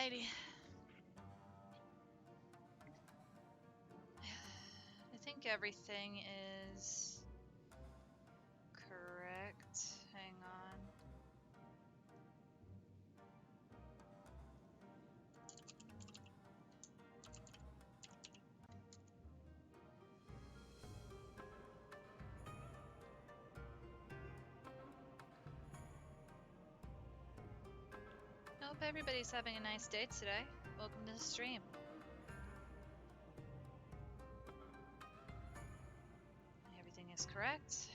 Alrighty. I think everything is correct. Hang on. Hope everybody's having a nice day today. Welcome to the stream. Everything is correct.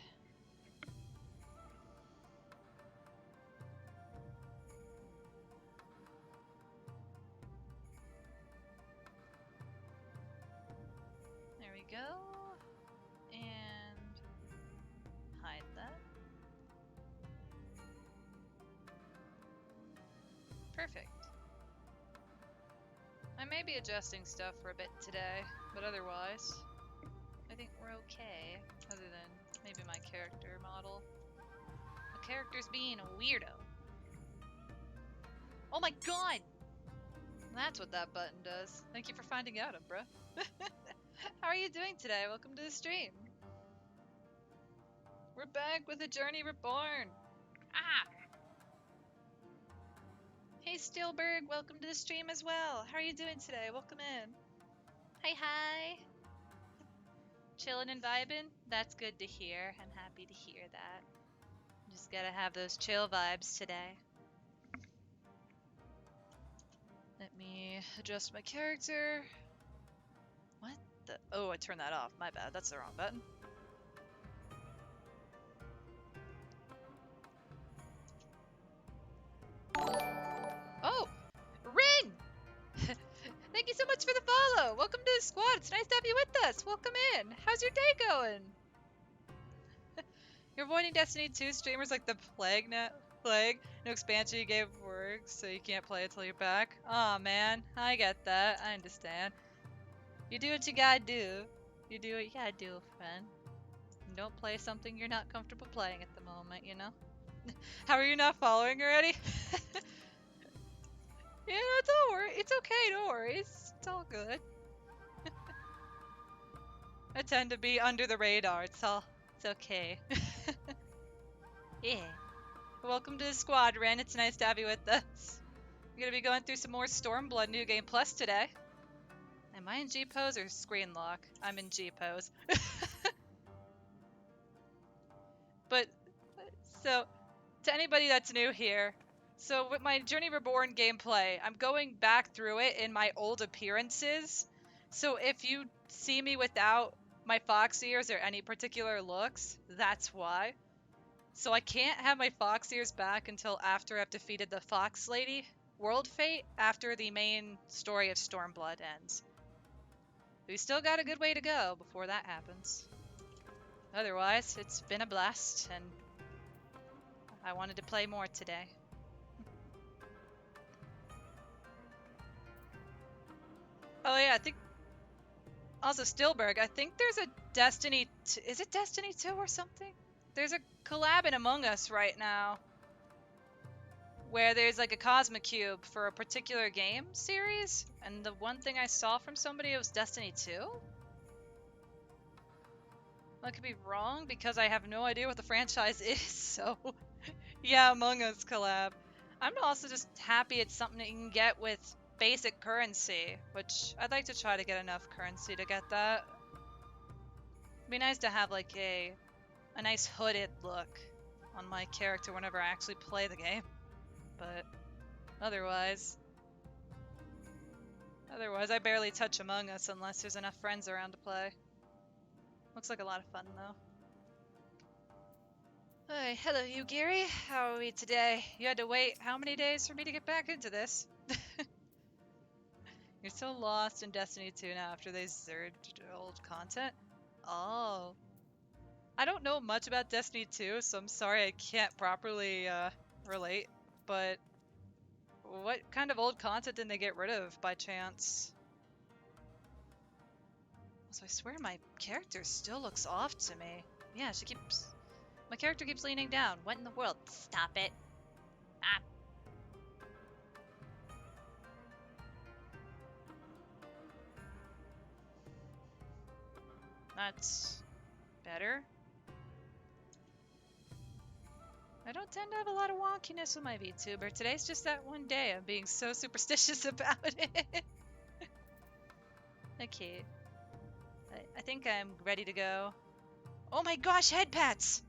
There we go. And hide that. Perfect. I may be adjusting stuff for a bit today, but otherwise, I think we're okay. Other than maybe my character model. The character's being a weirdo. Oh my god! That's what that button does. Thank you for finding out, Umbra. How are you doing today? Welcome to the stream. We're back with a Journey Reborn. Ah! Hey Steelberg, welcome to the stream as well. How are you doing today? Welcome in. Hi. Chillin' and vibin'? That's good to hear. I'm happy to hear that. Just gotta have those chill vibes today. Let me adjust my character. What the? Oh, I turned that off. My bad. That's the wrong button. Oh! Rin! Thank you so much for the follow! Welcome to the squad! It's nice to have you with us! Welcome in! How's your day going? You're avoiding Destiny 2 streamers like the Plague? No expansion gave work, so you can't play it till you're back. Aw, man. I get that. I understand. You do what you gotta do. You do what you gotta do, friend. And don't play something you're not comfortable playing at the moment, you know? How are you not following already? Yeah, don't worry. It's okay, don't worry. It's all good. I tend to be under the radar. It's okay. Yeah. Welcome to the squad, Ren. It's nice to have you with us. We're gonna be going through some more Stormblood New Game Plus today. Am I in G pose or screen lock? I'm in G pose. But so to anybody that's new here, so with my Journey Reborn gameplay, I'm going back through it in my old appearances. So if you see me without my fox ears or any particular looks, that's why. So I can't have my fox ears back until after I've defeated the Fox Lady World Fate, after the main story of Stormblood ends. We still got a good way to go before that happens. Otherwise, it's been a blast, and I wanted to play more today. Oh yeah, I think... Also, Stillberg, I think there's a Destiny... Is it Destiny 2 or something? There's a collab in Among Us right now, where there's like a Cosmic Cube for a particular game series, and the one thing I saw from somebody was Destiny 2? I could be wrong, because I have no idea what the franchise is, so... Yeah, Among Us collab. I'm also just happy it's something that you can get with basic currency, which I'd like to try to get enough currency to get that. It'd be nice to have like a nice hooded look on my character whenever I actually play the game. But otherwise I barely touch Among Us unless there's enough friends around to play. Looks like a lot of fun though. Hi, hello you, Gary. How are we today? You had to wait how many days for me to get back into this? You're so lost in Destiny 2 now after they zerged old content? Oh. I don't know much about Destiny 2, so I'm sorry I can't properly relate, but what kind of old content did they get rid of by chance? So I swear my character still looks off to me. Yeah, my character keeps leaning down. What in the world? Stop it. Ah. That's better. I don't tend to have a lot of wonkiness with my VTuber. Today's just that one day. I'm being so superstitious about it. Okay. I think I'm ready to go. Oh my gosh, head pats!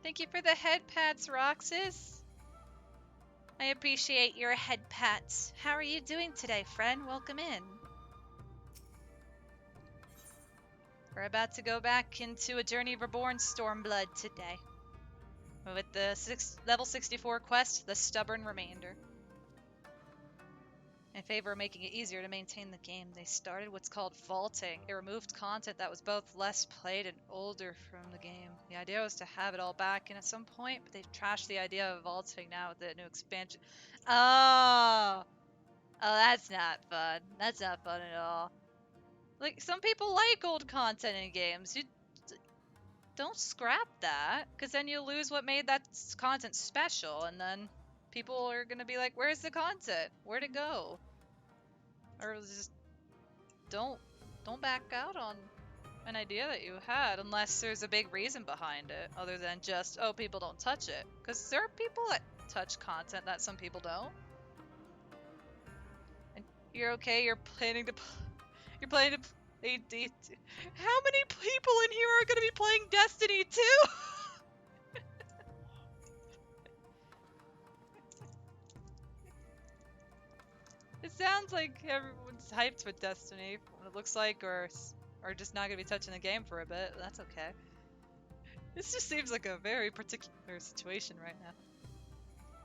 Thank you for the head pats, Roxas. I appreciate your head pats. How are you doing today, friend? Welcome in. We're about to go back into a Journey Reborn Stormblood today. With the level 64 quest, The Stubborn Remainder. In favor of making it easier to maintain the game, they started what's called vaulting. It removed content that was both less played and older from the game. The idea was to have it all back in at some point, but they've trashed the idea of vaulting now with the new expansion. Oh! Oh, that's not fun. That's not fun at all. Like, some people like old content in games. You don't scrap that, because then you lose what made that content special, and then people are gonna be like, where's the content? Where'd it go? Or just don't back out on an idea that you had unless there's a big reason behind it, other than just, oh, people don't touch it. Because there are people that touch content that some people don't. And you're okay, you're planning to play How many people in here are gonna be playing Destiny 2? It sounds like everyone's hyped with Destiny, it looks like, or just not gonna be touching the game for a bit. That's okay. This just seems like a very particular situation right now.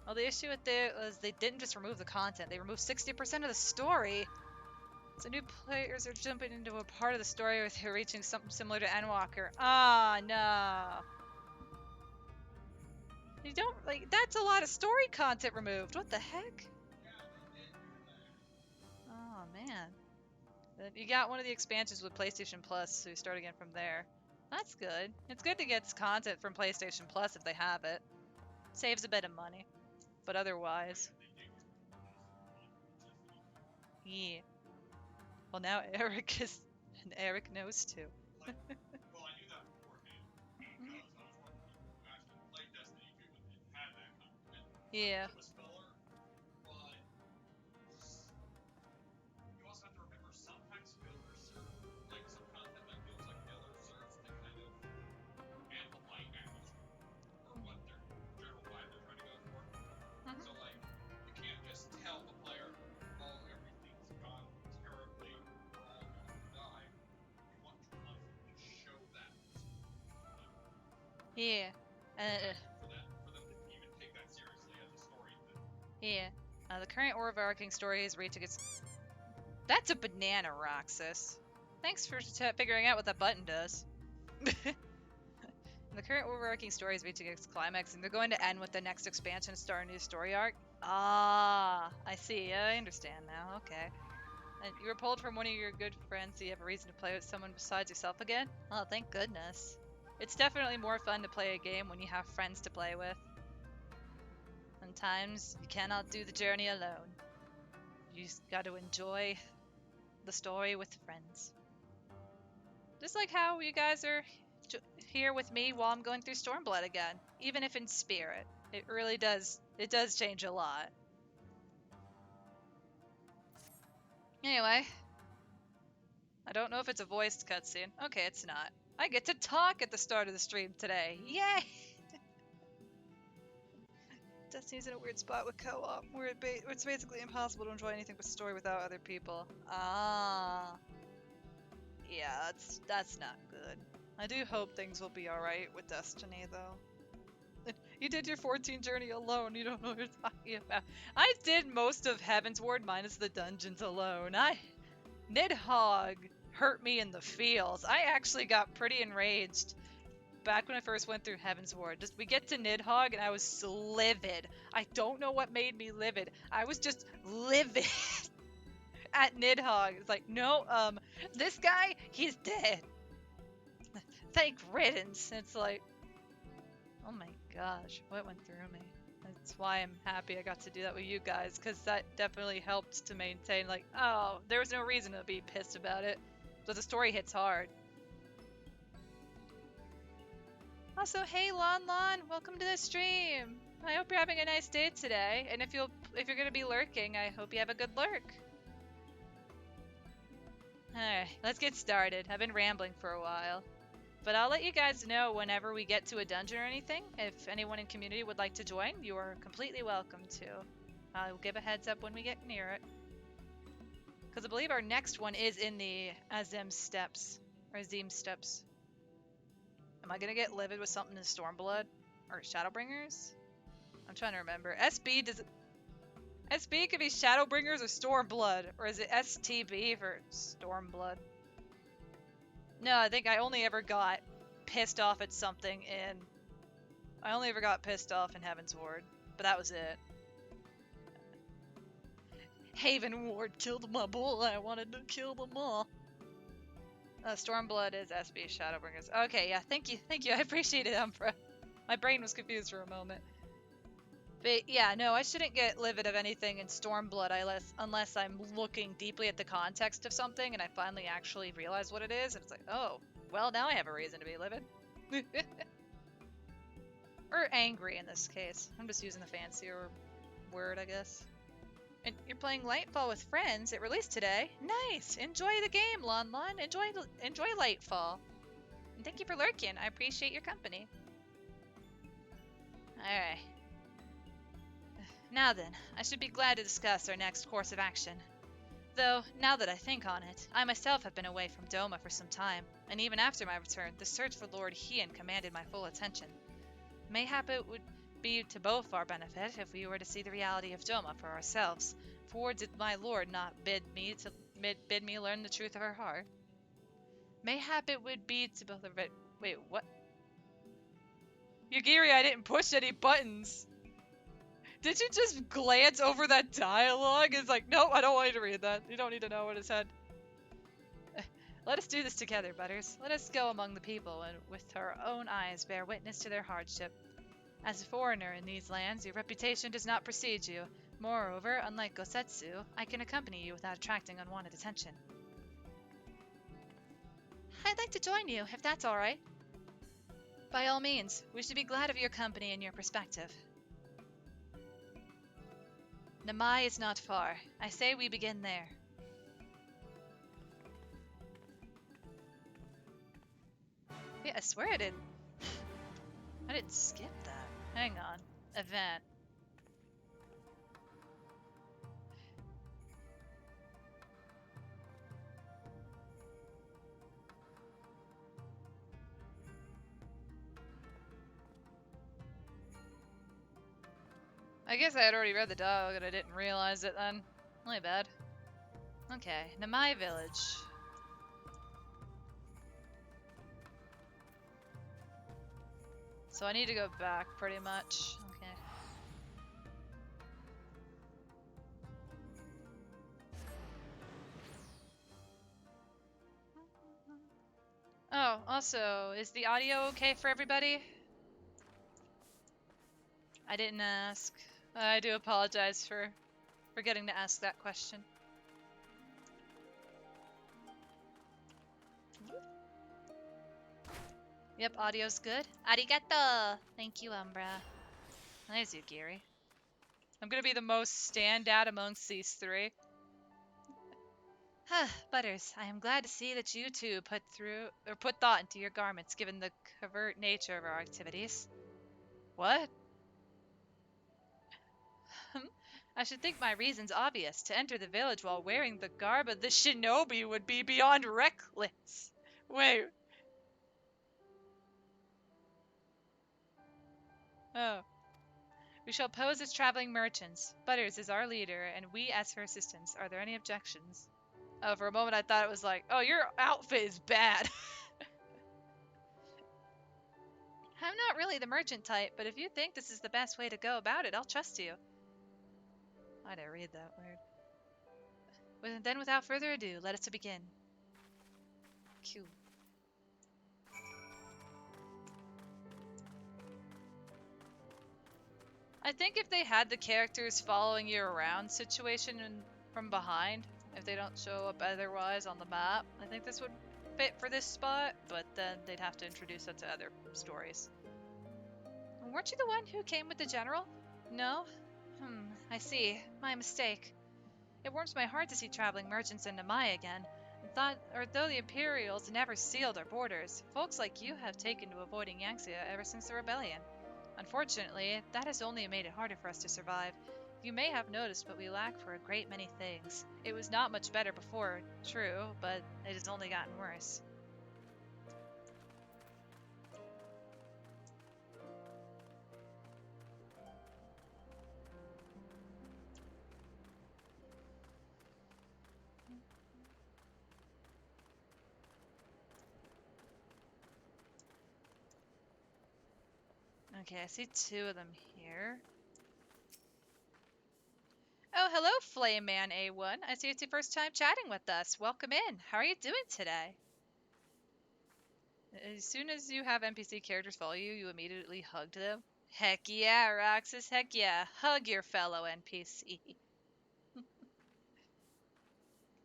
Well, the issue with it was they didn't just remove the content, they removed 60% of the story. So new players are jumping into a part of the story with reaching something similar to Endwalker. Ah, no. You don't, like, that's a lot of story content removed. What the heck? Oh, man. You got one of the expansions with PlayStation Plus, so you start again from there. That's good. It's good to get content from PlayStation Plus if they have it. Saves a bit of money. But otherwise... Yeah. Well, now Eric is... And Eric knows too. Yeah. Yeah. Yeah. The current overarching story is reaching its... That's a banana, Roxas. Thanks for figuring out what that button does. The current overarching story is reaching its climax, and they're going to end with the next expansion and start a new story arc. Ah, I see. I understand now. Okay. And you were pulled from one of your good friends, so you have a reason to play with someone besides yourself again? Oh, thank goodness. It's definitely more fun to play a game when you have friends to play with. Sometimes you cannot do the journey alone. You just got to enjoy the story with friends. Just like how you guys are here with me while I'm going through Stormblood again, even if in spirit. It really does, it does change a lot. Anyway, I don't know if it's a voiced cutscene. Okay, it's not. I get to talk at the start of the stream today. Yay! Destiny's in a weird spot with co-op, where it's basically impossible to enjoy anything with story without other people. Ah. Yeah, that's not good. I do hope things will be alright with Destiny, though. You did your 14 journey alone, you don't know what you're talking about. I did most of Heavensward minus the dungeons alone. Nidhogg hurt me in the feels. I actually got pretty enraged back when I first went through Heavensward. We get to Nidhogg and I was livid. I don't know what made me livid. I was just livid at Nidhogg. It's like, no, this guy, he's dead. Thank riddance. It's like, oh my gosh, what went through me? That's why I'm happy I got to do that with you guys, because that definitely helped to maintain, like, oh, there was no reason to be pissed about it. But the story hits hard. Also, hey Lon Lon, welcome to the stream. I hope you're having a nice day today, and if you're gonna be lurking, I hope you have a good lurk. Alright, let's get started. I've been rambling for a while. But I'll let you guys know whenever we get to a dungeon or anything. If anyone in community would like to join, you are completely welcome to. I'll give a heads up when we get near it. Because I believe our next one is in the Azim Steppes. Or Azim Steppes. Am I going to get livid with something in Stormblood? Or Shadowbringers? I'm trying to remember. SB could be Shadowbringers or Stormblood. Or is it STB for Stormblood? No, I think I only ever got pissed off at something in... I only ever got pissed off in Heaven's Ward. But that was it. Haven Ward killed my boy. I wanted to kill them all. Stormblood is SB Shadowbringers. Okay, yeah, thank you. I appreciate it, Umbra. My brain was confused for a moment. But yeah, no, I shouldn't get livid of anything in Stormblood unless I'm looking deeply at the context of something and I finally actually realize what it is. And it's like, oh, well, now I have a reason to be livid. Or angry in this case. I'm just using the fancier word, I guess. And you're playing Lightfall with friends. It released today. Nice! Enjoy the game, Lon Lon. Enjoy Lightfall. And thank you for lurking. I appreciate your company. Alright. Now then, I should be glad to discuss our next course of action. Though, now that I think on it, I myself have been away from Doma for some time, and even after my return, the search for Lord Hien commanded my full attention. Mayhap it would be to both our benefit if we were to see the reality of Doma for ourselves, for did my lord not bid me learn the truth of her heart? Mayhap it would be to both of it. Wait, what? Yugiri, I didn't push any buttons. Did you just glance over that dialogue? It's like, nope, I don't want you to read that. You don't need to know what it said. Let us do this together, Butters. Let us go among the people and with our own eyes bear witness to their hardship. As a foreigner in these lands, your reputation does not precede you. Moreover, unlike Gosetsu, I can accompany you without attracting unwanted attention. I'd like to join you, if that's all right. By all means, we should be glad of your company and your perspective. Namai is not far. I say we begin there. Yeah, I swear I didn't skip that. Hang on. Event. I guess I had already read the dialogue and I didn't realize it then. My bad. Okay, Namai Village. So I need to go back pretty much. Okay. Oh, also, is the audio okay for everybody? I didn't ask. I do apologize for forgetting to ask that question. Yep, audio's good. Arigato! Thank you, Umbra. There's you, Gary. I'm gonna be the most standout amongst these three. Butters, I am glad to see that you two put thought into your garments, given the covert nature of our activities. What? I should think my reason's obvious. To enter the village while wearing the garb of the shinobi would be beyond reckless. Wait. Oh. We shall pose as traveling merchants. Butters is our leader, and we as her assistants. Are there any objections? Oh, for a moment I thought it was like, oh, your outfit is bad. I'm not really the merchant type, but if you think this is the best way to go about it, I'll trust you. I didn't read that word. Then without further ado, let us begin. Q. I think if they had the characters following you around situation and from behind, if they don't show up otherwise on the map, I think this would fit for this spot, but then they'd have to introduce that to other stories. Weren't you the one who came with the general? No? I see. My mistake. It warms my heart to see traveling merchants into Maya again. Though the Imperials never sealed our borders, folks like you have taken to avoiding Yangtze ever since the rebellion. Unfortunately, that has only made it harder for us to survive. You may have noticed, but we lack for a great many things. It was not much better before, true, but it has only gotten worse. Okay, I see two of them here. Oh, hello, Flame Man A1. I see it's your first time chatting with us. Welcome in. How are you doing today? As soon as you have NPC characters follow you, you immediately hug them. Heck yeah, Roxas. Heck yeah. Hug your fellow NPC.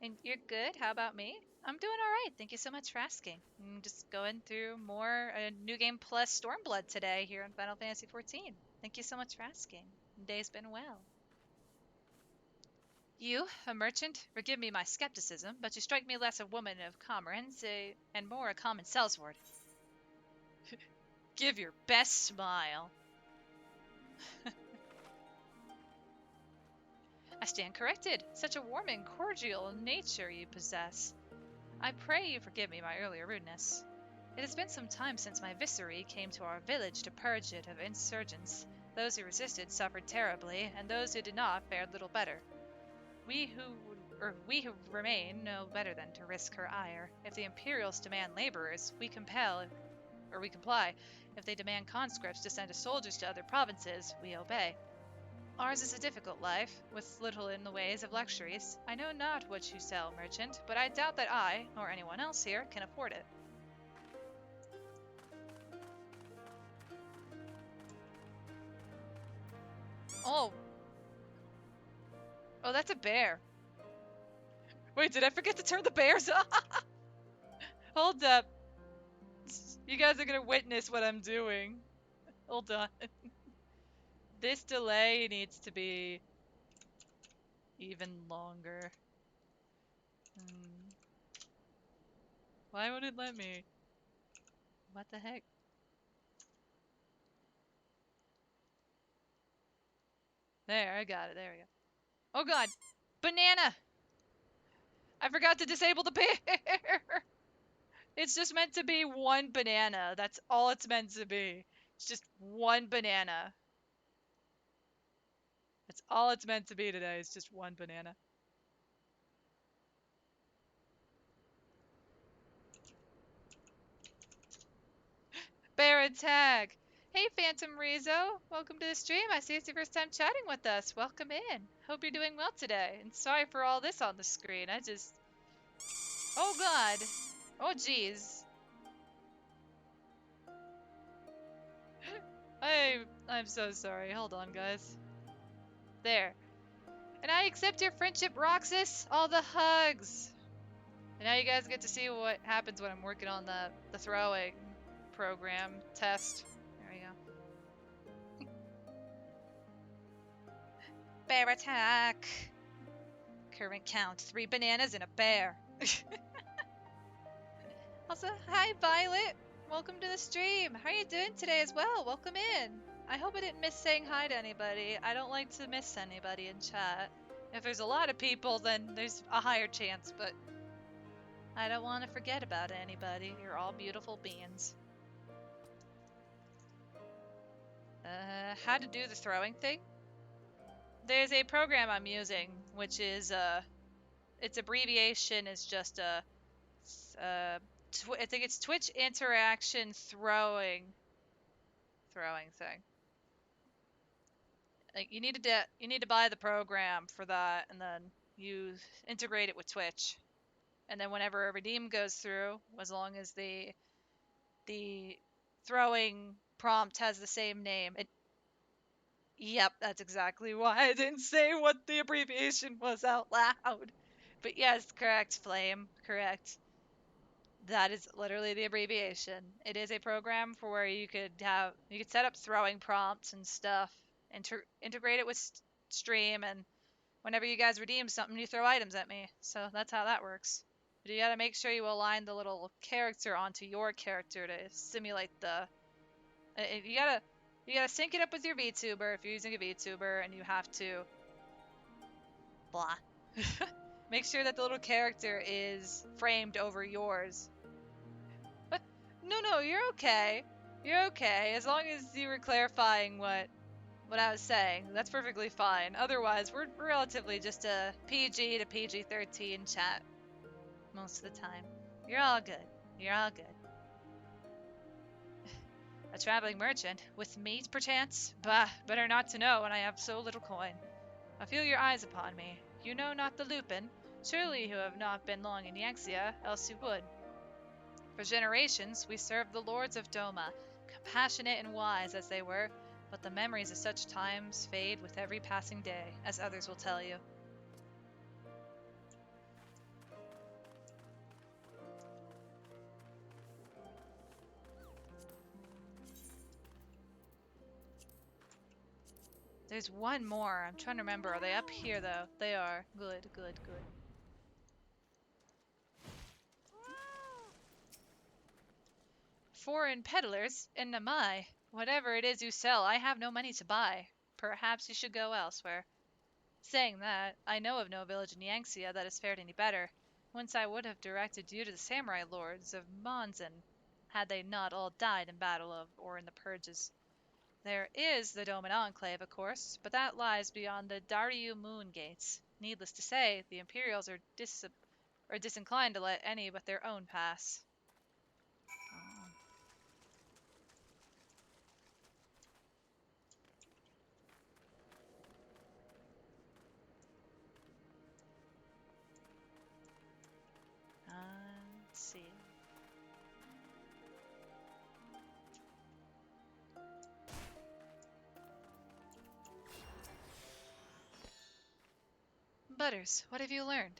And you're good? How about me? I'm doing alright. Thank you so much for asking. I'm just going through more New Game Plus Stormblood today here on Final Fantasy XIV. Thank you so much for asking. The day's been well. You, a merchant, forgive me my skepticism, but you strike me less a woman of commerce and more a common sellsword. Give your best smile. I stand corrected. Such a warm and cordial nature you possess. I pray you forgive me my earlier rudeness. It has been some time since my viceroy came to our village to purge it of insurgents. Those who resisted suffered terribly, and those who did not fared little better. We who remain know better than to risk her ire. If the Imperials demand laborers, we comply. If they demand conscripts to send as soldiers to other provinces, we obey. Ours is a difficult life, with little in the ways of luxuries. I know not what you sell, merchant, but I doubt that I, nor anyone else here, can afford it. Oh. Oh, that's a bear. Wait, did I forget to turn the bears off? Hold up. You guys are gonna witness what I'm doing. Hold on. This delay needs to be even longer. Why won't it let me? What the heck? There, I got it. There we go. Oh god! Banana! I forgot to disable the bear! It's just meant to be one banana. That's all it's meant to be. It's just one banana. That's all it's meant to be today. It's just one banana. Bear attack! Hey, Phantom Rizzo! Welcome to the stream. I see it's your first time chatting with us. Welcome in. Hope you're doing well today. And sorry for all this on the screen. Oh god! Oh jeez. I'm so sorry. Hold on, guys. There. And I accept your friendship, Roxas. All the hugs. And now you guys get to see what happens when I'm working on the throwing program test. There we go. Bear attack. Current count: 3 bananas and a bear. Also, hi Violet. Welcome to the stream. How are you doing today as well? Welcome in. I hope I didn't miss saying hi to anybody. I don't like to miss anybody in chat. If there's a lot of people, then there's a higher chance, but I don't want to forget about anybody. You're all beautiful beings. How to do the throwing thing? There's a program I'm using, which is, its abbreviation is just I think it's Twitch interaction throwing thing. Like you need to buy the program for that, and then you integrate it with Twitch, and then whenever a redeem goes through, as long as the throwing prompt has the same name, Yep, that's exactly why I didn't say what the abbreviation was out loud. But yes, correct, Flame. Correct. That is literally the abbreviation. It is a program for where you could set up throwing prompts and stuff, integrate it with Stream, and whenever you guys redeem something, you throw items at me. So that's how that works. But you gotta make sure you align the little character onto your character to simulate the. You gotta sync it up with your VTuber if you're using a VTuber, and you have to blah. Make sure that the little character is framed over yours. But no, you're okay. You're okay. As long as you were clarifying what I was saying, that's perfectly fine. Otherwise, we're relatively just a PG to PG-13 chat most of the time. You're all good. You're all good. A traveling merchant with meat, perchance? Bah, better not to know when I have so little coin. I feel your eyes upon me. You know not the Lupin. Surely you have not been long in Yanxia, else you would. For generations, we served the lords of Doma, compassionate and wise as they were, but the memories of such times fade with every passing day, as others will tell you. There's one more. I'm trying to remember. Are they up here, though? They are. Good. Foreign peddlers in Namai. Whatever it is you sell, I have no money to buy. Perhaps you should go elsewhere. Saying that, I know of no village in Yangxia that has fared any better. Once I would have directed you to the samurai lords of Monzan, had they not all died in battle or in the purges. There is the Doman Enclave, of course, but that lies beyond the Daryu Moon Gates. Needless to say, the Imperials are disinclined to let any but their own pass. Let's see. Butters, what have you learned?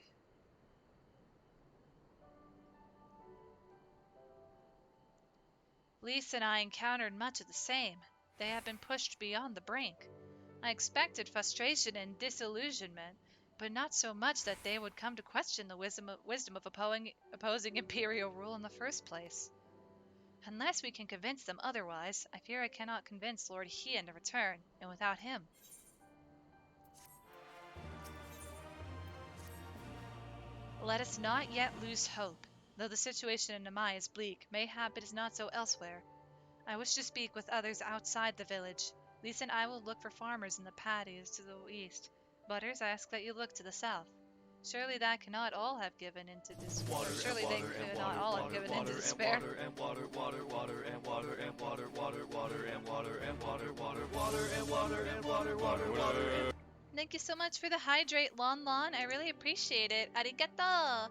Lisa and I encountered much of the same. They have been pushed beyond the brink. I expected frustration and disillusionment, but not so much that they would come to question the wisdom of opposing imperial rule in the first place. Unless we can convince them otherwise, I fear I cannot convince Lord Hien to return, and without him. Let us not yet lose hope. Though the situation in Namai is bleak, mayhap it is not so elsewhere. I wish to speak with others outside the village. Lisa and I will look for farmers in the paddies to the east. Butters, I ask that you look to the south. Surely that cannot all have given into despair. Surely they could not all have given into despair. Thank you so much for the hydrate, Lon Lon. I really appreciate it. Arigato.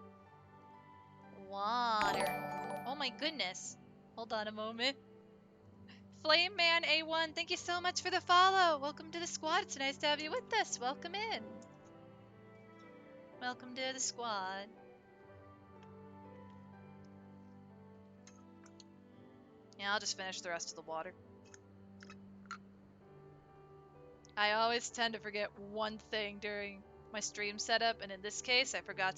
Water. Oh my goodness. Hold on a moment. Flame Man A1, thank you so much for the follow. Welcome to the squad. It's nice to have you with us. Welcome in. Welcome to the squad. Yeah, I'll just finish the rest of the water. I always tend to forget one thing during my stream setup, and in this case, I forgot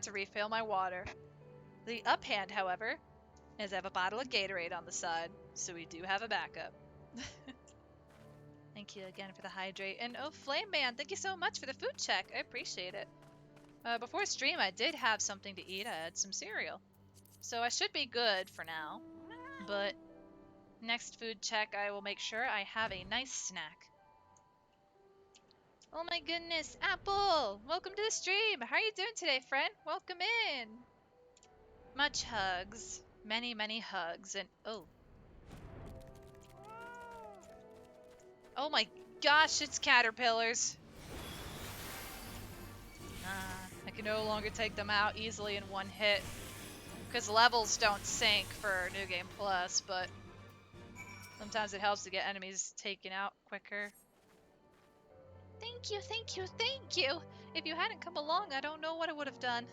to refill my water. The uphand, however, is I have a bottle of Gatorade on the side, so we do have a backup. Thank you again for the hydrate. And oh, Flame Man, thank you so much for the food check. I appreciate it. Before stream, I did have something to eat. I had some cereal. So I should be good for now. But next food check, I will make sure I have a nice snack. Oh my goodness, Apple! Welcome to the stream! How are you doing today, friend? Welcome in! Much hugs. Many, many hugs. And oh. Oh my gosh, it's caterpillars. I can no longer take them out easily in one hit. Because levels don't sync for New Game Plus, but Sometimes it helps to get enemies taken out quicker. Thank you, thank you, thank you! If you hadn't come along, I don't know what I would have done.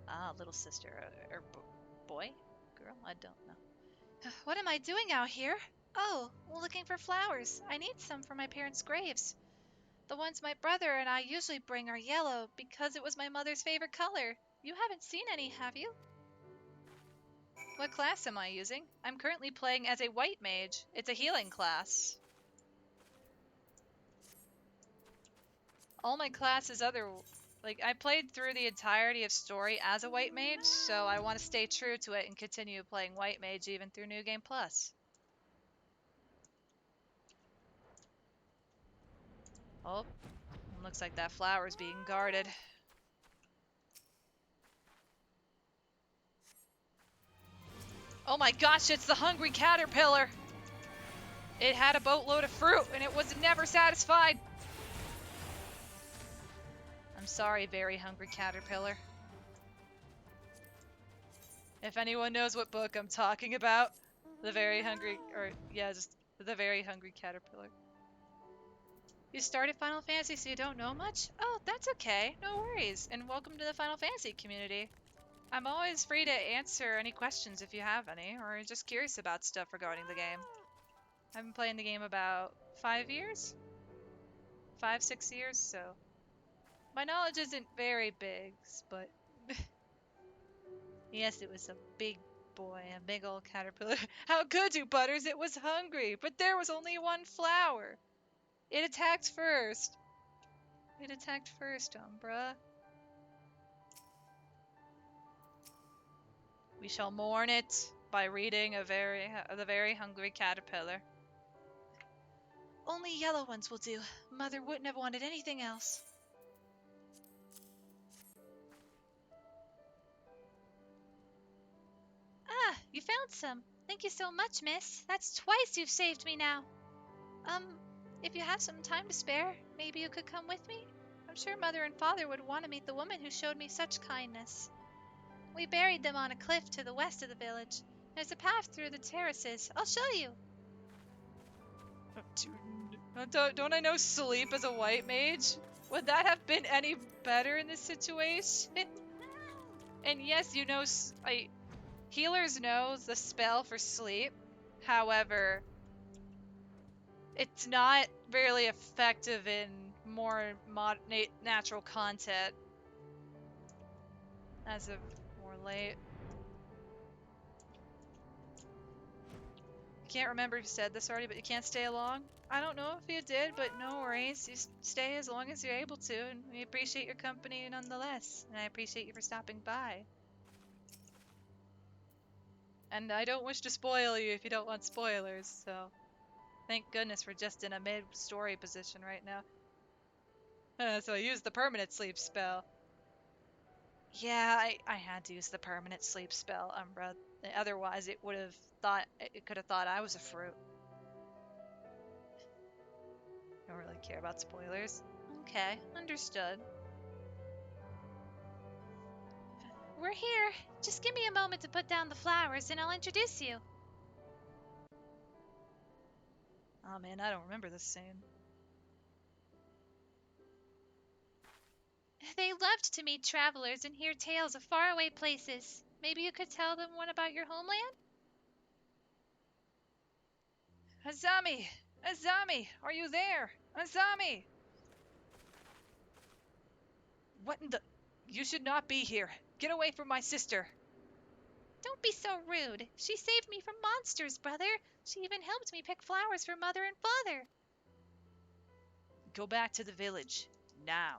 Ah, little sister. Or boy? Girl? I don't know. What am I doing out here? Oh, looking for flowers. I need some for my parents' graves. The ones my brother and I usually bring are yellow because it was my mother's favorite color. You haven't seen any, have you? What class am I using? I'm currently playing as a white mage. It's a healing class. All my classes like I played through the entirety of story as a white mage, so I want to stay true to it and continue playing white mage even through New Game Plus. Oh, looks like that flower's being guarded. Oh my gosh, it's the hungry caterpillar! It had a boatload of fruit and it was never satisfied! I'm sorry, very hungry caterpillar. If anyone knows what book I'm talking about, the very hungry, or yeah, just the very hungry caterpillar. You started Final Fantasy so you don't know much? Oh, that's okay. No worries. And welcome to the Final Fantasy community. I'm always free to answer any questions if you have any, or just curious about stuff regarding the game. I've been playing the game about 5 years? 5, 6 years, so my knowledge isn't very big, but yes, it was a big boy, a big old caterpillar. How could you, Butters? It was hungry, but there was only one flower. It attacked first. It attacked first, Umbra. We shall mourn it by reading the very hungry caterpillar. Only yellow ones will do. Mother wouldn't have wanted anything else. Ah, you found some. Thank you so much, miss. That's twice you've saved me now. If you have some time to spare, maybe you could come with me? I'm sure Mother and Father would want to meet the woman who showed me such kindness. We buried them on a cliff to the west of the village. There's a path through the terraces. I'll show you. Don't I know Sleep as a white mage? Would that have been any better in this situation? And yes, you know, healers know the spell for sleep. However, it's not really effective in more natural content as of more late. I can't remember if you said this already, but you can't stay long. I don't know if you did, but no worries. You stay as long as you're able to, and we appreciate your company nonetheless. And I appreciate you for stopping by. And I don't wish to spoil you if you don't want spoilers, so thank goodness we're just in a mid-story position right now. So I used the permanent sleep spell. Yeah, I had to use the permanent sleep spell, Umbra. Otherwise, it could have thought I was a fruit. I don't really care about spoilers. Okay, understood. We're here. Just give me a moment to put down the flowers and I'll introduce you. Oh man, I don't remember this scene. They loved to meet travelers and hear tales of faraway places. Maybe you could tell them one about your homeland? Azami! Azami! Are you there? Azami! What in the... You should not be here. Get away from my sister. Don't be so rude. She saved me from monsters, brother. She even helped me pick flowers for Mother and Father. Go back to the village. Now.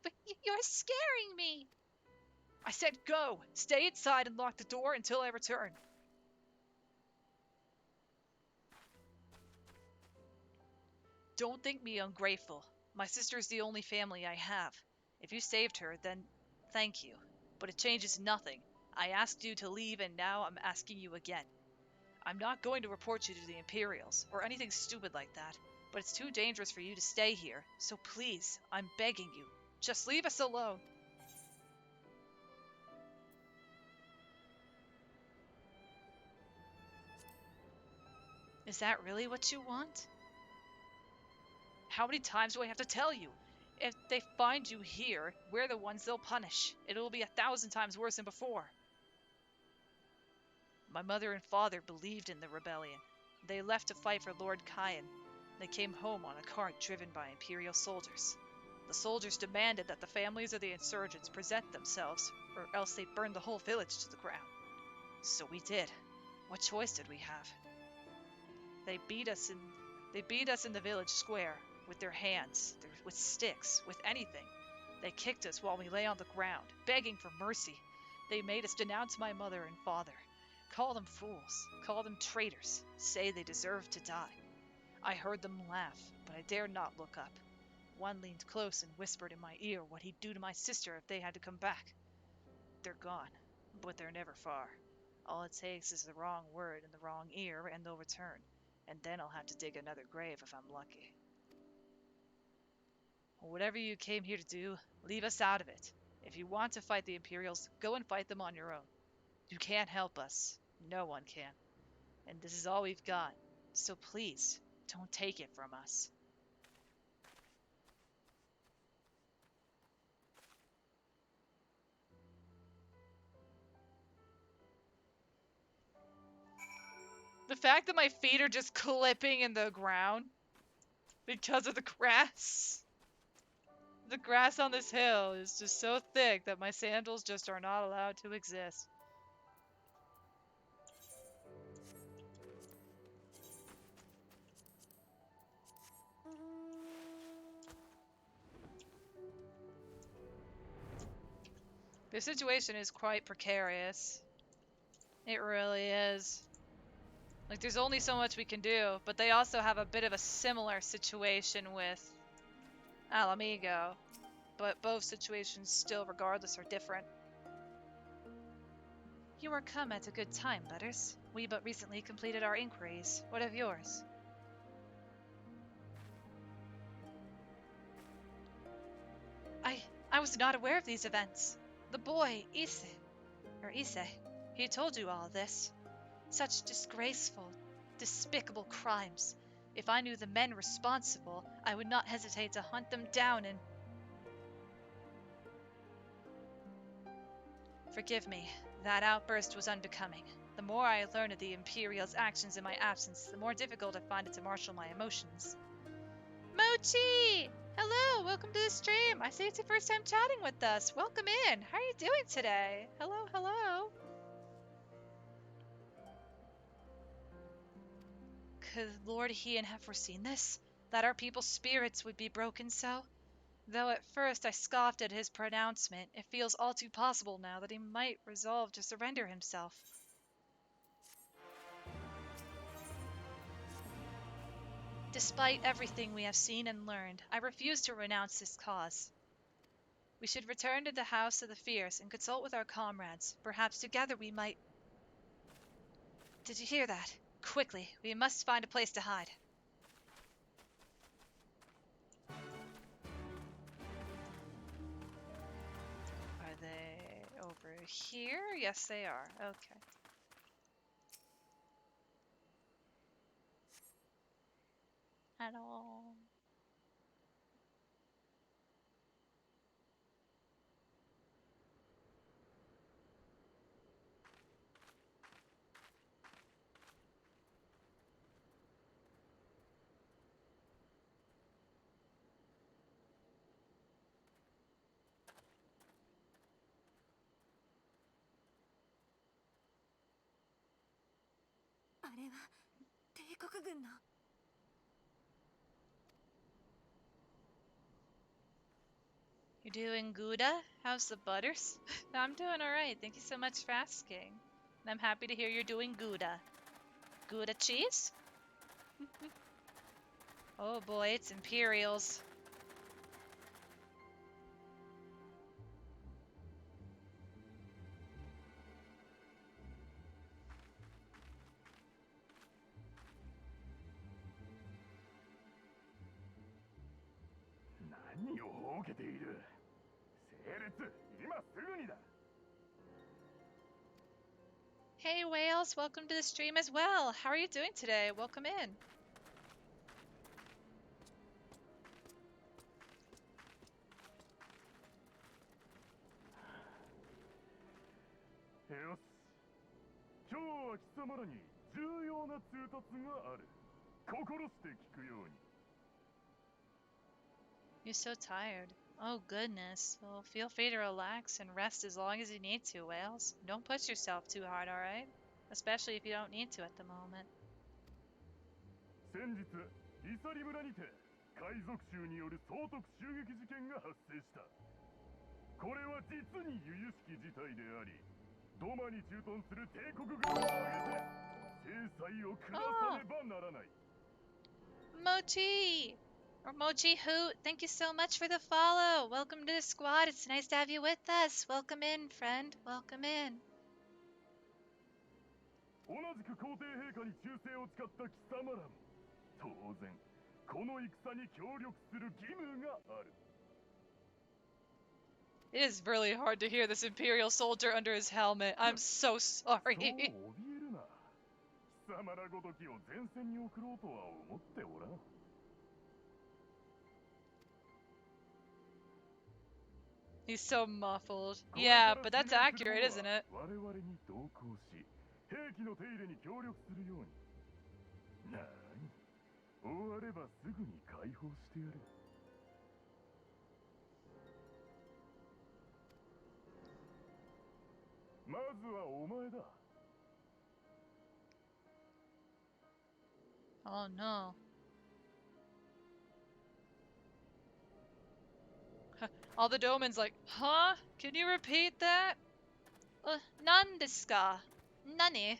But you're scaring me. I said go! Stay inside and lock the door until I return. Don't think me ungrateful. My sister's the only family I have. If you saved her, then thank you. But it changes nothing. I asked you to leave and now I'm asking you again. I'm not going to report you to the Imperials, or anything stupid like that, but it's too dangerous for you to stay here, so please, I'm begging you, just leave us alone. Is that really what you want? How many times do I have to tell you? If they find you here, we're the ones they'll punish. It'll be 1,000 times worse than before. My mother and father believed in the rebellion. They left to fight for Lord Kyan. They came home on a cart driven by Imperial soldiers. The soldiers demanded that the families of the insurgents present themselves, or else they'd burn the whole village to the ground. So we did. What choice did we have? They beat us in the village square with their hands, with sticks, with anything. They kicked us while we lay on the ground, begging for mercy. They made us denounce my mother and father, call them fools, call them traitors, say they deserved to die. I heard them laugh, but I dared not look up. One leaned close and whispered in my ear what he'd do to my sister if they had to come back. They're gone, but they're never far. All it takes is the wrong word in the wrong ear, and they'll return. And then I'll have to dig another grave if I'm lucky. Whatever you came here to do, leave us out of it. If you want to fight the Imperials, go and fight them on your own. You can't help us. No one can. And this is all we've got. So please, don't take it from us. The fact that my feet are just clipping in the ground because of the grass. The grass on this hill is just so thick that my sandals just are not allowed to exist. The situation is quite precarious. It really is. Like, there's only so much we can do, but they also have a bit of a similar situation with Alamigo. But both situations still, regardless, are different. You are come at a good time, Butters. We but recently completed our inquiries. What of yours? I was not aware of these events. The boy, Ise, he told you all this. Such disgraceful, despicable crimes. If I knew the men responsible, I would not hesitate to hunt them down and... Forgive me. That outburst was unbecoming. The more I learn of the Imperial's actions in my absence, the more difficult I find it to marshal my emotions. Mochi! Hello, welcome to the stream. I see it's your first time chatting with us. Welcome in. How are you doing today? Hello, hello. Could Lord Hien have foreseen this? That our people's spirits would be broken so? Though at first I scoffed at his pronouncement, it feels all too possible now that he might resolve to surrender himself. Despite everything we have seen and learned, I refuse to renounce this cause. We should return to the House of the Fierce and consult with our comrades. Perhaps together we might... Did you hear that? Quickly, we must find a place to hide. Are they over here? Yes, they are. Okay. Hello. You doing gooda? How's the butters? I'm doing alright. Thank you so much for asking. And I'm happy to hear you're doing Gouda. Gouda cheese? Oh boy, it's Imperials. What? 整列、今すぐにだ。 What? は What? い。 What? 整列、今すぐにだ。 What? What? What? はい。 What? Hey whales, welcome to the stream as well. How are you doing today? Welcome in. You're so tired. Oh goodness. Well, feel free to relax and rest as long as you need to, whales. Don't push yourself too hard, alright? Especially if you don't need to at the moment. 先日イサリ村にて海賊衆による総督襲撃事件が発生した。これは実に由々しき事態であり、ドマに駐屯する帝国軍を挙げて制裁を下さねばならない。Mochi! Or Mochi Hoot, thank you so much for the follow. Welcome to the squad. It's nice to have you with us. Welcome in, friend. Welcome in. 同じく皇帝陛下に忠誠を誓った貴様らも当然この戦に協力する義務がある。 It is really hard to hear this Imperial soldier under his helmet. I'm so そう sorry. 怯えるな。貴様らごときを前線に送ろうとは思っておらん。 He's so muffled. Yeah, but that's accurate, isn't it? 我々に同行し、兵器の手入れに協力するように。なに、終わればすぐに解放してやる。まずはお前だ。 Oh no. All the Doman's like, huh? Can you repeat that? Nan desu ka? Nani?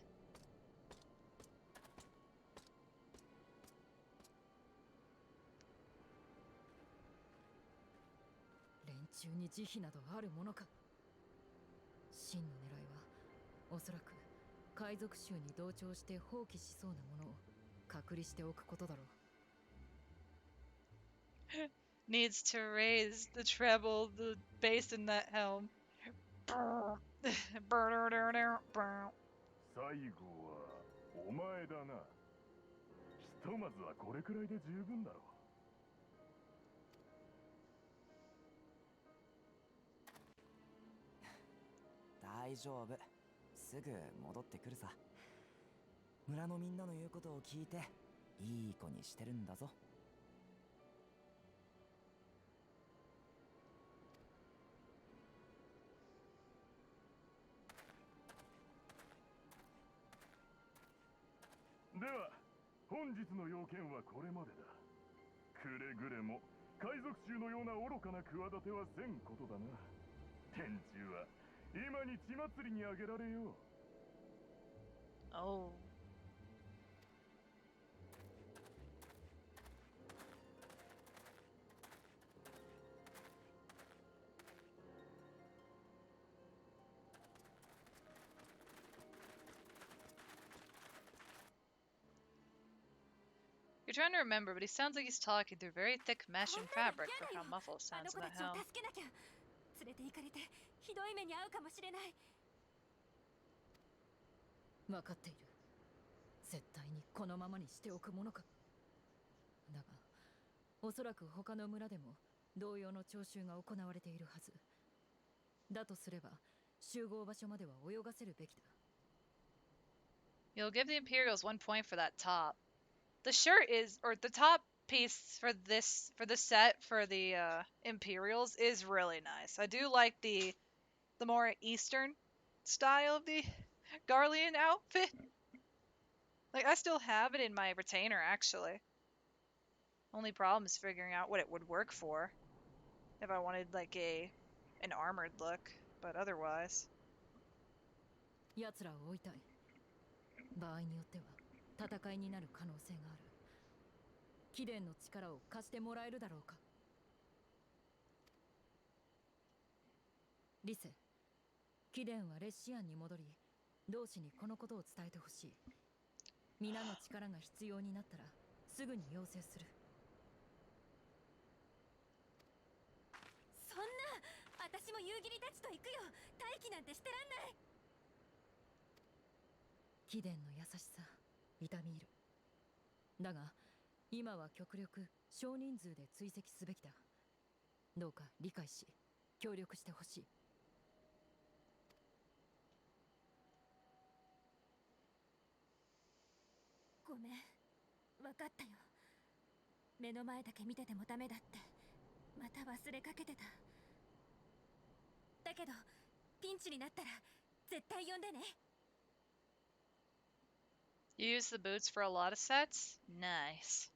連中に慈悲などあるものか。真の狙いはおそらく海賊衆に同調して放棄しそうなものを隔離しておくことだろう。 Needs to raise the treble, the bass in that helm. 最後はお前だな。ひとまずはこれくらいで十分だろう。 大丈夫、すぐ戻ってくるさ。村のみんなの言うことを聞いていい子にしてるんだぞ。では本日の要件はこれまでだ。くれぐれも海賊衆のような愚かな企てはせんことだな。天中は今に血祭りにあげられよう。 Oh. You're trying to remember, but he sounds like he's talking through very thick mesh and fabric for how muffled it あの sounds 子 in た that ちを helm. 助けなきゃ。連れて行かれてひどい目に遭うかもしれない。分かっている。絶対にこのままにしておくものか。だがおそらく他の村でも同様の徴収が行われているはず。だとすれば集合場所までは泳がせるべきだ。 You'll give the Imperials 1 point for that top. The shirt is, or the top piece for this set for the Imperials is really nice. I do like the more Eastern style of the Garlean outfit. Like I still have it in my retainer actually. Only problem is figuring out what it would work for if I wanted like an armored look, but otherwise. 奴らを追いたい。場合によっては戦いになる可能性がある。貴殿の力を貸してもらえるだろうか。リセ、貴殿はレシアンに戻り、同志にこのことを伝えてほしい。皆の力が必要になったらすぐに要請する。そんな、私も夕霧たちと行くよ。待機なんてしてらんない。貴殿の優しさ痛み入る。だが今は極力少人数で追跡すべきだ。どうか理解し協力してほしい。ごめん、分かったよ。目の前だけ見ててもダメだってまた忘れかけてた。だけどピンチになったら絶対呼んでね。 You use the boots for a lot of sets? Nice.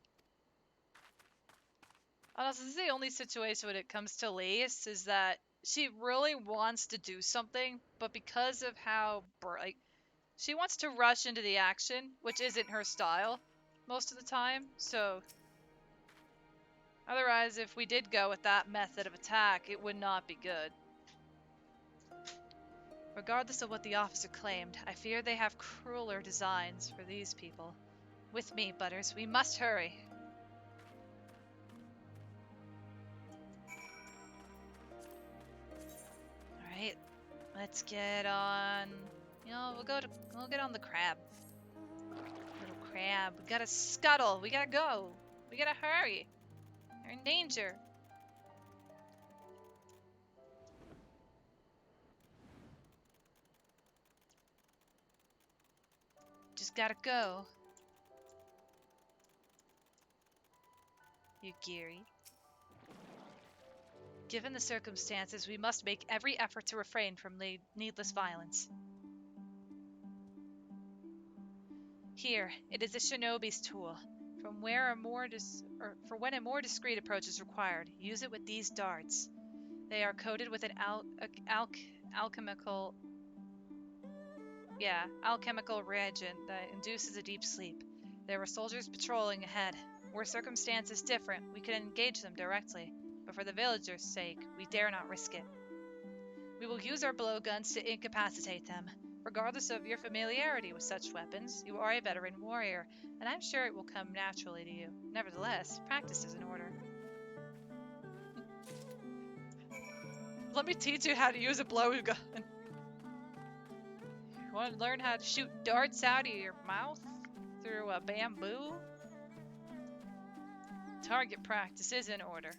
Honestly, this is the only situation when it comes to Lise is that she really wants to do something, but because of how like she wants to rush into the action, which isn't her style most of the time. So otherwise, if we did go with that method of attack, it would not be good. Regardless of what the officer claimed, I fear they have crueler designs for these people. With me, Butters, we must hurry. Alright, let's get on. We'll get on the crab. Little crab. We gotta scuttle. We gotta go. We gotta hurry. We're in danger. Just gotta go. Yugiri. Given the circumstances, we must make every effort to refrain from needless violence. Here, it is a shinobi's tool. For when a more discreet approach is required, use it with these darts. They are coated with an alchemical reagent that induces a deep sleep. There were soldiers patrolling ahead. Were circumstances different, we could engage them directly, but for the villagers' sake, we dare not risk it. We will use our blowguns to incapacitate them. Regardless of your familiarity with such weapons, you are a veteran warrior, and I'm sure it will come naturally to you. Nevertheless, practice is in order. Let me teach you how to use a blowgun. You want to learn how to shoot darts out of your mouth through a bamboo? Target practice is in order.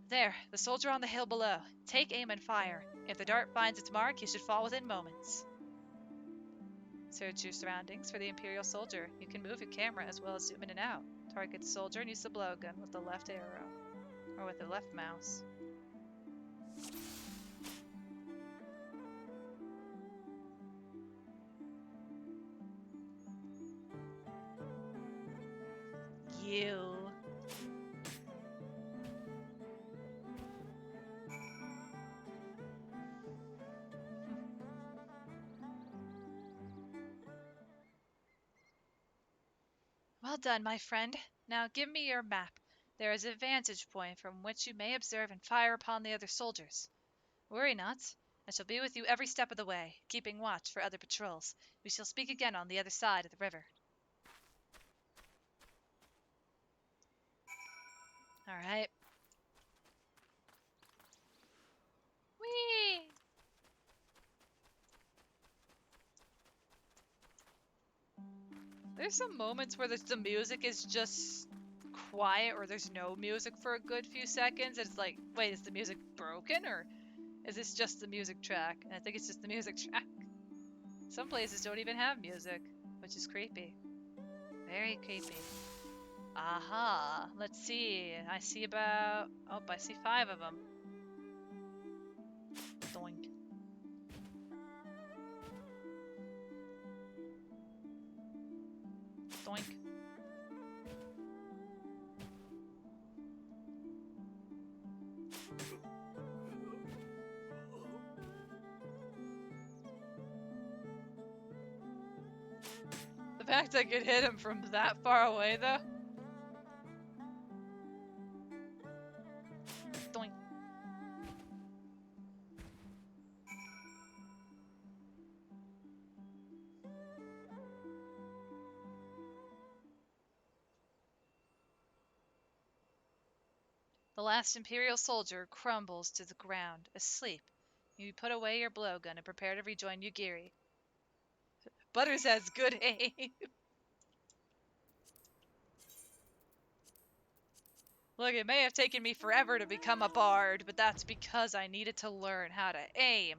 There, the soldier on the hill below. Take aim and fire. If the dart finds its mark, he should fall within moments. Search your surroundings for the Imperial soldier. You can move your camera as well as zoom in and out. Target the soldier and use the blowgun with the left arrow, or with the left mouse. You. Well done, my friend. Now give me your map. There is a vantage point from which you may observe and fire upon the other soldiers. Worry not. I shall be with you every step of the way, keeping watch for other patrols. We shall speak again on the other side of the river. Alright. Whee! There's some moments where the music is just quiet or there's no music for a good few seconds. And it's like, wait, is the music broken or is this just the music track? And I think it's just the music track. Some places don't even have music, which is creepy. Very creepy. Aha, let's see. I see 5 of them. Doink. Doink. The fact I could hit him from that far away, though. Doink. The last Imperial soldier crumbles to the ground, asleep. You put away your blowgun and prepare to rejoin Yugiri. Butters has good aim. Look, it may have taken me forever to become a bard, but that's because I needed to learn how to aim.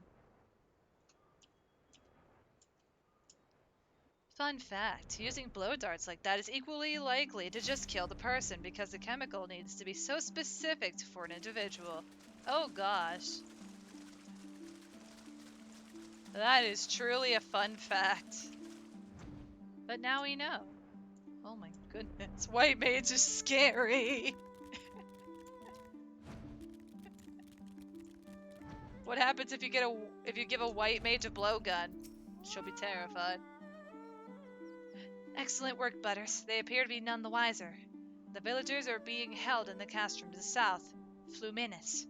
Fun fact, using blow darts like that is equally likely to just kill the person because the chemical needs to be so specific for an individual. Oh gosh. That is truly a fun fact. But now we know. Oh my goodness, white mage is scary. What happens if you give a white mage a blowgun? She'll be terrified. Excellent work, Butters. They appear to be none the wiser. The villagers are being held in the castrum to the south, Fluminus.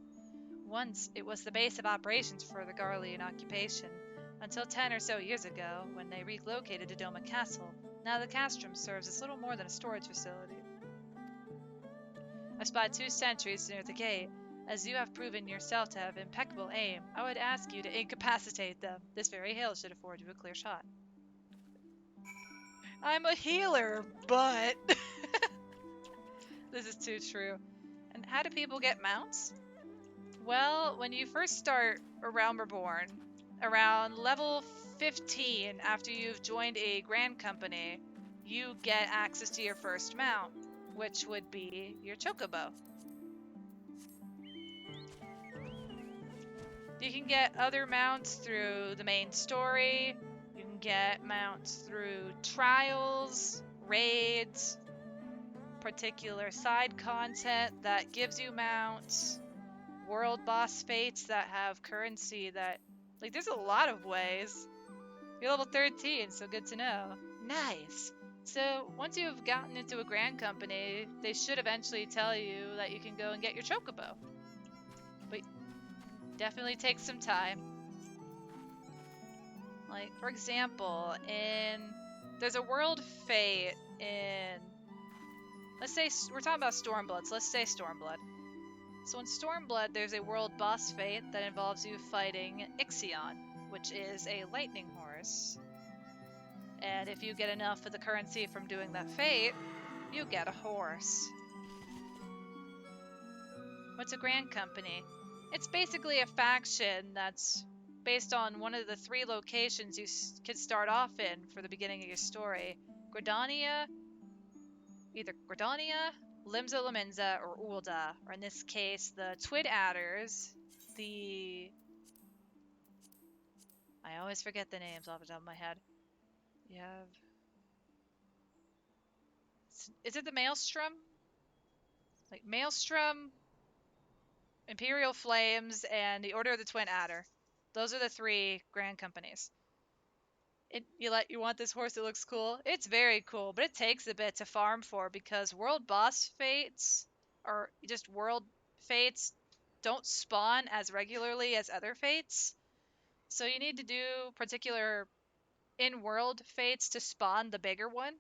Once it was the base of operations for the Garlean occupation, until 10 or so years ago, when they relocated to Doma Castle. Now the castrum serves as little more than a storage facility. I spot 2 sentries near the gate. As you have proven yourself to have impeccable aim, I would ask you to incapacitate them. This very hill should afford you a clear shot. I'm a healer, but... This is too true. And how do people get mounts? Well, when you first start around Reborn, around level 15, after you've joined a grand company, you get access to your first mount, which would be your chocobo. You can get other mounts through the main story. You can get mounts through trials, raids, particular side content that gives you mounts, world boss fates that have currency that... Like, there's a lot of ways. You're level 13, so good to know. Nice. So, once you've gotten into a grand company, they should eventually tell you that you can go and get your chocobo. But definitely takes some time. Like, for example, there's a world fate in... Let's say, we're talking about Stormblood, so let's say Stormblood. So in Stormblood, there's a world boss fate that involves you fighting Ixion, which is a lightning horse. And if you get enough of the currency from doing that fate, you get a horse. What's a grand company? It's basically a faction that's based on one of the 3 locations you can start off in for the beginning of your story. Gridania, either Gridania, Limsa Laminza, or Ulda, or in this case, the Twin Adders, I always forget the names off the top of my head. You have... Is it the Maelstrom? Like, Maelstrom, Imperial Flames, and the Order of the Twin Adder. Those are the 3 grand companies. You want this horse that looks cool? It's very cool, but it takes a bit to farm for because world boss fates, or just world fates, don't spawn as regularly as other fates. So you need to do particular in-world fates to spawn the bigger one.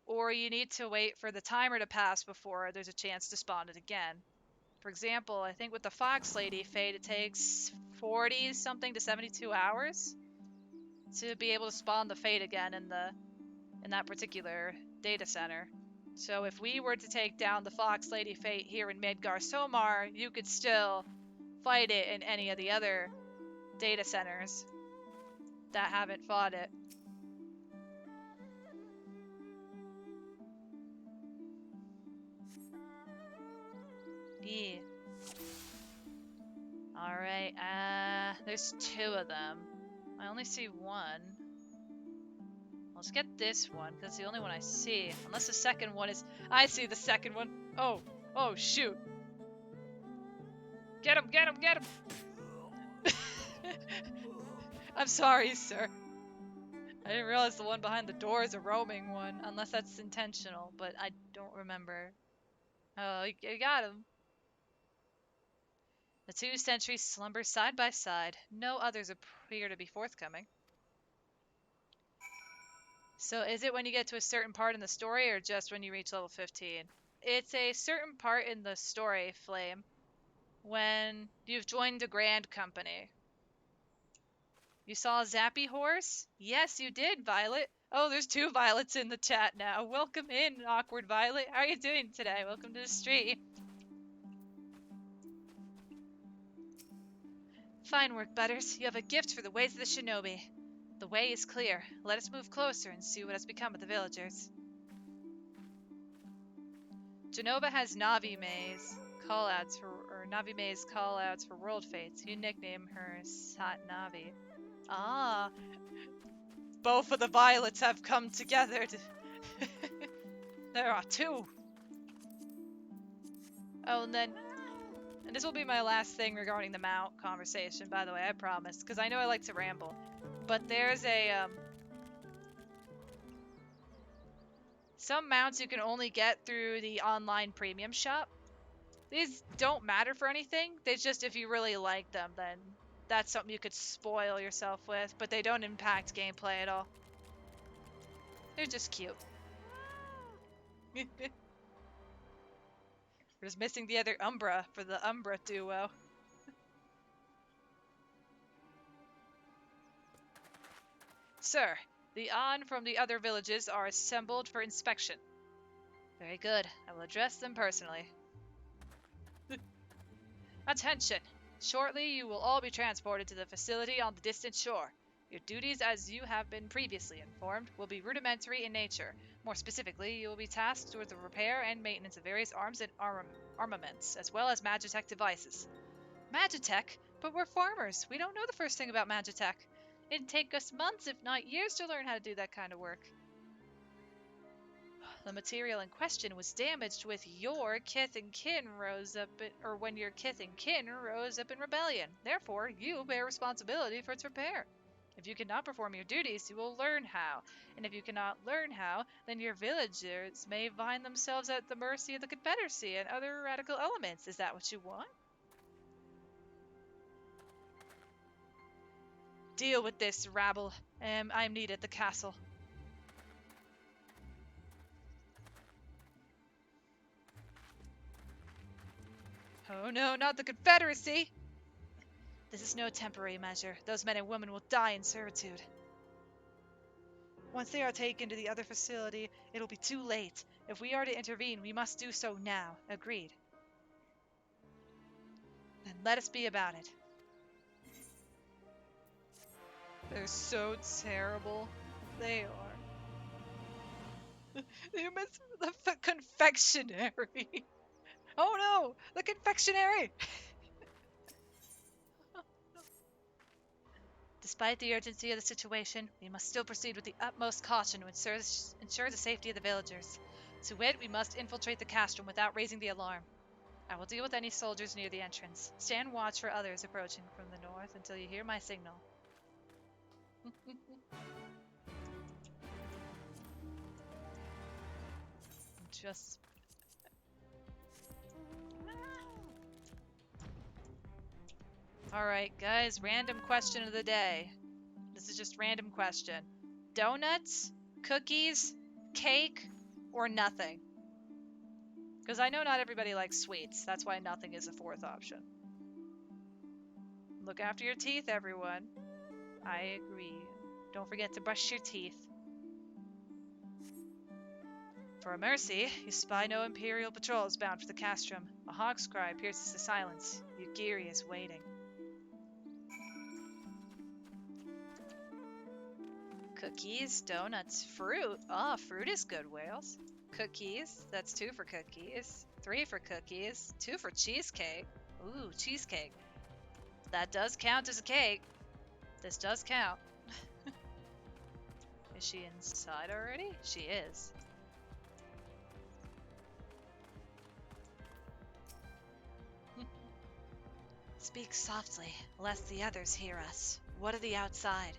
Or you need to wait for the timer to pass before there's a chance to spawn it again. For example, I think with the Fox Lady fate, it takes 40-something to 72 hours to be able to spawn the fate again in that particular data center. So if we were to take down the Fox Lady fate here in Midgar Somar, you could still fight it in any of the other data centers that haven't fought it. Yeah. Alright, there's 2 of them. I only see one. Let's get this one, because it's the only one I see. Unless the second one is... I see the second one. Oh, shoot. Get him, get him, get him! I'm sorry, sir. I didn't realize the one behind the door is a roaming one, unless that's intentional, but I don't remember. Oh, you got him. The 2 sentries slumber side by side. No others appear to be forthcoming. So is it when you get to a certain part in the story, or just when you reach level 15? It's a certain part in the story, Flame, when you've joined a grand company. You saw a zappy horse? Yes, you did, Violet. Oh, there's 2 Violets in the chat now. Welcome in, Awkward Violet. How are you doing today? Welcome to the stream. Fine work, Butters. You have a gift for the ways of the shinobi. The way is clear. Let us move closer and see what has become of the villagers. Genova has Navi Maze callouts for, or Navi Maze callouts for world fates. You nickname her Sat Navi. Ah, both of the Violets have come together. There are 2. Oh, and this will be my last thing regarding the mount conversation, by the way, I promise, because I know I like to ramble. But there's some mounts you can only get through the online premium shop. These don't matter for anything. They just, if you really like them, then that's something you could spoil yourself with, but they don't impact gameplay at all. They're just cute. We're just missing the other Umbra for the Umbra duo. Sir, the On from the other villages are assembled for inspection. Very good. I will address them personally. Attention! Shortly, you will all be transported to the facility on the distant shore. Your duties, as you have been previously informed, will be rudimentary in nature. More specifically, you will be tasked with the repair and maintenance of various arms and armaments, as well as Magitech devices. Magitech? But we're farmers. We don't know the first thing about Magitech. It'd take us months, if not years, to learn how to do that kind of work. The material in question was damaged with your kith and kin when your kith and kin rose up in rebellion. Therefore, you bear responsibility for its repair. If you cannot perform your duties, you will learn how. And if you cannot learn how, then your villagers may find themselves at the mercy of the Confederacy and other radical elements. Is that what you want? Deal with this, rabble. I'm needed at the castle. Oh no, not the Confederacy! This is no temporary measure. Those men and women will die in servitude. Once they are taken to the other facility, it'll be too late. If we are to intervene, we must do so now. Agreed. Then let us be about it. They're so terrible. They are. You missed the confectionery. Oh no! The confectionery! Despite the urgency of the situation, we must still proceed with the utmost caution to ensure the safety of the villagers. To wit, we must infiltrate the castrum without raising the alarm. I will deal with any soldiers near the entrance. Stand watch for others approaching from the north until you hear my signal. Just... Alright, guys, random question of the day. This is just random question. Donuts, cookies, cake, or nothing? Because I know not everybody likes sweets. That's why nothing is a 4th option. Look after your teeth, everyone. I agree. Don't forget to brush your teeth. For a mercy, you spy no Imperial patrols bound for the castrum. A hawk's cry pierces the silence. Yugiri is waiting. Cookies, donuts, fruit. Ah, fruit is good, whales. Cookies, that's 2 for cookies. 3 for cookies. 2 for cheesecake. Ooh, cheesecake. That does count as a cake. This does count. Is she inside already? She is. Speak softly, lest the others hear us. What of the outside?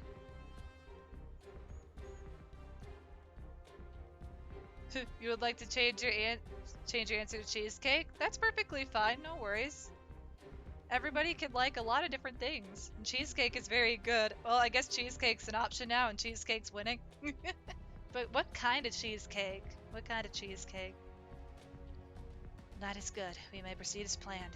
You would like to change your answer to cheesecake? That's perfectly fine, no worries. Everybody can like a lot of different things, and cheesecake is very good. Well, I guess cheesecake's an option now, and cheesecake's winning. But what kind of cheesecake? What kind of cheesecake? That is good. We may proceed as planned.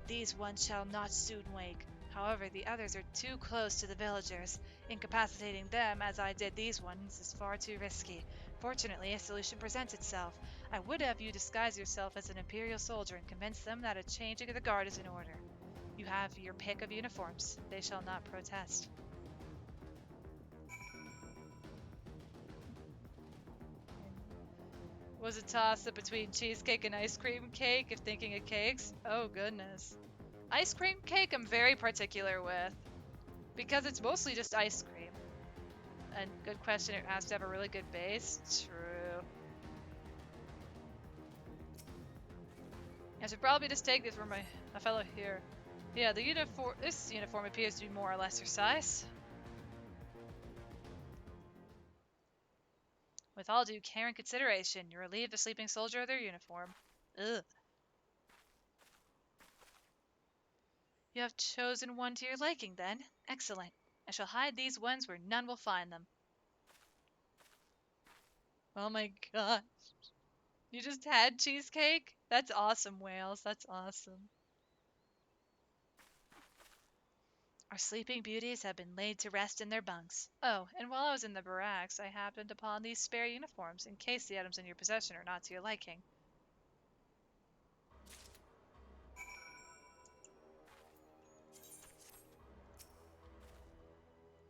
These ones shall not soon wake. However, the others are too close to the villagers. Incapacitating them, as I did these ones, is far too risky. Fortunately, a solution presents itself. I would have you disguise yourself as an Imperial soldier and convince them that a changing of the guard is in order. You have your pick of uniforms. They shall not protest. Was a toss-up between cheesecake and ice cream cake if thinking of cakes? Oh, goodness. Ice cream cake I'm very particular with, because it's mostly just ice cream. And good question, it has to have a really good base. True. I should probably just take this from a fellow here. Yeah, this uniform appears to be more or less your size. With all due care and consideration, you relieve the sleeping soldier of their uniform. Ugh. You have chosen one to your liking, then. Excellent. I shall hide these ones where none will find them. Oh my god. You just had cheesecake? That's awesome, Wales. That's awesome. Our sleeping beauties have been laid to rest in their bunks. Oh, and while I was in the barracks, I happened upon these spare uniforms, in case the items in your possession are not to your liking.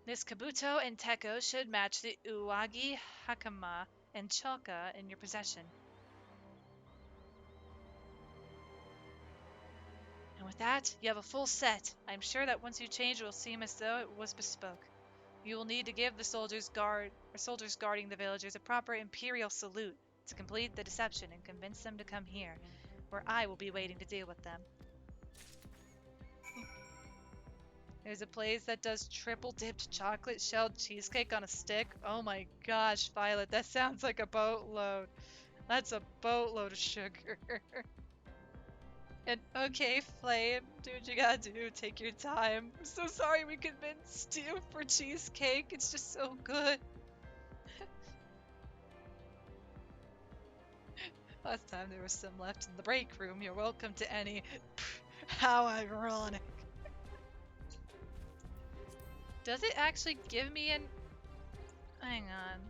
This kabuto and teko should match the uwagi, hakama, and choka in your possession. And with that, you have a full set. I'm sure that once you change, it will seem as though it was bespoke. You will need to give the soldiers guarding the villagers a proper imperial salute to complete the deception and convince them to come here, where I will be waiting to deal with them. There's a place that does triple dipped chocolate shelled cheesecake on a stick. Oh my gosh, Violet, that sounds like a boatload. That's a boatload of sugar. And okay, Flame, do what you gotta do. Take your time. I'm so sorry we convinced you for cheesecake. It's just so good. Last time there was some left in the break room. You're welcome to any. How ironic. Does it actually give me an... Hang on.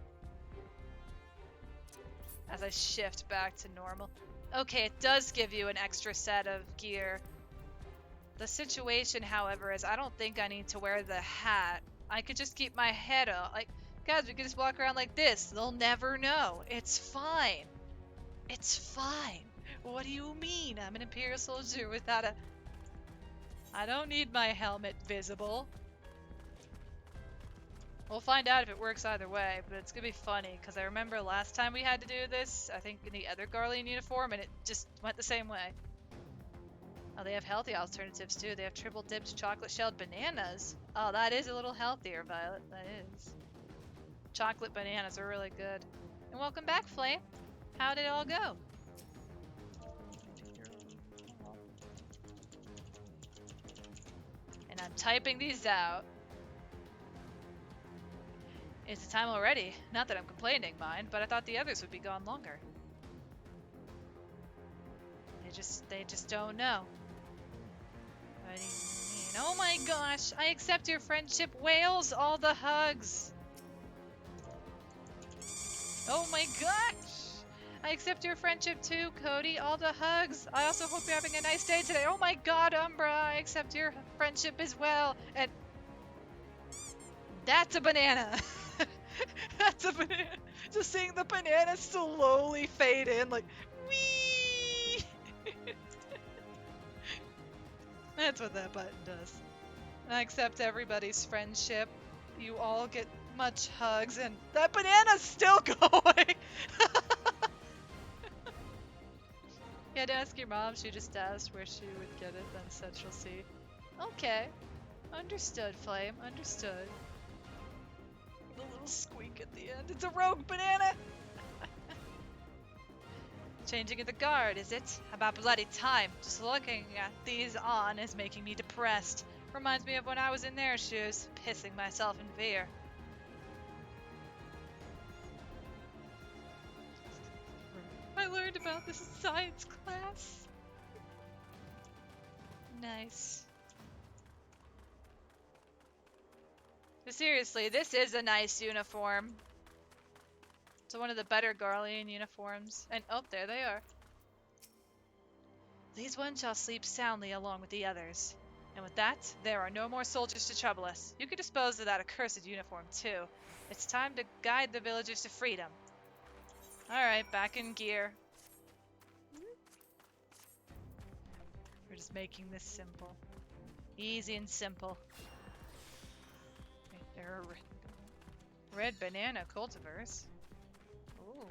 As I shift back to normal. Okay, it does give you an extra set of gear. The situation, however, is I don't think I need to wear the hat. I could just keep my head up. Like, guys, we could just walk around like this. They'll never know. It's fine. It's fine. What do you mean? I'm an Imperial soldier without a... I don't need my helmet visible. We'll find out if it works either way, but it's gonna be funny, because I remember last time we had to do this, I think in the other Garlean uniform, and it just went the same way. Oh, they have healthy alternatives too. They have triple dipped chocolate shelled bananas. Oh, that is a little healthier, Violet. That is. Chocolate bananas are really good. And welcome back, Flame. How did it all go? And I'm typing these out. It's the time already. Not that I'm complaining, mind, but I thought the others would be gone longer. They just don't know. What do you mean? Oh my gosh! I accept your friendship, Wales! All the hugs! Oh my gosh! I accept your friendship too, Cody. All the hugs! I also hope you're having a nice day today. Oh my god, Umbra! I accept your friendship as well. And... that's a banana! That's a banana! Just seeing the banana slowly fade in, like, wee. That's what that button does. I accept everybody's friendship. You all get much hugs, and that banana's still going! You had to ask your mom. She just asked where she would get it, then said she'll see. Okay. Understood, Flame. Understood. The little squeak at the end. It's a rogue banana! Changing of the guard, is it? About bloody time. Just looking at these on is making me depressed. Reminds me of when I was in their shoes, pissing myself in fear. I learned about this in science class. Nice. Seriously, this is a nice uniform. It's one of the better Garlean uniforms. And oh, there they are. These ones shall sleep soundly along with the others. And with that, there are no more soldiers to trouble us. You can dispose of that accursed uniform, too. It's time to guide the villagers to freedom. Alright, back in gear. We're just making this simple. Easy and simple. Okay, there are red banana cultivars. Ooh.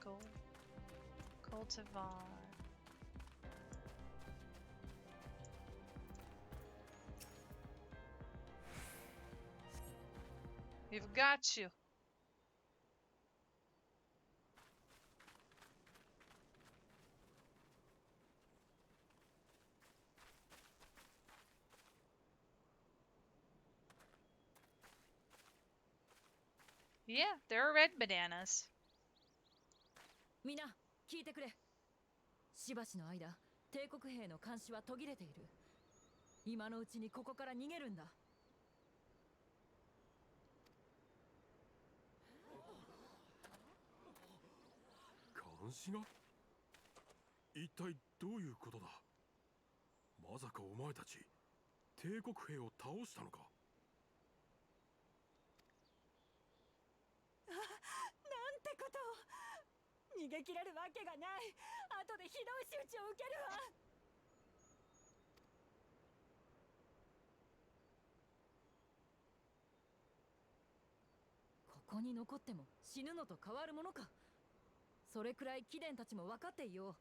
Gold. Cultivar. We've got you. Yeah, there are red bananas. みんな聞いてくれ。しばしの間帝国兵の監視は途切れている。今のうちにここから逃げるんだ。監視が？一体どういうことだ？まさかお前たち帝国兵を倒したのか？なんてことを。逃げ切れるわけがない。後でひどい仕打ちを受けるわ。ここに残っても死ぬのと変わるものか。それくらい貴殿たちも分かっていよう。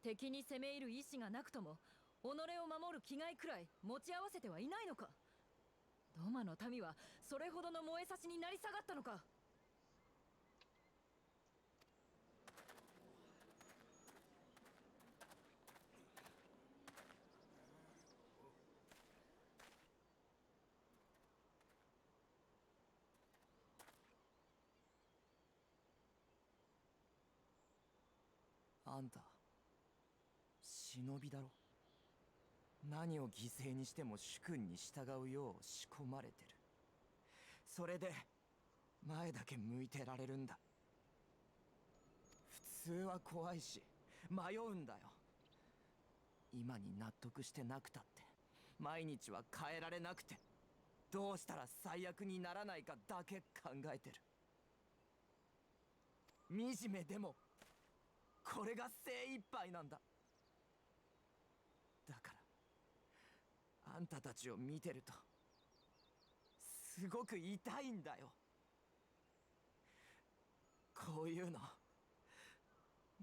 敵に攻め入る意志がなくとも己を守る気概くらい持ち合わせてはいないのか。ロマの民はそれほどの燃えさしになり下がったのか。あんた忍びだろ。何を犠牲にしても主君に従うよう仕込まれてる。それで前だけ向いてられるんだ。普通は怖いし迷うんだよ。今に納得してなくたって毎日は変えられなくて、どうしたら最悪にならないかだけ考えてる。惨めでもこれが精一杯なんだ。だからあんたたちを見てるとすごく痛いんだよ。こういうの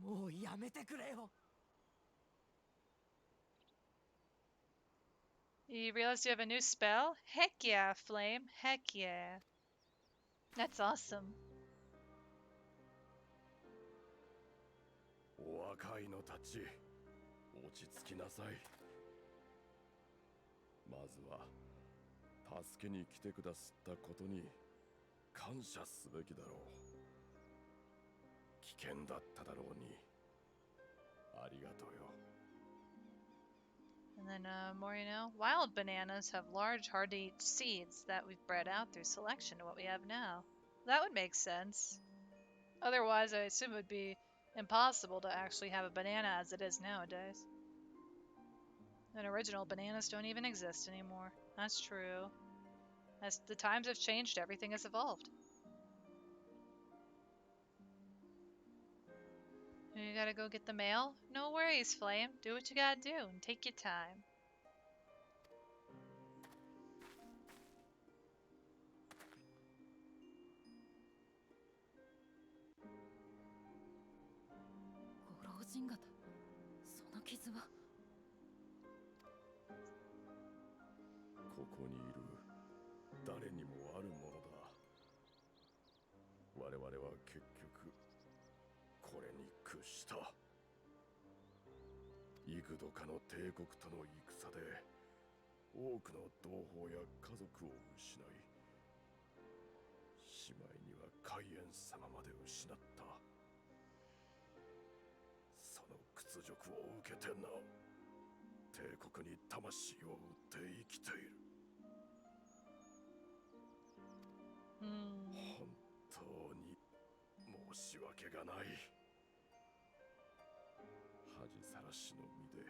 もうやめてくれよ。You realize you have a new spell? Heck yeah, Flame. Heck yeah. That's awesome. お若いのたち、落ち着きなさい。まずは助けに来てくださったことに感謝すべきだろう。危険だっただろうに。ありがとうよ。And then, more you know, wild bananas have large, hard-to-eat seeds that we've bred out through selection to what we have now. That would make sense. Otherwise, I assume it would be impossible to actually have a banana as it is nowadays. And original bananas don't even exist anymore. That's true. As the times have changed, everything has evolved. You gotta go get the mail? No worries, Flame. Do what you gotta do and take your time. Goro ここにいる誰にもあるものだ。我々は結局これに屈した。幾度かの帝国との戦で多くの同胞や家族を失い、しまいには海縁様まで失った。その屈辱を受けてなお帝帝国に魂を売って生きている。本当に申し訳がない。恥さらしの身で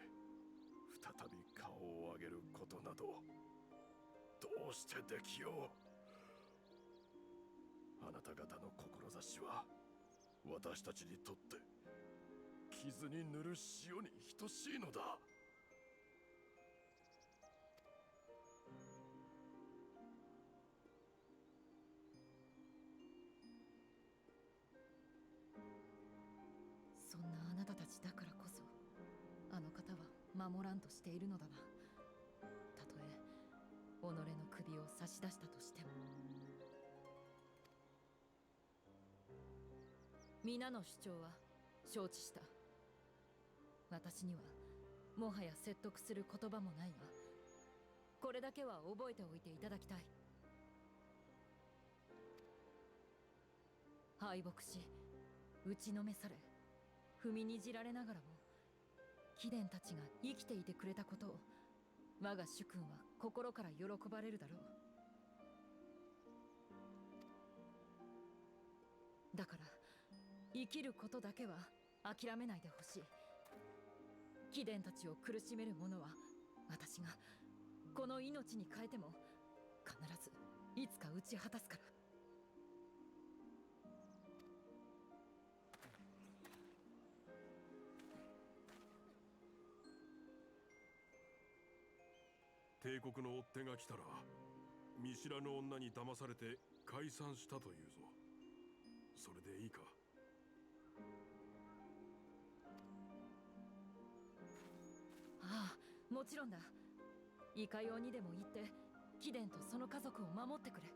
再び顔を上げることなどどうしてできよう。あなた方の志は私たちにとって傷に塗る塩に等しいのだ。そんなあなたたちだからこそ、あの方は守らんとしているのだな。たとえ己の首を差し出したとしても。皆の主張は承知した。私にはもはや説得する言葉もないが、これだけは覚えておいていただきたい。敗北し打ちのめされ踏みにじられながらも、貴殿たちが生きていてくれたことを我が主君は心から喜ばれるだろう。だから生きることだけは諦めないでほしい。貴殿たちを苦しめる者は私がこの命に変えても必ずいつか打ち果たすから。帝国の追っ手が来たら見知らぬ女に騙されて解散したというぞ。それでいいか。ああ、もちろんだ。いかようにでも言って貴殿とその家族を守ってくれ。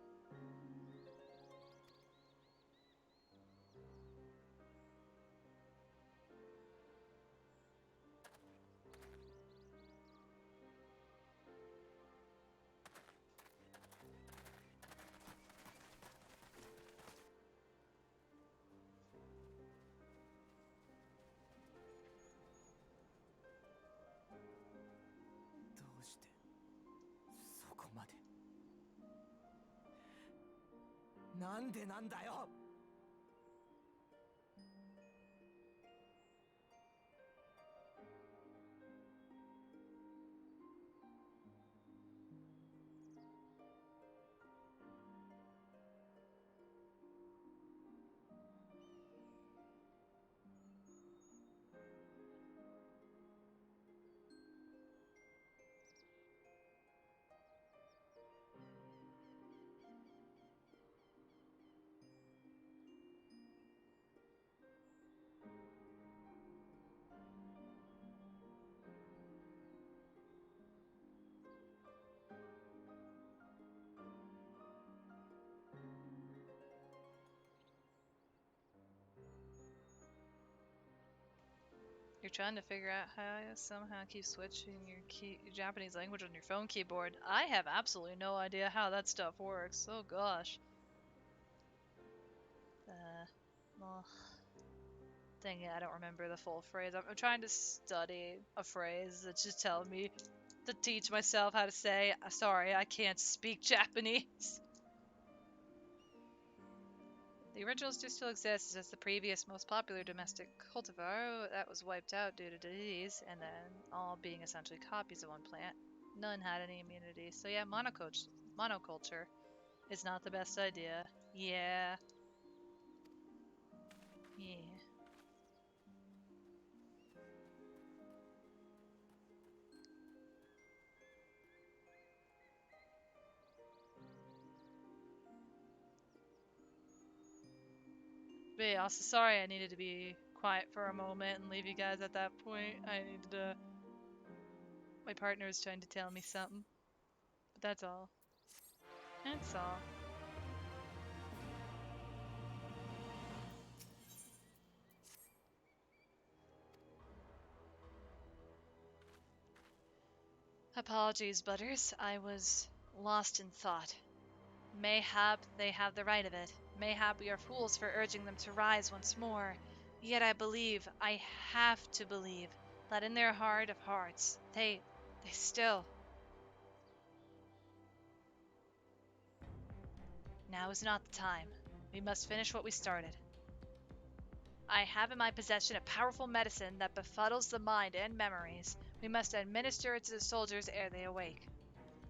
どうしてそこまで。なんでなんだよ。You're trying to figure out how to somehow keep switching your Japanese language on your phone keyboard. I have absolutely no idea how that stuff works. Oh gosh. Well, dang it, I don't remember the full phrase. I'm trying to study a phrase that's just telling me to teach myself how to say, sorry, I can't speak Japanese. The originals do still exist. It's just the previous most popular domestic cultivar that was wiped out due to disease, and then all being essentially copies of one plant. None had any immunity. So yeah, monoculture is not the best idea. Yeah. Yeah. But yeah, also sorry I needed to be quiet for a moment and leave you guys at that point. I needed to... My partner was trying to tell me something. But that's all. That's all. Apologies, Butters. I was lost in thought. Mayhap they have the right of it. Mayhap we are fools for urging them to rise once more. Yet I have to believe, that in their heart of hearts, they Stay still. Now is not the time. We must finish what we started. I have in my possession a powerful medicine that befuddles the mind and memories. We must administer it to the soldiers ere they awake.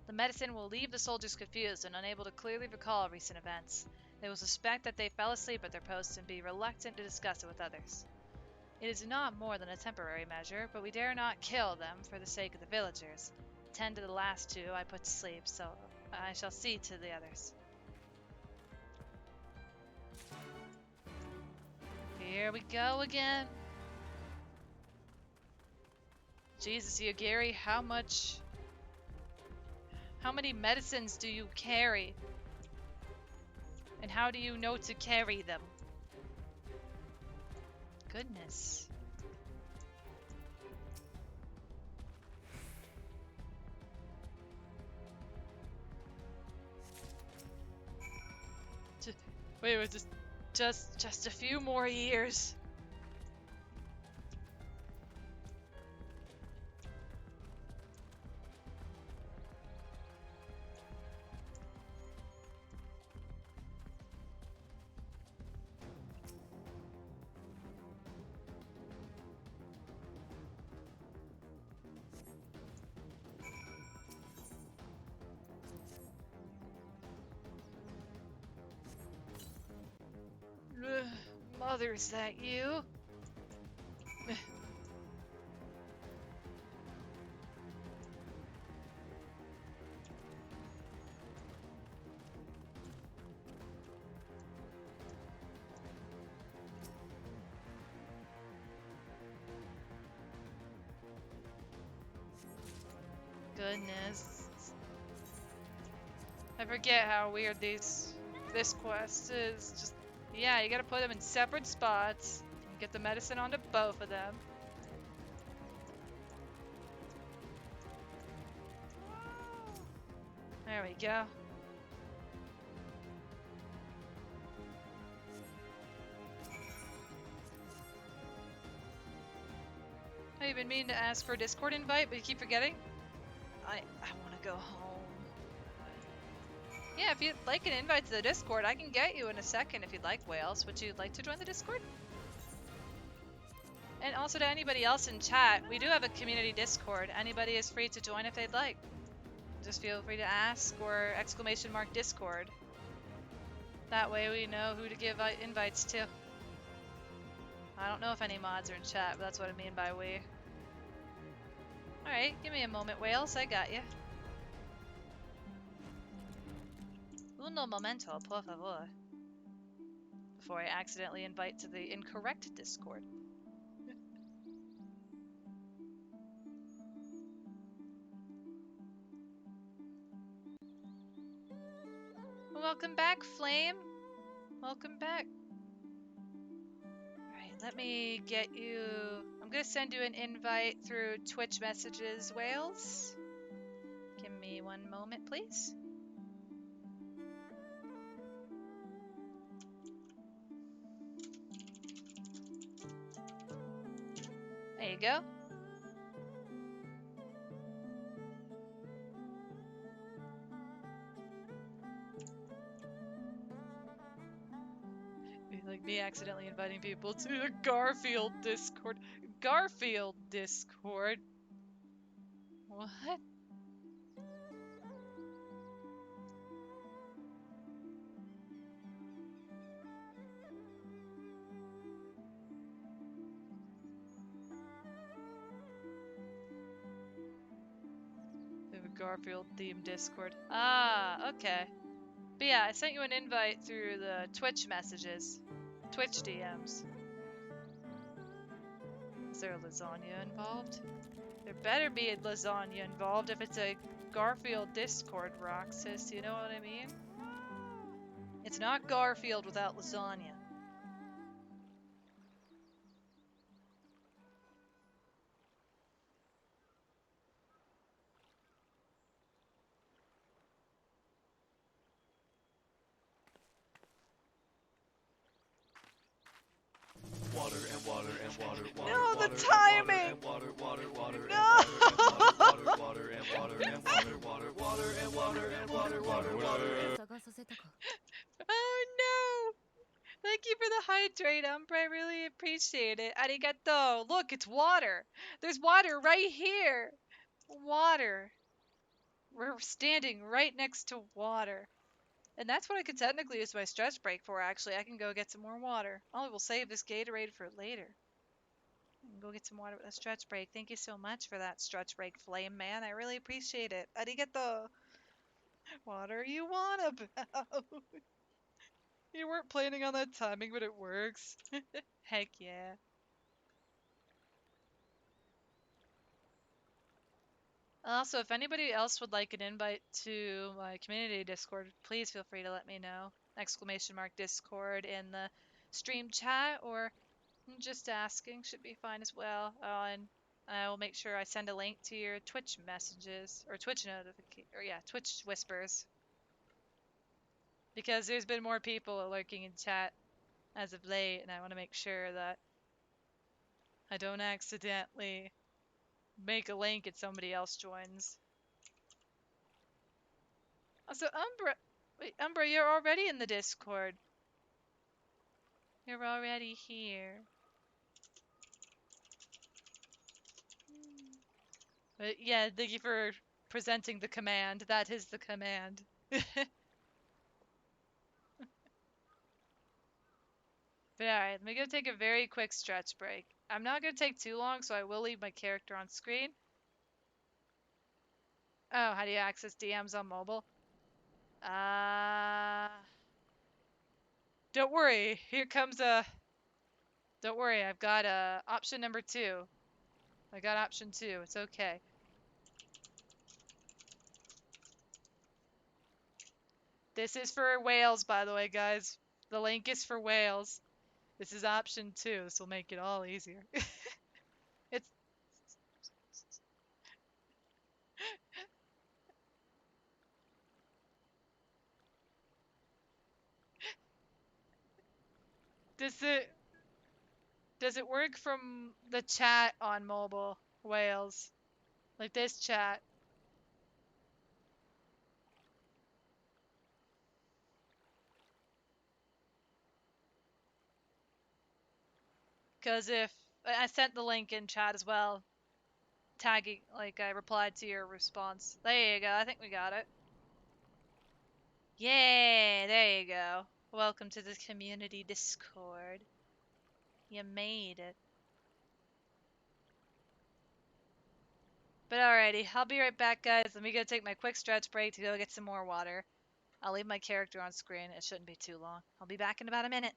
The medicine will leave the soldiers confused and unable to clearly recall recent events. They will suspect that they fell asleep at their posts and be reluctant to discuss it with others. It is not more than a temporary measure, but we dare not kill them for the sake of the villagers. 10 to the last 2 I put to sleep, so I shall see to the others. Here we go again. Jesus, Yagiri, how many medicines do you carry? And how do you know to carry them? Goodness. Wait, just a few more years. Mother, is that you? Goodness. I forget how weird this quest is. Just, yeah, you gotta put them in separate spots. And get the medicine onto both of them. There we go. I've been meaning to ask for a Discord invite, but you keep forgetting. I want to go home. Yeah, if you'd like an invite to the Discord, I can get you in a second if you'd like, Wales. Would you like to join the Discord? And also to anybody else in chat, we do have a community Discord. Anybody is free to join if they'd like. Just feel free to ask or !Discord. That way we know who to give invites to. I don't know if any mods are in chat, but that's what I mean by we. Alright, give me a moment, Wales. I got you. Uno momento, por favor. Before I accidentally invite to the incorrect Discord. Welcome back, Flame. Welcome back. Alright, let me get you... I'm gonna send you an invite through Twitch messages, Wales. Give me one moment, please. There you go. Like me accidentally inviting people to the Garfield Discord. Garfield Discord? What? They have a Garfield themed Discord. Ah, okay. But yeah, I sent you an invite through the Twitch messages. Twitch DMs. Is there a lasagna involved? There better be a lasagna involved if it's a Garfield Discord, Roxas, you know what I mean? It's not Garfield without lasagna. No, the timing! No! 探させたか。 Oh no! Thank you for the hydrate, Umbra. I really appreciate it. Arigato. Look, it's water. There's water right here. Water. We're standing right next to water. And that's what I could technically use my stretch break for, actually. I can go get some more water. I will save this Gatorade for later. I can go get some water with a stretch break. Thank you so much for that stretch break, Flame Man. I really appreciate it. Arigato. What are you on about? You weren't planning on that timing, but it works. Heck yeah. Also, if anybody else would like an invite to my community Discord, please feel free to let me know. !Discord in the stream chat, or just asking should be fine as well. And I will make sure I send a link to your Twitch messages or Twitch notification, or yeah, Twitch whispers, because there's been more people lurking in chat as of late, and I want to make sure that I don't accidentally make a link and somebody else joins. Also, Umbra, you're already in the Discord. You're already here. But yeah, thank you for presenting the command. That is the command. But alright, let me go take a very quick stretch break. I'm not going to take too long, so I will leave my character on screen. Oh, how do you access DMs on mobile? Don't worry. Here comes a... Don't worry, I've got option number 2. I got option 2. It's okay. This is for Wales, by the way, guys. The link is for Wales. This is option 2. This will make it all easier. It's... Does it... Does it work from the chat on mobile, Wales? Like this chat? Because if... I sent the link in chat as well, tagging, like I replied to your response. There you go, I think we got it. Yay, there you go. Welcome to the community Discord. You made it. But alrighty, I'll be right back, guys. Let me go take my quick stretch break to go get some more water. I'll leave my character on screen. It shouldn't be too long. I'll be back in about a minute.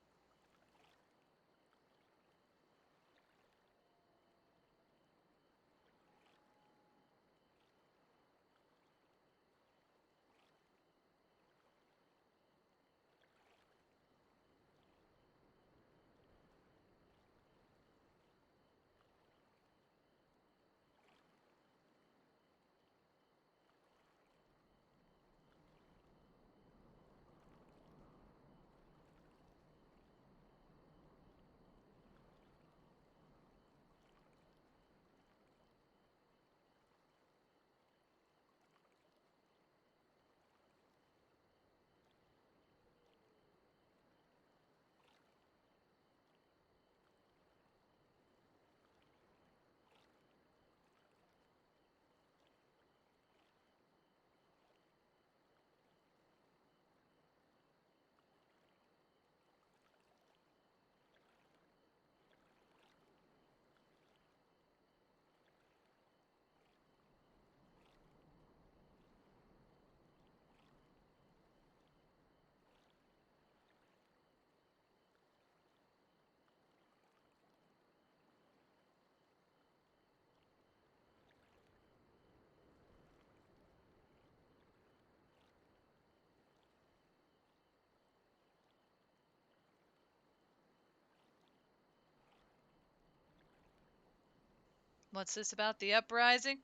What's this about the uprising?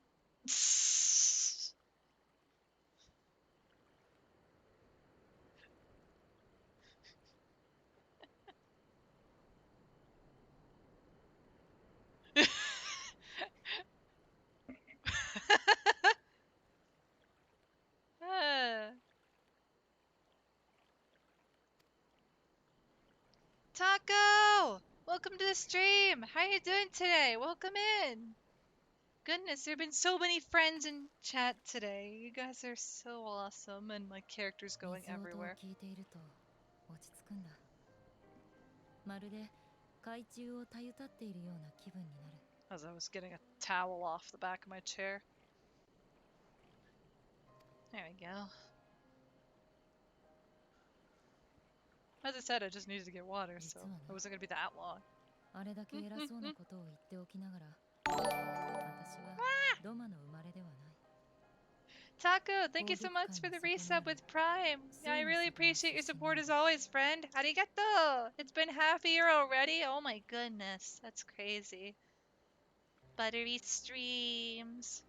Taco! Welcome to the stream. How are you doing today? Welcome in. Goodness, there have been so many friends in chat today. You guys are so awesome, and my character's going 水音を everywhere. 聞いていると落ち着くんだ。まるで海中をたゆたっているような気分になる。 As I was getting a towel off the back of my chair. There we go. As I said, I just needed to get water, so it wasn't gonna be that long. あれだけ偉そうなことを言っておきながら、私はドマの生まれではない。 Taco, thank you so much for the resub with Prime. Yeah, I really appreciate your support as always, friend. Arigato! It's been half a year already. Oh my goodness, that's crazy. Buttery streams.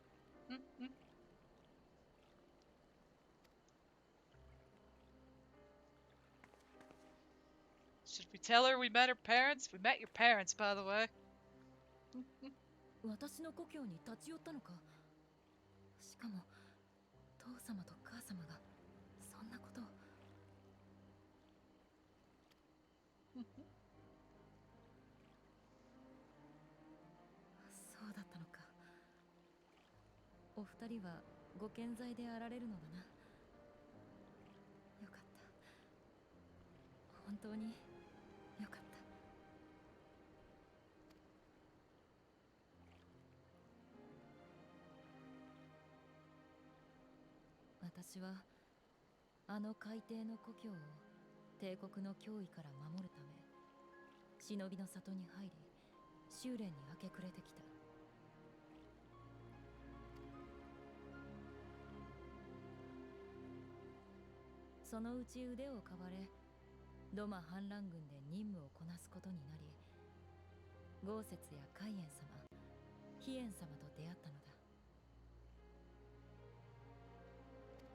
Should we tell her we met her parents? We met your parents, by the way. 私の故郷に立ち寄ったのか。しかも父様と母様がそんなことを。そうだったのか。お二人はご健在であられるのだな。よかった。本当によかった。 私はあの海底の故郷を帝国の脅威から守るため忍びの里に入り修練に明け暮れてきた。そのうち腕を買われドマ反乱軍で任務をこなすことになり豪雪や海燕様飛燕様と出会ったのだ。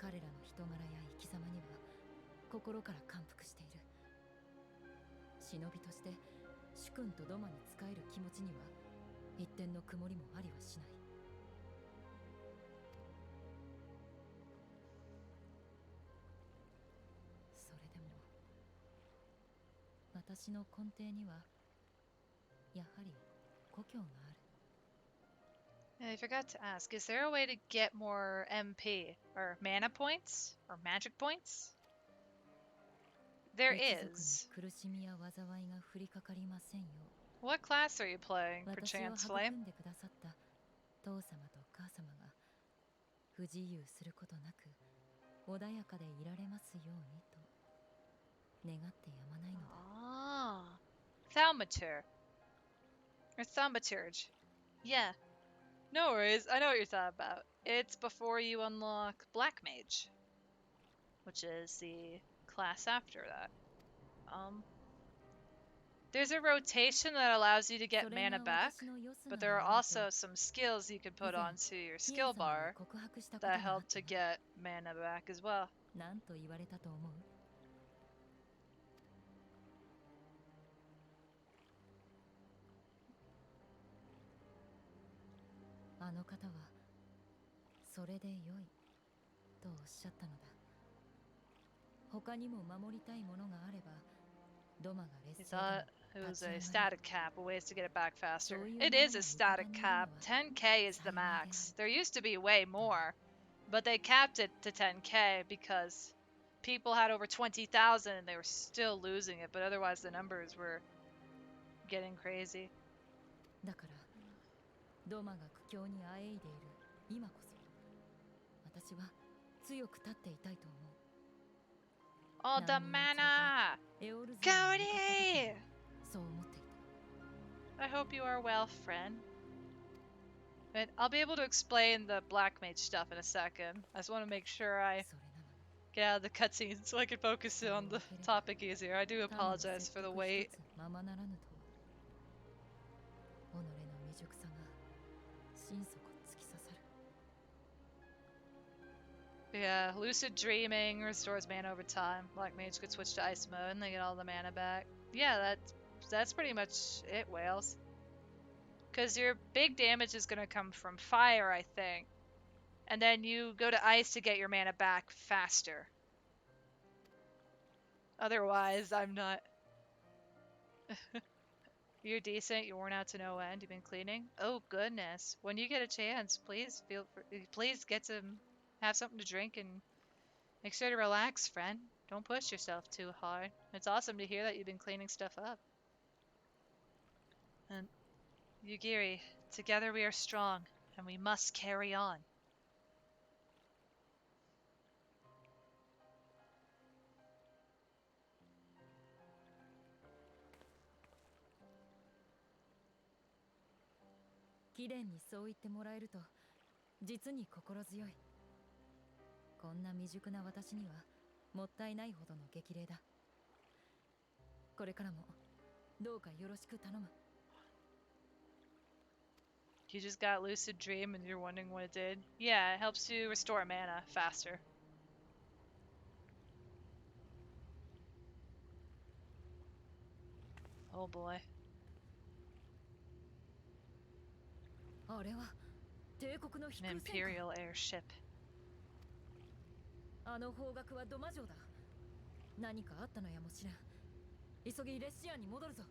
彼らの人柄や生き様には心から感服している。忍びとして主君とドマに仕える気持ちには一点の曇りもありはしない。それでも私の根底にはやはり故郷がある。 I forgot to ask, is there a way to get more MP, or mana points, or magic points? There is. 苦しみや災いが降りかかりませんよ。 What class are you playing, 私を perchance 育 Flame? んでくださった父様と母様が不自由することなく穏やかでいられますようにと願ってやまないのだ。 Ah. Thaumaturge. Or Thaumaturge. Yeah. No worries, I know what you're talking about. It's before you unlock Black Mage, which is the class after that. There's a rotation that allows you to get mana back, but there are also some skills you can put onto your skill bar that help to get mana back as well. 何と言われたと思う？ あの方はそれで良いとおっしゃったのだ。他にも守りたいものがあればドマが劣 He 勢でも thought it was a 立ち上がる。 static cap, ways to get it back faster. It is a static cap. 10k is the max. There used to be way more, but they capped it to 10k because people had over 20,000 and they were still losing it, but otherwise the numbers were getting crazy. だからドマが苦境にあえいでいる今こそ私は強く立っていたいと思う。 All the mana! エオルゼアに向かった時 Cody! そう思っていた。 I hope you are well, friend. But I'll be able to explain the Black Mage stuff in a second. I just want to make sure I それなのに get out of the cutscenes so I can focus on the topic easier. I do apologize for the wait. ままならぬとは己の未熟さが心底突き刺さる。 Yeah, Lucid Dreaming restores mana over time. Black Mage could switch to Ice Mode and they get all the mana back. Yeah, that's pretty much it, Whales. Because your big damage is going to come from fire, I think. And then you go to ice to get your mana back faster. Otherwise, I'm not You're decent. You're worn out to no end. You've been cleaning. Oh goodness. When you get a chance, please get some, have something to drink and make sure to relax, friend. Don't push yourself too hard. It's awesome to hear that you've been cleaning stuff up. And Yugiri, together we are strong, and we must carry on.貴殿にそう言ってもらえると実に心強い。こんな未熟な私にはもったいないほどの激励だ。これからもどうかよろしく頼む。You just got lucid dream and you're wondering what it did? Yeah, it helps you restore mana faster. Oh boy. あれは帝国の飛 An 空戦 Imperial airship. あの方角は土魔城だ。何かあったのやもしれん。急ぎレシアンに戻るぞ。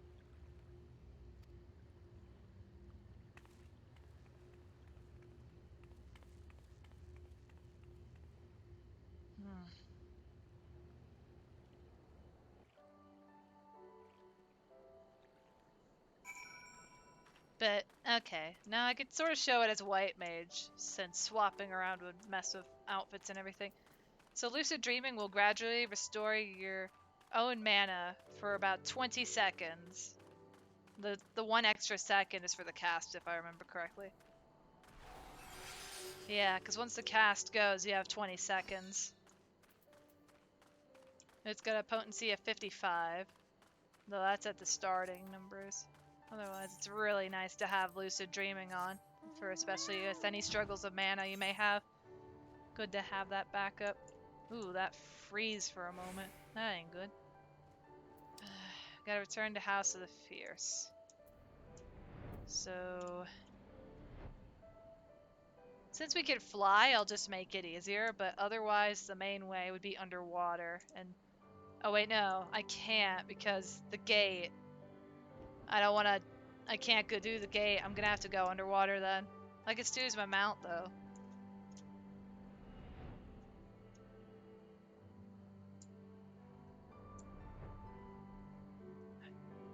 But, okay, now I could sort of show it as white mage, since swapping around would mess with outfits and everything. So lucid dreaming will gradually restore your own mana for about 20 seconds. The one extra second is for the cast, if I remember correctly. Yeah, because once the cast goes, you have 20 seconds. It's got a potency of 55, though that's at the starting numbers. Otherwise, it's really nice to have lucid dreaming on, for especially with any struggles of mana you may have. Good to have that backup. Ooh, that freeze for a moment. That ain't good. Gotta return to House of the Fierce. So... since we could fly, I'll just make it easier, but otherwise the main way would be underwater. And oh wait, no, I can't because the gate. I can't go do the gate. I'm gonna have to go underwater then. I could still use my mount though.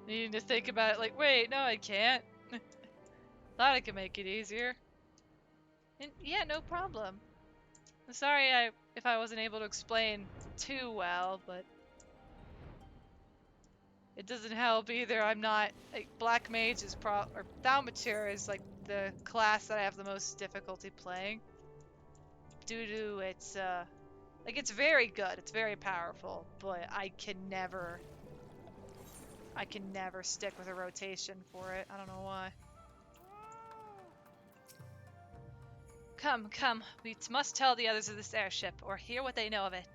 Needing to think about it like, wait, no I can't. Thought I could make it easier. And yeah, no problem. I'm sorry if I wasn't able to explain too well, but it doesn't help either. I'm not like Black Mage is or Thaumaturge is like the class that I have the most difficulty playing due to its like it's very good, it's very powerful, but I can never stick with a rotation for it. I don't know why. Come, come, we must tell the others of this airship or hear what they know of it.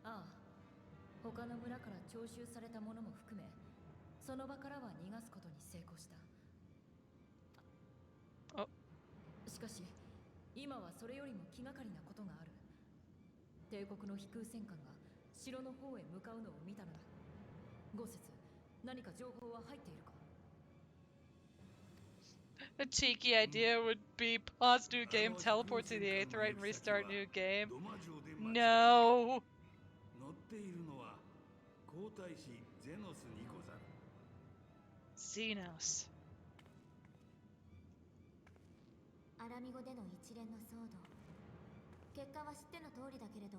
ああ、他の村から徴収されたものも含め、その場からは逃がすことに成功した。しかし、今はそれよりも気がかりなことがある。帝国の飛空戦艦が城の方へ向かうのを見たのだ。豪雪、何か情報は入っているか？ A cheeky idea would be pause new game, teleport to the Aetheryte, and restart new game. No! 乗っているのは皇太子ゼノスにござる。Xenos. アラミゴでの一連の騒動。結果は知っての通りだけれど、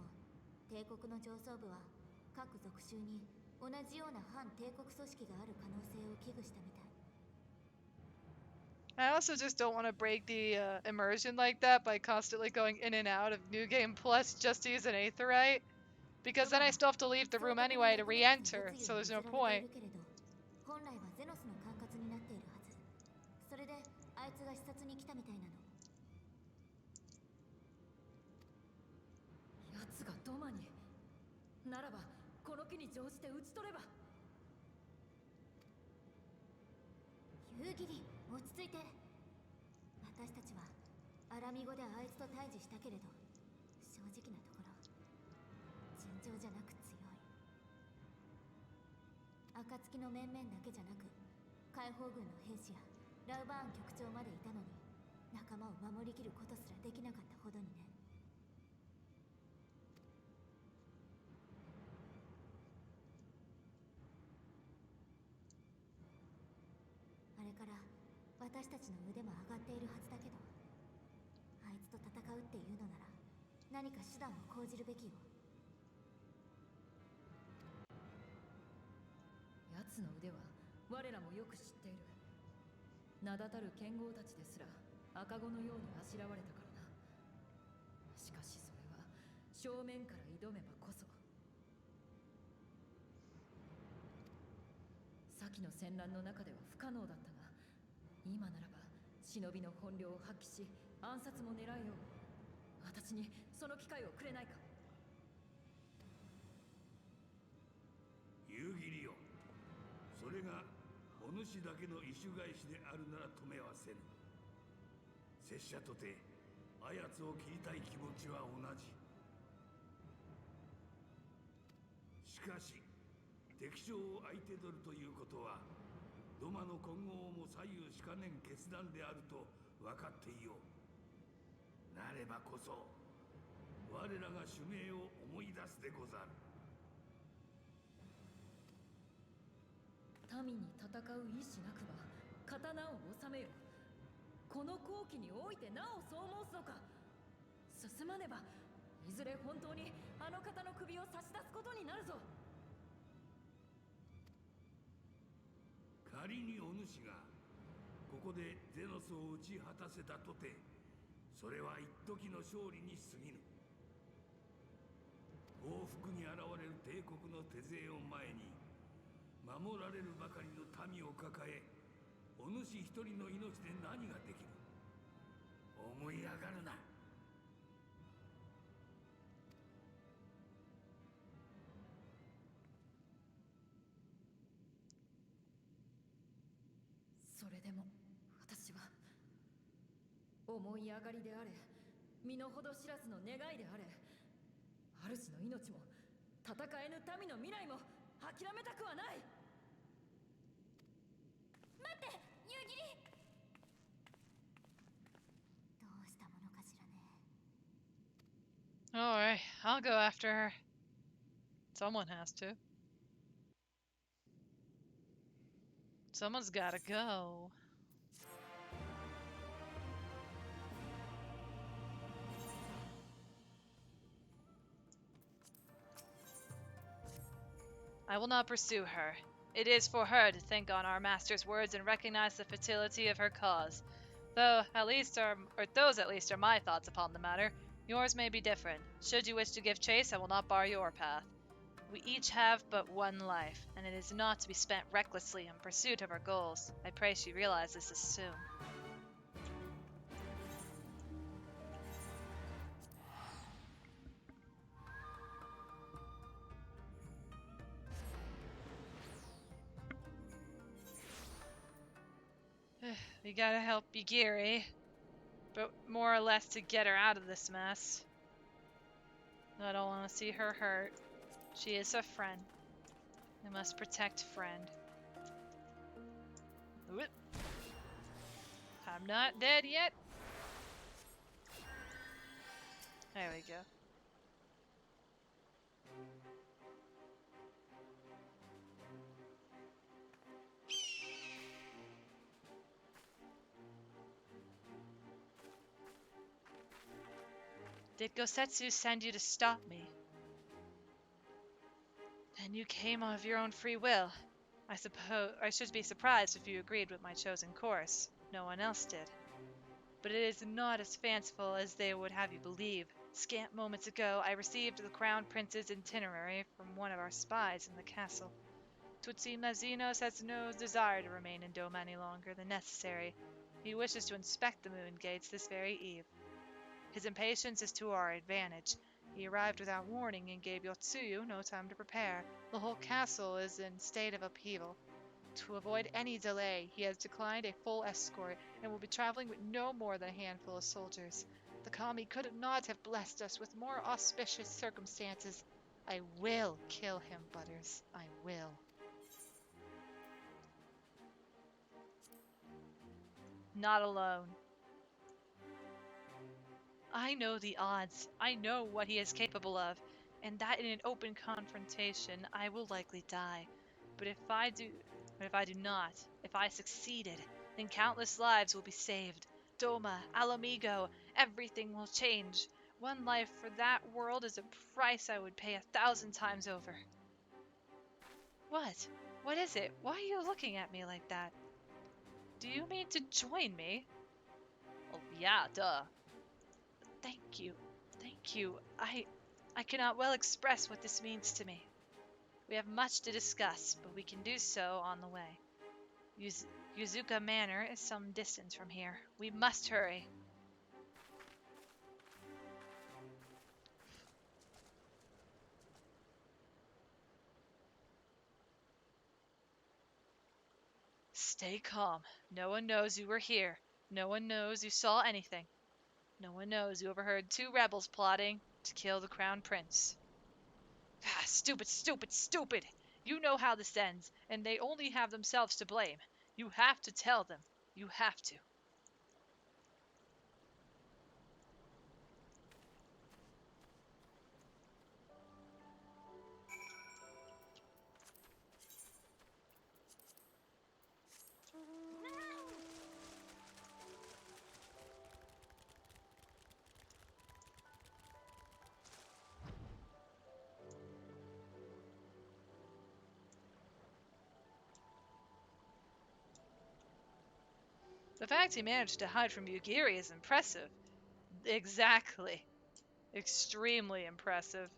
帝国の上層部は各属州に同じような反帝国組織がある可能性を危惧したみたい。I also just don't want to break the immersion like that by constantly going in and out of New Game Plus just to use an Aetheryte. Because then I still have to leave the room anyway to re-enter, so there's no point. 本来はゼノスの管轄になっているはず。それであいつが視察に来たみたいなの。奴がドマに。ならばこの機に乗じて討ち取れば。夕霧、落ち着いて。私たちはアラミ語であいつと対峙したけれど、正直なところ尋常じゃなく強い。暁の面々だけじゃなく、解放軍の兵士やラウバーン局長までいたのに、仲間を守りきることすらできなかったほどにね。あれから私たちの腕も上がっているはずだけど、あいつと戦うっていうのなら何か手段を講じるべきよ。奴の腕は我らもよく知っている。名だたる剣豪たちですら赤子のようにあしらわれたからな。しかしそれは正面から挑めばこそ。先の戦乱の中では不可能だったが、今ならば忍びの本領を発揮し暗殺も狙えよう。私にその機会をくれないか。夕霧よ、それがお主だけの意趣返しであるなら止めはせぬ。拙者とてあやつを切りたい気持ちは同じ。しかし敵将を相手取るということはドマの今後をも左右しかねん決断であると分かっていよう。なればこそ我らが使命を思い出すでござる。民に戦う意志なくば刀を収めよ。この好機においてなおそう申すのか。進まねばいずれ本当にあの方の首を差し出すことになるぞ。仮にお主がここでゼノスを討ち果たせたとて、それは一時の勝利に過ぎぬ。報復に現れる帝国の手勢を前に、守られるばかりの民を抱え、お主一人の命で何ができる。思い上がるな。それでも私は思い上がりであれ、身の程知らずの願いであれ、主の命も戦えぬ民の未来も諦めたくはない。待って、夕霧。どうしたものかしらね。Alright, I'll go after her. Someone has to. Someone's gotta go. I will not pursue her. It is for her to think on our master's words and recognize the futility of her cause. Those at least are my thoughts upon the matter. Yours may be different. Should you wish to give chase, I will not bar your path. We each have but one life, and it is not to be spent recklessly in pursuit of our goals. I pray she realizes this soon. We gotta help Yagiri, but more or less to get her out of this mess. I don't want to see her hurt. She is a friend. I must protect friend. Whoop. I'm not dead yet. There we go. Did Gosetsu send you to stop me? And you came of your own free will. I suppose I should be surprised if you agreed with my chosen course. No one else did. But it is not as fanciful as they would have you believe. Scant moments ago, I received the Crown Prince's itinerary from one of our spies in the castle. 'Twould seem that Xenos has no desire to remain in Doma any longer than necessary. He wishes to inspect the moon gates this very eve. His impatience is to our advantage. He arrived without warning and gave Yotsuyu no time to prepare. The whole castle is in state of upheaval. To avoid any delay, he has declined a full escort and will be traveling with no more than a handful of soldiers. The kami could not have blessed us with more auspicious circumstances. I will kill him, Butters. I will. Not alone. I know the odds. I know what he is capable of, and that in an open confrontation I will likely die. But if I do not, if I succeeded, then countless lives will be saved. Doma, Alamigo, everything will change. One life for that world is a price I would pay 1,000 times over. What? What is it? Why are you looking at me like that? Do you mean to join me? Oh, yeah, duh. Thank you. Thank you. I cannot well express what this means to me. We have much to discuss, but we can do so on the way. Yuzuka Manor is some distance from here. We must hurry. Stay calm. No one knows you were here. No one knows you saw anything. No one knows you overheard 2 rebels plotting to kill the crown prince. Ah, stupid, stupid, stupid! You know how this ends, and they only have themselves to blame. You have to tell them. You have to. The fact he managed to hide from Yugiri is impressive. Exactly. Extremely impressive.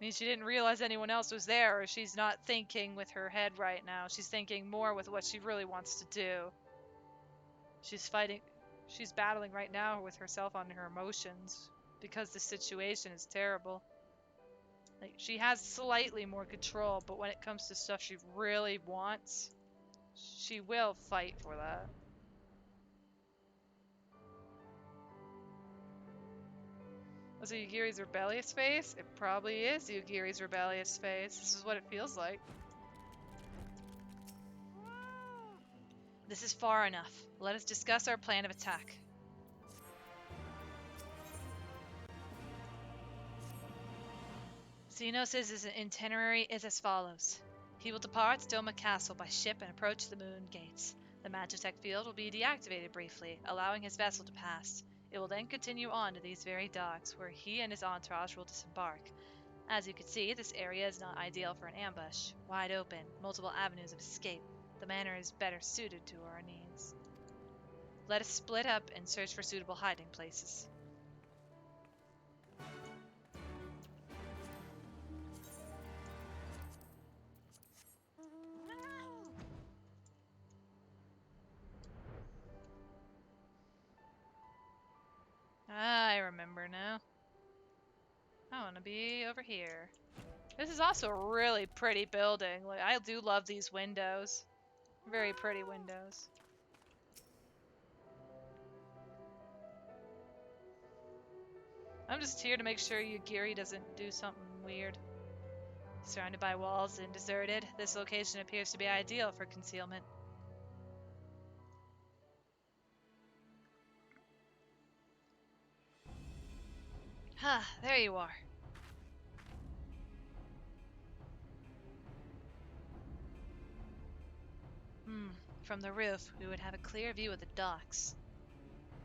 Means she didn't realize anyone else was there, or she's not thinking with her head right now. She's thinking more with what she really wants to do. She's battling right now with herself on her emotions because the situation is terrible. Like, she has slightly more control, but when it comes to stuff she really wants, she will fight for that. Was it Yugiri's rebellious face? It probably is Yugiri's rebellious face. This is what it feels like. This is far enough. Let us discuss our plan of attack. Xenos' itinerary is as follows. He will depart Doma Castle by ship and approach the moon gates. The Magitech field will be deactivated briefly, allowing his vessel to pass. It will then continue on to these very docks, where he and his entourage will disembark. As you can see, this area is not ideal for an ambush. Wide open, multiple avenues of escape. The manor is better suited to our needs. Let us split up and search for suitable hiding places. I remember now. I want to be over here. This is also a really pretty building. Like, I do love these windows. Very pretty windows. I'm just here to make sure Yugiri doesn't do something weird. Surrounded by walls and deserted, this location appears to be ideal for concealment. Ah, there you are. From the roof, we would have a clear view of the docks.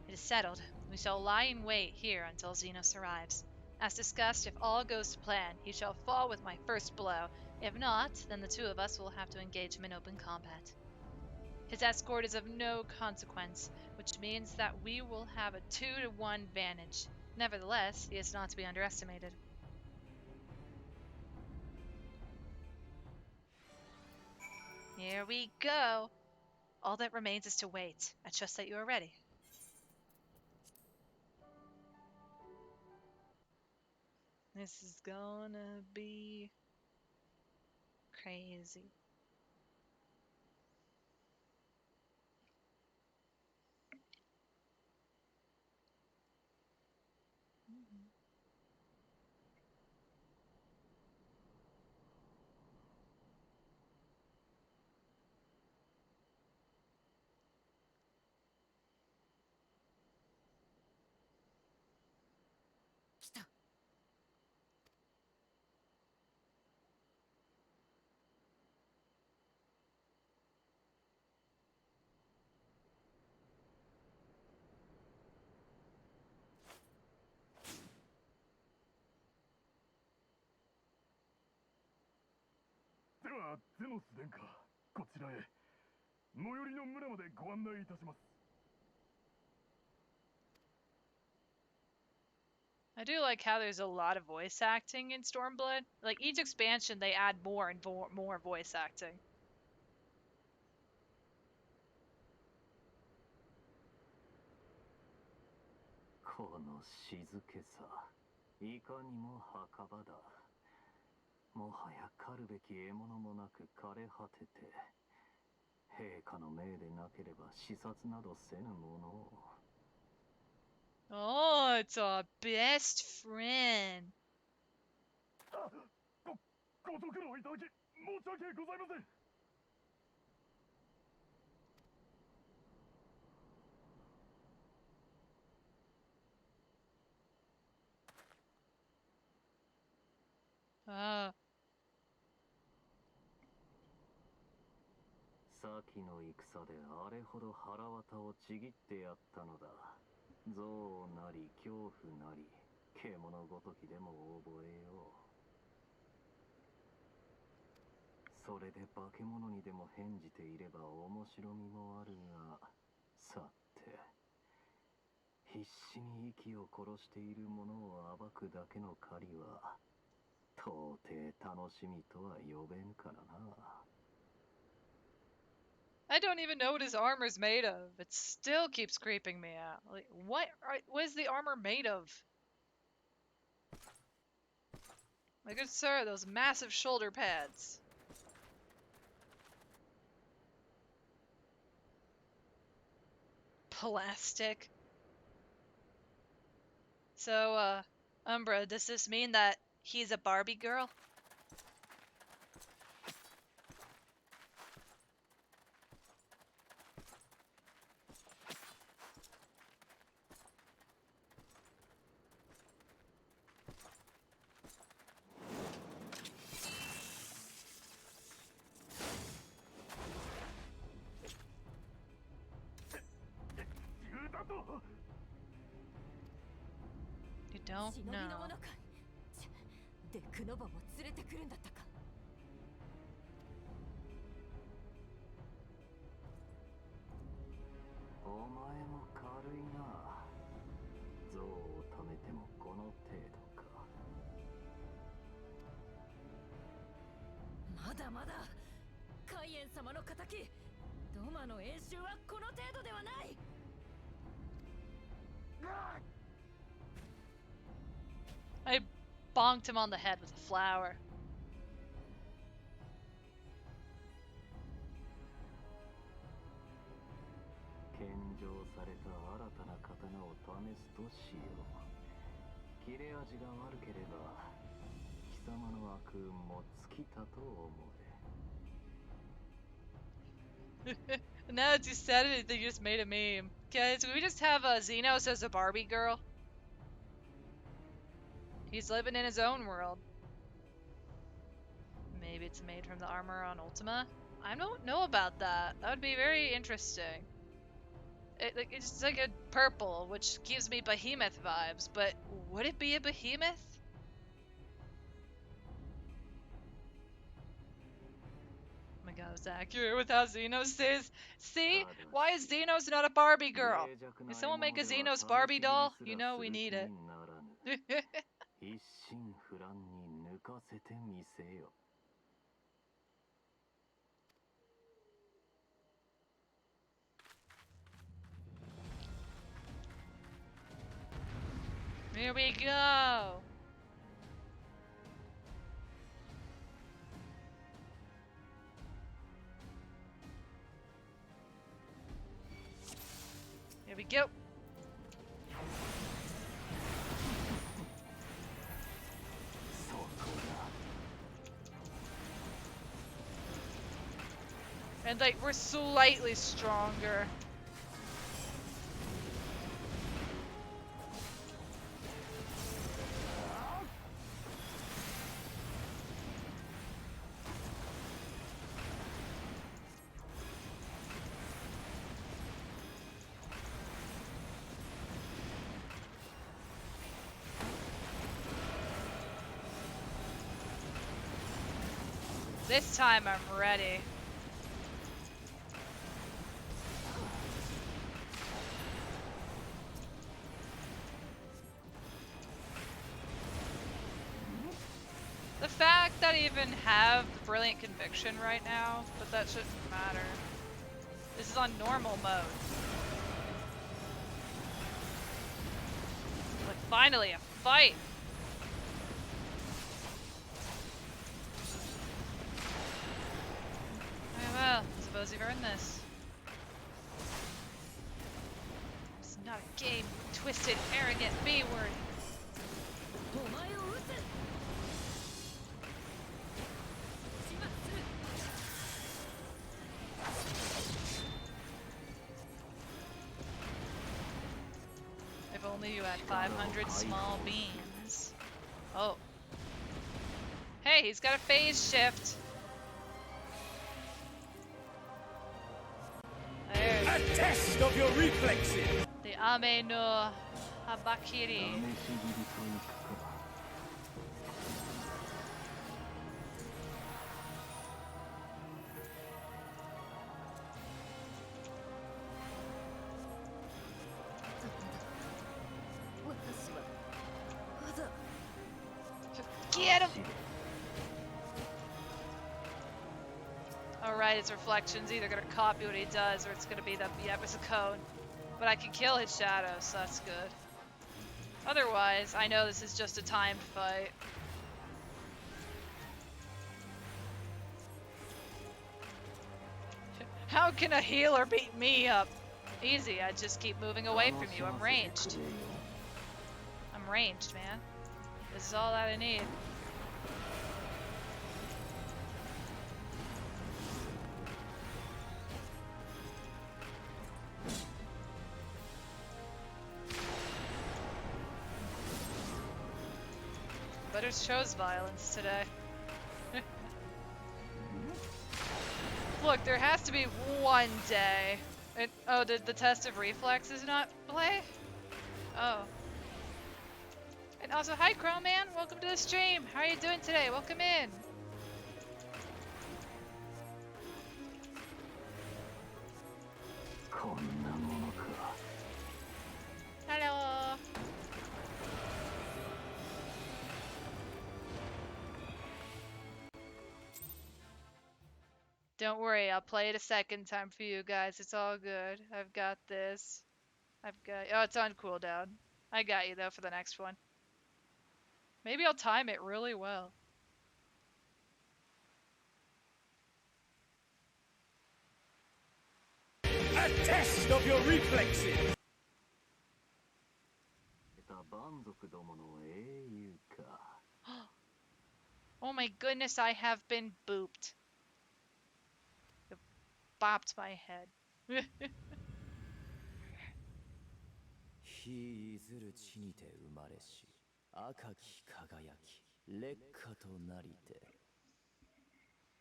It is settled. We shall lie in wait here until Xenos arrives. As discussed, if all goes to plan, he shall fall with my first blow. If not, then the 2 of us will have to engage him in open combat. His escort is of no consequence, which means that we will have a 2-to-1 advantage. Nevertheless, he is not to be underestimated. Here we go. All that remains is to wait. I trust that you are ready. This is gonna be crazy.来た。ではゼノス殿下、こちらへ最寄りの村までご案内いたします。 I do like how there's a lot of voice acting in Stormblood. Like each expansion, they add more and more voice acting. この静けさ、いかにも墓場だ。もはや狩るべき獲物もなく枯れ果てて、陛下の命でなければ視察などせぬものを。 Oh, it's our best friend. ご足労いただき申し訳ございません。 先の戦であれほど腹渡をちぎってやったのだ。憎悪なり恐怖なり獣ごときでも覚えよう。それで化け物にでも変じていれば面白みもあるが、さて必死に息を殺している者を暴くだけの狩りは到底楽しみとは呼べんからな。 I don't even know what his armor's made of. It still keeps creeping me out. Like, what is the armor made of? My good sir, those massive shoulder pads. Plastic. So, Umbra, does this mean that he's a Barbie girl? You don't 忍びの know. 者かい。デクノバも連れてくるんだったか。お前も軽いな。憎悪をためてもこの程度か。まだまだ。海燕様の仇。ドマの演習はこの程度ではない。 I bonked him on the head with a flower. 献上された新たな刀を試すとしよう。切れ味が悪ければ貴様の悪運も尽きたと思え。 Now that you said it, they just made a meme. Guys, we just have Xenos as a Barbie girl. He's living in his own world. Maybe it's made from the armor on Ultima? I don't know about that. That would be very interesting. It's like a purple, which gives me behemoth vibes, but would it be a behemoth? Oh my god, it's accurate with how Xenos is. See? Why is Xenos not a Barbie girl? Can someone make a Xenos Barbie doll? You know we need it. 一心不乱に抜かせてみせよ。Here we go. Here we go. And like, we're slightly stronger. This time I'm ready. The fact that I even have the Brilliant Conviction right now, but that shouldn't matter. This is on normal mode. Like, finally, a fight! Oh, well, I suppose you've earned this. It's not a game, twisted, arrogant B-word. If only you had 500 small beans. Oh. Hey, he's got a phase shift. There. A test of your reflexes! The Ame no Habakiri. Get him! Alright, his reflection's either gonna copy what he does or it's gonna be the it's a cone. But I can kill his shadow, so that's good. Otherwise, I know this is just a timed fight. How can a healer beat me up? Easy, I just keep moving away from you. I'm ranged. I'm ranged, man. This is all that I need. But it shows violence today. Look, there has to be one day. Oh, did the test of reflexes not play? Oh. And also, hi Chrome Man, welcome to the stream. How are you doing today? Welcome in. Hello. Don't worry, I'll play it a second time for you guys. It's all good. I've got this. Oh, it's on cooldown. I got you though for the next one. Maybe I'll time it really well. A test of your reflexes! Oh my goodness, I have been booped. You bopped my head. 日いずる地にて生まれし赤き輝き烈火となりて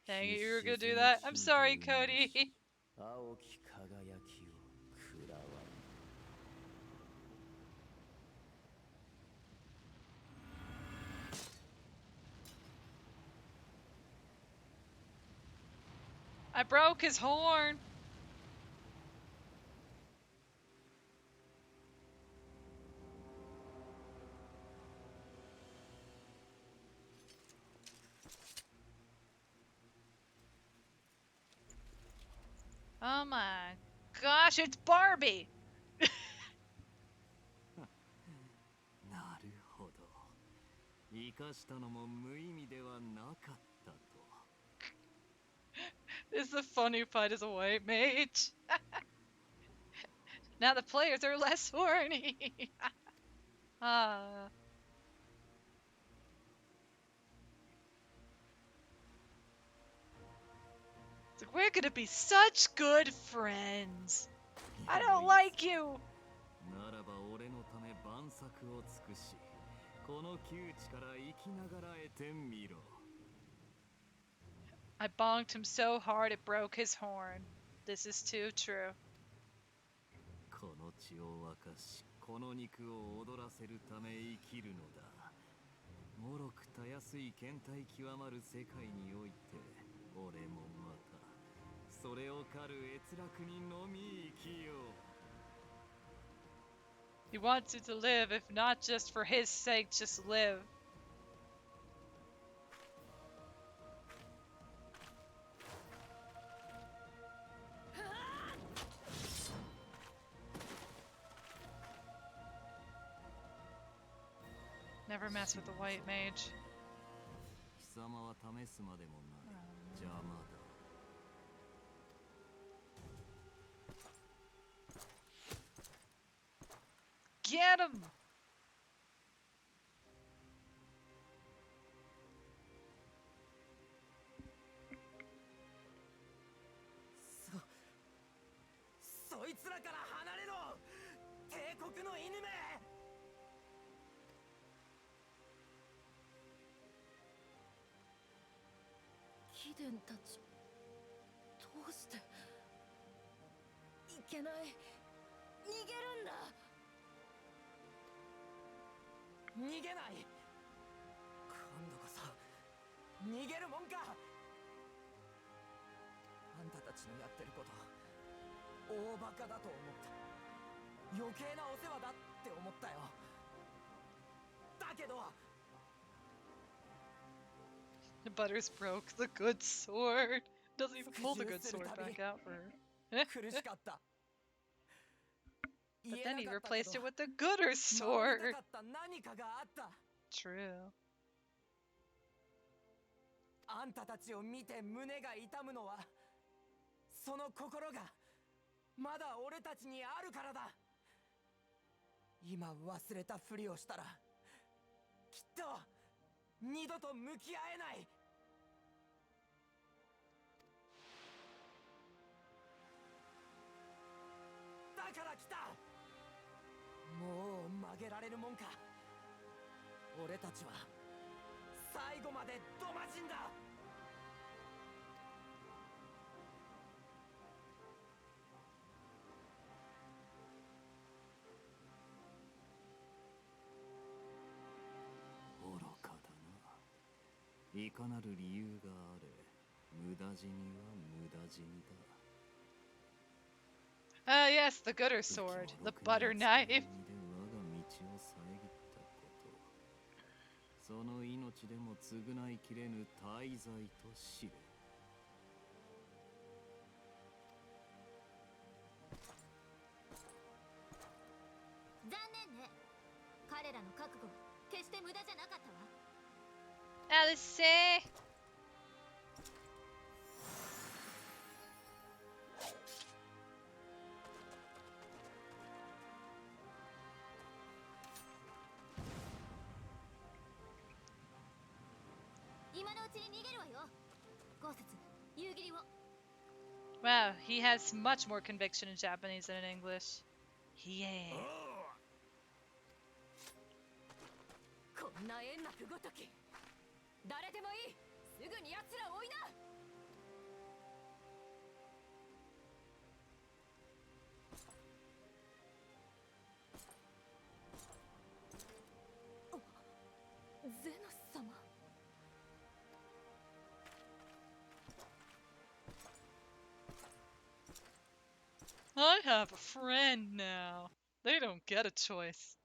Dang it, you were gonna do that? I'm sorry, Cody. 青き輝きを食らわん I broke his horn. Oh my gosh, it's Barbie! なる生かしたのも無意味ではなかったと。 Is the funny fight as a white mage. Now the players are less horny. Ah. It's like, we're gonna be such good friends. I don't like you. ならば俺のため万策を尽くし、この窮地から生きながらえてみろ。 I bonked him so hard it broke his horn. This is too true. この血を沸かし、この肉を踊らせるため生きるのだ。もろくたやすい倦怠極まる世界において、俺もまたそれを狩る閲楽にのみ生きよう。 He wants you to live, if not just for his sake, just live. Never mess with the white mage. 貴様は試すまでもない。邪魔だ。 Get him! そいつらから離れろ！帝国の犬め！貴殿たち、どうしていけない、逃げるんだ。逃げない。今度こそ逃げるもんか。あんたたちのやってること大バカだと思った。余計なお世話だって思ったよ。だけど Butters broke the good sword. Doesn't even pull the good sword back out for her. 苦しかった。 But then he replaced it with the gooder sword. True. あんたたちを見て胸が痛むのは、その心がまだ俺たちにあるからだ。今忘れたふりをしたら、きっと二度と向き合えない。だから来た。もう曲げられるもんか。俺たちは最後までドマジンだ。愚かだな。いかなる理由があれ、無駄死には無駄死にだ。 Ah, yes, the gooder sword. The butter knife. その命でも償いきれぬ大罪と知れ。残念ね。彼らの覚悟、決して無駄じゃなかったわ。 Alice! 今のうちに逃げるわよ。豪雪、夕霧を。 Wow, he has much more conviction in Japanese than in English. Yeah. こんな縁なくごとき、誰でもいい、すぐに奴らを追いな。ゼノス様。 I have a friend now. They don't get a choice.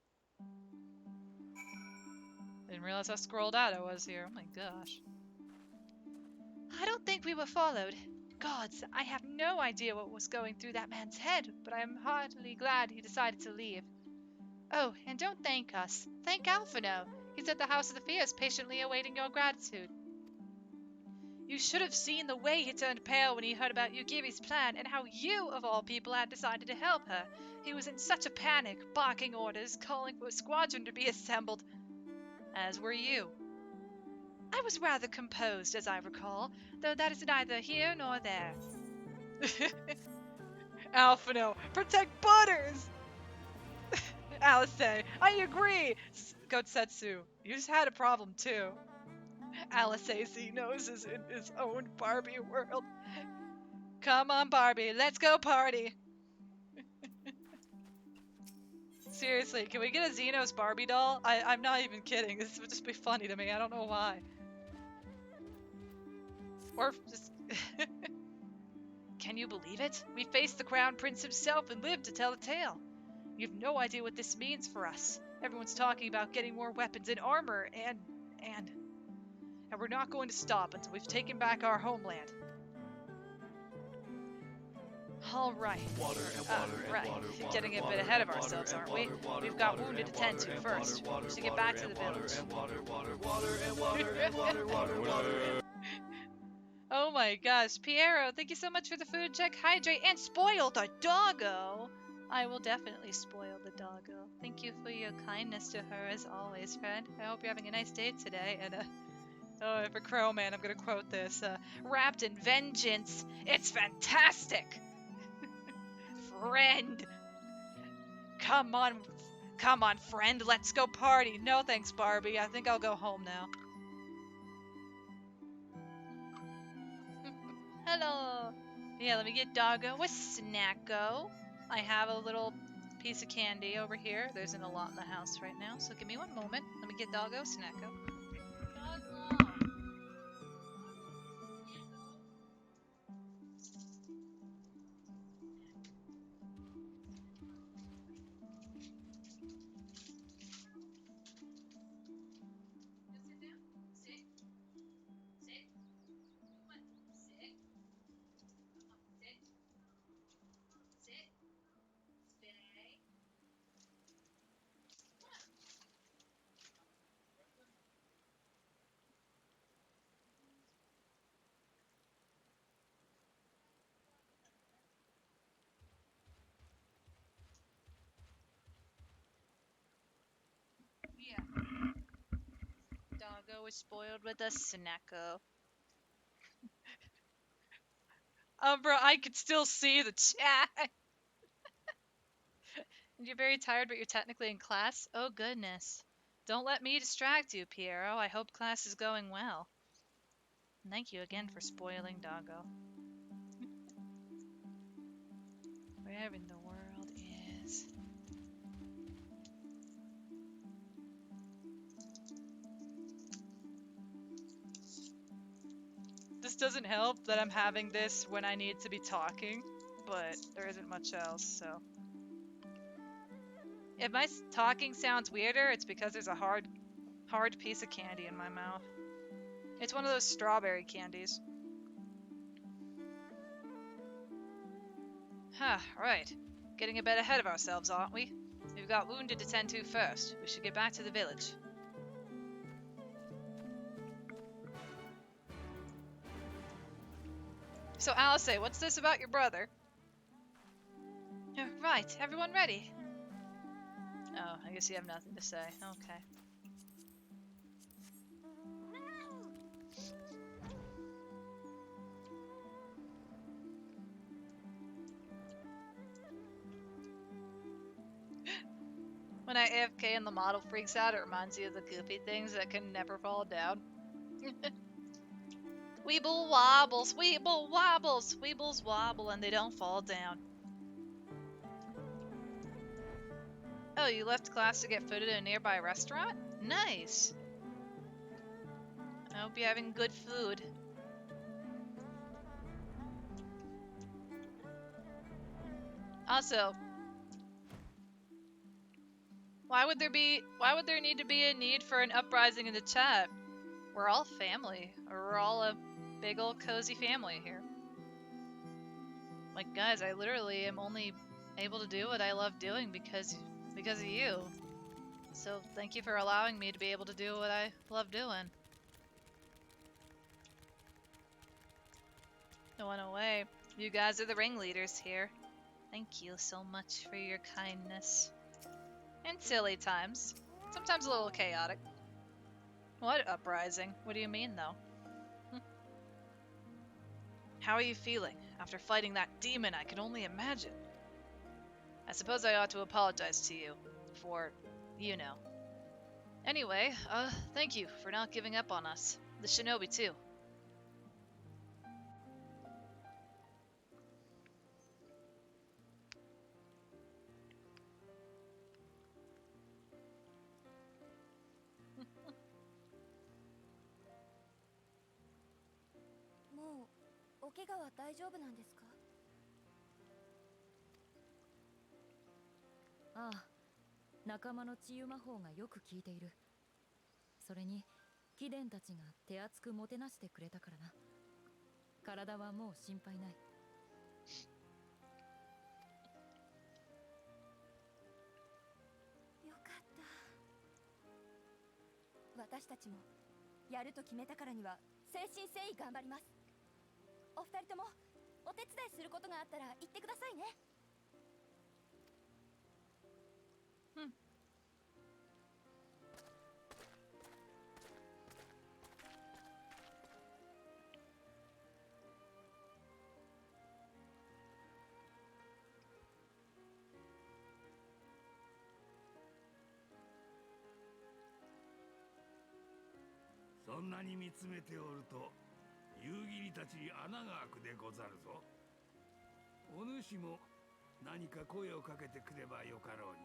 Didn't realize how scrolled out I was here. Oh my gosh. I don't think we were followed. Gods, I have no idea what was going through that man's head, but I am heartily glad he decided to leave. Oh, and don't thank us. Thank Alphino. He's at the House of the Fierce, patiently awaiting your gratitude. You should have seen the way he turned pale when he heard about Yugiri's plan and how you, of all people, had decided to help her. He was in such a panic, barking orders, calling for a squadron to be assembled. As were you. I was rather composed, as I recall, though that is neither here nor there. Alphino, protect Butters! Alice, I agree! Gotsetsu, you just had a problem too. Alice AC knows is in his own Barbie world. Come on, Barbie, let's go party! Seriously, can we get a Xenos Barbie doll? I'm not even kidding. This would just be funny to me. I don't know why. Or just... Can you believe it? We faced the Crown Prince himself and lived to tell the tale. You have no idea what this means for us. Everyone's talking about getting more weapons and armor and we're not going to stop until we've taken back our homeland. All right. Right. Getting a bit ahead of ourselves, aren't we? We've got wounded to tend to first. We should get back to the village. Oh my gosh, Piero, thank you so much for the food check, hydrate, and spoil the doggo. I will definitely spoil the doggo. Thank you for your kindness to her as always, friend. I hope you're having a nice day today. And for Crow Man, I'm gonna quote this: "Wrapped in vengeance, it's fantastic." Friend, come on, friend, let's go party. No thanks, Barbie. I think I'll go home now. Hello. Yeah, let me get Doggo a Snacko. I have a little piece of candy over here. There isn't a lot in the house right now, so give me one moment. Let me get Doggo a Snacko. Doggo. Yeah. Doggo was spoiled with a Snacko. Bro, I could still see the chat. And you're very tired, but you're technically in class? Oh, goodness. Don't let me distract you, Piero. I hope class is going well. Thank you again for spoiling Doggo. Where in the world is... This doesn't help that I'm having this when I need to be talking, but there isn't much else, so... If my talking sounds weirder, it's because there's a hard piece of candy in my mouth. It's one of those strawberry candies. Huh, right. Getting a bit ahead of ourselves, aren't we? We've got wounded to tend to first. We should get back to the village. So, Alice, what's this about your brother? Right, everyone ready? Oh, I guess you have nothing to say. Okay. When I AFK and the model freaks out, it reminds you of the goofy things that can never fall down. Weeble wobbles, Weeble wobbles, Weebles wobble and they don't fall down. Oh, you left class to get food at a nearby restaurant? Nice. I hope you're having good food. Also, why would there need to be a need for an uprising in the chat? We're all family. Or we're all a big old cozy family here. Like, guys, I literally am only able to do what I love doing because of you. So thank you for allowing me to be able to do what I love doing. No one away. You guys are the ringleaders here. Thank you so much for your kindness. And silly times. Sometimes a little chaotic. What uprising? What do you mean, though? How are you feeling after fighting that demon? I can only imagine. I suppose I ought to apologize to you for, you know. Anyway, thank you for not giving up on us. The shinobi, too.もうお怪我は大丈夫なんですか？ああ、仲間の治癒魔法がよく効いている。それに貴殿たちが手厚くもてなしてくれたからな。体はもう心配ない。よかった。私たちもやると決めたからには誠心誠意頑張ります。お二人ともお手伝いすることがあったら言ってくださいね。そんなに見つめておると夕霧たちに穴が開くでござるぞ。お主も何か声をかけてくればよかろう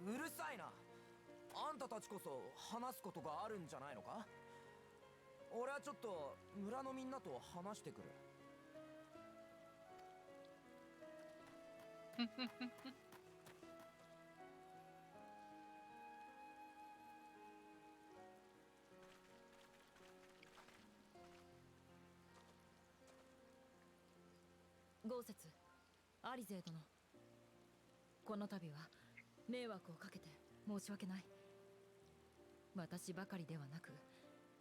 に。うるさいな。あんたたちこそ話すことがあるんじゃないのか？俺はちょっと村のみんなと話してくる。豪雪、アリゼー殿。この度は迷惑をかけて申し訳ない。私ばかりではなく、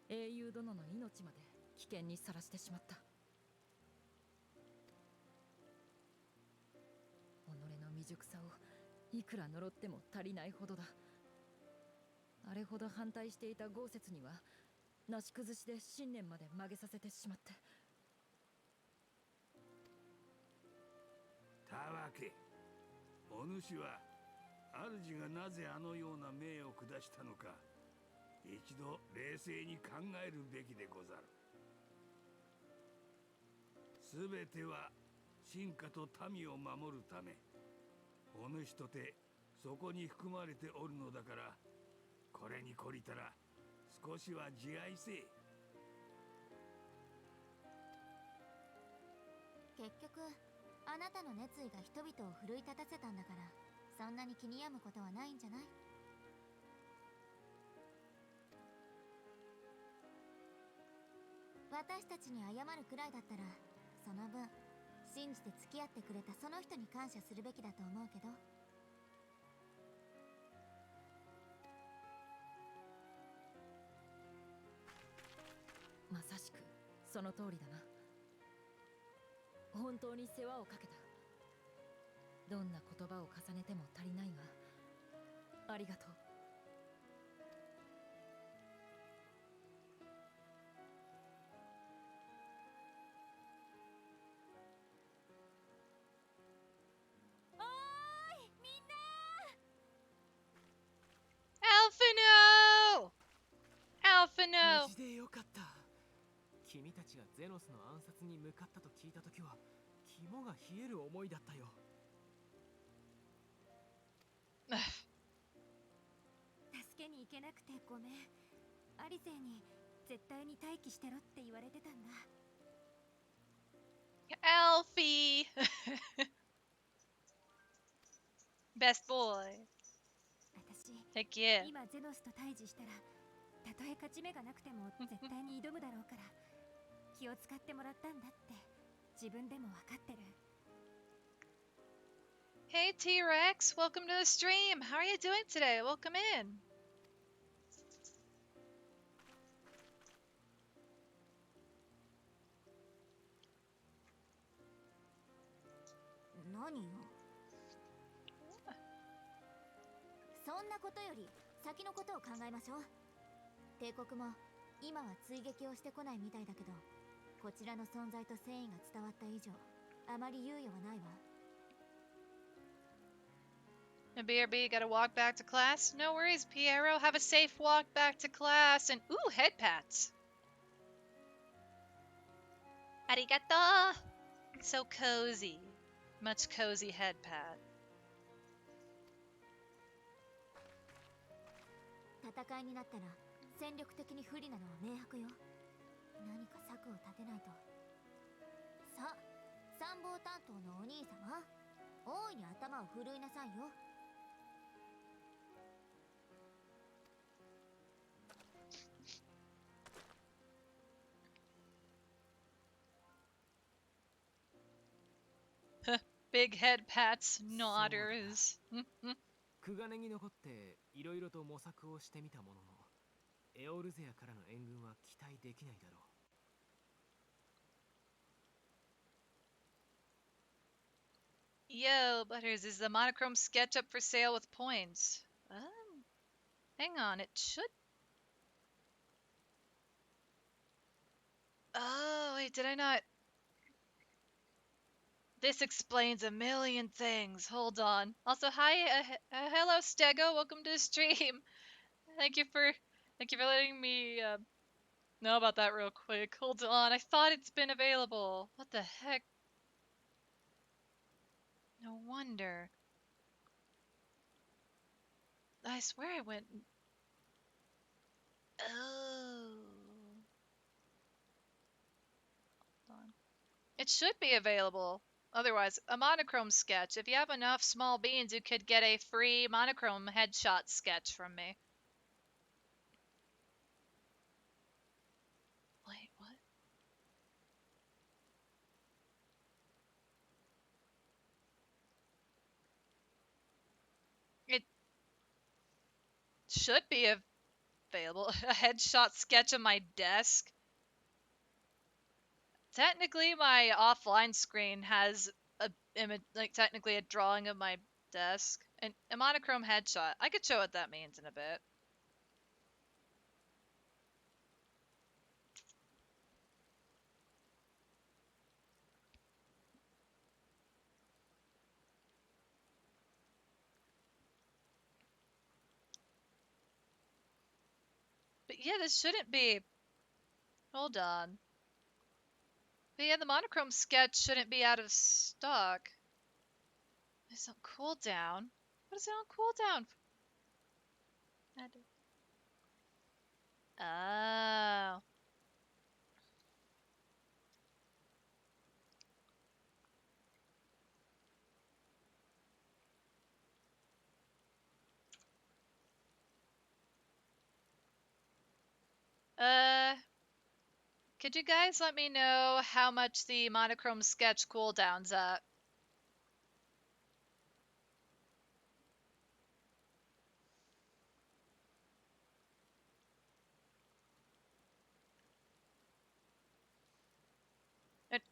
英雄殿の命まで危険にさらしてしまった。己の未熟さをいくら呪っても足りないほどだ。あれほど反対していた豪雪には、なし崩しで信念まで曲げさせてしまって。たわけ、お主は主がなぜあのような命を下したのか、一度冷静に考えるべきでござる。すべては臣下と民を守るため、お主とてそこに含まれておるのだから、これに懲りたら少しは自愛せえ。結局あなたの熱意が人々を奮い立たせたんだから、そんなに気に病むことはないんじゃない？私たちに謝るくらいだったら、その分信じて付き合ってくれたその人に感謝するべきだと思うけど。まさしくその通りだな。本当に世話をかけた。どんな言葉を重ねても足りないが、ありがとう。おーいみんな。Alphino! Alphino! 無事でよかった。君たちがゼノスの暗殺に向かったと聞いたときは肝が冷える思いだったよ。助けに行けなくてごめん。アリゼに絶対に待機してろって言われてたんだ。Alfie! Best boy. 私 Heck yeah. 今ゼノスと対峙したら、たとえ勝ち目がなくても絶対に挑むだろうから気を使ってもらったんだって自分でも分かってる。Hey T-Rex, welcome to the stream. How are you doing today? Welcome in.何よ。そんなことより先のことを考えましょう。帝国も今は追撃をしてこないみたいだけど、こちらの存在と戦意が伝わった以上、あまり猶予はないわ。BRB, gotta walk back to class? No worries, Piero. Have a safe walk back to class. And ooh, head pats. Arigato. So cozy. Much cozy head pat. 戦いになったら戦力的に不利なのは明白よ。何か策を立てないと。さあ、参謀担当のお兄様、大いに頭を振るいなさいよ。Big head pats, nodders. クガネに残っていろいろと模索をしてみたものの、エオルゼアからの援軍は期待できないだろう。Yo, Butters, is the monochrome sketch up for sale with points? Hang on, it should. Oh, wait, did I not? This explains a million things. Hold on. Also, hi, hello, Stego. Welcome to the stream. Thank you for, letting me know about that real quick. Hold on. I thought it's been available. What the heck? No wonder. I swear I went. Oh. Hold on. It should be available. Otherwise, a monochrome sketch. If you have enough small beans, you could get a free monochrome headshot sketch from me. Wait, what? It should be available. A headshot sketch of my desk. Technically, my offline screen has a image, like technically a drawing of my desk and a monochrome headshot. I could show what that means in a bit. But yeah, this shouldn't be. Hold on. But yeah, the monochrome sketch shouldn't be out of stock. It's on cooldown. What is it on cooldown? Oh. Could you guys let me know how much the monochrome sketch cooldown's at?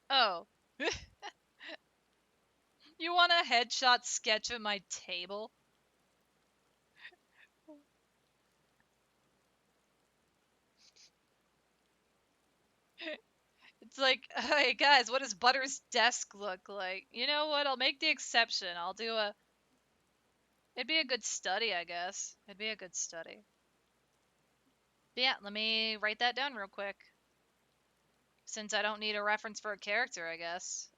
Oh. You want a headshot sketch of my table? It's like, hey guys, what does Butter's desk look like? You know what? I'll make the exception. I'll do a. It'd be a good study, I guess. It'd be a good study. But yeah, let me write that down real quick. Since I don't need a reference for a character, I guess.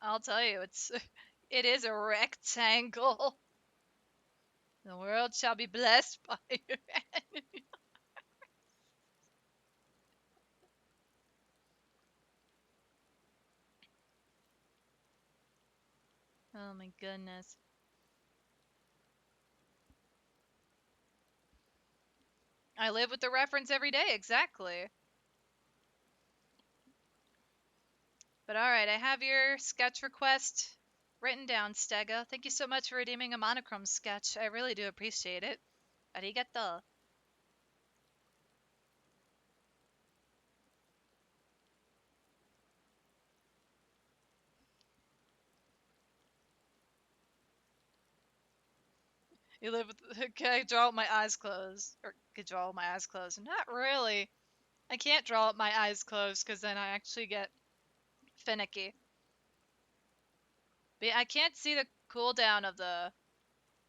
I'll tell you, it is a rectangle. The world shall be blessed by you. Oh my goodness. I live with the reference every day, exactly. But alright, I have your sketch request written down, Stega. Thank you so much for redeeming a monochrome sketch. I really do appreciate it. Arigato. You live with. Can I draw with my eyes closed? Or can I draw with my eyes closed? Not really. I can't draw with my eyes closed because then I actually get finicky. But I can't see the cooldown of the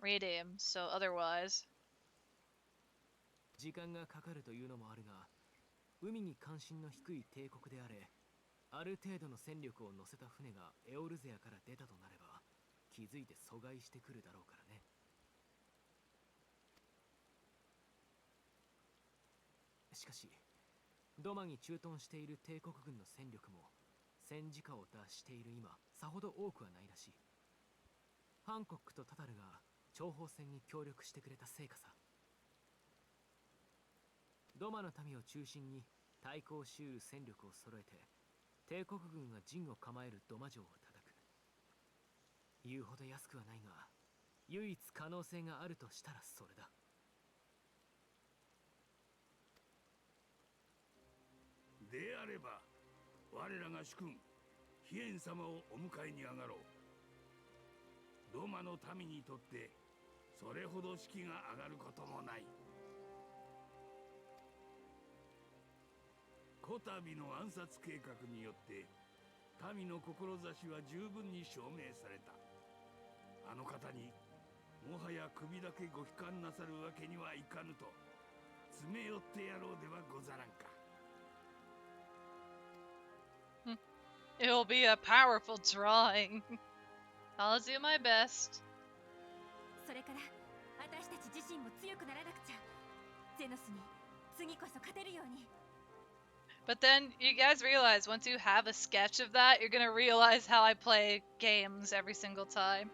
redeem, so otherwise. 時間がかかるというのもあるが、海に関心の低い帝国であれ、ある程度の戦力を乗せた船がエオルゼアから出たとなれば、気づいて阻害してくるだろうからね。しかし、ドマに駐屯している帝国軍の戦力も戦時下を脱している今、さほど多くはないらしい。ハンコックとタタルが諜報戦に協力してくれた成果さ。ドマの民を中心に対抗しうる戦力を揃えて、帝国軍が陣を構えるドマ城を叩く。言うほど安くはないが、唯一可能性があるとしたらそれだ。であれば、我らが主君、ヒエン様をお迎えに上がろう。ドマの民にとって、それほど士気が上がることもない。こたびの暗殺計画によって民の志は十分に証明された。あの方にもはや首だけご悲観なさるわけにはいかぬと詰め寄ってやろうではござらんか。It'll be a powerful drawing. I'll do my best. それから私たち自身も強くならなくちゃ。ゼノスに次こそ勝てるように。But then you guys realize once you have a sketch of that, you're gonna realize how I play games every single time.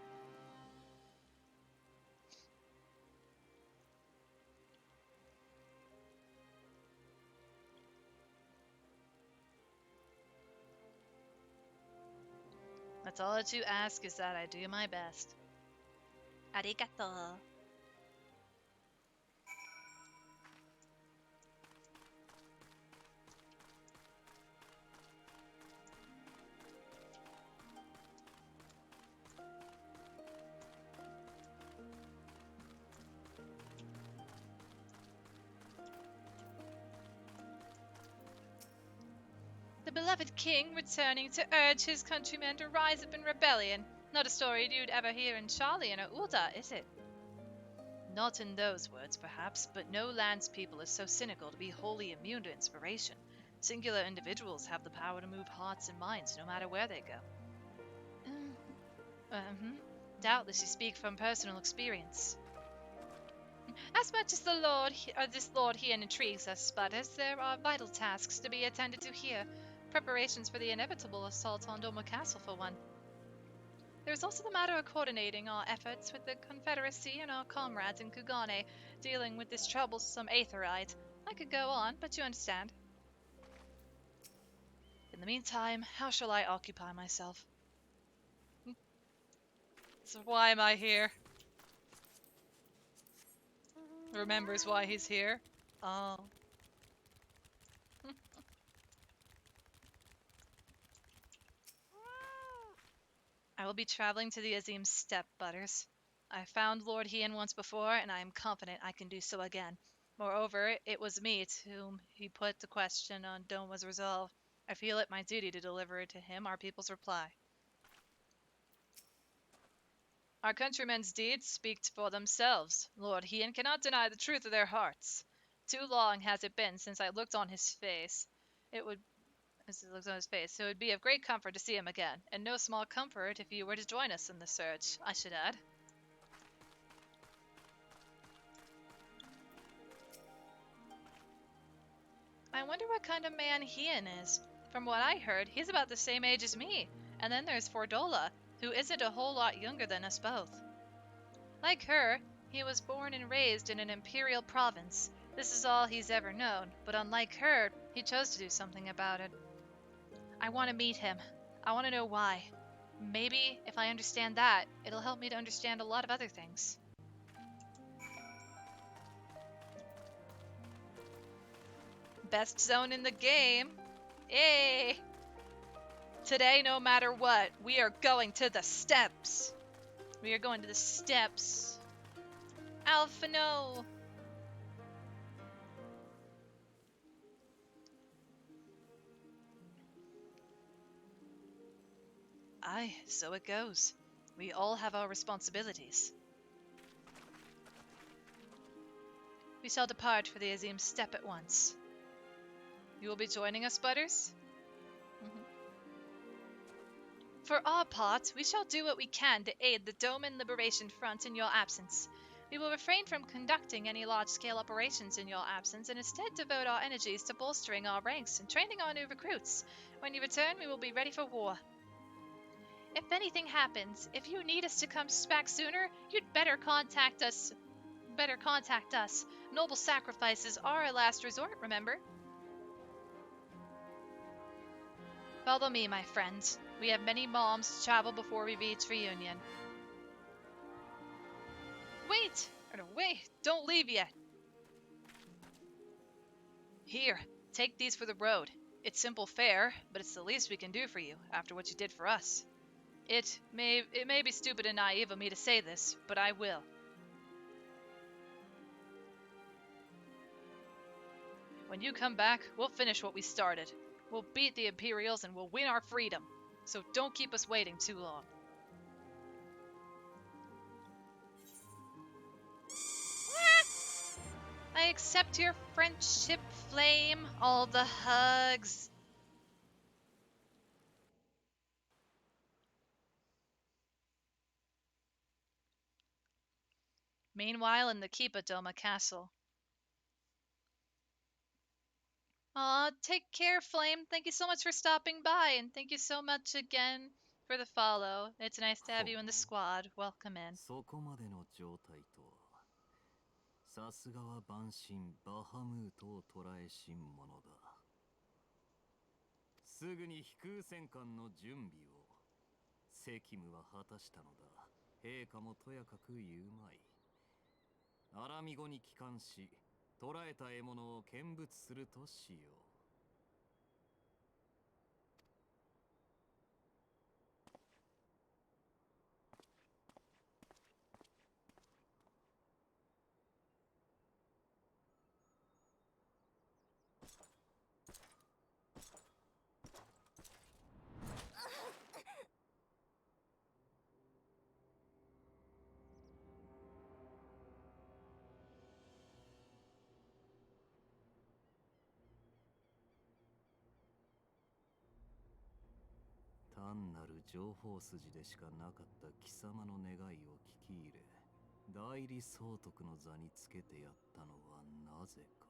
That's all that you ask is that I do my best. Arigato. The beloved king returning to urge his countrymen to rise up in rebellion. Not a story you'd ever hear in Charlian or Ulda, is it? Not in those words, perhaps, but no landspeople is so cynical to be wholly immune to inspiration. Singular individuals have the power to move hearts and minds no matter where they go. Doubtless you speak from personal experience. As much as this lord here intrigues us, Sputters, there are vital tasks to be attended to here. Preparations for the inevitable assault on Domo Castle, for one. There is also the matter of coordinating our efforts with the Confederacy and our comrades in Kugane, dealing with this troublesome Aetherite. I could go on, but you understand. In the meantime, how shall I occupy myself? So why am I here? Remembers why he's here. Oh. I will be traveling to the Azim Steppe, Butters. I found Lord Hien once before, and I am confident I can do so again. Moreover, it was me to whom he put the question on Doma's resolve. I feel it my duty to deliver to him our people's reply. Our countrymen's deeds speak for themselves. Lord Hien cannot deny the truth of their hearts. Too long has it been since I looked on his face. It would be of great comfort to see him again, and no small comfort if you were to join us in the search, I should add. I wonder what kind of man Hien is. From what I heard, he's about the same age as me. And then there's Fordola, who isn't a whole lot younger than us both. Like her, he was born and raised in an imperial province. This is all he's ever known, but unlike her, he chose to do something about it. I want to meet him. I want to know why. Maybe if I understand that, it'll help me to understand a lot of other things. Best zone in the game. Yay! Today, no matter what, we are going to the steps. We are going to the steps. Alpha, no! Aye, so it goes. We all have our responsibilities. We shall depart for the Azim Steppe at once. You will be joining us, Butters? For our part, we shall do what we can to aid the Doman Liberation Front in your absence. We will refrain from conducting any large-scale operations in your absence and instead devote our energies to bolstering our ranks and training our new recruits. When you return, we will be ready for war. If anything happens, if you need us to come back sooner, you'd better contact us. Noble sacrifices are a last resort, remember? Follow me, my friend. We have many moms to travel before we reach reunion. Wait! Don't leave yet. Here, take these for the road. It's simple fare, but it's the least we can do for you after what you did for us. It may be stupid and naive of me to say this, but I will. When you come back, we'll finish what we started. We'll beat the Imperials and we'll win our freedom. So don't keep us waiting too long. I accept your friendship, Flame. All the hugs. Meanwhile, in the Keepadoma Castle. Aw, take care, Flame. Thank you so much for stopping by, and thank you so much again for the follow. It's nice to have you in the squad. Welcome in. そこまでの状態とはさすがは万神バハムートを捕らえしんものだ。すぐに飛空戦艦の準備を責務は果たしたのだ。陛下もとやかく言うまい。アラミ語に帰還し捕らえた獲物を見物するとしよう。単なる情報筋でしかなかった貴様の願いを聞き入れ、代理総督の座につけてやったのはなぜか。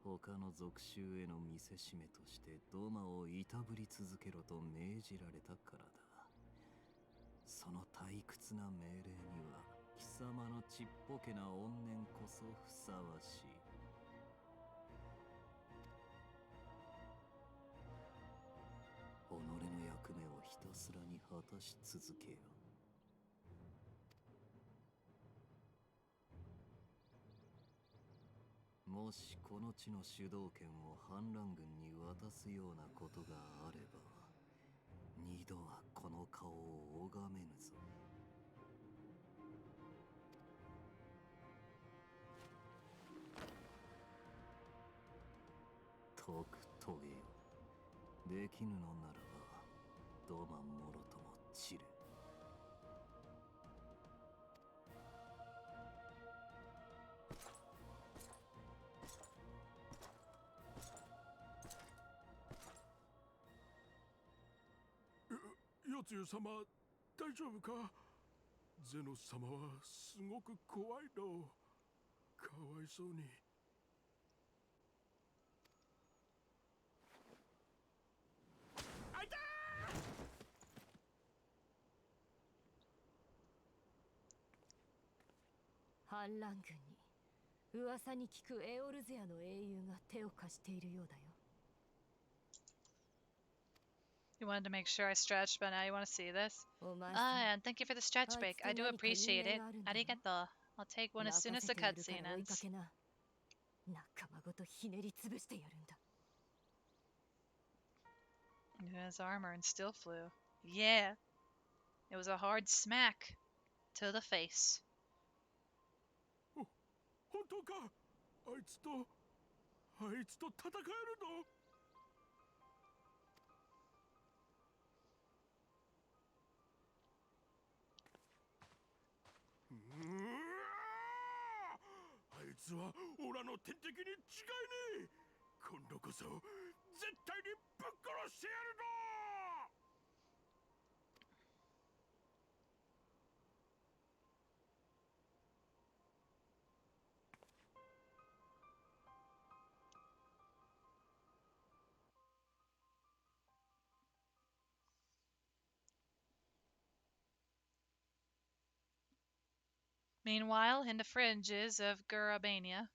他の属州への見せしめとしてドマをいたぶり続けろと命じられたからだ。その退屈な命令には貴様のちっぽけな怨念こそふさわしい。己の役目をひたすらに果たし続けよ。もしこの地の主導権を反乱軍に渡すようなことがあれば、二度はこの顔を拝めぬぞ。とくとげよ。できぬのならば、ドマンもろとも散れ。よつよ様、大丈夫か？ゼノス様はすごく怖いの。かわいそうに。反乱軍に噂に聞くエオルゼアの英雄が手を貸しているようだよ。 You wanted to make sure I stretched, but now you want to see this? お前さん、 And thank you for the stretch break. I do appreciate it. Arigato. I'll take one as soon as the cutscene 追いか ends. けな。仲間ごとひねり潰してやるんだ。 He has armor and still flew. Yeah. It was a hard smack to the face. 本当か？あいつと戦えるの？あいつはオラの天敵に違いねえ。今度こそ絶対にぶっ殺してやるの。 Meanwhile, in the fringes of Gurabania.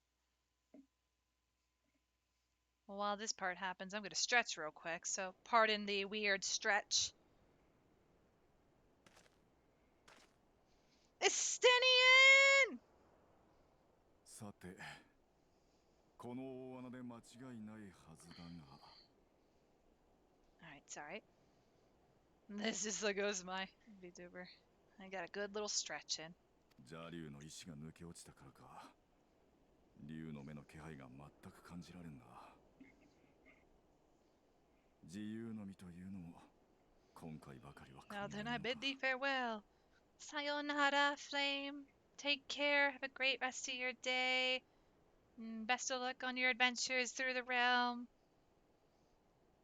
Well, while this part happens, I'm going to stretch real quick, so pardon the weird stretch. Estinian! さて、この大穴で間違いないはずだが。 Alright, it's alright. This just like goes my VTuber. I got a good little stretch in. 邪竜の意志が抜け落ちたからか。竜の目の気配が全く感じられんな。自由の身というのも今回ばかりは。 Now then, I bid thee farewell. Sayonara, Flame. Take care. Have a great rest of your day. Best of luck on your adventures through the realm.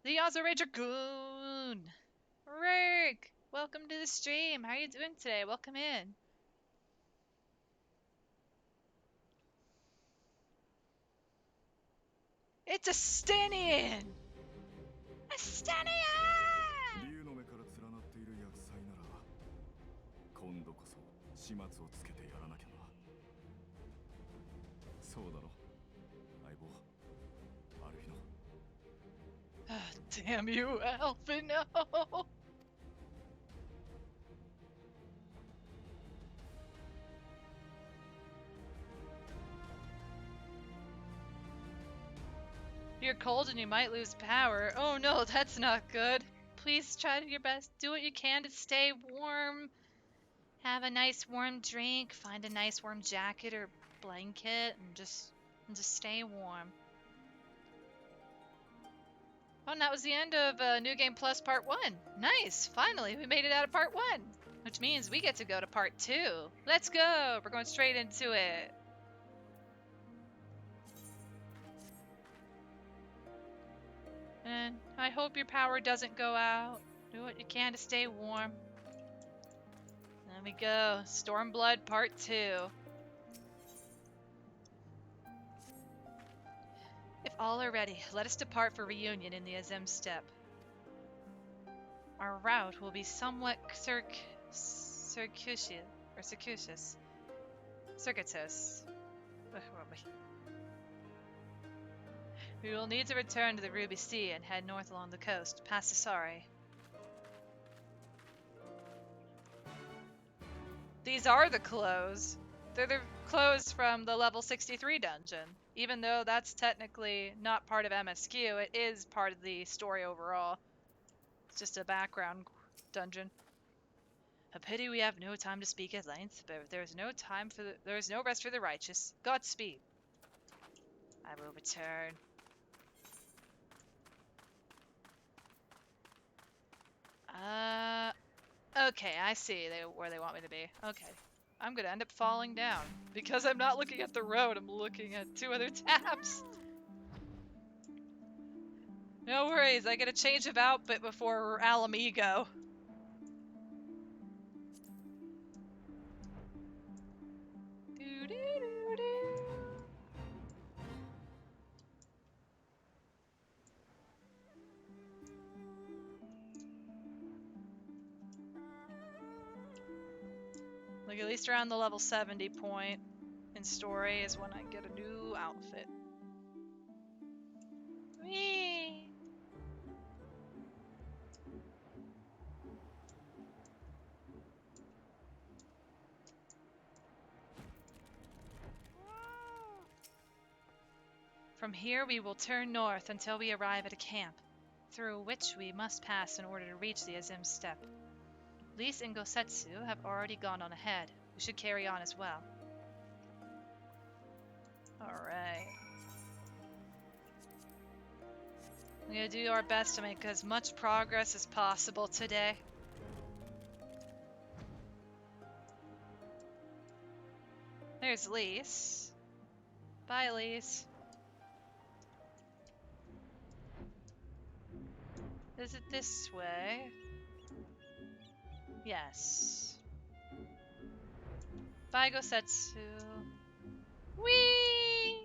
The Azure Dragoon. Rick, welcome to the stream. How are you doing today? Welcome in. It's Estinian! Estinian! 竜の目から連なっている厄災なら今度こそ始末をつけてやらなきゃな。そうだろ、相棒アルフィノ。 Damn you, Alphino! You're cold and you might lose power. Oh no, that's not good. Please try your best. Do what you can to stay warm. Have a nice warm drink. Find a nice warm jacket or blanket and just stay warm. Oh, and that was the end of New Game Plus Part 1. Nice! Finally, we made it out of Part 1. Which means we get to go to Part 2. Let's go! We're going straight into it. And I hope your power doesn't go out. Do what you can to stay warm. There we go. Stormblood Part 2. If all are ready, let us depart for reunion in the Azem Steppe. Our route will be somewhat circuitous. We will need to return to the Ruby Sea and head north along the coast, past Asari. These are the clothes. They're the clothes from the level 63 dungeon. Even though that's technically not part of MSQ, it is part of the story overall. It's just a background dungeon. A pity we have no time to speak at length, but there is no rest for the righteous. Godspeed. I will return. Okay, I see where they want me to be. Okay. I'm gonna end up falling down. Because I'm not looking at the road, I'm looking at two other tabs. No worries, I get a change of outfit before Alamigo. Like, at least around the level 70 point. main story is when I get a new outfit. Whee! From here we will turn north until we arrive at a camp, through which we must pass in order to reach the Azim Steppe. Lise and Gosetsu have already gone on ahead. We should carry on as well. Alright. We're gonna do our best to make as much progress as possible today. There's Lise. Bye, Lise. Is it this way? Yes. Bye, Gosetsu. Whee!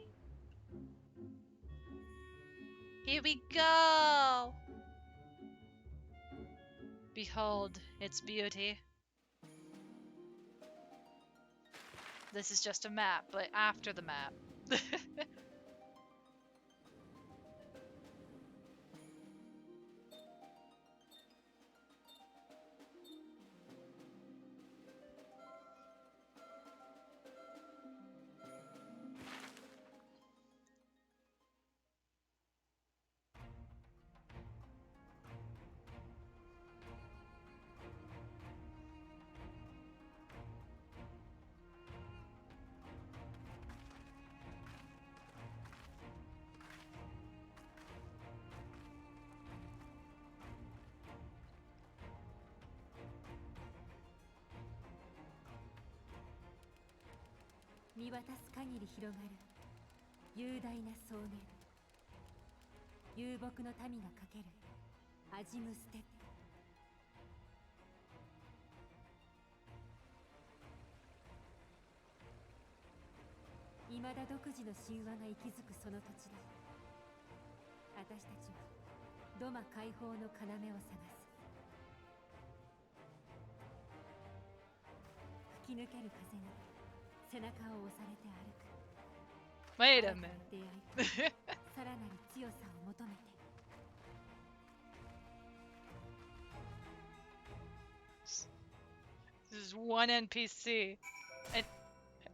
Here we go! Behold its beauty. This is just a map, but after the map.見渡す限り広がる雄大な草原、遊牧の民がかけるアジムステップ。未だ独自の神話が息づくその土地だ。私たちはドマ解放の要を探す。吹き抜ける風に背中を押されて歩く。Wait a minute. 出会いとさらなる強さを求めて。This is one NPC. And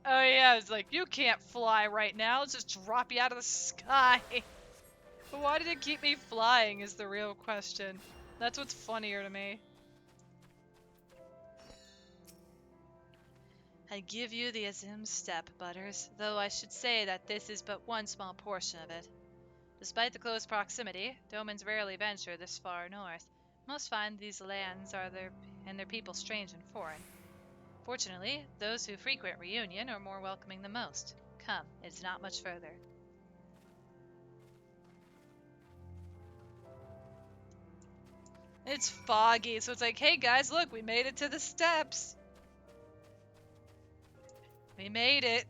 oh yeah, it's like, you can't fly right now. Let's just drop you out of the sky. But why did it keep me flying is the real question. That's what's funnier to me. I give you the Azim Steppe, Butters, though I should say that this is but one small portion of it. Despite the close proximity, Domans rarely venture this far north. Most find these lands and their people strange and foreign. Fortunately, those who frequent Reunion are more welcoming than most. Come, it's not much further. It's foggy, so it's like, hey guys, look, we made it to the steps. We made it.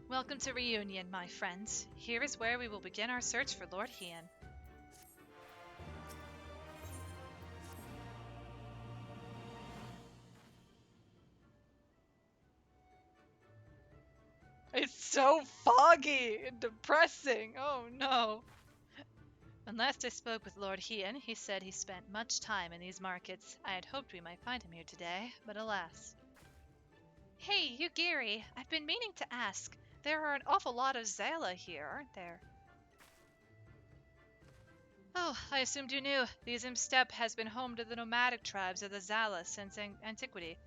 Welcome to Reunion, my friends. Here is where we will begin our search for Lord Hien. It's so foggy and depressing. Oh no. When last I spoke with Lord Hien, he said he spent much time in these markets. I had hoped we might find him here today, but alas. Hey, you Gary, I've been meaning to ask. There are an awful lot of Zala here, aren't there? Oh, I assumed you knew. The Azim Steppe has been home to the nomadic tribes of the Zala since antiquity.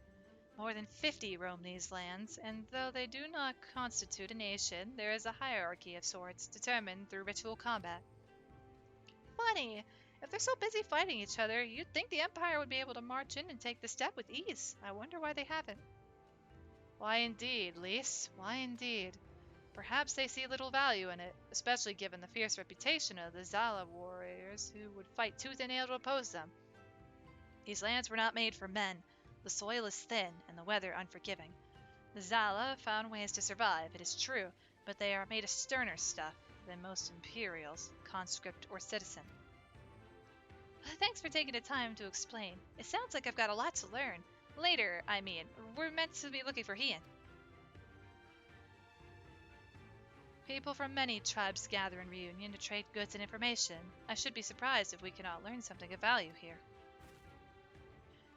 More than 50 roam these lands, and though they do not constitute a nation, there is a hierarchy of sorts, determined through ritual combat. Funny! If they're so busy fighting each other, you'd think the Empire would be able to march in and take the steppe with ease. I wonder why they haven't. Why indeed, Lise? Why indeed? Perhaps they see little value in it, especially given the fierce reputation of the Zala warriors who would fight tooth and nail to oppose them. These lands were not made for men. The soil is thin and the weather unforgiving. The Zala found ways to survive, it is true, but they are made of sterner stuff than most Imperials, conscript or citizen. Thanks for taking the time to explain. It sounds like I've got a lot to learn. Later, I mean. We're meant to be looking for Hien. People from many tribes gather in reunion to trade goods and information. I should be surprised if we cannot learn something of value here.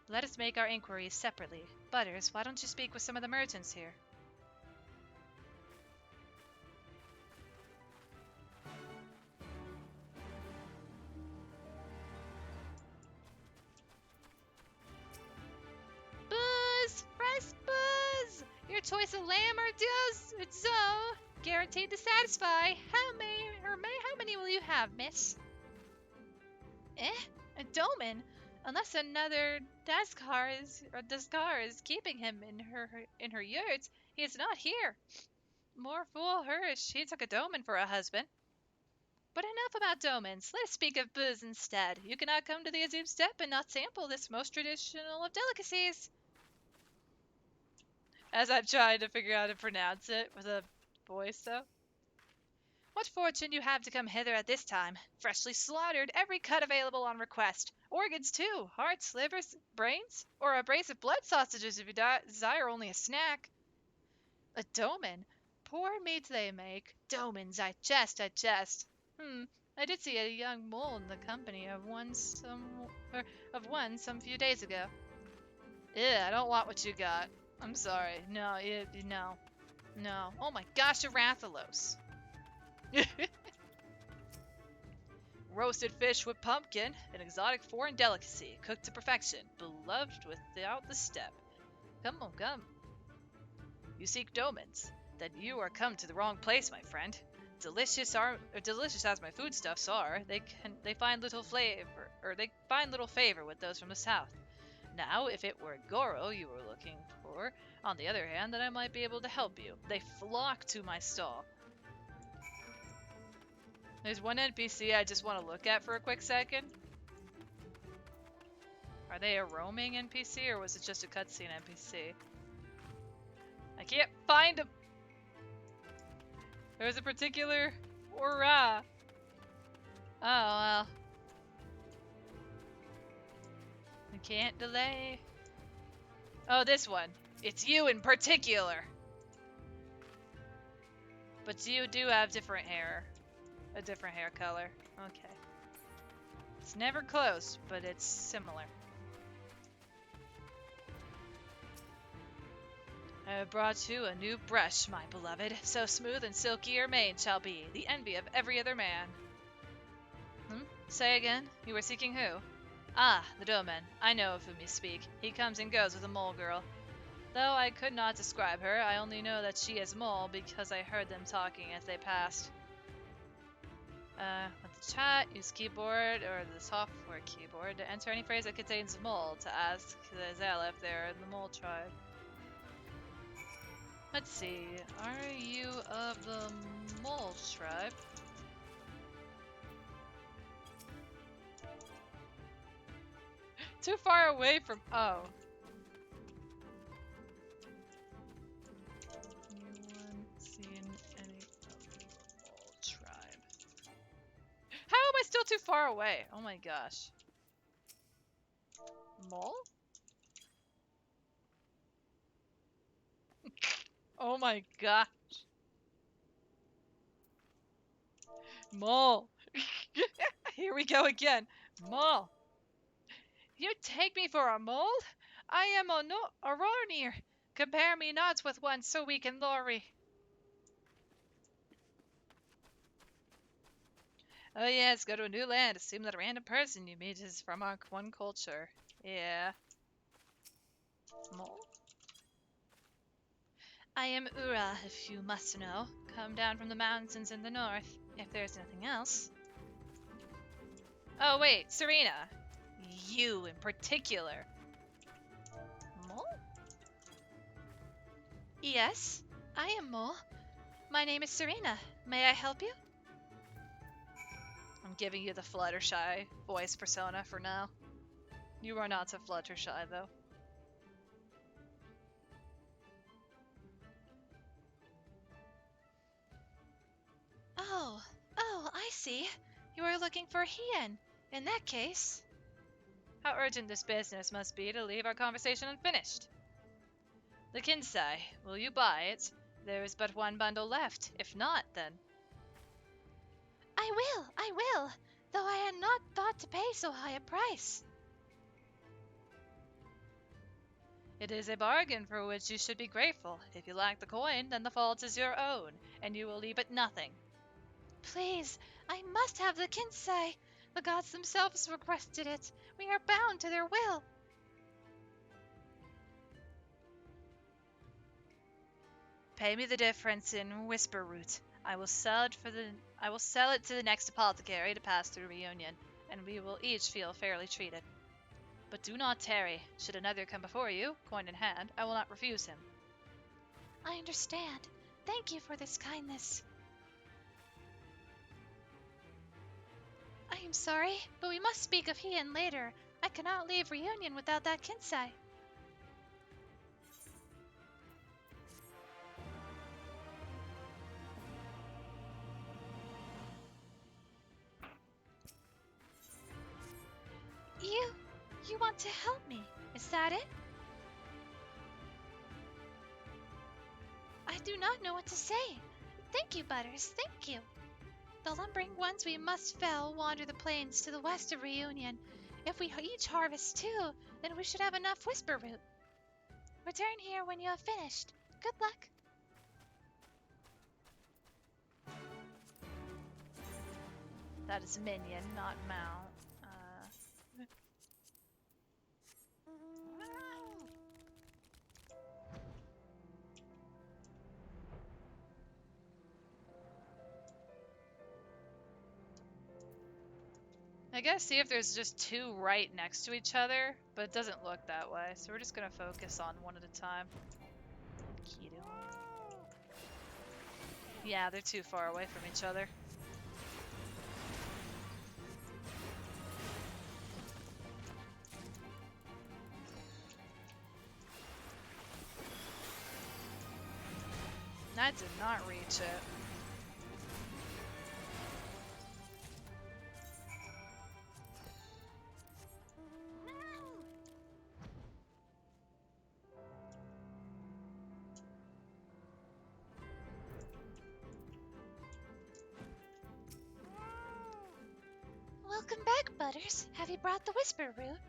Let us make our inquiries separately. Butters, why don't you speak with some of the merchants here? Buzz! Fresh Buzz! Your choice of lamb or doe, guaranteed to satisfy. How many will you have, miss? A doman? Unless another Daskar is keeping him in her yurts, he is not here. More fool her if she took a doman for a husband. But enough about domans. Let us speak of booze instead. You cannot come to the Azub Steppe and not sample this most traditional of delicacies. As I'm trying to figure out how to pronounce it with a voice, though. What fortune you have to come hither at this time. Freshly slaughtered, every cut available on request. Organs, too. Hearts, livers, brains. Or a brace of blood sausages if you desire only a snack. A doman? Poor meat they make. Domans, I jest. I did see a young mole in the company of one some few days ago. I don't want what you got. I'm sorry. No. Oh my gosh, a Rathalos. Roasted fish with pumpkin, an exotic foreign delicacy, cooked to perfection, beloved without the step. Come. You seek domans? Then you are come to the wrong place, my friend. Delicious as my foodstuffs are, they find little favor with those from the south. Now, if it were Goro you were looking for, on the other hand, then I might be able to help you. They flock to my stall. There's one NPC I just want to look at for a quick second. Are they a roaming NPC or was it just a cutscene NPC? I can't find him. There's a particular aura. Oh well. I can't delay. Oh, this one. It's you in particular. But you do have different hair. A different hair color. Okay. It's never close, but it's similar. I have brought you a new brush, my beloved. So smooth and silky your mane shall be, the envy of every other man. Say again, you were seeking who? Ah, the doman. I know of whom you speak. He comes and goes with a mole girl. Though I could not describe her, I only know that she is mole because I heard them talking as they passed. With the chat, use keyboard or the software keyboard to enter any phrase that contains mole to ask the Zala if they're in the mole tribe. Let's see, are you of the mole tribe? Too far away from. Oh. Anyone seen any of the mole tribe? How am I still too far away? Oh my gosh. Mole? Oh my gosh. Mole. Here we go again. Mole. You take me for a mole? I am a Rornir. Compare me not with one so weak and lorry. Oh yes, go to a new land. Assume that a random person you meet is from our one culture. Yeah. Mole? I am Ura, if you must know. Come down from the mountains in the north, if there's nothing else. Oh wait, Serena. You in particular. Mole? Yes, I am Mole. My name is Serena. May I help you? I'm giving you the Fluttershy voice persona for now. You are not so Fluttershy, though. Oh, I see. You are looking for Hien. In that case... How urgent this business must be to leave our conversation unfinished. The Kinsai, will you buy it? There is but one bundle left. If not, then... I will, though I had not thought to pay so high a price. It is a bargain for which you should be grateful. If you lack the coin, then the fault is your own, and you will leave it nothing. Please, I must have the Kinsai. The gods themselves requested it. We are bound to their will. Pay me the difference in whisper root. I will sell it to the next apothecary to pass through reunion, and we will each feel fairly treated. But do not tarry. Should another come before you, coin in hand, I will not refuse him. I understand. Thank you for this kindness. I am sorry, but we must speak of Hien later. I cannot leave reunion without that Kinsai. You want to help me, is that it? I do not know what to say. Thank you, Butters, thank you. The lumbering ones we must fell wander the plains to the west of Reunion. If we each harvest 2, then we should have enough whisper root. Return here when you have finished. Good luck. That is minion, not mount. I guess see if there's just 2 right next to each other, but it doesn't look that way, so we're just gonna focus on one at a time. Keto. Yeah, they're too far away from each other. That did not reach it. Welcome back, Butters. Have you brought the whisper root?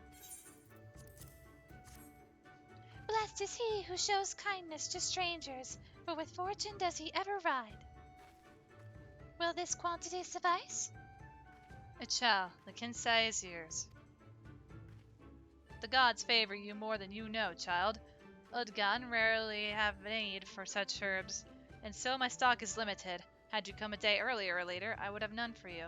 Blessed is he who shows kindness to strangers, for with fortune does he ever ride. Will this quantity suffice? It shall. The Kinsai is yours. The gods favor you more than you know, child. Udgan rarely have need for such herbs, and so my stock is limited. Had you come a day earlier or later, I would have none for you.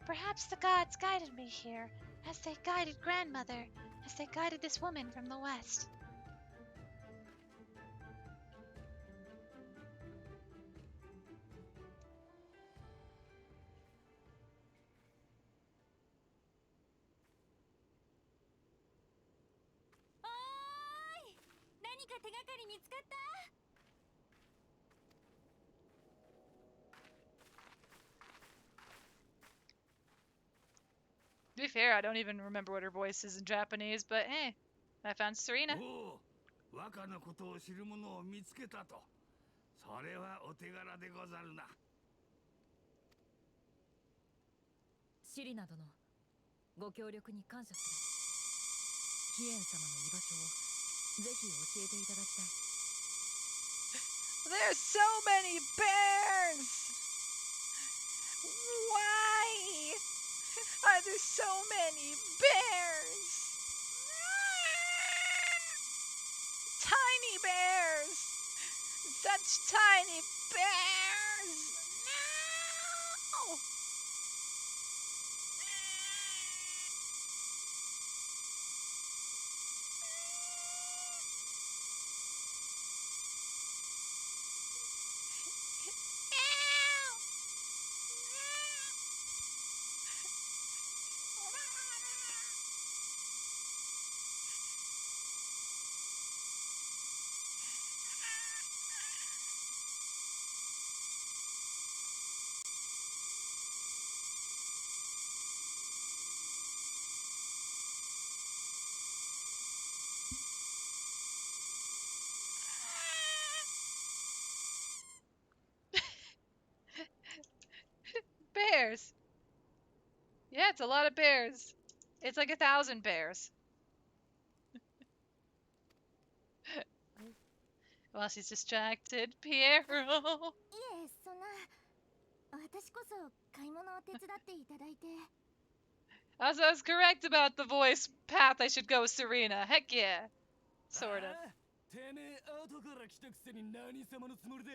Perhaps the gods guided me here, as they guided grandmother, as they guided this woman from the west. To be fair, I don't even remember what her voice is in Japanese, but hey, I found Serena. おお、若のことを知る者を見つけたと。それはお手柄でござるな。シリナ殿、ご協力に感謝する。ヒエン様の居場所をぜひ教えていただきたい。There's so many bears! Why are there so many bears? Tiny bears! Such tiny bears! No! It's a lot of bears. It's like 1,000 bears. Well, she's distracted. Piero. いえ、そんな。私こそ買い物を手伝っていただいて。I was correct about the voice path I should go, Serena. Heck yeah. Sort of. てめえ後から来たくせに何様のつもりだ。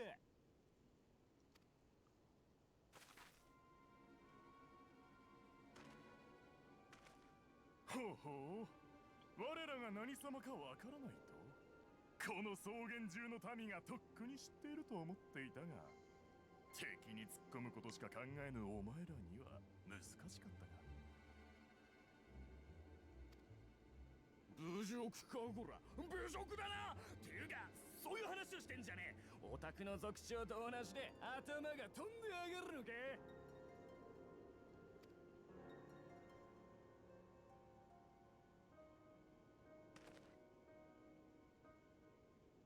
ほうほう、我らが何様かわからないと。この草原中の民がとっくに知っていると思っていたが、敵に突っ込むことしか考えぬお前らには難しかったか。侮辱かこら、侮辱だな。ていうかそういう話をしてんじゃねえ。オタクの族長と同じで頭が飛んで上がるのか。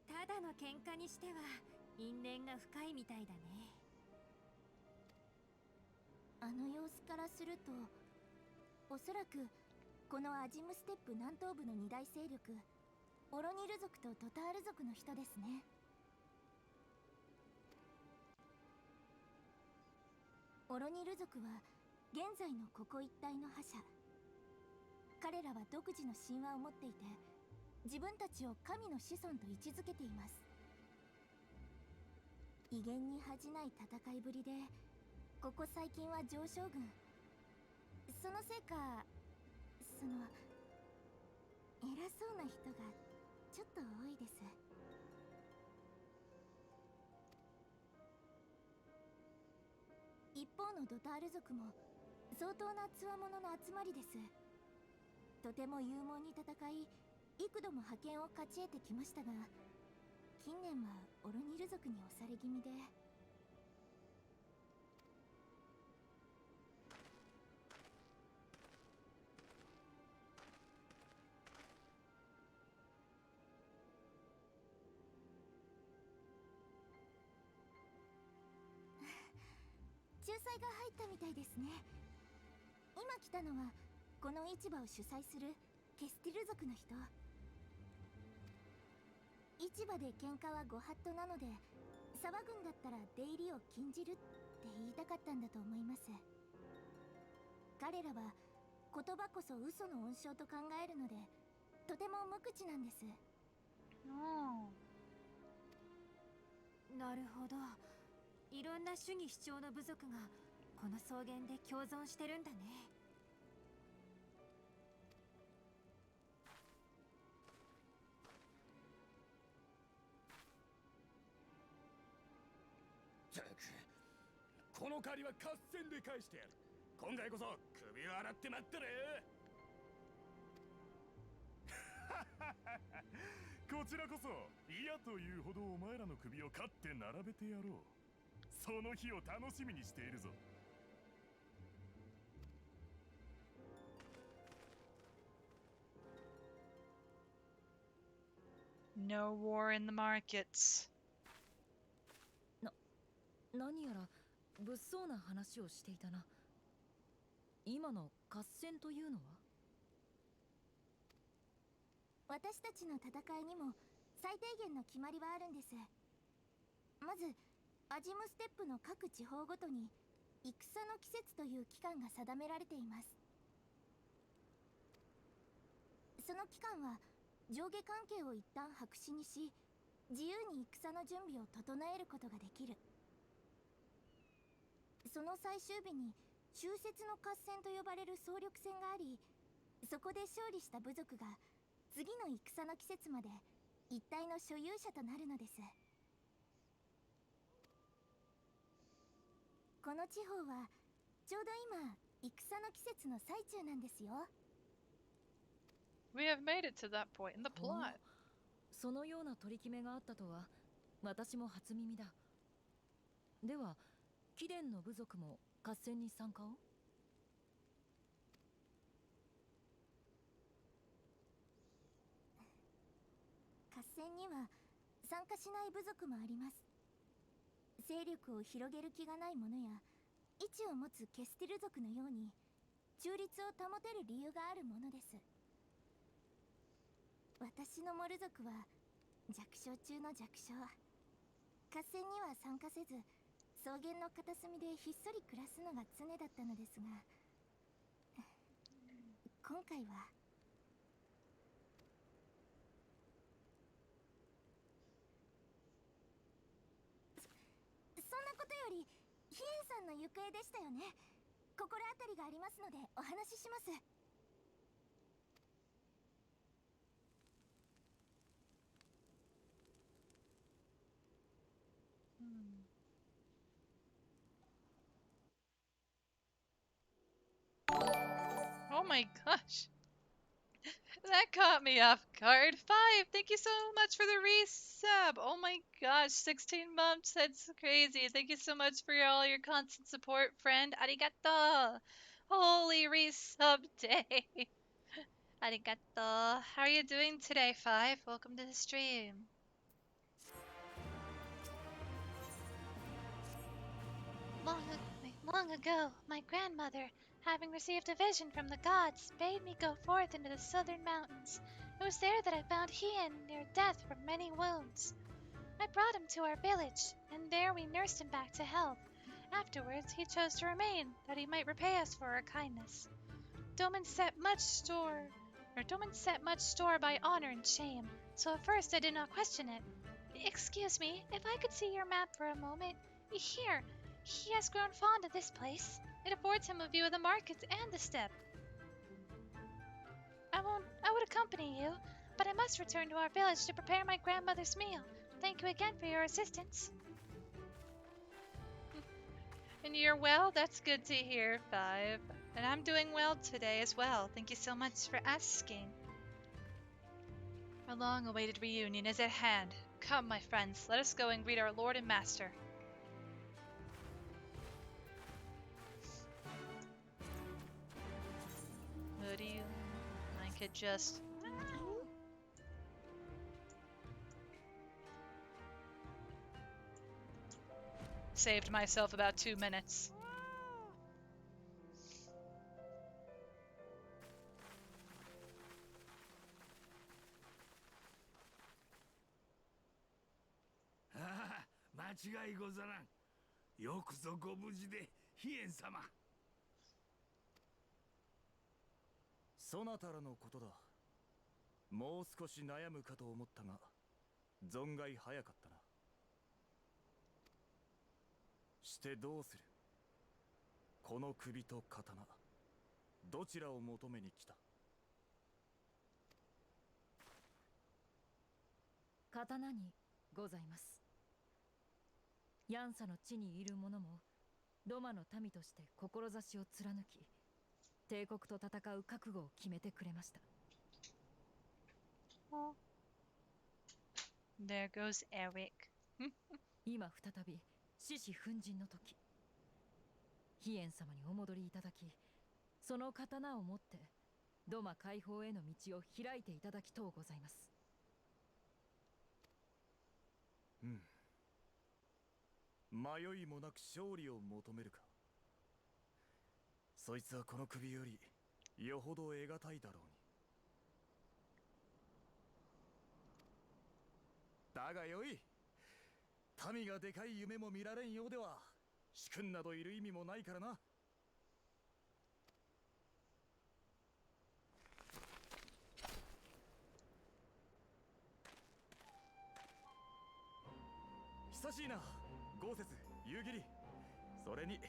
ただの喧嘩にしては因縁が深いみたいだね。あの様子からすると、おそらくこのアジムステップ南東部の二大勢力、オロニル族とトタール族の人ですね。オロニル族は現在のここ一帯の覇者。彼らは独自の神話を持っていて、自分たちを神の子孫と位置づけています。威厳に恥じない戦いぶりで、ここ最近は上将軍。そのせいか、偉そうな人がちょっと多いです。一方のドタール族も相当な強者の集まりです。とても勇猛に戦い、幾度も覇権を勝ち得てきましたが、近年はオロニル族に押され気味で。仲裁が入ったみたいですね。今来たのはこの市場を主催するケスティル族の人。市場で喧嘩はご法度なので、騒ぐんだったら出入りを禁じるって言いたかったんだと思います。彼らは言葉こそ嘘の温床と考えるので、とても無口なんです。なるほど。いろんな主義主張の部族がこの草原で共存してるんだね。たく、この借りは合戦で返してやる。今回こそ首を洗って待ってね。こちらこそ嫌というほどお前らの首を刈って並べてやろう。その日を楽しみにしているぞ。No war in the markets. 何やら物騒な話をしていたな。今の合戦というのは？私たちの戦いにも最低限の決まりはあるんです。まずアジムステップの各地方ごとに戦の季節という期間が定められています。その期間は上下関係を一旦白紙にし、自由に戦の準備を整えることができる。その最終日に終節の合戦と呼ばれる総力戦があり、そこで勝利した部族が次の戦の季節まで一帯の所有者となるのです。この地方はちょうど今戦の季節の最中なんですよ。We have made it to that point in the plot. そのような取り決めがあったとは私も初耳だ。では貴殿の部族も合戦に参加を？合戦には参加しない部族もあります。勢力を広げる気がない者や位置を持つケスティル族のように中立を保てる理由があるものです。私のモル族は弱小中の弱小。合戦には参加せず、草原の片隅でひっそり暮らすのが常だったのですが、今回はそんなことよりヒエンさんの行方でしたよね。心当たりがありますのでお話しします。Oh my gosh. That caught me off guard. 5, thank you so much for the resub. Oh my gosh, 16 months. That's crazy. Thank you so much for all your constant support, friend. Arigato. Holy resub day. Arigato. How are you doing today, 5? Welcome to the stream. Long ago, my grandmother, having received a vision from the gods, bade me go forth into the southern mountains. It was there that I found Hien near death from many wounds. I brought him to our village, and there we nursed him back to health. Afterwards, he chose to remain, that he might repay us for our kindness. Doman set much store by honor and shame, so at first I did not question it. Excuse me, if I could see your map for a moment. Here, he has grown fond of this place. It affords him a view of the markets and the steppe. I would accompany you, but I must return to our village to prepare my grandmother's meal. Thank you again for your assistance. And you're well? That's good to hear, 5. And I'm doing well today as well. Thank you so much for asking. Our long-awaited reunion is at hand. Come, my friends, let us go and greet our Lord and Master. Would you? I could just... Saved myself about 2 minutes. Ah, 間違いござらん。よくぞご無事で、ヒエン様。そなたらのことだ。もう少し悩むかと思ったが、存外早かったな。してどうする？この首と刀、どちらを求めに来た？刀にございます。ヤンサの地にいる者もロマの民として志を貫き、帝国と戦う覚悟を決めてくれました。There goes Eric. 今再び獅子奮陣の時、ヒエン様にお戻りいただき、その刀を持ってドマ解放への道を開いていただきとうございます。迷いもなく勝利を求めるか。そいつはこの首よりよほど得難いだろうに。だがよい。民がでかい夢も見られんようでは主君などいる意味もないからな。久しいな、豪雪、夕霧。それに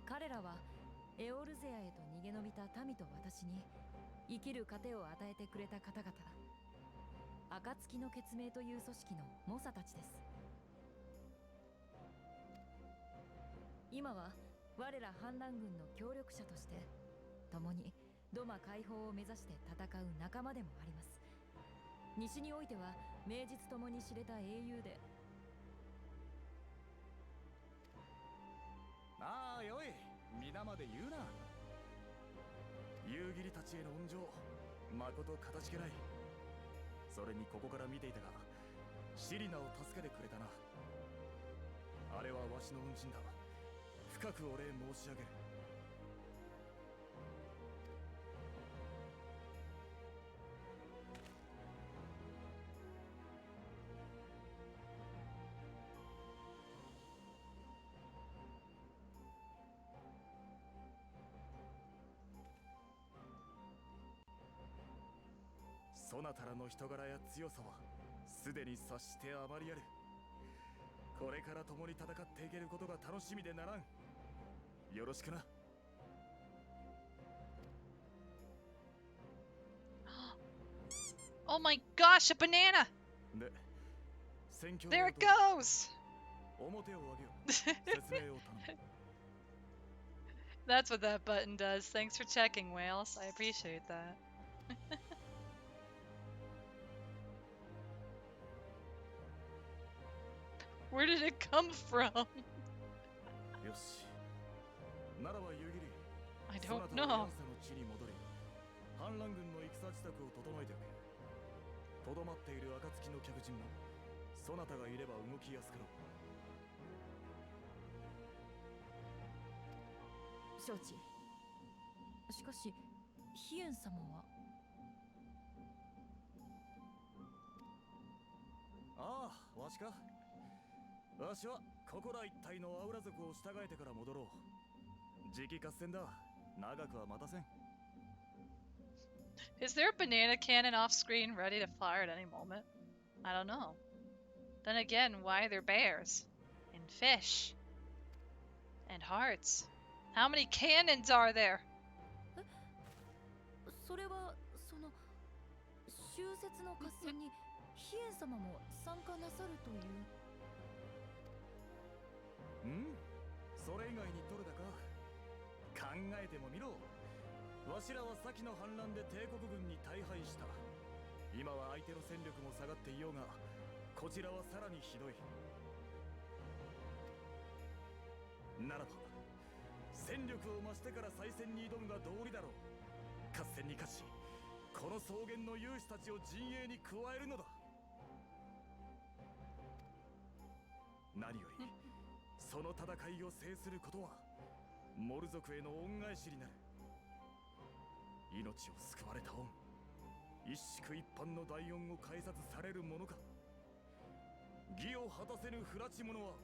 彼らはエオルゼアへと逃げ延びた民と私に生きる糧を与えてくれた方々、暁の血盟という組織の猛者たちです。今は我ら反乱軍の協力者として共にドマ解放を目指して戦う仲間でもあります。西においては名実ともに知れた英雄で。ああよい、皆まで言うな。夕霧たちへの恩情、まことかたじけない。それにここから見ていたが、シリナを助けてくれたな。あれはわしの恩人だ。深くお礼申し上げる。そなたらの人柄や強さはすでに察してあまりある。これから共に戦っていけることが楽しみでならん。よろしくな。Oh my gosh, a banana! で、戦況 There は it どう？ goes! 表を上げよ。説明を頼む。That's what that button does. Thanks for checking, Wales. I appreciate that. Where did it come from? よし。ならば夕霧。 I そな don't たは know. ヤンサの地に戻り、反乱軍の戦支度を整えておけ。とどまっている暁の客人も、そなたがいれば動きやすかろう。承知。しかしヒエン様は。ああ、わしか。わしはここら一帯のアウラ族を従えてから戻ろう。時期合戦だ。長くは待たせん。 Is there a banana cannon off screen ready to fire at any moment? I don't know. Then again, why are there bears? And fish? And hearts? How many cannons are there? それはその終節の合戦にヒエン様も参加なさるという。それ以外にどれだか考えてもみろ。わしらは先の反乱で帝国軍に大敗した。今は相手の戦力も下がっていようが、こちらはさらにひどい。ならば戦力を増してから再戦に挑むが道理だろう。合戦に勝ち、この草原の勇士たちを陣営に加えるのだ。何よりその戦いを制することはモル族への恩返しになる。命を救われた恩、一宿一般の大恩を返さずされるものか。義を果たせぬ不埒者は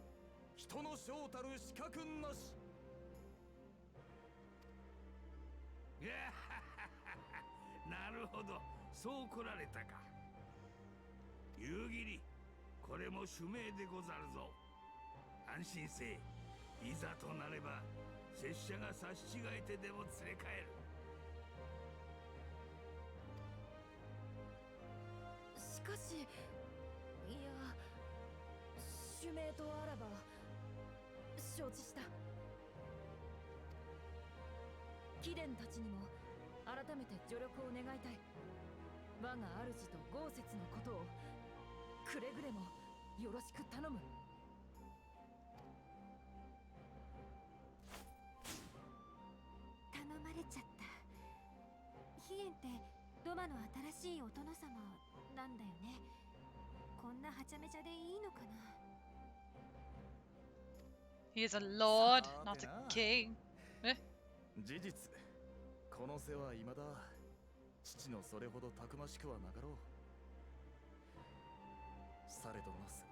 人の将たる資格なし。なるほど、そう来られたか。夕霧、これも主命でござるぞ。安心せえ。いざとなれば拙者が差し違えてでも連れ帰る。しかし、いや、主命とあらば承知した。貴殿たちにも改めて助力を願いたい。我が主と豪雪のことをくれぐれもよろしく頼む。頼まれちゃった。ヒエンってドマの新しいお殿様なんだよね。こんなはちゃめちゃでいいのかな。 He is a lord, not a king. 事実、この背は未だ父のそれほどたくましくはなかろう。されどなす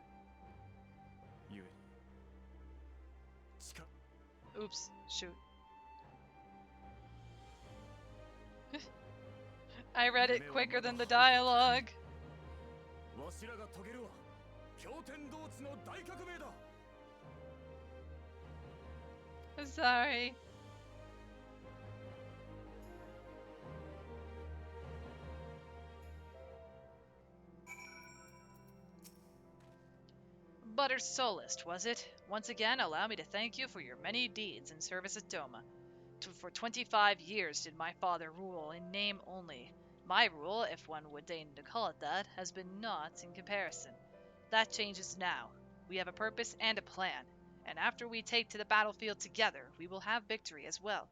ゆえに近。 Oops, shoot. I read it quicker than the dialogue. わしらが遂げるは経典同地の大革命だ。 I'm sorry. Butter Solist, was it? Once again, allow me to thank you for your many deeds in service at Doma. For 25 years did my father rule in name only. My rule, if one would deign to call it that, has been naught in comparison. That changes now. We have a purpose and a plan, and after we take to the battlefield together, we will have victory as well.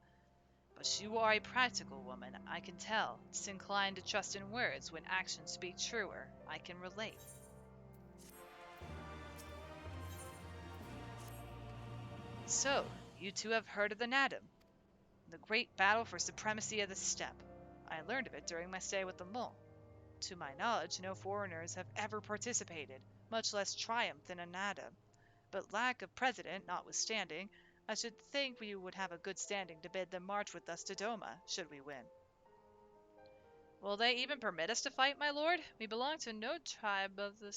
But you are a practical woman, I can tell, disinclined to trust in words when actions speak truer. I can relate. So, You two have heard of the Nadam, the great battle for supremacy of the steppe. I learned of it during my stay with the mole. To my knowledge, no foreigners have ever participated, much less triumphed in a Nadam. But lack of precedent notwithstanding, I should think we would have a good standing to bid them march with us to Doma, should we win. Will they even permit us to fight, my lord? We belong to no tribe of the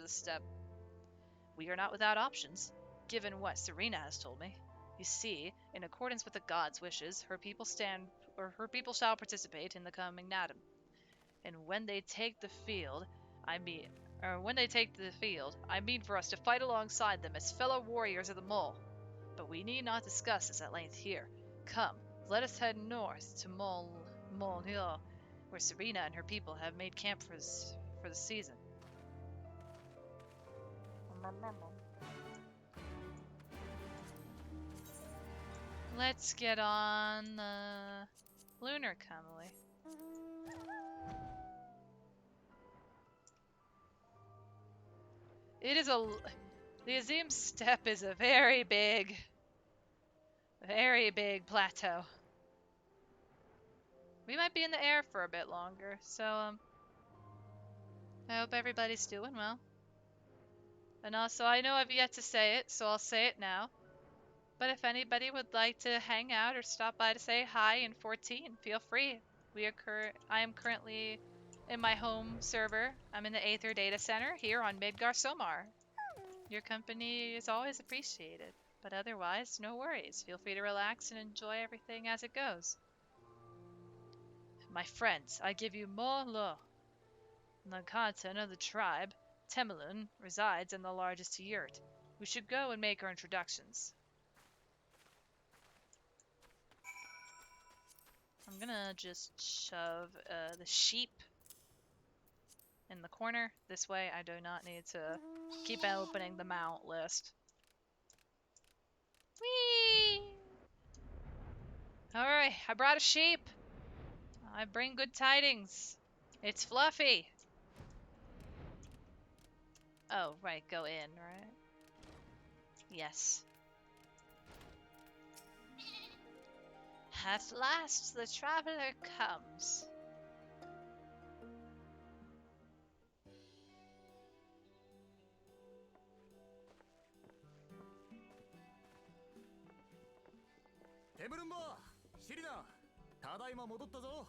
steppe. We are not without options, given what Serena has told me. You see, in accordance with the gods' wishes, her people shall participate in the coming Nadam. And when they take the field, I mean for us to fight alongside them as fellow warriors of the Mole. But we need not discuss this at length here. Come, let us head north to Mole Hill, where Serena and her people have made camp for the season. Let's get on the Lunar Camely. The Azim Steppe is a very big plateau. We might be in the air for a bit longer, so I hope everybody's doing well. And also, I know I've yet to say it, so I'll say it now. But if anybody would like to hang out or stop by to say hi in 14, feel free. I am currently in my home server. I'm in the Aether Data Center here on Midgar Somar. Your company is always appreciated, but otherwise, no worries. Feel free to relax and enjoy everything as it goes. My friends, I give you more law. The Katan of the tribe, Temelun, resides in the largest yurt. We should go and make our introductions. I'm gonna just shove the sheep in the corner. This way I do not need to keep opening the mount list. Whee! Alright, I brought a sheep. I bring good tidings. It's Fluffy. Oh, right, go in, right? Yes. At last the traveler comes. Temelunba, Shirina, ただいま戻ったぞ。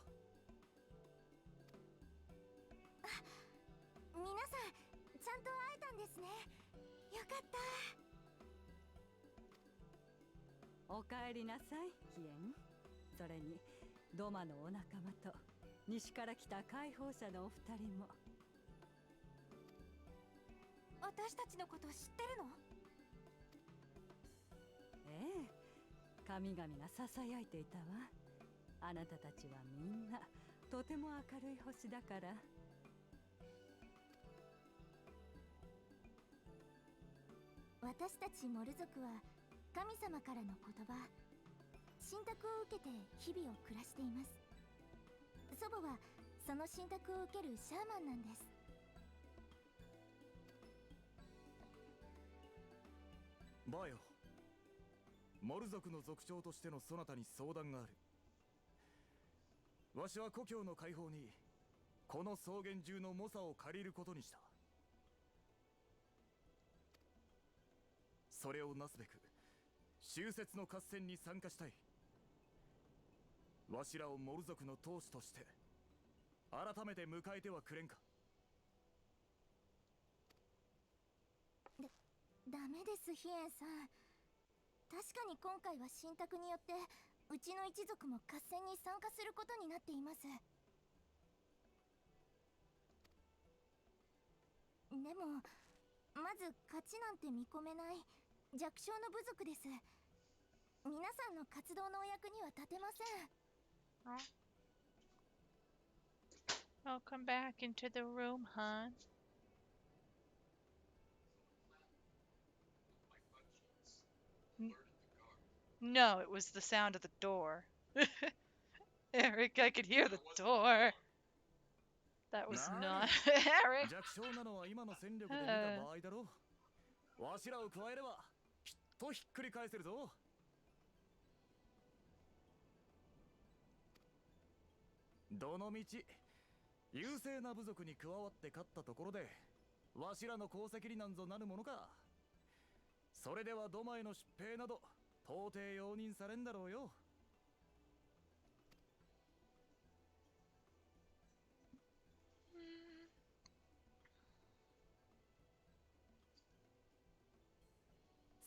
皆さんちゃんと会えたんですね。よかった。おかえりなさい、ヒエン。それにドマのお仲間と西から来た解放者のお二人も。私たちのこと知ってるの？ええ、神々がささやいていたわ。あなたたちはみんなとても明るい星だから。私たちモル族は神様からの言葉、信託を受けて日々を暮らしています。祖母はその信託を受けるシャーマンなんです。バヨ、モル族の族長としてのそなたに相談がある。わしは故郷の解放にこの草原中の猛者を借りることにした。それをなすべく終節の合戦に参加したい。わしらをモル族の当主として改めて迎えてはくれんか。ダメです、ヒエンさん。確かに今回は信託によってうちの一族も合戦に参加することになっています。でもまず勝ちなんて見込めない弱小の部族です。皆さんの活動のお役には立てません。Welcome back into the room, hon. No, it was the sound of the door. Eric, I could hear the door. That was not Eric. 弱小なのは今の戦力で見た場合だろ。わしらを加えればきっとひっくり返せるぞ。どのみち優勢な部族に加わって勝ったところでわしらの功績になんぞなるものか。それではドマへの出兵など到底容認されんだろうよ。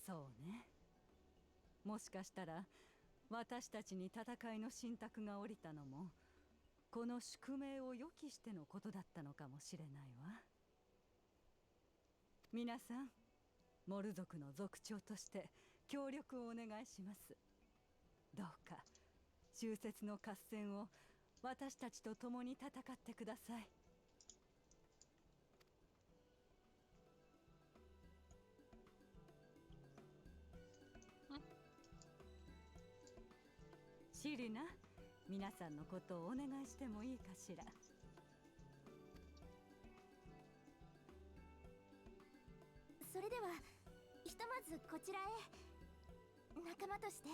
そうね。もしかしたら私たちに戦いの信託が下りたのもこの宿命を予期してのことだったのかもしれないわ。皆さん、モル族の族長として協力をお願いします。どうか終節の合戦を私たちと共に戦ってください。シリナ、皆さんのことをお願いしてもいいかしら。それではひとまずこちらへ。仲間として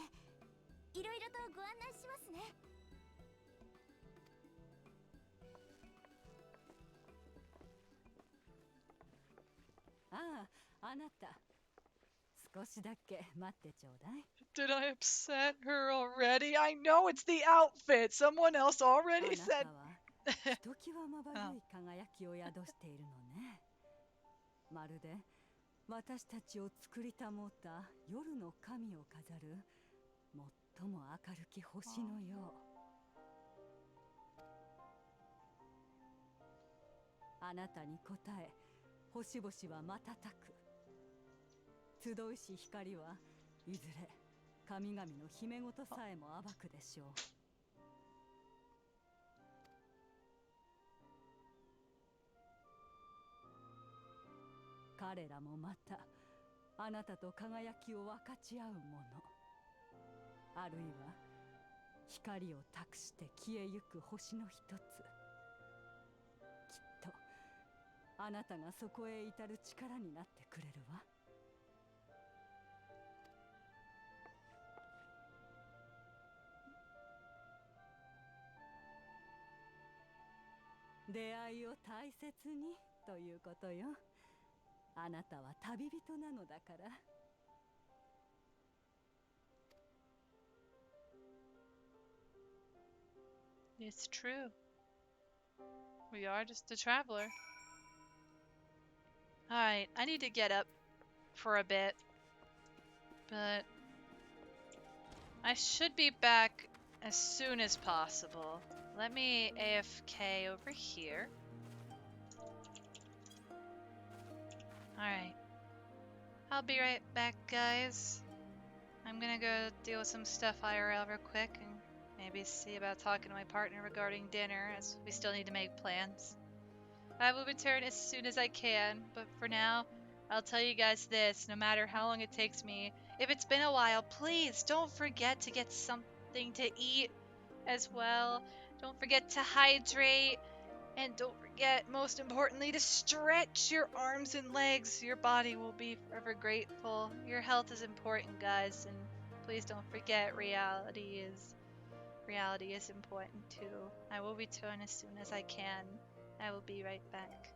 いろいろとご案内しますね。ああ、あなた。少しだけ待ってちょうだい。Did I upset her already? I know it's the outfit. Someone else あ already な said. たはひときわまばゆい輝きを宿しているのね。まるで私たちを作りたもうた夜の神を飾る最も明るき星のよう。あなたに答え、星々は瞬く。集いし光はいずれ神々の姫事さえも暴くでしょう。彼らもまたあなたと輝きを分かち合うもの、あるいは光を託して消えゆく星の一つ。きっとあなたがそこへ至る力になってくれるわ。出会いを大切にということよ。あなたは旅人なのだから。It's true. We are just a traveler. Alright, I need to get up for a bit. But I should be back as soon as possible. Let me AFK over here. Alright. I'll be right back, guys. I'm gonna go deal with some stuff IRL real quick and maybe see about talking to my partner regarding dinner, as we still need to make plans. I will return as soon as I can, but for now, I'll tell you guys this, no matter how long it takes me, if it's been a while, please don't forget to get something to eat as well. Don't forget to hydrate, and don't forget, most importantly, to stretch your arms and legs. Your body will be forever grateful. Your health is important, guys, and please don't forget reality is important too. I will return as soon as I can. I will be right back.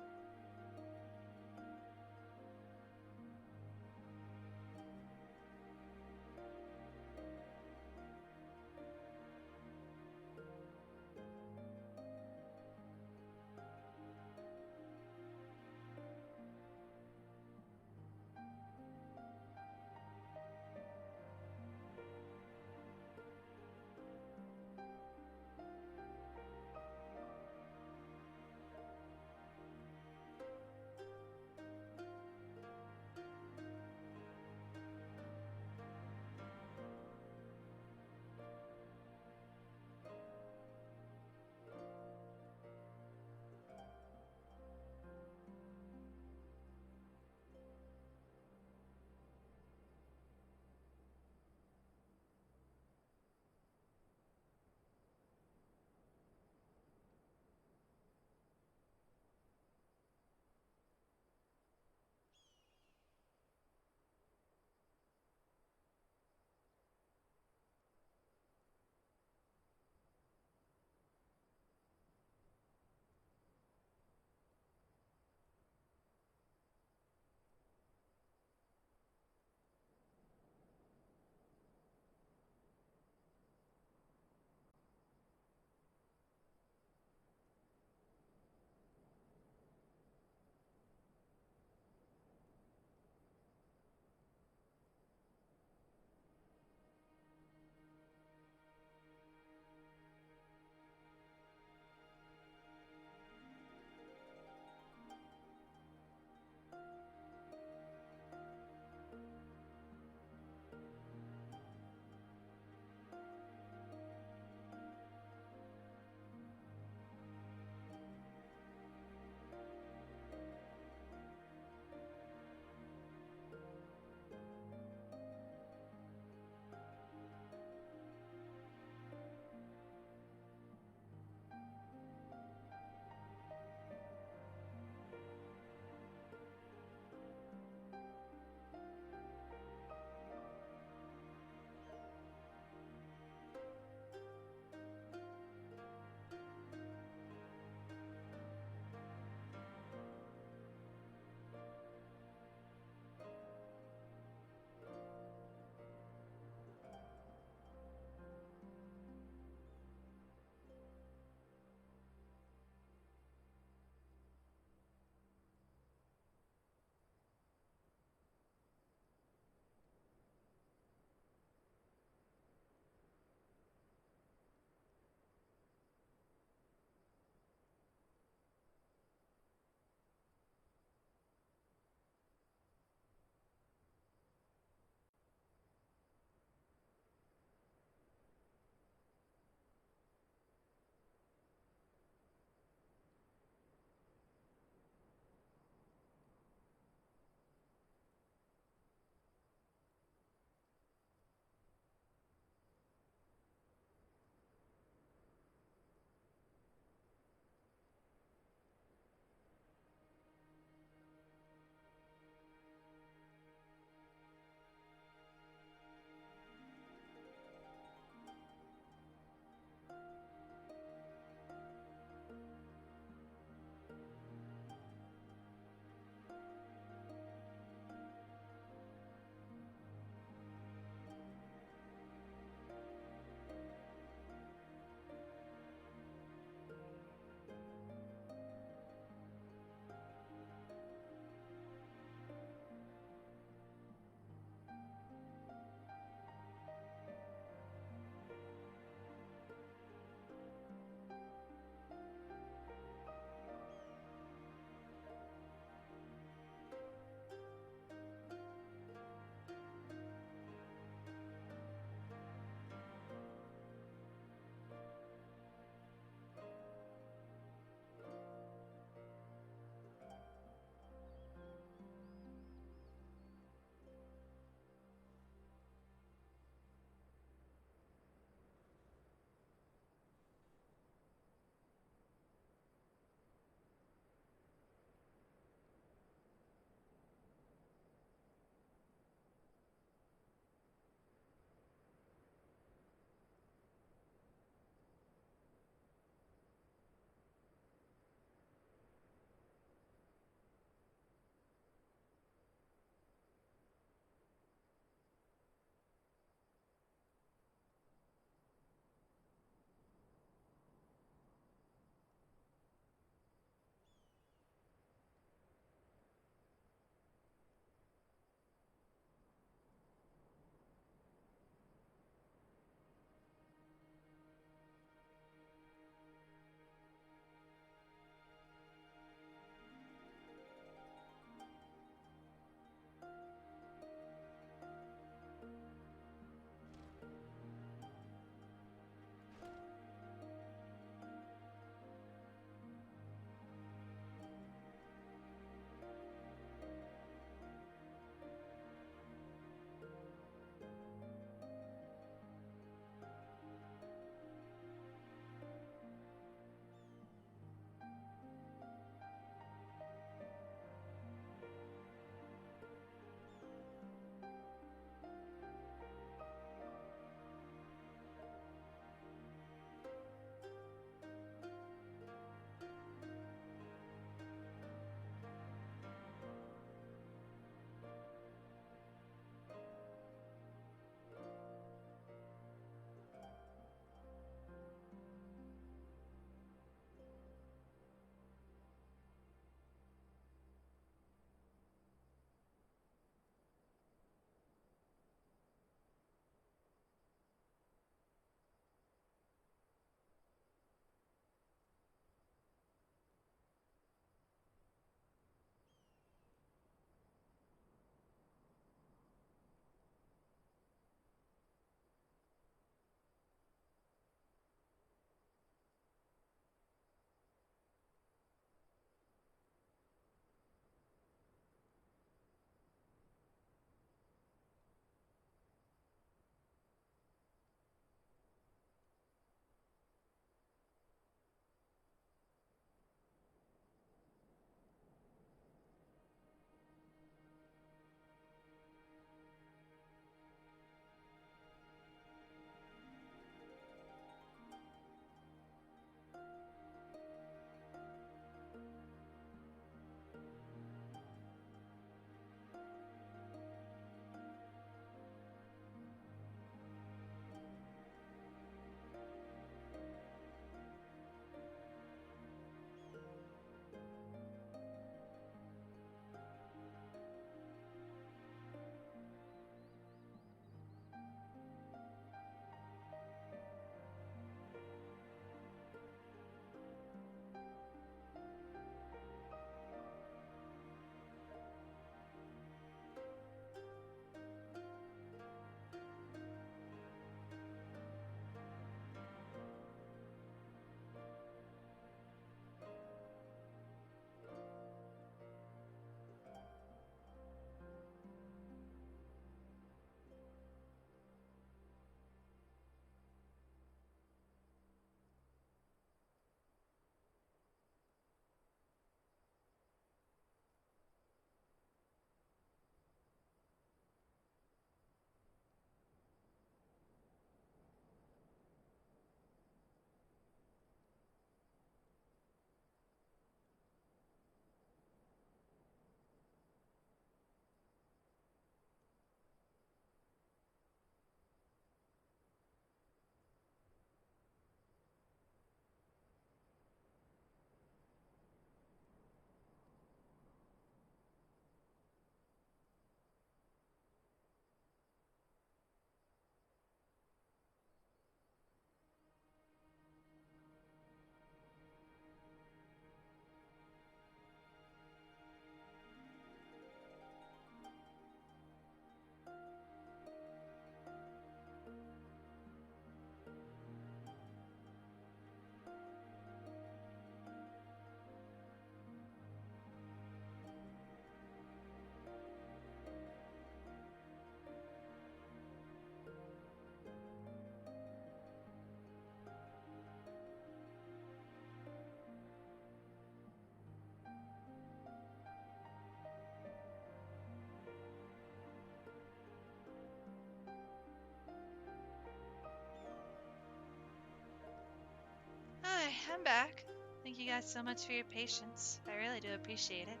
back. Thank you guys so much for your patience. I really do appreciate it.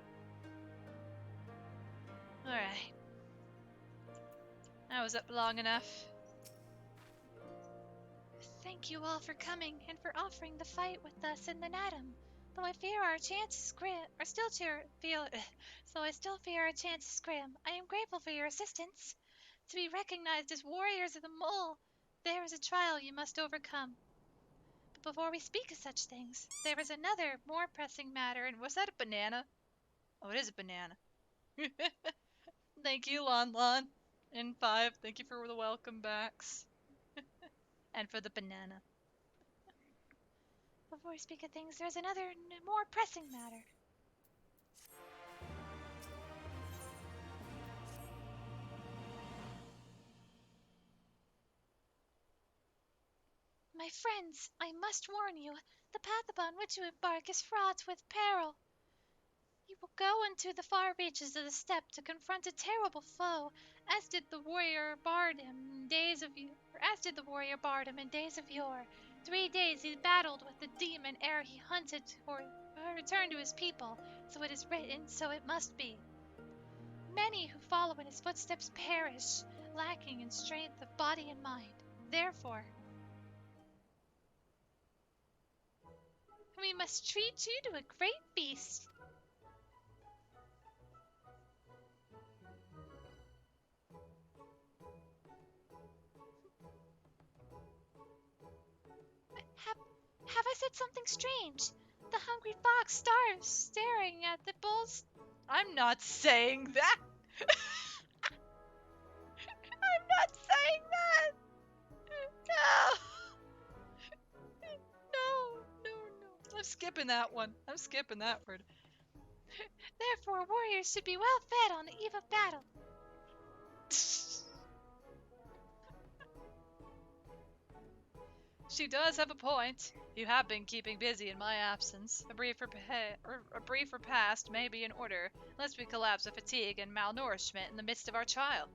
Alright. I was up long enough. Thank you all for coming and for offering the fight with us in the Natum. Though I fear our chances I still fear our chances grim. I am grateful for your assistance. To be recognized as warriors of the mole, there is a trial you must overcome. But before we speak of such things, there is another, more pressing matter. And Was that a banana? Oh, it is a banana. Thank you, Lon Lon. In 5, thank you for the welcome backs. And for the banana. Before we speak of things, there's another, more pressing matter. My friends, I must warn you, the path upon which you embark is fraught with peril. You will go into the far reaches of the steppe to confront a terrible foe, as did the warrior Bardam in days of yore. 3 days he battled with the demon ere he hunted or returned to his people, so it is written, so it must be. Many who follow in his footsteps perish, lacking in strength of body and mind. Therefore, we must treat you to a great feast. Have I said something strange? The hungry fox starves, staring at the bull's... I'm not saying that! I'm not saying that! No! No. I'm skipping that one. I'm skipping that word. Therefore, warriors should be well fed on the eve of battle. She does have a point. You have been keeping busy in my absence. A brief repast may be in order, lest we collapse of fatigue and malnourishment in the midst of our trial.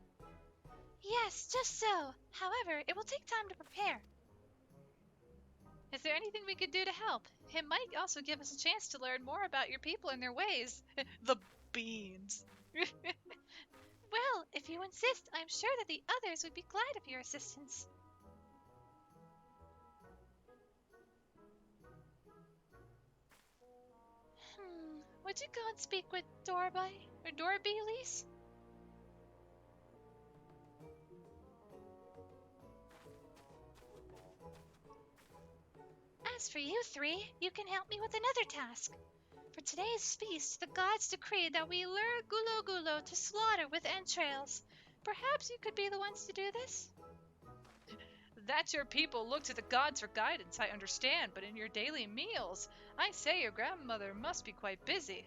Yes, just so. However, it will take time to prepare. Is there anything we could do to help? It might also give us a chance to learn more about your people and their ways. The beans. Well, if you insist, I'm sure that the others would be glad of your assistance. Would you go and speak with Dorby, Lise? As for you three, you can help me with another task. For today's feast, the gods decreed that we lure Gulo Gulo to slaughter with entrails. Perhaps you could be the ones to do this? That your people look to the gods for guidance, I understand, but in your daily meals, I say your grandmother must be quite busy.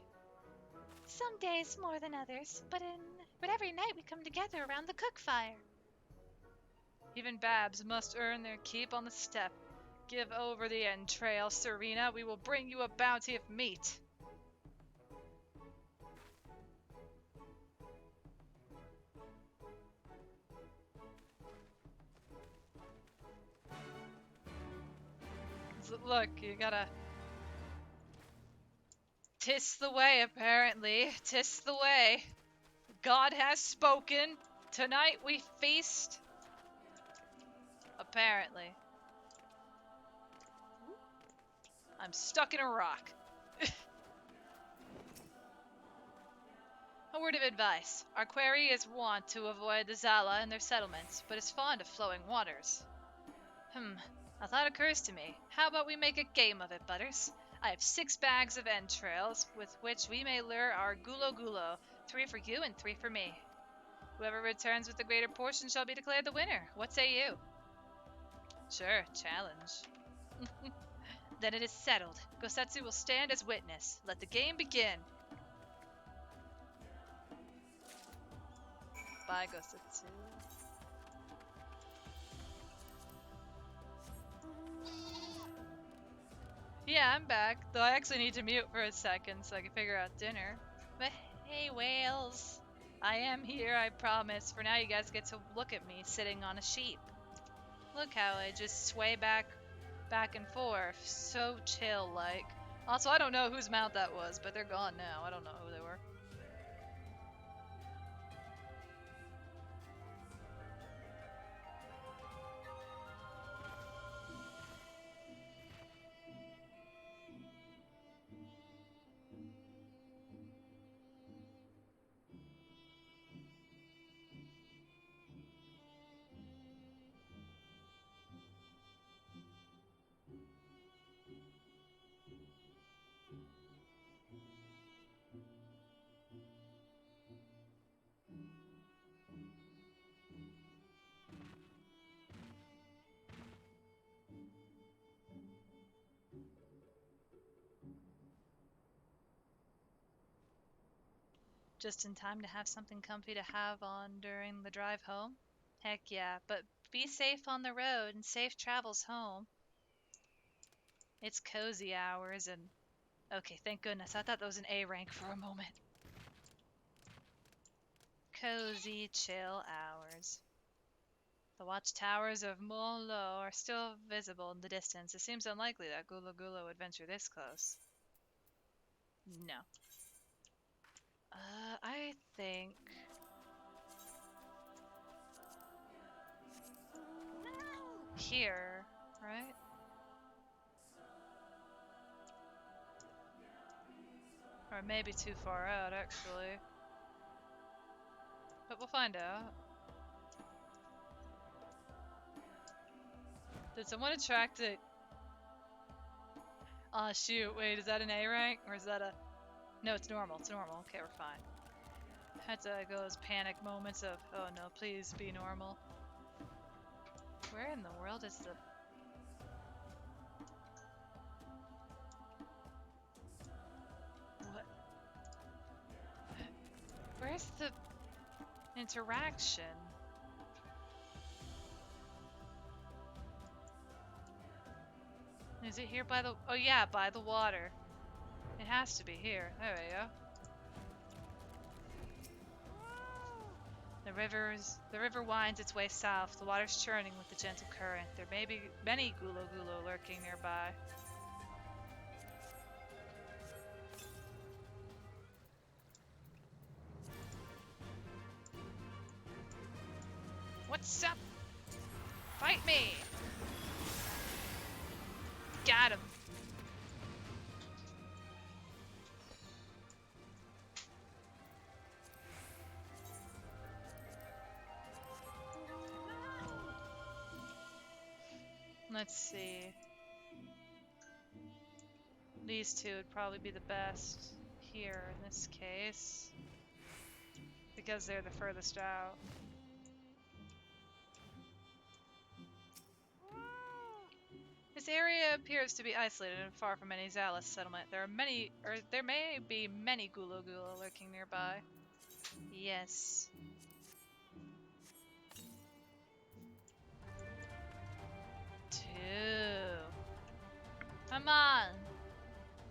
Some days more than others, but every night we come together around the cook fire. Even babs must earn their keep on the steppe. Give over the entrail, Serena. We will bring you a bounty of meat. Look, you gotta... 'Tis the way, apparently. 'Tis the way. God has spoken. Tonight we feast. Apparently. I'm stuck in a rock. A word of advice. Our quarry is wont to avoid the Zala and their settlements, but is fond of flowing waters. A thought occurs to me. How about we make a game of it, Butters? I have 6 bags of entrails, with which we may lure our Gulo Gulo. 3 for you and 3 for me. Whoever returns with the greater portion shall be declared the winner. What say you? Sure, challenge. Then it is settled. Gosetsu will stand as witness. Let the game begin. Bye, Gosetsu. Yeah, I'm back. Though I actually need to mute for a second so I can figure out dinner. But hey, whales. I am here, I promise. For now, you guys get to look at me sitting on a sheep. Look how I just sway back back and forth. So chill, like. Also, I don't know whose mount that was, but they're gone now. I don't know who they were. Just in time to have something comfy to have on during the drive home? Heck yeah, but be safe on the road and safe travels home. It's cozy hours and. Okay, thank goodness. I thought that was an A rank for a moment. Cozy, chill hours. The watchtowers of Molo are still visible in the distance. It seems unlikely that Gula Gula would venture this close. No. I think. Here, right? Or maybe too far out, actually. But we'll find out. Did someone attract it? Aw, shoot. Wait, is that an A rank? Or is that a... No, it's normal. It's normal. Okay, we're fine. Had to go those panic moments of, oh no, please be normal. Where in the world is the... What? Where's the interaction? Is it here by the... Oh yeah, by the water. It has to be here. There we go. The river winds its way south. The water's churning with the gentle current. There may be many gulo gulo lurking nearby. What's up? Fight me! Got him. Let's see. These two would probably be the best here in this case. Because they're the furthest out. This area appears to be isolated and far from any Zalis settlement. There may be many Gulo Gulo lurking nearby. Yes. Two. Come on.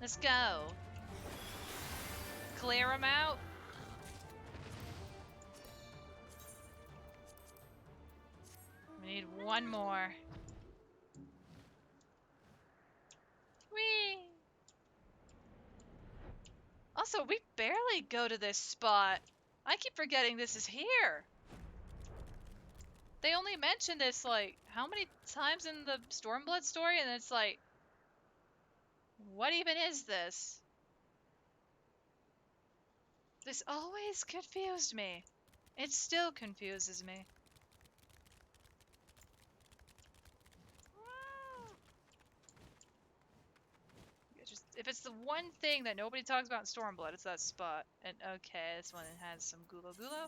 Let's go. Clear them out. We need one more. Whee! Also, we barely go to this spot. I keep forgetting this is here. They only mention this, like, how many times in the Stormblood story? And it's like, what even is this? This always confused me. It still confuses me. If it's the one thing that nobody talks about in Stormblood, it's that spot. And okay, this one has some Gulo Gulo.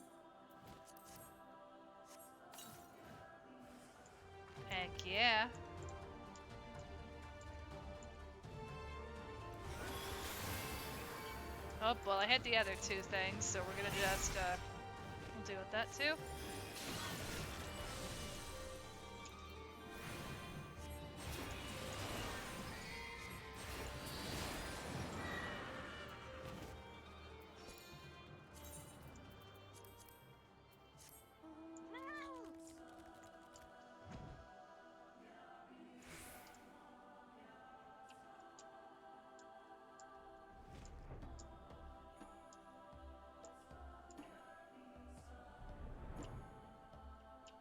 Heck yeah. Oh, well, I hit the other two things, so we're gonna just, we'll deal with that too.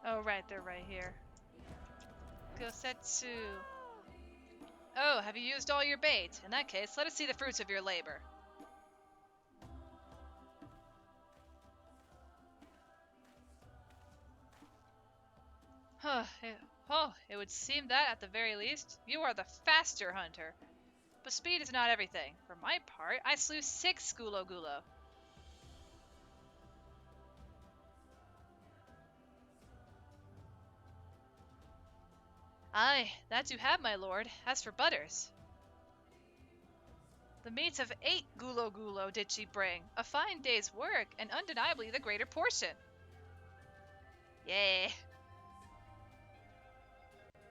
Oh, right, they're right here. Gosetsu. Oh, have you used all your bait? In that case, let us see the fruits of your labor. It would seem that, at the very least, you are the faster hunter. But speed is not everything. For my part, I slew 6 Gulo Gulo. Aye, that you have, my lord. As for Butters, the meats of 8 Gulo Gulo did she bring. A fine day's work, and undeniably the greater portion. Yay.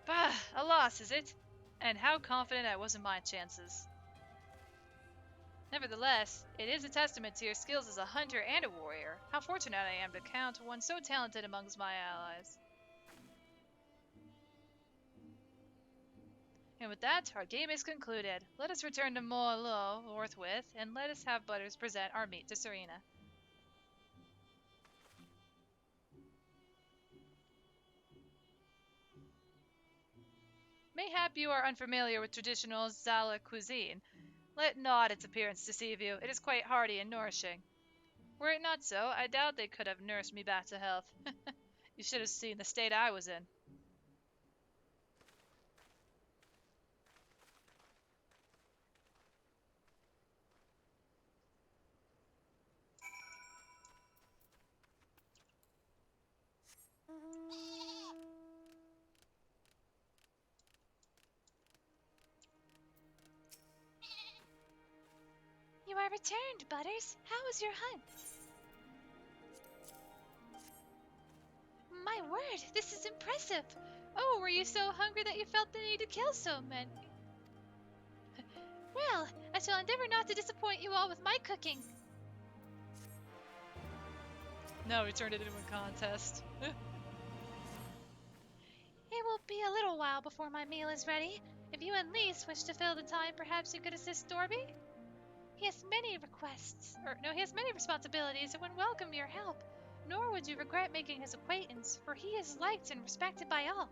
Bah, a loss, is it? And how confident I was in my chances. Nevertheless, it is a testament to your skills as a hunter and a warrior. How fortunate I am to count one so talented amongst my allies. And with that, our game is concluded. Let us return to Molo forthwith, and let us have Butters present our meat to Serena. Mayhap you are unfamiliar with traditional Zala cuisine. Let not its appearance deceive you. It is quite hearty and nourishing. Were it not so, I doubt they could have nursed me back to health. You should have seen the state I was in. You are returned, Butters. How was your hunt? My word, this is impressive. Oh, were you so hungry that you felt the need to kill so many? Well, I shall endeavor not to disappoint you all with my cooking. No, we turned it into a contest. It will be a little while before my meal is ready. If you and Lise wish to fill the time, perhaps you could assist Dorby? He has many responsibilities and would welcome your help. Nor would you regret making his acquaintance, for he is liked and respected by all.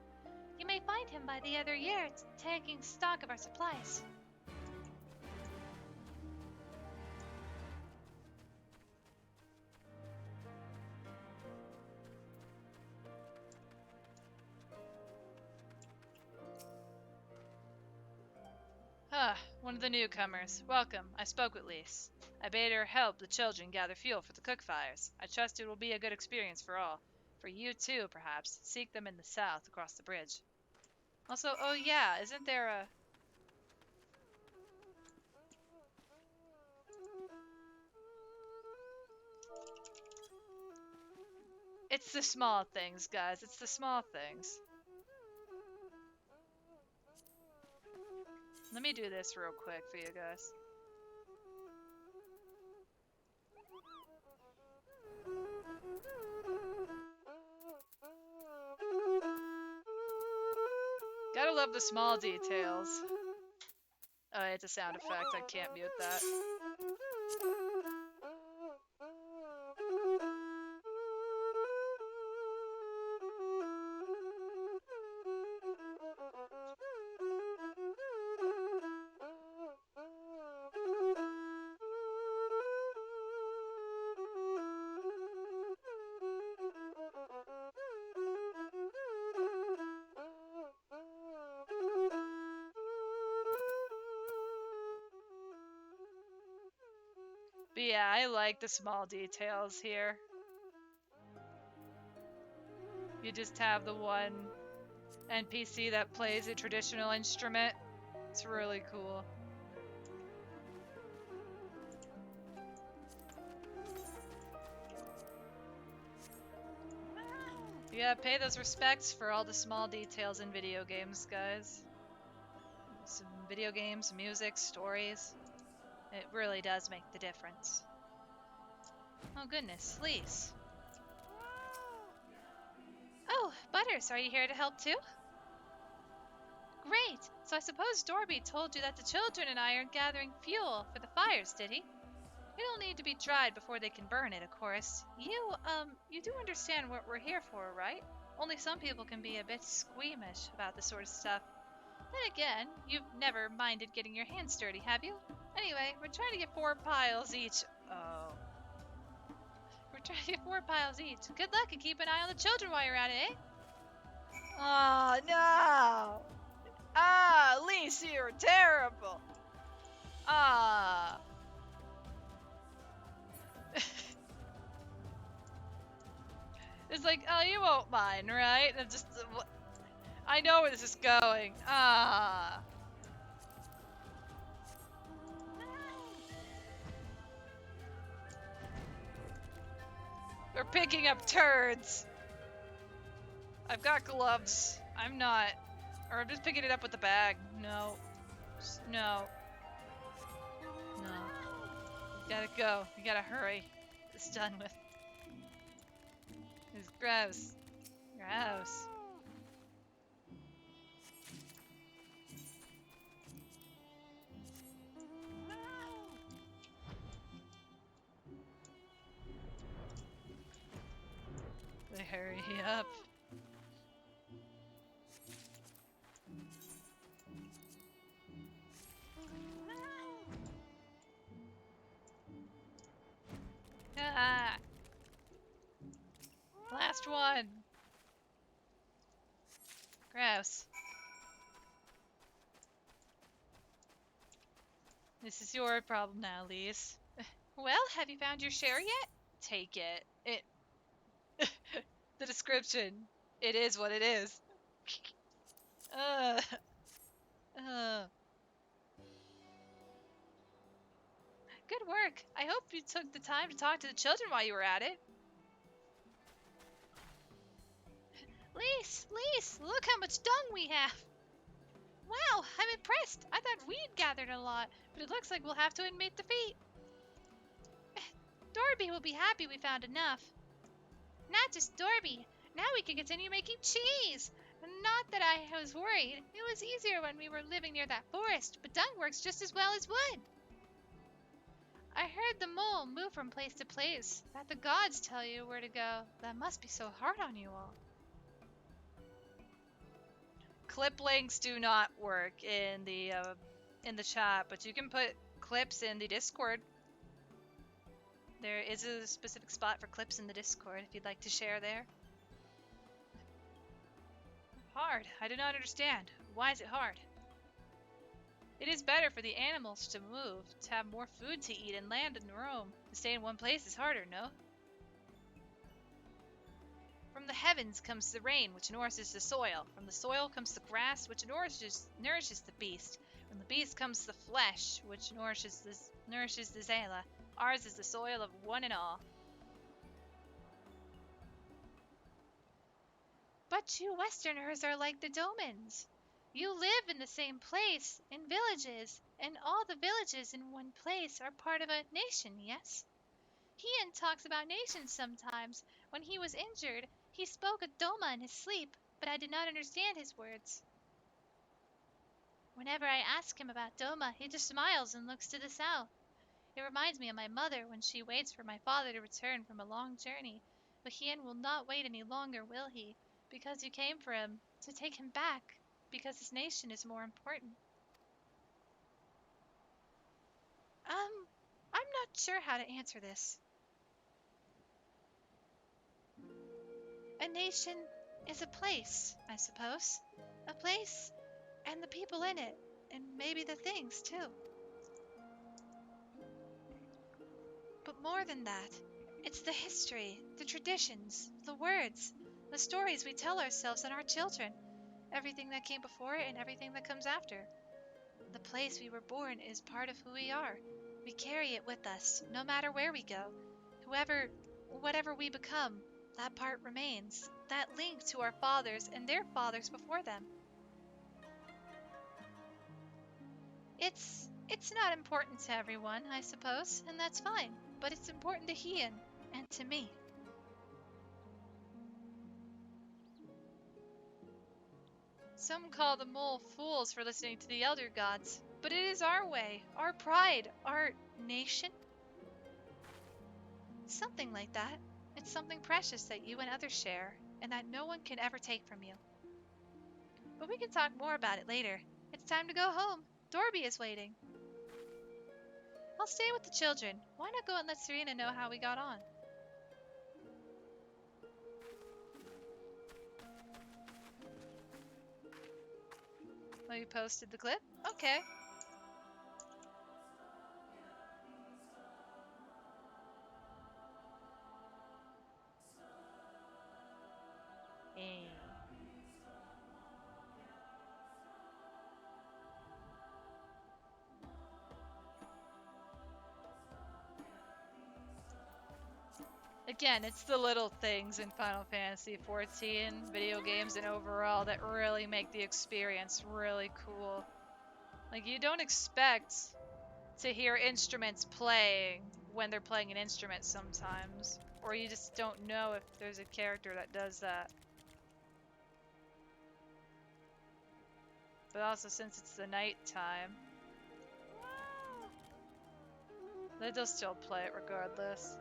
You may find him by the other year, taking stock of our supplies. Ah, one of the newcomers. Welcome. I spoke with Lise. I bade her help the children gather fuel for the cook fires. I trust it will be a good experience for all. For you too, perhaps. Seek them in the south across the bridge. Also, oh yeah, isn't there a... It's the small things, guys. It's the small things. Let me do this real quick for you guys. Gotta love the small details. Oh, it's a sound effect. I can't mute that. But yeah, I like the small details here. You just have the one NPC that plays a traditional instrument. It's really cool. You gotta pay those respects for all the small details in video games, guys. Some video games, music, stories. It really does make the difference. Oh goodness, Lise. Oh, Butters, are you here to help too? Great! So I suppose Dorby told you that the children and I are gathering fuel for the fires, did he? It'll need to be dried before they can burn it, of course. You do understand what we're here for, right? Only some people can be a bit squeamish about this sort of stuff. Then again, you've never minded getting your hands dirty, have you? Anyway, we're trying to get 4 piles each. Oh. We're trying to get 4 piles each. Good luck and keep an eye on the children while you're at it, eh? Oh, no! Ah, Lisa, you're terrible! Ah. It's like, oh, you won't mind, right? And just, I know where this is going. Ah. We're picking up turds. I've got gloves. I'm not. Or I'm just picking it up with the bag. No. No. No. You gotta go. You gotta hurry. It's done with. It's gross. Gross. Hurry up. Ah. Last one. Gross. This is your problem now, Lise. Well, have you found your share yet? Take it. The description. It is what it is. Uh. Good work. I hope you took the time to talk to the children while you were at it. Lise, look how much dung we have. Wow, I'm impressed. I thought we'd gathered a lot, but it looks like we'll have to admit defeat. Dorby will be happy we found enough. Not just Dorby. Now we can continue making cheese. Not that I was worried. It was easier when we were living near that forest, but dung works just as well as wood. I heard the mole move from place to place, that the gods tell you where to go. That must be so hard on you all. Clip links do not work in the chat, but you can put clips in the Discord. There is a specific spot for clips in the Discord if you'd like to share there. Hard. I do not understand. Why is it hard? It is better for the animals to move, to have more food to eat and land and roam. To stay in one place is harder, no? From the heavens comes the rain, which nourishes the soil. From the soil comes the grass, which nourishes the beast. From the beast comes the flesh, which nourishes the Zayla. Ours is the soil of one and all. But you Westerners are like the Domans. You live in the same place, in villages, and all the villages in one place are part of a nation, yes? Ian talks about nations sometimes. When he was injured, he spoke a Doma in his sleep, but I did not understand his words. Whenever I ask him about Doma, he just smiles and looks to the south. It reminds me of my mother when she waits for my father to return from a long journey. But Ian will not wait any longer, will he? Because you came for him, to take him back, because his nation is more important. I'm not sure how to answer this. A nation is a place, I suppose. A place, and the people in it, and maybe the things, too. But more than that, it's the history, the traditions, the words, the stories we tell ourselves and our children, everything that came before it and everything that comes after. The place we were born is part of who we are. We carry it with us, no matter where we go. Whatever we become, that part remains, that link to our fathers and their fathers before them. It's not important to everyone, I suppose, and that's fine, but it's important to Ian and to me. Some call the mole fools for listening to the elder gods, but it is our way, our pride, our nation. Something like that. It's something precious that you and others share, and that no one can ever take from you. But we can talk more about it later. It's time to go home. Dorby is waiting. I'll stay with the children. Why not go and let Serena know how we got on? Oh, you posted the clip? Okay. Hey. Again, it's the little things in Final Fantasy XIV video games and overall that really make the experience really cool. Like, you don't expect to hear instruments playing when they're playing an instrument sometimes, or you just don't know if there's a character that does that. But also, since it's the night time, they'll still play it regardless,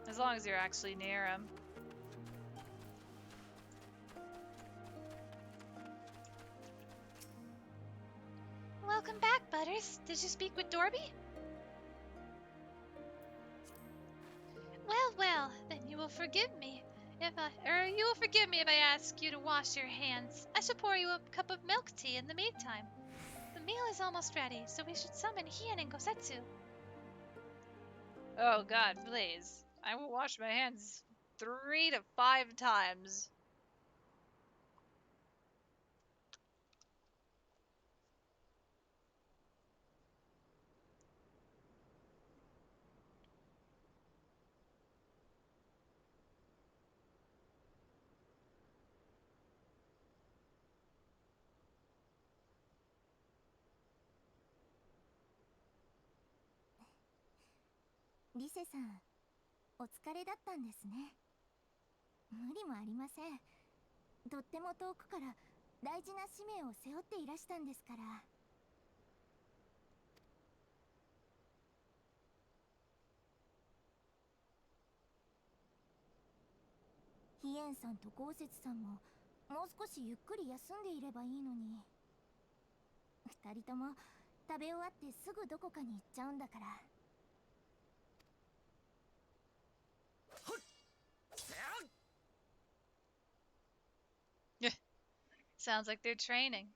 as long as you're actually near them. Welcome back, Butters. Did you speak with Dorby? Well, then you will forgive me if I ask you to wash your hands. I shall pour you a cup of milk tea in the meantime. The meal is almost ready, so we should summon Hien and Gosetsu. Oh god, please. I will wash my hands 3 to 5 times.リセさん、お疲れだったんですね。無理もありません。とっても遠くから大事な使命を背負っていらしたんですから。ヒエンさんとゴーセツさんももう少しゆっくり休んでいればいいのに。二人とも食べ終わってすぐどこかに行っちゃうんだから。Sounds like they're training. .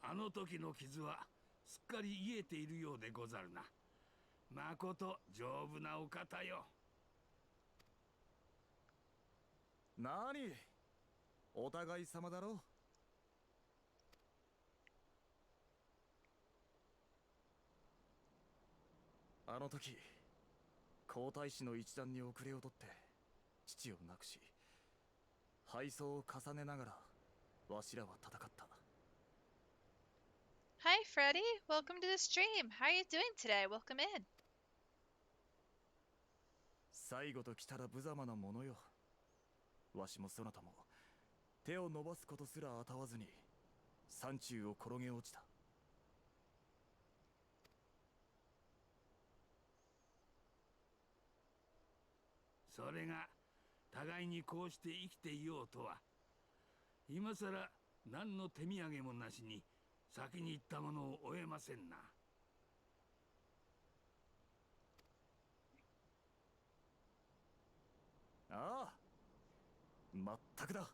あの時の傷はすっかり癒えているようでござるな。まこと丈夫なお方よ。なに、お互い様だろ。あの時皇太子の一団に遅れをとって父を亡くし、敗走を重ねながらわしらは戦った。Hi, Freddy. Welcome to the stream. How are you doing today? Welcome in. 最後と来たら無様なものよ。わしもそなたも手を伸ばすことすらあたわずに山中を転げ落ちた。それが互いにこうして生きていようとは、今さら何の手土産もなしに先に行ったものを追えませんな。ああ、まったくだ。は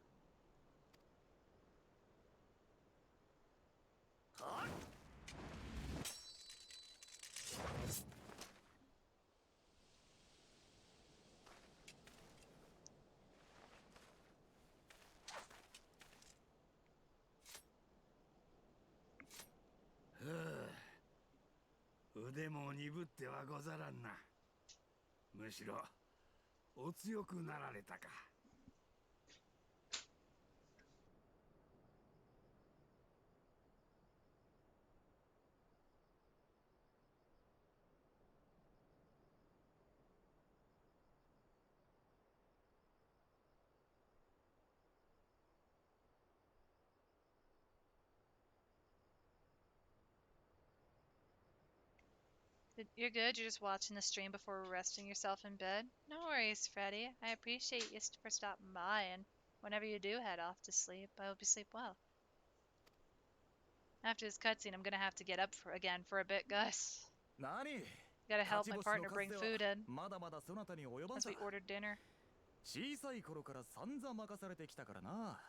っ。腕も鈍ってはござらんな。むしろお強くなられたか。You're good? You're just watching the stream before resting yourself in bed? No worries, Freddy. I appreciate you for stopping by, and whenever you do head off to sleep, I hope you sleep well. After this cutscene, I'm gonna have to get up again for a bit, Gus. 何 Gotta 勝 help ち my 星の partner 数 bring では food in まだまだそなたに及ばん as さ we ordered dinner. 小さい頃から散々任されてきたからな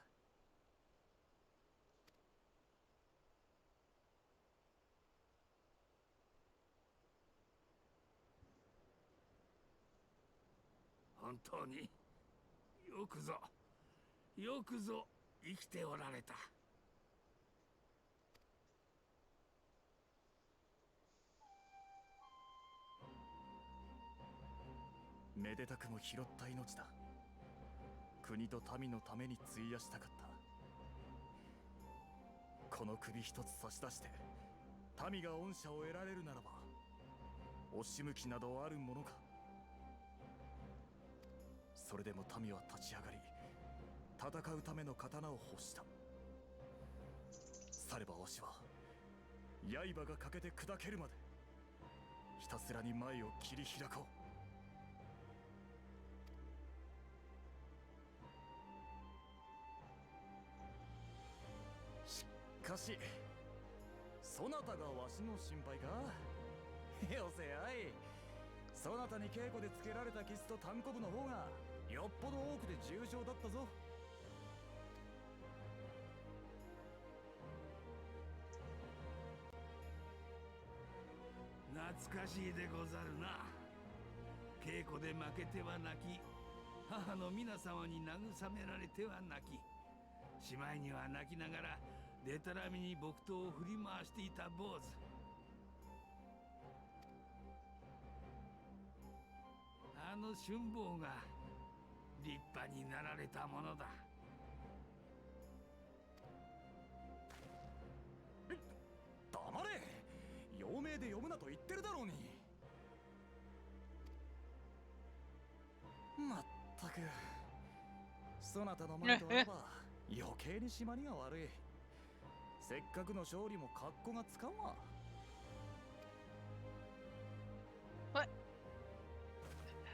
本当によくぞ生きておられた。めでたくも拾った命だ国と民のために費やしたかったこの首一つ差し出して民が恩赦を得られるならば惜しむ気などあるものかそれでも民は立ち上がり戦うための刀を欲したさればわしは刃が欠けて砕けるまでひたすらに前を切り開こうしかしそなたがわしの心配かよせやいそなたに稽古でつけられた傷と単行部の方がよっぽど多くて重傷だったぞ懐かしいでござるな。稽古で負けては泣き、母の皆様に慰められては泣き、しまいには泣きながらでたらめに木刀を振り回していた坊主。あの春坊が立派になられたものだ。黙れ陽明で読むなと言ってるだろうにまったくそなたの前とあれば余計に締まりが悪いせっかくの勝利も格好がつかんわ What?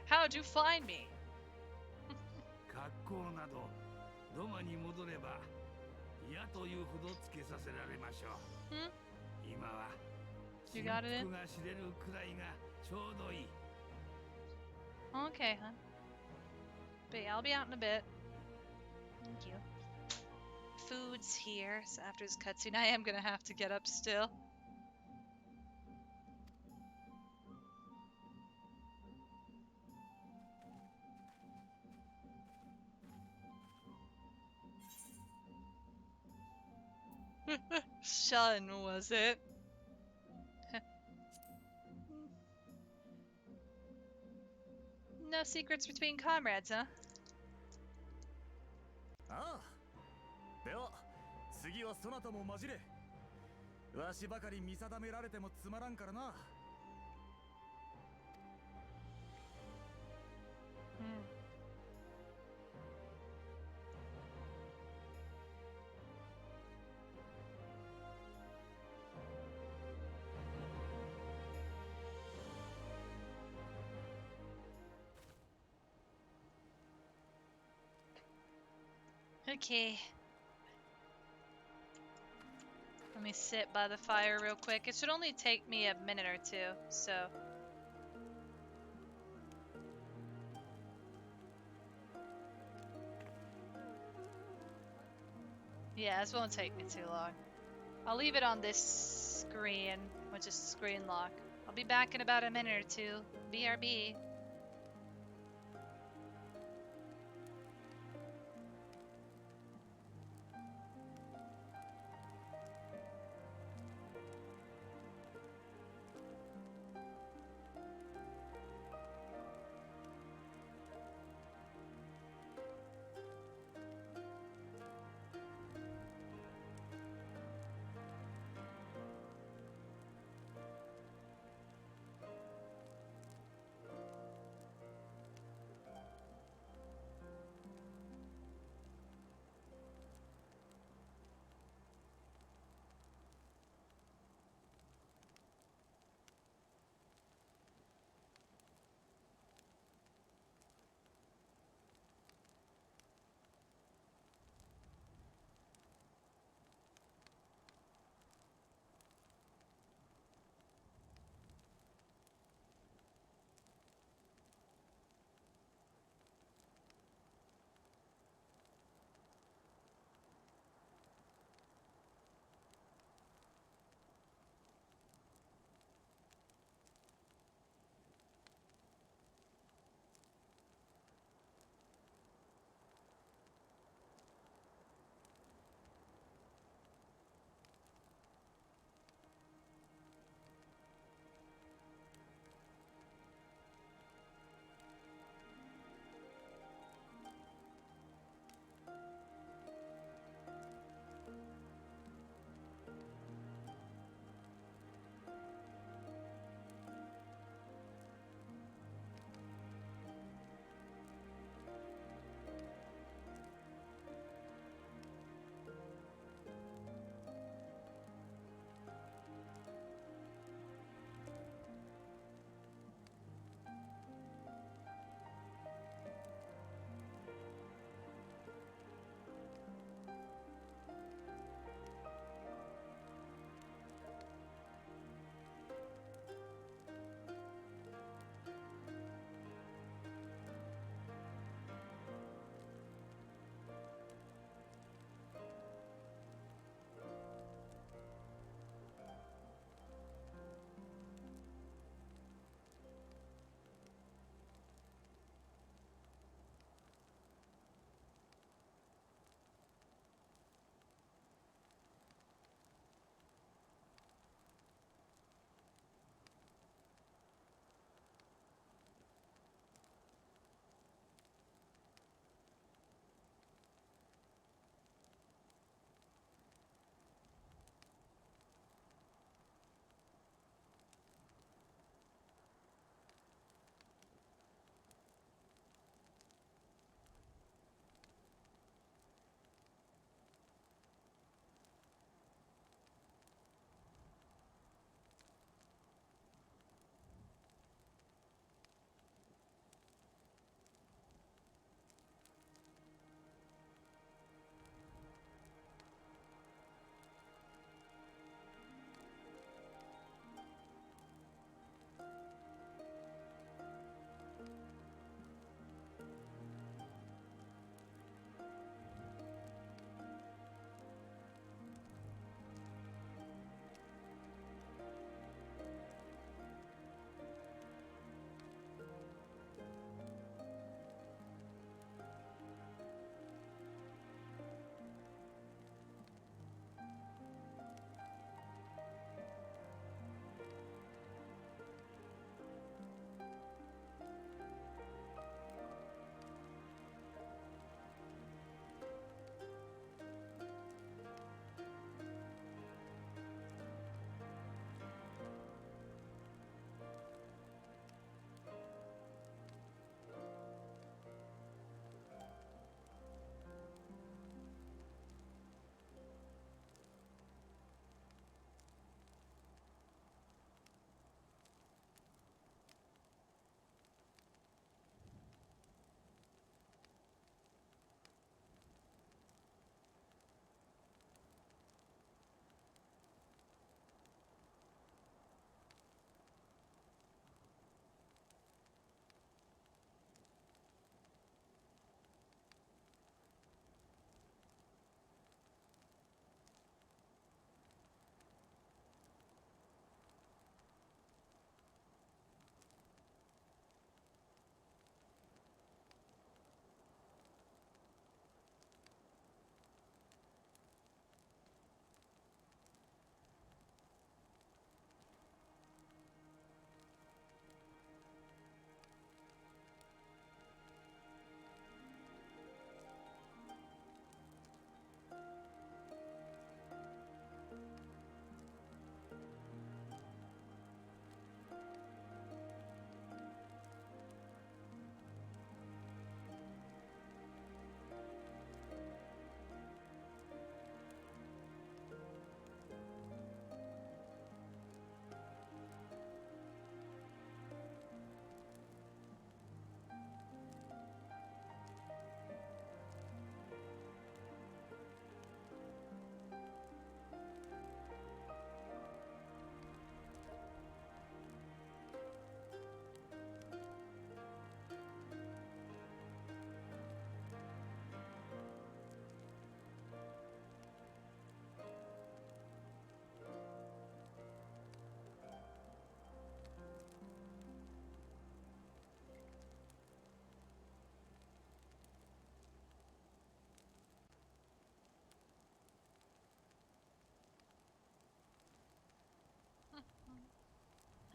How'd you find me? 格好など土間に戻れば嫌というほどつけさせられましょう。今は You got it in? が知れるくらいがちょうどいい。 Okay, hun. But yeah, I'll be out in a bit. Thank you. Food's here, so after this cutscene, I am gonna have to get up still. Shun, was it? No secrets between comrades, huh? ああでは次はそなたも混じれわしばかり見定められてもつまらんからな Okay. Let me sit by the fire real quick. It should only take me a minute or two, so. Yeah, this won't take me too long. I'll leave it on this screen, which is screen lock. I'll be back in about a minute or two. BRB.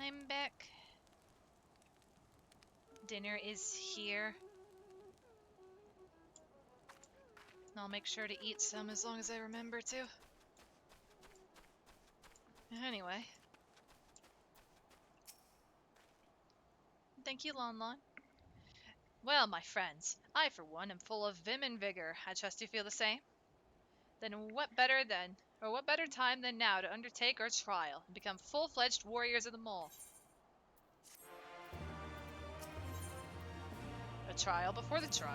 I'm back. Dinner is here. I'll make sure to eat some as long as I remember to. Anyway. Thank you, Lon Lon. Well, my friends, I for one am full of vim and vigor. I trust you feel the same? Then what better time than now to undertake our trial and become full-fledged warriors of the mole? A trial before the trial.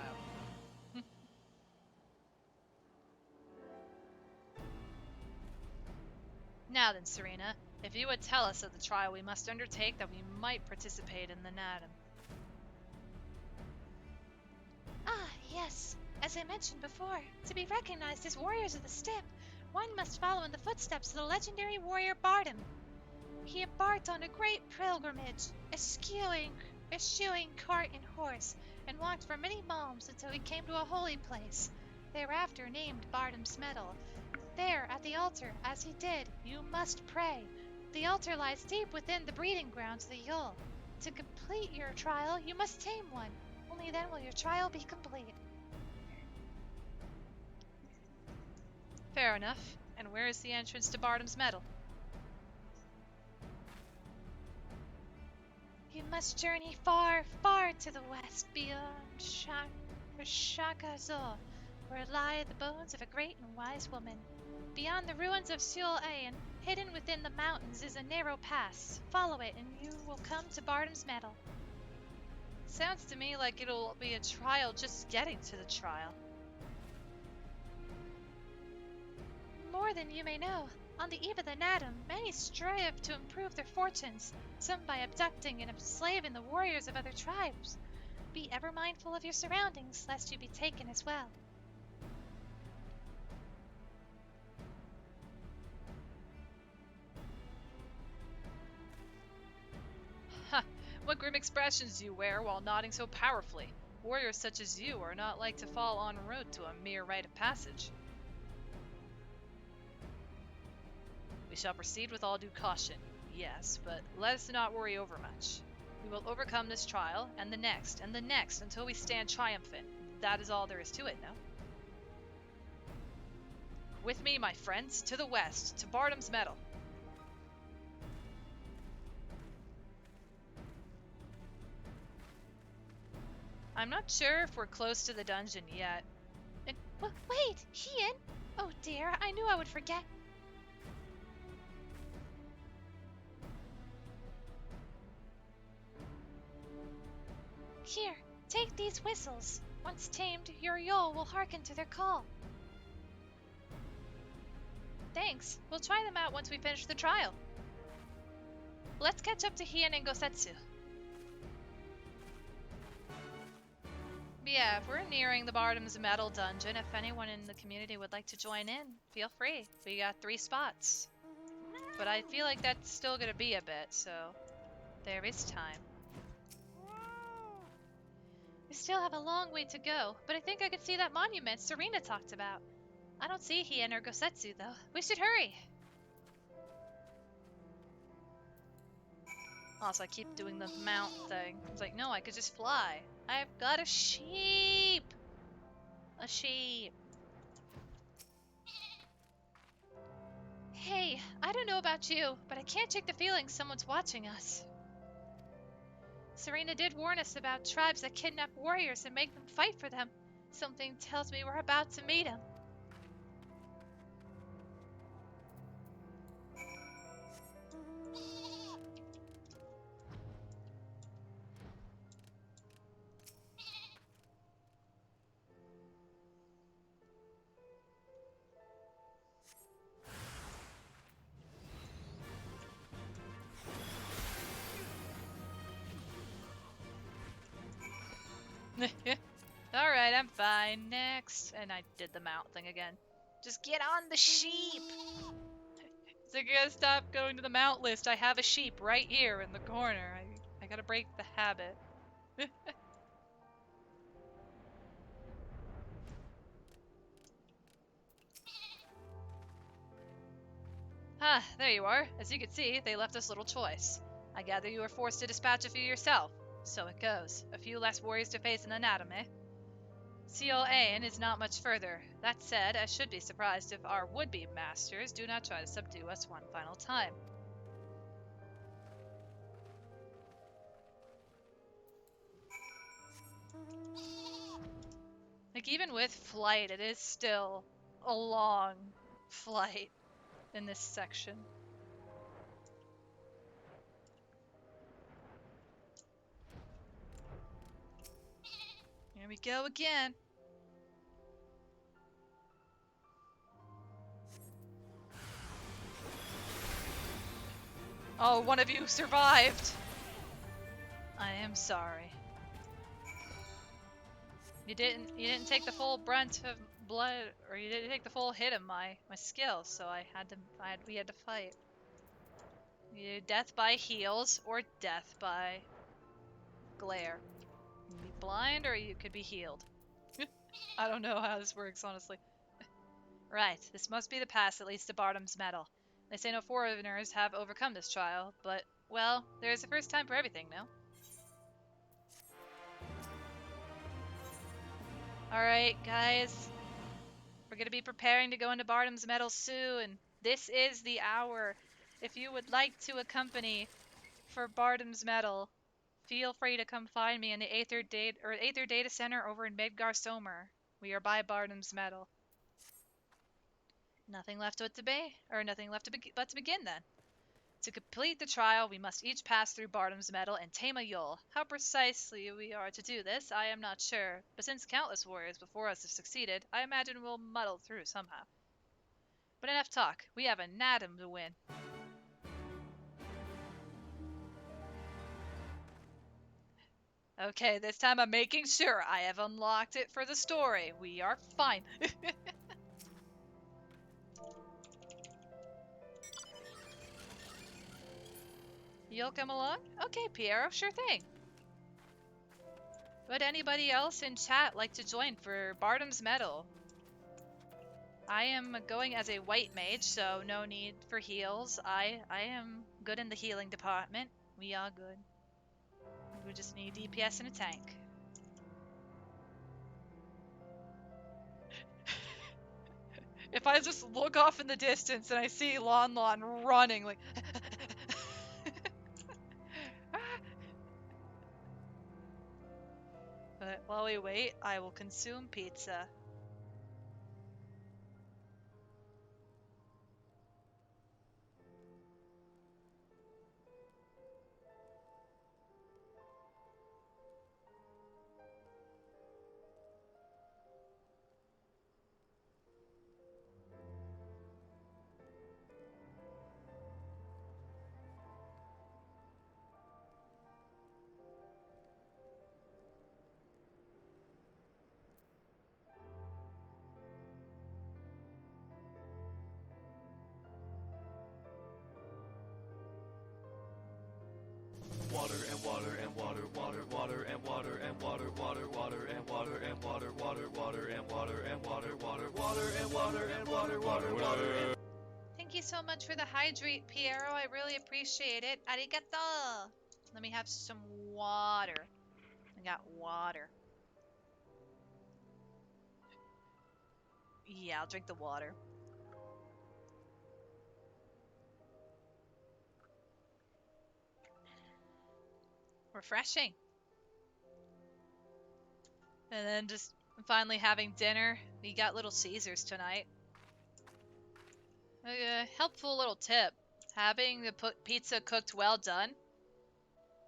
Now then, Serena, if you would tell us of the trial we must undertake, that we might participate in the Natum. Ah, yes. As I mentioned before, to be recognized as warriors of the steppe, one must follow in the footsteps of the legendary warrior Bardam. He embarked on a great pilgrimage, eschewing cart and horse, and walked for many moons until he came to a holy place, thereafter named Bardam's Meadow. There, at the altar, as he did, you must pray. The altar lies deep within the breeding grounds of the Yule. To complete your trial, you must tame one. Only then will your trial be complete. Fair enough. And where is the entrance to Bardam's Meadow? You must journey far, far to the west, beyond Shakazo, where lie the bones of a great and wise woman. Beyond the ruins of Seul Ain, hidden within the mountains, is a narrow pass. Follow it, and you will come to Bardam's Meadow. Sounds to me like it'll be a trial just getting to the trial. More than you may know. On the eve of the Natum, many strive to improve their fortunes, some by abducting and enslaving the warriors of other tribes. Be ever mindful of your surroundings, lest you be taken as well. Ha! What grim expressions you wear while nodding so powerfully. Warriors such as you are not like to fall en route to a mere rite of passage. We shall proceed with all due caution, yes, but let us not worry overmuch. We will overcome this trial, and the next, until we stand triumphant. That is all there is to it, no? With me, my friends, to the west, to Bardam's Meadow. I'm not sure if we're close to the dungeon yet. Wait, Hien? Oh dear, I knew I would forget. Here, take these whistles. Once tamed, your Yule will hearken to their call. Thanks. We'll try them out once we finish the trial. Let's catch up to Hien and Gosetsu. But yeah, if we're nearing the Bardam's Metal dungeon, if anyone in the community would like to join in, feel free. We got 3 spots. But I feel like that's still gonna be a bit, so there is time. We still have a long way to go, but I think I could see that monument Serena talked about. I don't see Hien or Gosetsu, though. We should hurry. Also, I keep doing the mount thing. I was like, no, I could just fly. I've got a sheep! A sheep. Hey, I don't know about you, but I can't shake the feeling someone's watching us. Serena did warn us about tribes that kidnap warriors and make them fight for them. Something tells me we're about to meet him. Alright, I'm fine. Next. And I did the mount thing again. Just get on the sheep! So you gotta stop going to the mount list. I have a sheep right here in the corner. I gotta break the habit. Ah, there you are. As you can see, they left us little choice. I gather you were forced to dispatch a few yourself. So it goes. A few less warriors to face in the Nadim, eh? Seal Ain is not much further. That said, I should be surprised if our would-be masters do not try to subdue us one final time. Like, even with flight, it is still a long flight in this section. Here we go again. Oh, one of you survived. I am sorry. You didn't take the full brunt of blood, or you didn't take the full hit of my skill, so we had to fight. You death by heals or death by glare. You can be blind or you could be healed. I don't know how this works, honestly. Right, this must be the pass that leads to Barnum's Medal. They say no foreigners have overcome this trial, but, well, there is a first time for everything, no? Alright, guys. We're going to be preparing to go into Barnum's Medal soon. This is the hour. If you would like to accompany for Barnum's Medal, feel free to come find me in the Aether Data Center over in Midgar Somer. We are by Barnum's Medal. Nothing left but to begin then. To complete the trial, we must each pass through Barnum's Medal and tame a Yule. How precisely we are to do this, I am not sure, but since countless warriors before us have succeeded, I imagine we'll muddle through somehow. But enough talk. We have a Nadim to win. Okay, this time I'm making sure I have unlocked it for the story. We are fine. You'll come along? Okay, Piero, sure thing. Would anybody else in chat like to join for Barnum's Medal? I am going as a white mage, so no need for heals. I am good in the healing department. We are good. We just need DPS and a tank. If I just look off in the distance and I see Lon Lon running, like... But while we wait, I will consume pizza. Water and water and water, water, water and water and water, water, water and water and water, water, water and water and water, water, water and water and water, water, water. Thank you so much for the hydrate, Piero. I really appreciate it. Arigato. Let me have some water. I got water. Yeah, I'll drink the water. Refreshing. And then just finally having dinner. We got Little Caesars tonight. A helpful little tip. Having the pizza cooked well done.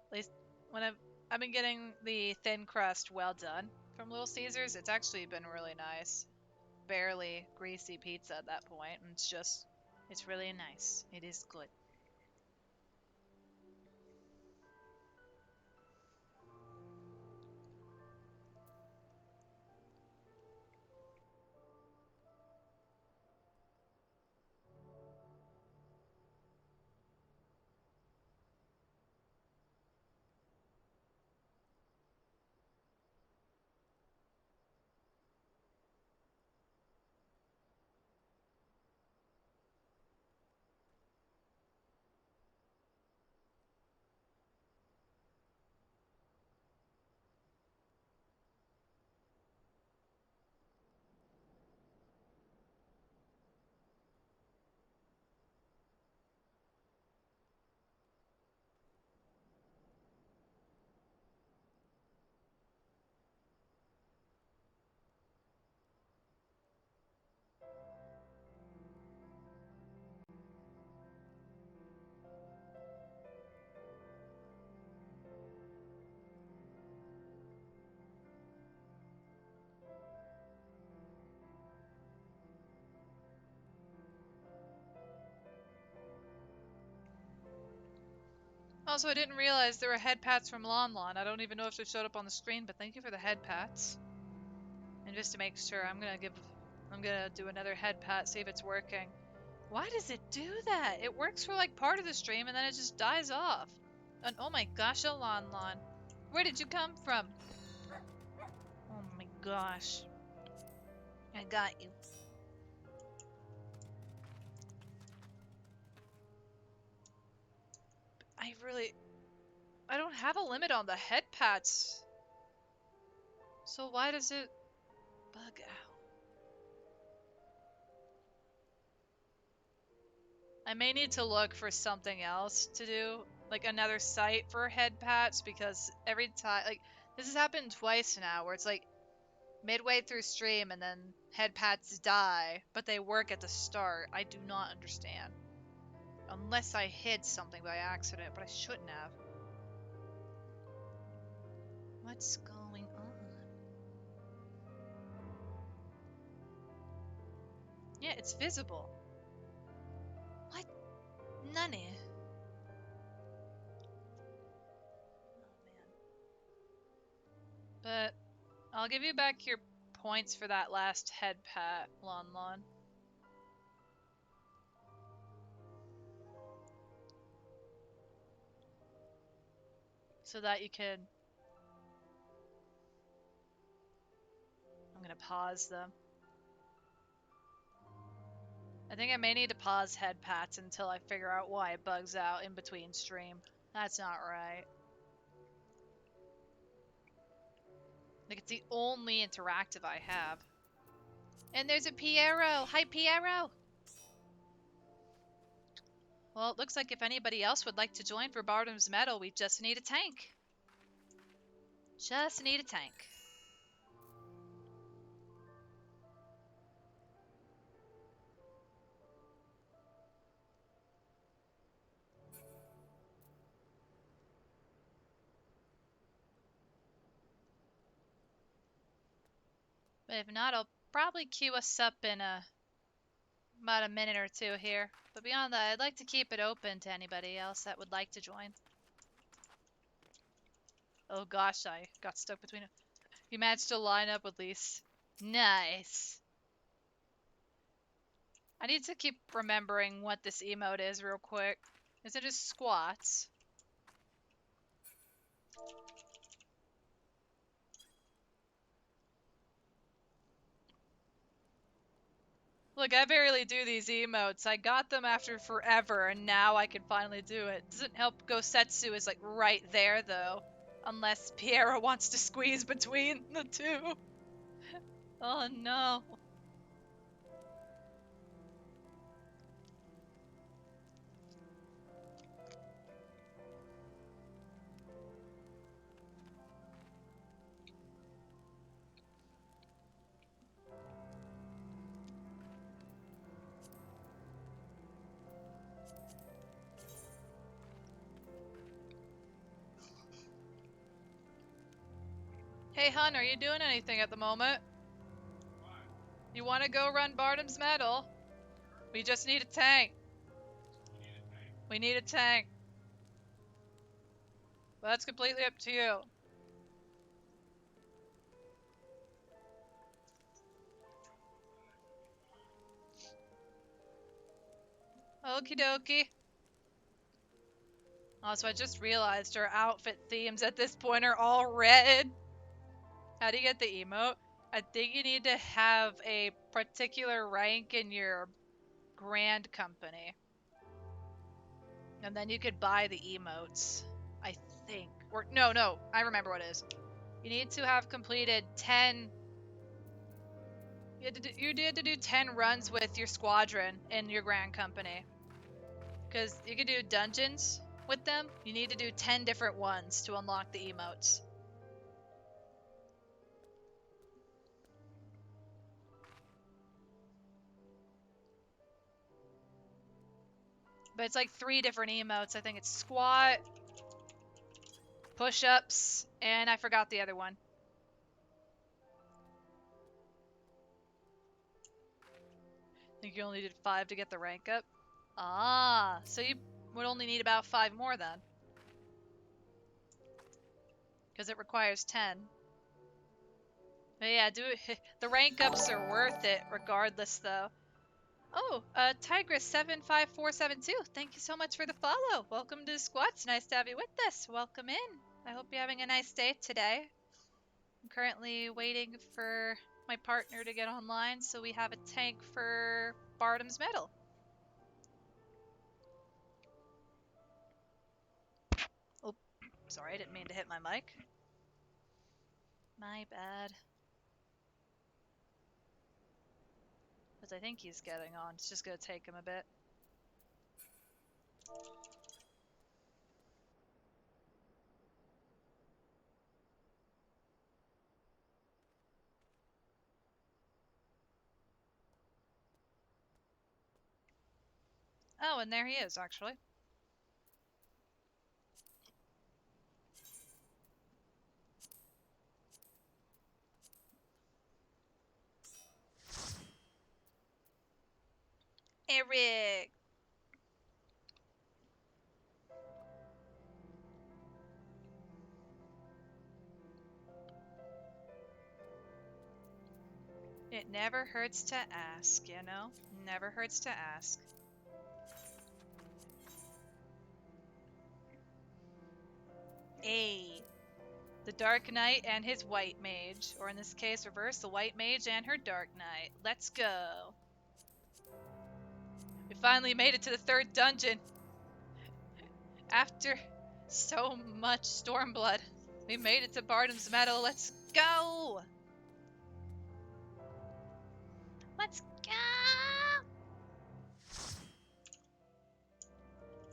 At least when I've been getting the thin crust well done from Little Caesars, it's actually been really nice. Barely greasy pizza at that point. And it's really nice. It is good. Also, I didn't realize there were head pats from Lon Lon. I don't even know if they showed up on the screen, but thank you for the head pats. And just to make sure, I'm gonna do another head pat, see if it's working. Why does it do that? It works for like part of the stream and then it just dies off. And oh my gosh, a Lon Lon. Where did you come from? Oh my gosh. I got you. I don't have a limit on the head pats. So why does it bug out? I may need to look for something else to do, like another site for head pats, because every time, like, this has happened twice now, where it's like midway through stream and then head pats die, but they work at the start. I do not understand. Unless I hid something by accident, but I shouldn't have. What's going on? Yeah, it's visible. What? Nani? Oh, man. But I'll give you back your points for that last head pat, Lon Lon. So that you can... I'm gonna pause them. I think I may need to pause head pats until I figure out why it bugs out in between stream. That's not right. Like, it's the only interactive I have. And there's a Piero! Hi, Piero! Well, it looks like if anybody else would like to join for Bardom's Medal, we just need a tank. Just need a tank. But if not, I'll probably queue us up in about a minute or two here. But beyond that, I'd like to keep it open to anybody else that would like to join. Oh gosh, I got stuck between them. You managed to line up with Lise. Nice. I need to keep remembering what this emote is real quick. Is it just squats? Look, I barely do these emotes. I got them after forever, and now I can finally do it. Doesn't help Gosetsu is like right there, though. Unless Piero wants to squeeze between the two. Oh no. Hey, hun, are you doing anything at the moment? You want to go run Bardom's Medal? We just need a tank. We need a tank. But that's completely up to you. Okie dokie. Also, I just realized our outfit themes at this point are all red. How do you get the emote? I think you need to have a particular rank in your grand company. And then you could buy the emotes, I think. Or, no, I remember what it is. You need to have completed 10... You need to do 10 runs with your squadron in your grand company. Because you can do dungeons with them. You need to do 10 different ones to unlock the emotes. But it's like 3 different emotes. I think it's squat, push-ups, and I forgot the other one. I think you only did 5 to get the rank up. Ah, so you would only need about 5 more then. because it requires 10. But yeah, the rank ups are worth it regardless, though. Oh, Tigress75472, thank you so much for the follow. Welcome to the squad. It's nice to have you with us. Welcome in. I hope you're having a nice day today. I'm currently waiting for my partner to get online so we have a tank for Bardam's Medal. Oh, sorry, I didn't mean to hit my mic. My bad. Because I think he's getting on. It's just going to take him a bit. Oh, and there he is, actually. Eric! It never hurts to ask, you know? Never hurts to ask. A. The Dark Knight and his White Mage. Or in this case, reverse, the White Mage and her Dark Knight. Let's go. We finally made it to the 3rd dungeon. After so much Stormblood, we made it to Bardam's Medal. Let's go! Let's go!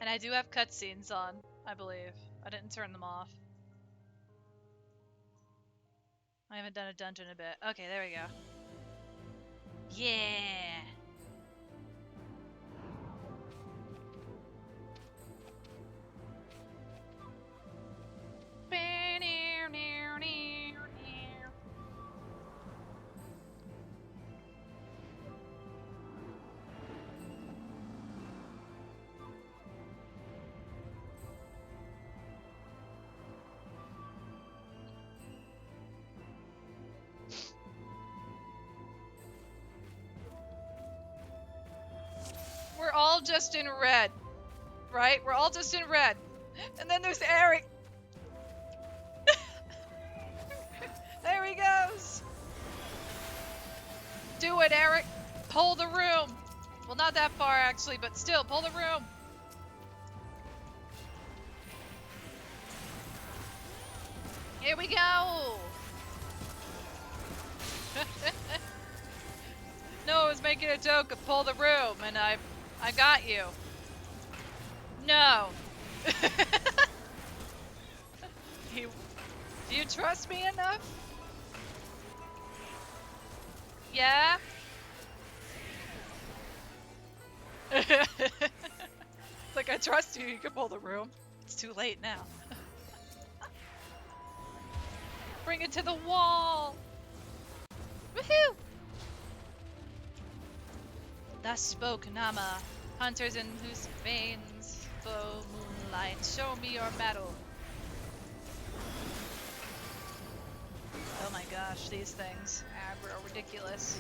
And I do have cutscenes on, I believe. I didn't turn them off. I haven't done a dungeon in a bit. Okay, there we go. Yeah! We're all just in red, right? We're all just in red. And then there's Eric. There he goes. Do it, Eric. Pull the room. Well, not that far, actually, but still, pull the room. Here we go. No, I was making a joke of pull the room, and I got you. No. Do you trust me enough? Yeah? It's like, I trust you, you can pull the room. It's too late now. Bring it to the wall! Woohoo! Thus spoke Nama, hunters in whose veins flow moonlight. Show me your mettle. Oh my gosh, these things are ridiculous.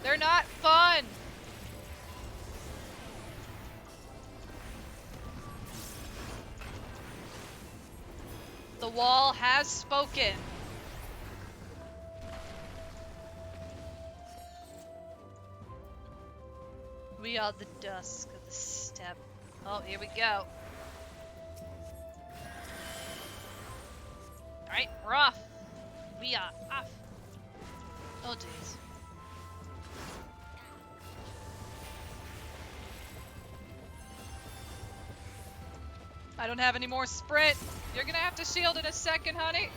They're not fun! The wall has spoken. We are the dusk of the steppe. Oh, here we go. Alright, we're off. We are off. Oh, jeez. I don't have any more sprint. You're gonna have to shield in a second, honey.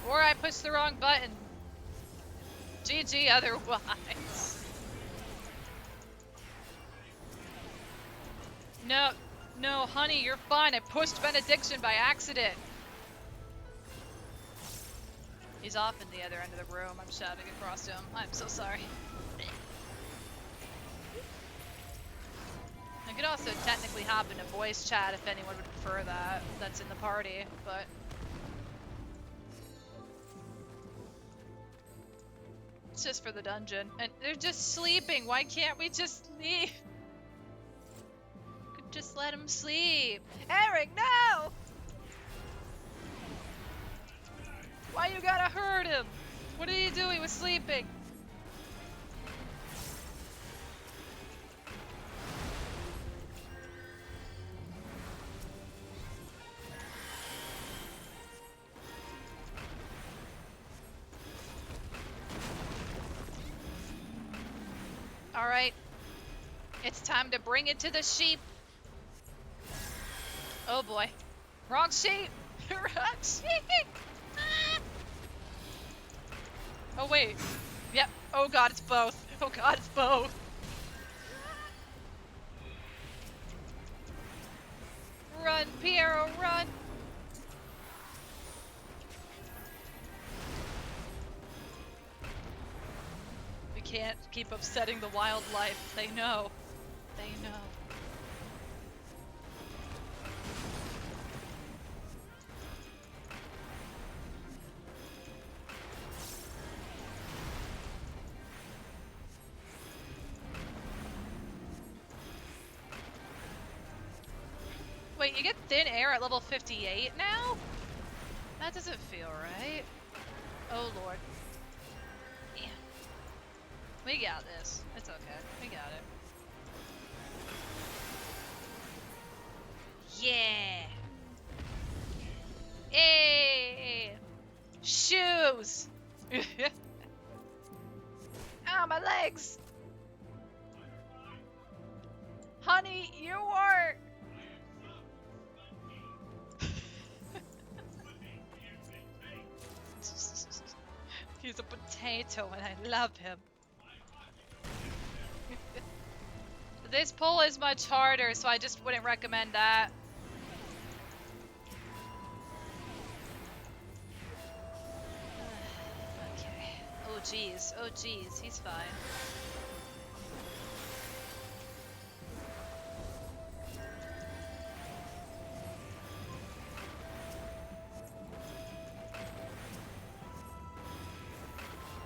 Or I pushed the wrong button. GG otherwise. No, honey, you're fine. I pushed Benediction by accident. He's off in the other end of the room. I'm shouting across to him. I'm so sorry. You can also technically hop into voice chat if anyone would prefer that. That's in the party, but... It's just for the dungeon. And they're just sleeping. Why can't we just leave? Could just let them sleep. Eric, no! Why you gotta hurt him? What did he do? He was sleeping. Alright. It's time to bring it to the sheep. Oh boy. Wrong sheep! Wrong sheep! Ah! Oh wait. Yep. Oh god, it's both. Oh god, it's both. Run, Piero, run! We can't keep upsetting the wildlife. They know. They know. Wait, you get thin air at level 58 now? That doesn't feel right. Oh lord. Yeah. We got this. It's okay. We got it. Yeah. Hey. Shoes. Ow, my legs. Honey, you are. He's a potato and I love him. This pull is much harder, so I just wouldn't recommend that. Okay. Oh geez, oh geez, he's fine.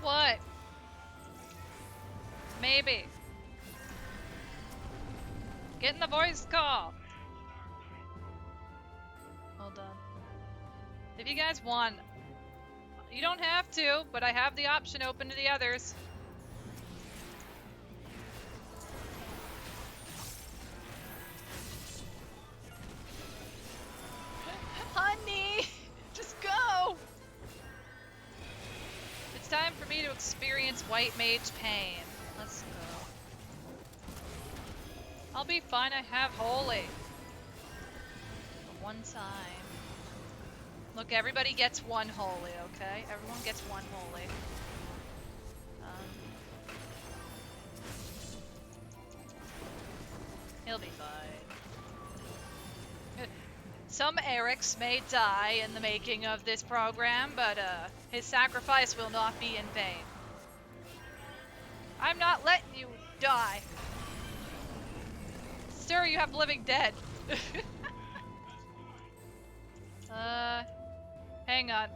What? Maybe. Get in the voice call. Hold on. If you guys want, you don't have to, but I have the option open to the others. Honey, just go. It's time for me to experience white mage pain. Let's go. I'll be fine, I have holy. For one time. Look, everybody gets one holy, okay? Everyone gets one holy. He'll be fine. Some Erics may die in the making of this program, but his sacrifice will not be in vain. I'm not letting you die. Sir, you have living dead. Hang on.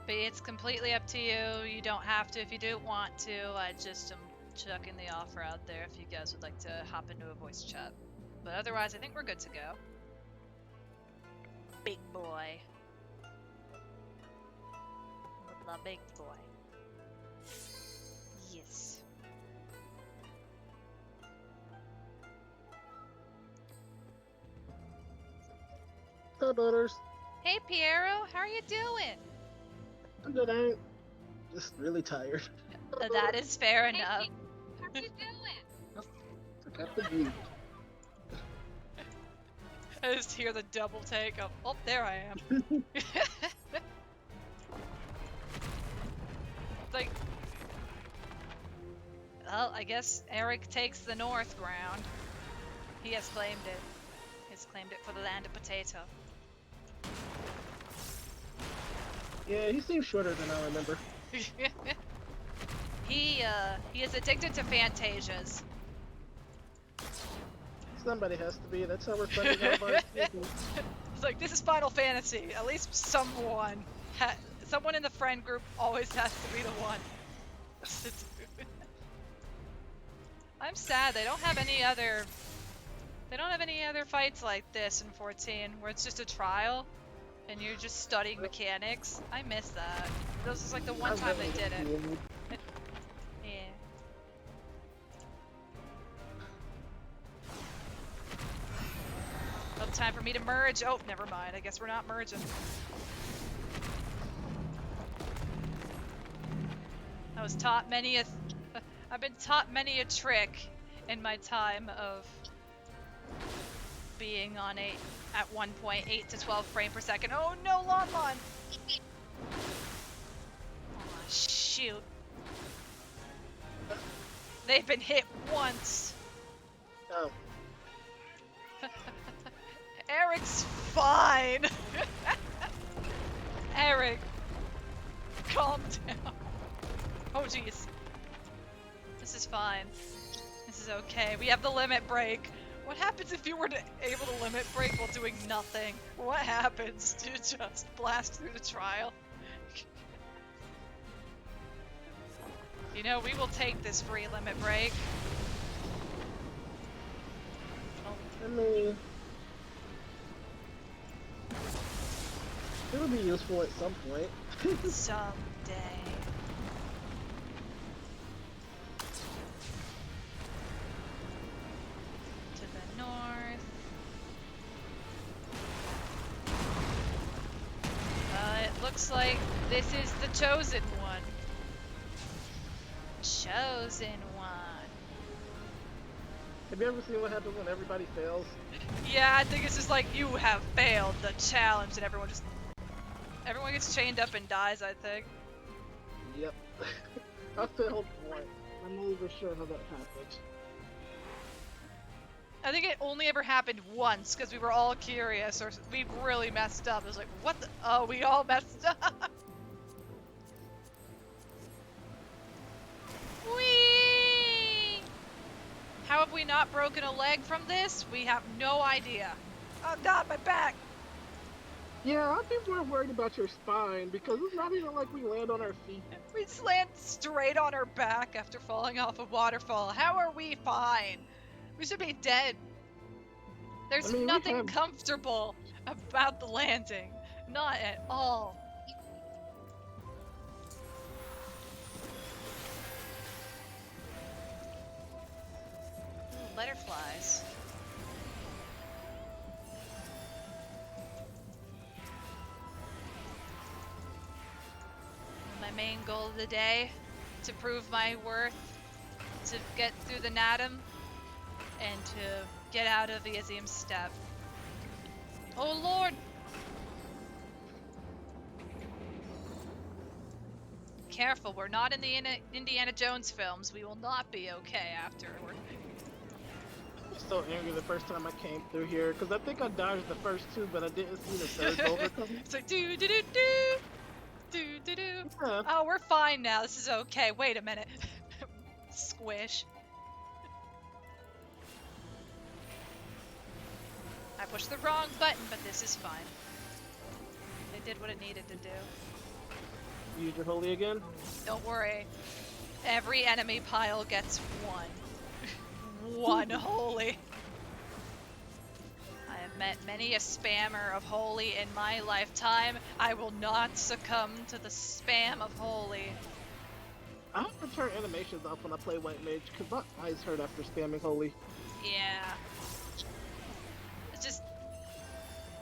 But it's completely up to you. You don't have to if you don't want to. I just am chucking the offer out there if you guys would like to hop into a voice chat. But otherwise, I think we're good to go. Big boy. The big boy. Yes. Hi, Butters. Hey, Piero. How are you doing? I'm good. I'm just really tired. That is fair enough. How you doing? I got the beat. I just hear the double take of, oh, there I am. Like, well, I guess Eric takes the north ground. He has claimed it. He's claimed it for the land of potato. Yeah, he seems shorter than I remember. He is addicted to Fantasias. Somebody has to be. That's how we're funding all of our excuses. It's like, this is Final Fantasy. At least someone in the friend group always has to be the one. I'm sad they don't have any other fights like this in 14 where it's just a trial and you're just studying mechanics. I miss that. This is like the one time they did it. Yeah. Oh, time for me to merge. Oh, never mind. I guess we're not merging. I was taught many a... I've been taught many a trick in my time of being on at 1.8 to 12 frame per second. Oh no, Lon! Oh, shoot. They've been hit once. Oh. Eric's fine. Eric, calm down. Oh jeez. This is fine. This is okay. We have the limit break. What happens if you were able to limit break while doing nothing? What happens to just blast through the trial? You know, we will take this free limit break. I mean, it'll be useful at some point. Someday. To the north. It looks like this is the chosen one. Chosen one. Have you ever seen what happens when everybody fails? Yeah, I think it's just like, you have failed the challenge, and everyone gets chained up and dies, I think. Yep. I failed once. I'm not even sure how that happened. I think it only ever happened once, because we were all curious, or we really messed up. It was like, what the? Oh, we all messed up. Whee! How have we not broken a leg from this? We have no idea. Oh God, my back! Yeah, I'd be more worried about your spine because it's not even like we land on our feet. We just land straight on our back after falling off a waterfall. How are we fine? We should be dead. There's nothing comfortable about the landing. Not at all. Ooh, letterflies. My main goal of the day, to prove my worth, to get through the Nadim, and to get out of Yazim's step. Oh Lord! Careful, we're not in the Indiana Jones films. We will not be okay afterward. I was so angry the first time I came through here because I think I dodged the first two, but I didn't see the third over coming. It's like do do do do do do do. Yeah. Oh, we're fine now. This is okay. Wait a minute. Squish. I pushed the wrong button, but this is fine. It did what it needed to do. Use your holy again? Don't worry. Every enemy pile gets one. One holy. I have met many a spammer of holy in my lifetime. I will not succumb to the spam of holy. I have to turn animations off when I play White Mage because my eyes hurt after spamming holy. Yeah. It's just...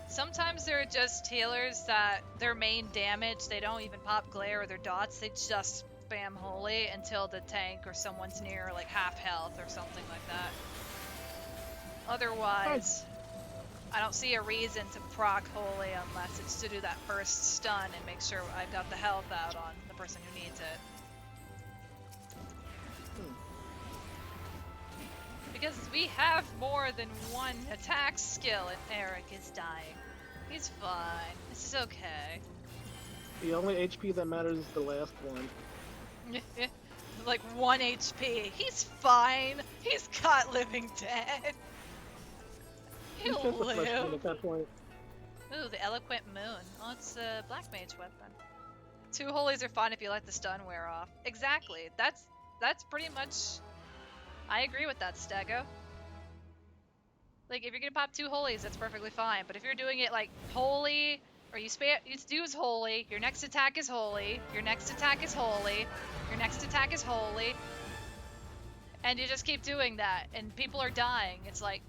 Sometimes there are just healers that their main damage, they don't even pop glare or their dots, they just spam holy until the tank or someone's near like half health or something like that. Otherwise, I don't see a reason to proc Holy unless it's to do that first stun and make sure I've got the health out on the person who needs it. Because we have more than one attack skill and Eric is dying. He's fine. This is okay. The only HP that matters is the last one. Like 1 HP. He's fine. He's got living dead. He's He'll just a flesh wound live. at that point. Ooh, the Eloquent Moon. Oh, it's a Black Mage weapon. 2 holies are fine if you let the stun wear off. Exactly. That's pretty much... I agree with that, Stego. Like, if you're gonna pop 2 holies, that's perfectly fine. But if you're doing it like holy, or you use holy, your next attack is holy, your next attack is holy, your next attack is holy, and you just keep doing that, and people are dying. It's like,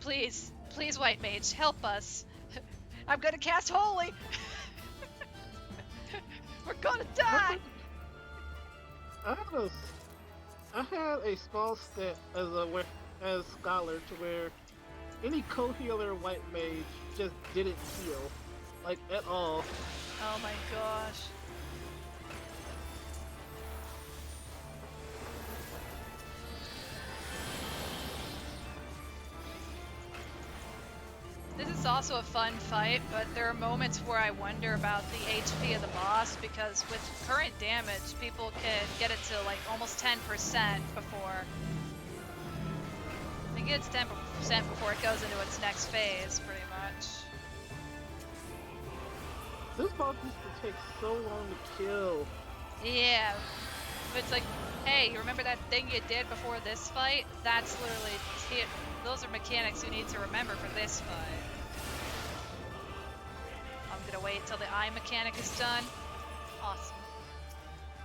please, please, White Mage, help us. I'm gonna cast holy. We're gonna die. I had a small stint as scholar to where any co-healer white mage just didn't heal, like at all. Oh my gosh. This is also a fun fight, but there are moments where I wonder about the HP of the boss because with current damage, people can get it to like almost 10% before. I think it's 10% before it goes into its next phase, pretty much. This boss used to take so long to kill. Yeah, but it's like, hey, you remember that thing you did before this fight? That's literally, those are mechanics you need to remember for this fight. I'm gonna wait till the eye mechanic is done. Awesome.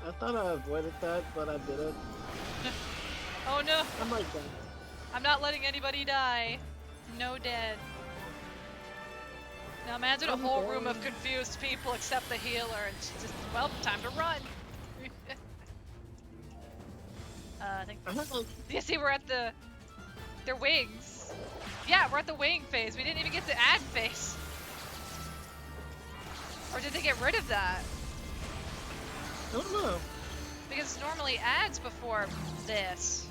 I thought I avoided that, but I didn't. Oh no! I'm like that. I'm not letting anybody die. No dead. Now imagine a whole room of confused people except the healer, and she's just, well, time to run. I think. You see, we're at their wings. Yeah, we're at the wing phase. We didn't even get to ad phase. Or did they get rid of that? I don't know. Because normally ads before this.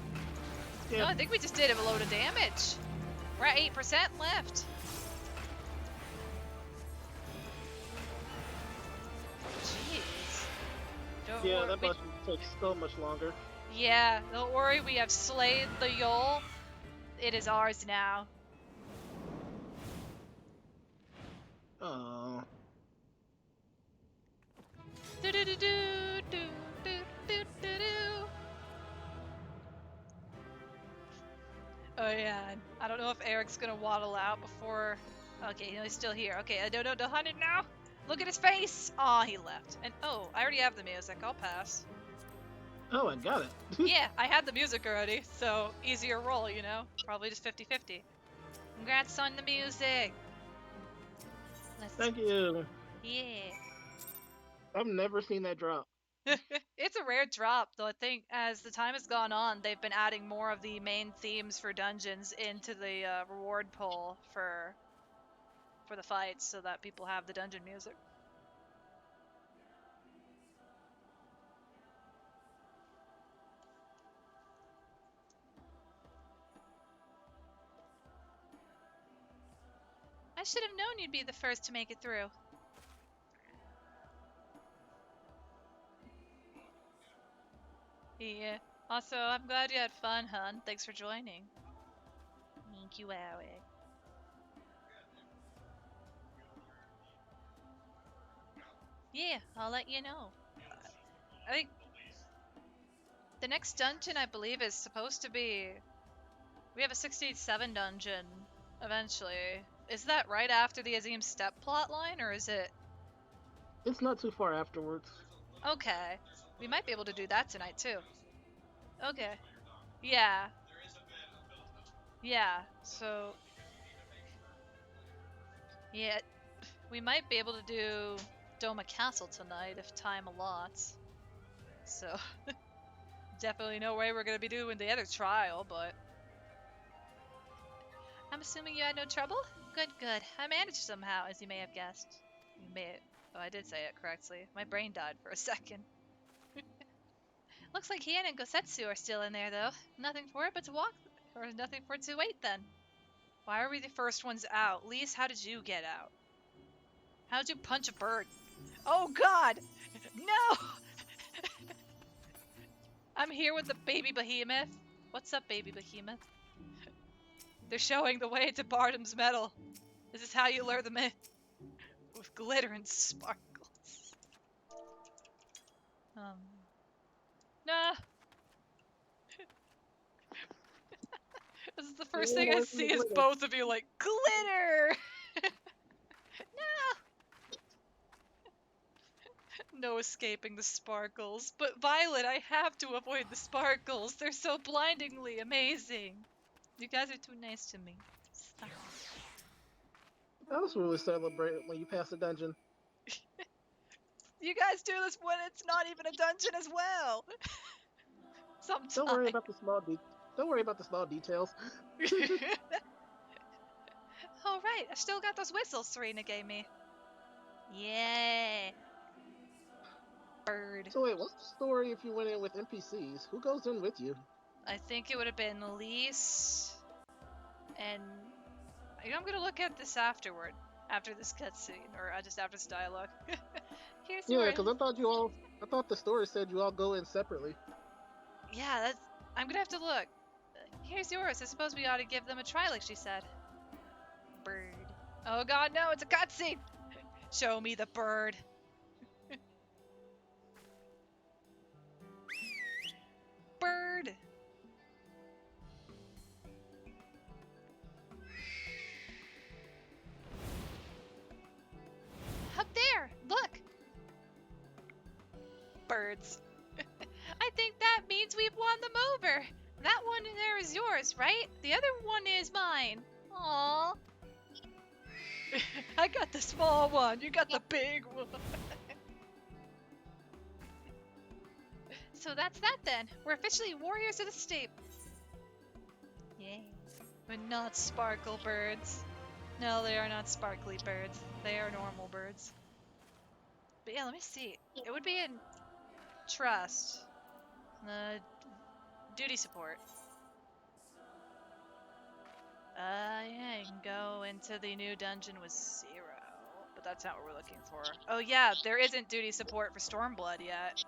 Yeah. No, I think we just did a load of damage. We're at 8% left. Jeez. Don't Yeah, worry. that boss takes so much longer. Yeah, don't worry, we have slayed the Yol. It is ours now. Oh. Oh yeah, I don't know if Eric's gonna waddle out before. Okay, no, he's still here. Okay, I don't hunt it now. Look at his face. Aw, he left. And oh, I already have the music. I'll pass. Oh, I got it. Yeah, I had the music already, so easier roll, you know? Probably just 50-50. Congrats on the music. Thank you. Yeah. I've never seen that drop. It's a rare drop, though I think as the time has gone on, they've been adding more of the main themes for dungeons into the reward pool for the fights so that people have the dungeon music. I should have known you'd be the first to make it through. Yeah. Also, I'm glad you had fun, hun. Thanks for joining. Thank you, Eric. Yeah, I'll let you know. I think the next dungeon, I believe, is supposed to be... We have a 67 dungeon, eventually. Is that right after the Azim Step plotline, or is it... It's not too far afterwards. Okay. We might be able to do that tonight, too. Okay. Yeah. Yeah, so... Yeah, we might be able to do Doma Castle tonight if time allots. So, definitely no way we're going to be doing the other trial, but... I'm assuming you had no trouble? Good, good. I managed somehow, as you may have guessed. You may. Oh, I did say it correctly. My brain died for a second. Looks like Hien and Gosetsu are still in there, though. Nothing for it but to walk, or nothing for it to wait then. Why are we the first ones out? Lise, how did you get out? How did you punch a bird? Oh God! No! I'm here with the baby behemoth. What's up, baby behemoth? They're showing the way to Bardam's Metal. This is how you lure them in. With glitter and sparkles. Nah. This is the first thing I see is both of you like, glitter! No escaping the sparkles. But Violet, I have to avoid the sparkles. They're so blindingly amazing. You guys are too nice to me. Stop. I was really celebrating when you passed the dungeon. You guys do this when it's not even a dungeon as well. Sometimes. Don't worry about the small details. All right, I still got those whistles Serena gave me. Yeah. Bird. So wait, what's the story if you went in with NPCs? Who goes in with you? I think it would have been Lise and I'm gonna look at this afterward, after this cutscene, or just after this dialogue. Here's Yeah, yours. because I thought the story said you all go in separately. Yeah, I'm gonna have to look. Here's yours. I suppose we ought to give them a try, like she said. Bird. Oh God, no! It's a cutscene. Show me the bird. Bird. Up there, look. Birds. I think that means we've won them over. That one there is yours, right? The other one is mine. Aww. I got the small one. You got the big one. So that's that then. We're officially warriors of the steppe. Yay. We're not sparkle birds. No, they are not sparkly birds. They are normal birds. But yeah, let me see. It would be in trust. Duty support. Yeah, you can go into the new dungeon with 0. But that's not what we're looking for. Oh yeah, there isn't duty support for Stormblood yet.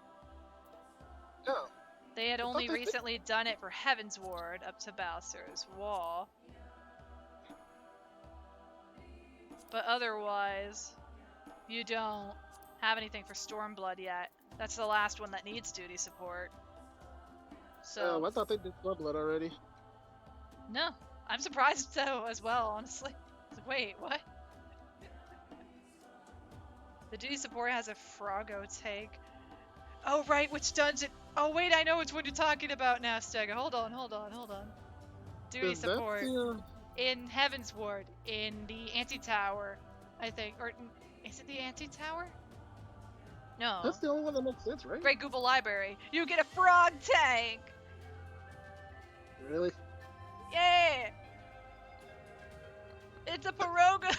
Oh. They had only recently done it for Heaven's Ward up to Bowser's Wall. But otherwise, you don't have anything for Stormblood yet. That's the last one that needs duty support. So Oh, I thought they did Stormblood already. No, I'm surprised so as well, honestly. Wait, what? The duty support has a Froggo take. Oh right, which dungeon? Oh wait, I know which one you're talking about now, Stega. Hold on. Duty support in Heaven's Ward, in the Anti-Tower, I think. Or is it the Anti-Tower? No. That's the only one that makes sense, right? Great Google Library. You get a frog tank! Really? Yeah! It's a Piroga!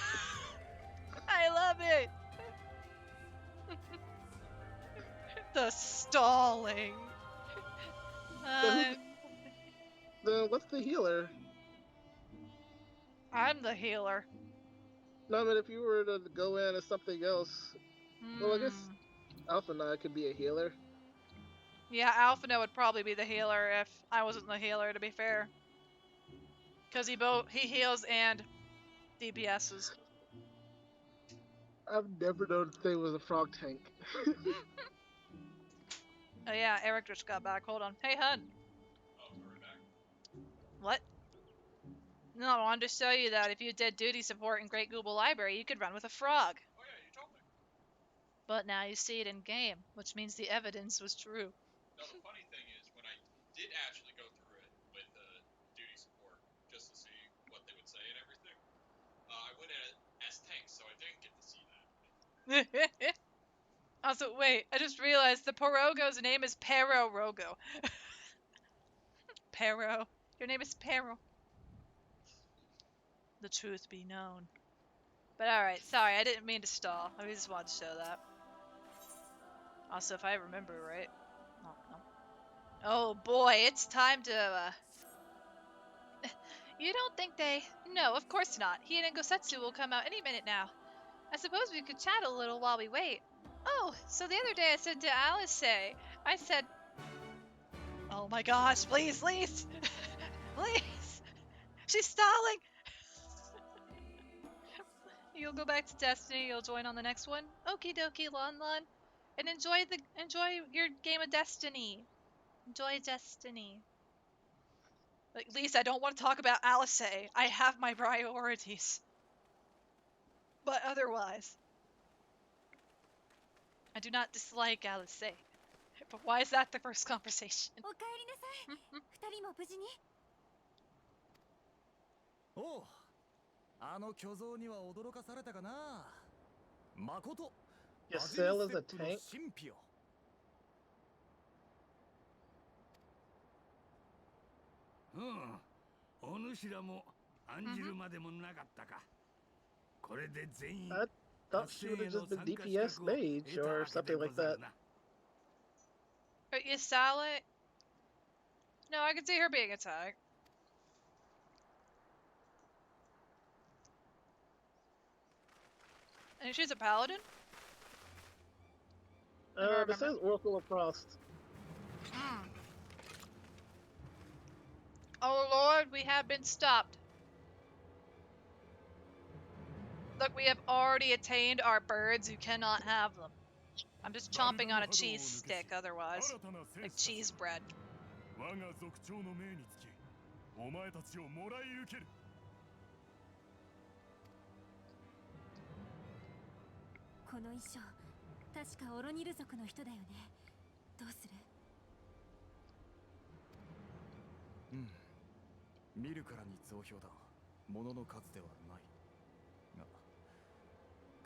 I love it! The stalling. Then what's the healer? I'm the healer. No, I mean, if you were to go in as something else, well, I guess Alpha Knight could be a healer. Yeah, Alphina would probably be the healer if I wasn't the healer, to be fair. Because he heals and DPSs. I've never known the thing was a frog tank. Oh yeah, Eric just got back. Hold on. Hey, hun. What? No, I wanted to show you that if you did duty support in Great Google Library, you could run with a frog. Oh yeah, you told me. But now you see it in game, which means the evidence was true. Now the funny thing is, when I did actually go through it with duty support, just to see what they would say and everything, I went in as tank, so I didn't get to see that. Also, wait, I just realized the Porogo's name is Pero Rogo. Pero. Your name is Pero. the truth be known. But alright, sorry, I didn't mean to stall. I just wanted to show that. Also, if I remember right. Oh, no. Oh boy, it's time to, You don't think they... No, of course not. He and Gosetsu will come out any minute now. I suppose we could chat a little while we wait. Oh, so the other day I said to Alice, I said... Oh my gosh, please, please! Please! She's stalling! You'll go back to Destiny, you'll join on the next one? Okie dokie, Lon Lon. And enjoy your game of Destiny. Enjoy Destiny. At least I don't want to talk about Alice. I have my priorities. But otherwise, I do not dislike Alice. But why is that the first conversation? おかえりなさい。二人も無事に。おう、あの巨像には驚かされたかな。まこと、 Your cell is a tank? 神秘よ。うん、お主らも案じるまでもなかったか。これで全員 I thought she would have just been DPS mage or something like that. Are you silent? No, I can see her being a tank. And she's a paladin? It says Oracle of Frost. Oh Lord, we have been stopped. Look, we have already attained our birds. You cannot have them. I'm just chomping on a cheese stick otherwise. Like cheese bread. 我が族長の命につき、お前たちをもらい受ける。この衣装、確かオロニル族の人だよね。どうする？うん、見るからに増票だ。物の数ではない。が、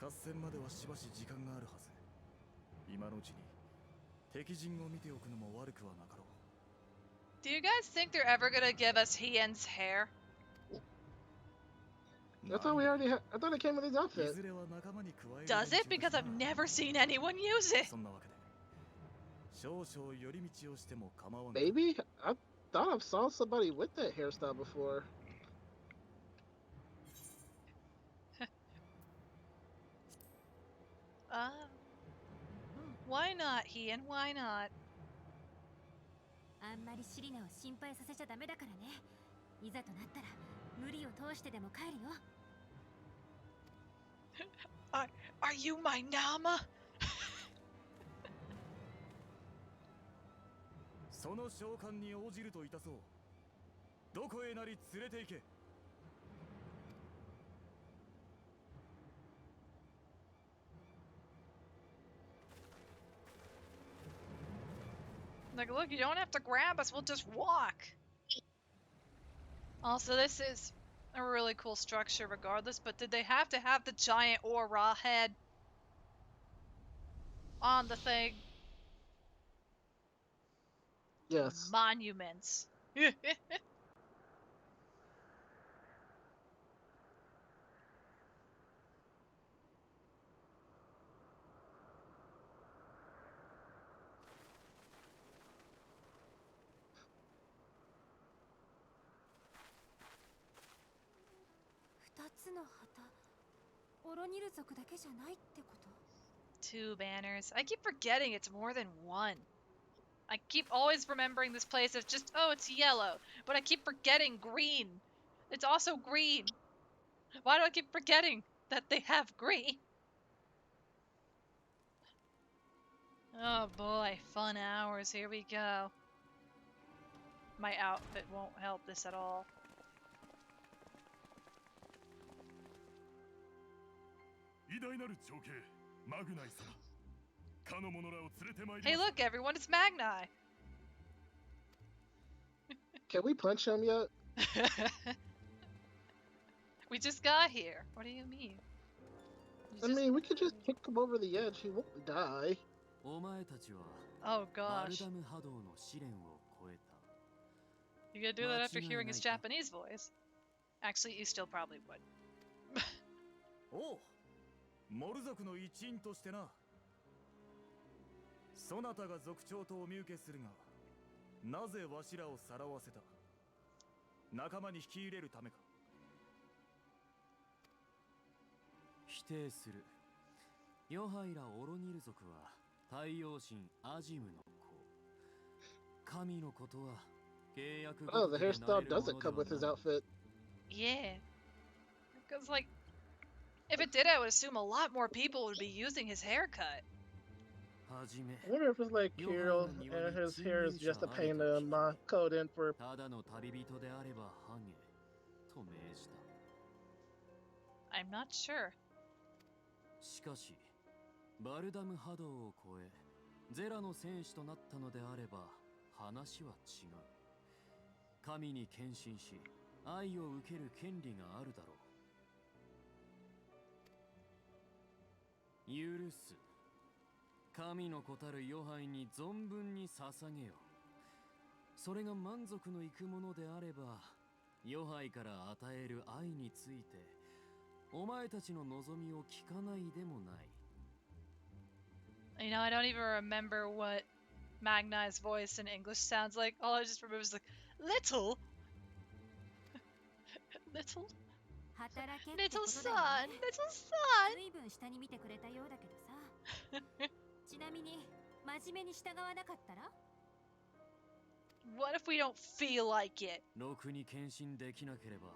合戦まではしばし時間があるはず。今のうちに敵陣を見ておくのも悪くはなかろう。Do you guys think they're ever gonna give us Hien's hair? I thought we already had. I thought it came with his outfit. Does it? Because I've never seen anyone use it. Maybe? I thought I saw somebody with that hairstyle before. Why not, Hien? Why not? あんまりシリナを心配させちゃダメだからね。いざとなったら無理を通してでも帰るよ。Are you my Nama? その召喚に応じるといたそう。どこへなり連れて行け。Like, look, you don't have to grab us, we'll just walk. Also, this is a really cool structure regardless, but did they have to have the giant Aura head on the thing? Yes. Monuments. Two banners. I keep forgetting it's more than one. I keep always remembering this place as just, oh, it's yellow. But I keep forgetting green. It's also green. Why do I keep forgetting that they have green? Oh boy, fun hours. Here we go. My outfit won't help this at all. Hey look everyone, it's Magnai! Can we punch him yet? We just got here. What do you mean? I mean, we could just kick him over the edge. He won't die. Oh gosh. You gonna do that after hearing his Japanese voice? Actually, you still probably would. おう、モル族の一員としてな。そなたが族長とお見受けするが、なぜわしらをさらわせた？仲間に引き入れるためか？否定する。ヨハイラ・オロニル族は太陽神アジムの子。神のことは契約 Oh, ご the ときでな hairstyle れるも doesn't ので come は with his ない。 outfit. Yeah. Because, like, if it did, I would assume a lot more people would be using his haircut. はじめ、 I wonder if it's like Kirill and his hair is just a pain to code in for. ただの旅人であればハゲと命じた。 I'm not sure. しかし、バルダム波動を超え、ゼラの戦士となったのであれば、話は違う。神に献身し、愛を受ける権利があるだろう。許す。神の子たるヨハイに存分に捧げよ。それが満足のいくものであれば、ヨハイから与える愛について、お前たちの望みを聞かないでもない。 You know, I don't even remember what Magnai's voice in English sounds like. All I just remember is like, little? Little? 働けって Little ことだよ son! ね。 Little son! 随分下に見てくれたようだけどさ。ちなみに真面目に従わなかったら？ What if we don't feel like it? ろくに献身できなければ、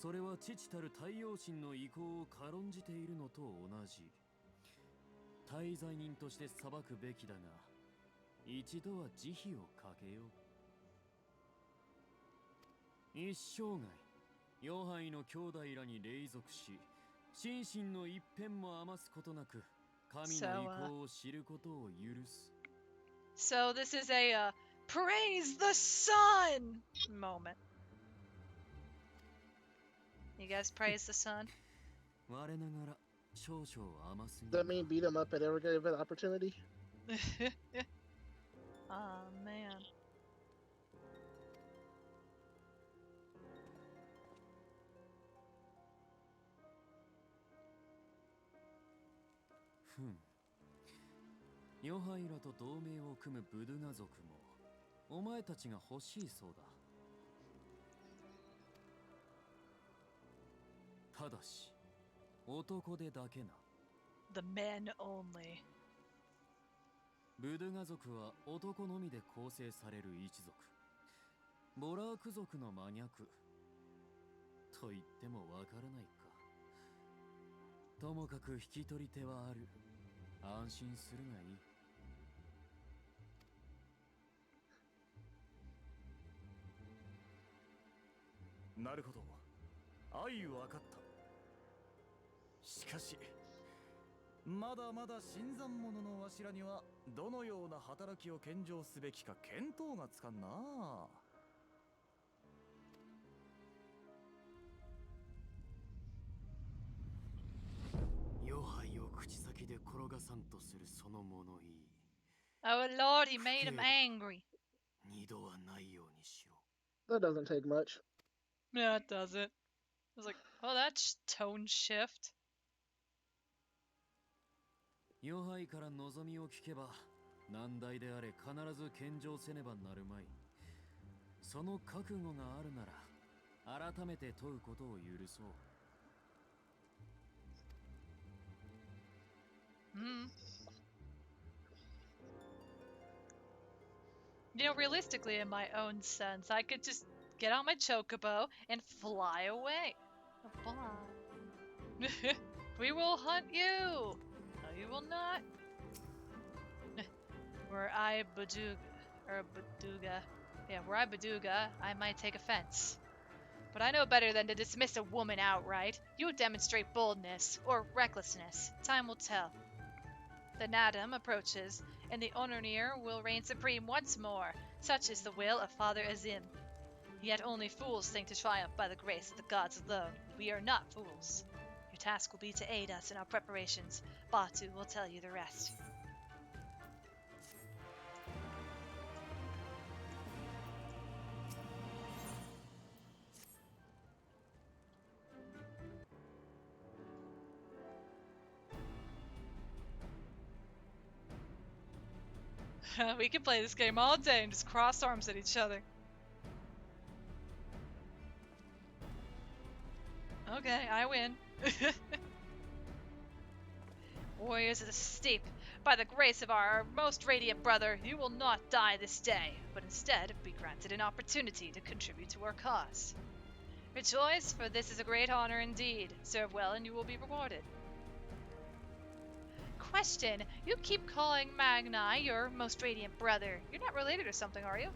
それは父たる太陽神の意向を軽んじているのと同じ。大罪人として裁くべきだが、一度は慈悲をかけよう。一生涯、ヨハイの兄弟らに隷属し、心身の一片も余すことなく、神の意向を知ることを許す。So this is a praise the sun moment. You guys praise the sun? 我ながら少々甘すぎ Does る that が。 mean beat him up at every given opportunity? Oh man. ふん。ヨハイラと同盟を組むブドゥガ族も、お前たちが欲しいそうだ。ただし、男でだけな。 The men only. ブドゥガ族は男のみで構成される一族。ボラーク族の真逆。と言ってもわからないか。ともかく引き取り手はある。安心するがいい。なるほど。愛わかった。しかし、まだまだ新参者のわしらにはどのような働きを献上すべきか見当がつかんな。ヨハイを口先で転がさんとするその物言い。 Oh Lord, he made him angry. 二度はないようにしろ。 That doesn't take much. No, it doesn't. I was like, oh, that's tone shift. ヨハイから望みを聞けば、難題であれ必ず献上せねばなるまい。その覚悟があるなら、改めて問うことを許そう。 You know, realistically, in my own sense, I could just get on my chocobo and fly away. Fly. We will hunt you. No, you will not. Were I Baduga, I might take offense. But I know better than to dismiss a woman outright. You demonstrate boldness or recklessness. Time will tell. The Nadam approaches, and the Ononir will reign supreme once more. Such is the will of Father Azim. Yet only fools think to triumph by the grace of the gods alone. We are not fools. Your task will be to aid us in our preparations. Batu will tell you the rest. We can play this game all day and just cross arms at each other. Okay, I win. Warriors of the Steep, by the grace of our most radiant brother, you will not die this day, but instead be granted an opportunity to contribute to our cause. Rejoice, for this is a great honor indeed. Serve well and you will be rewarded. Question, you keep calling Magni your most radiant brother. You're not related or something, are you?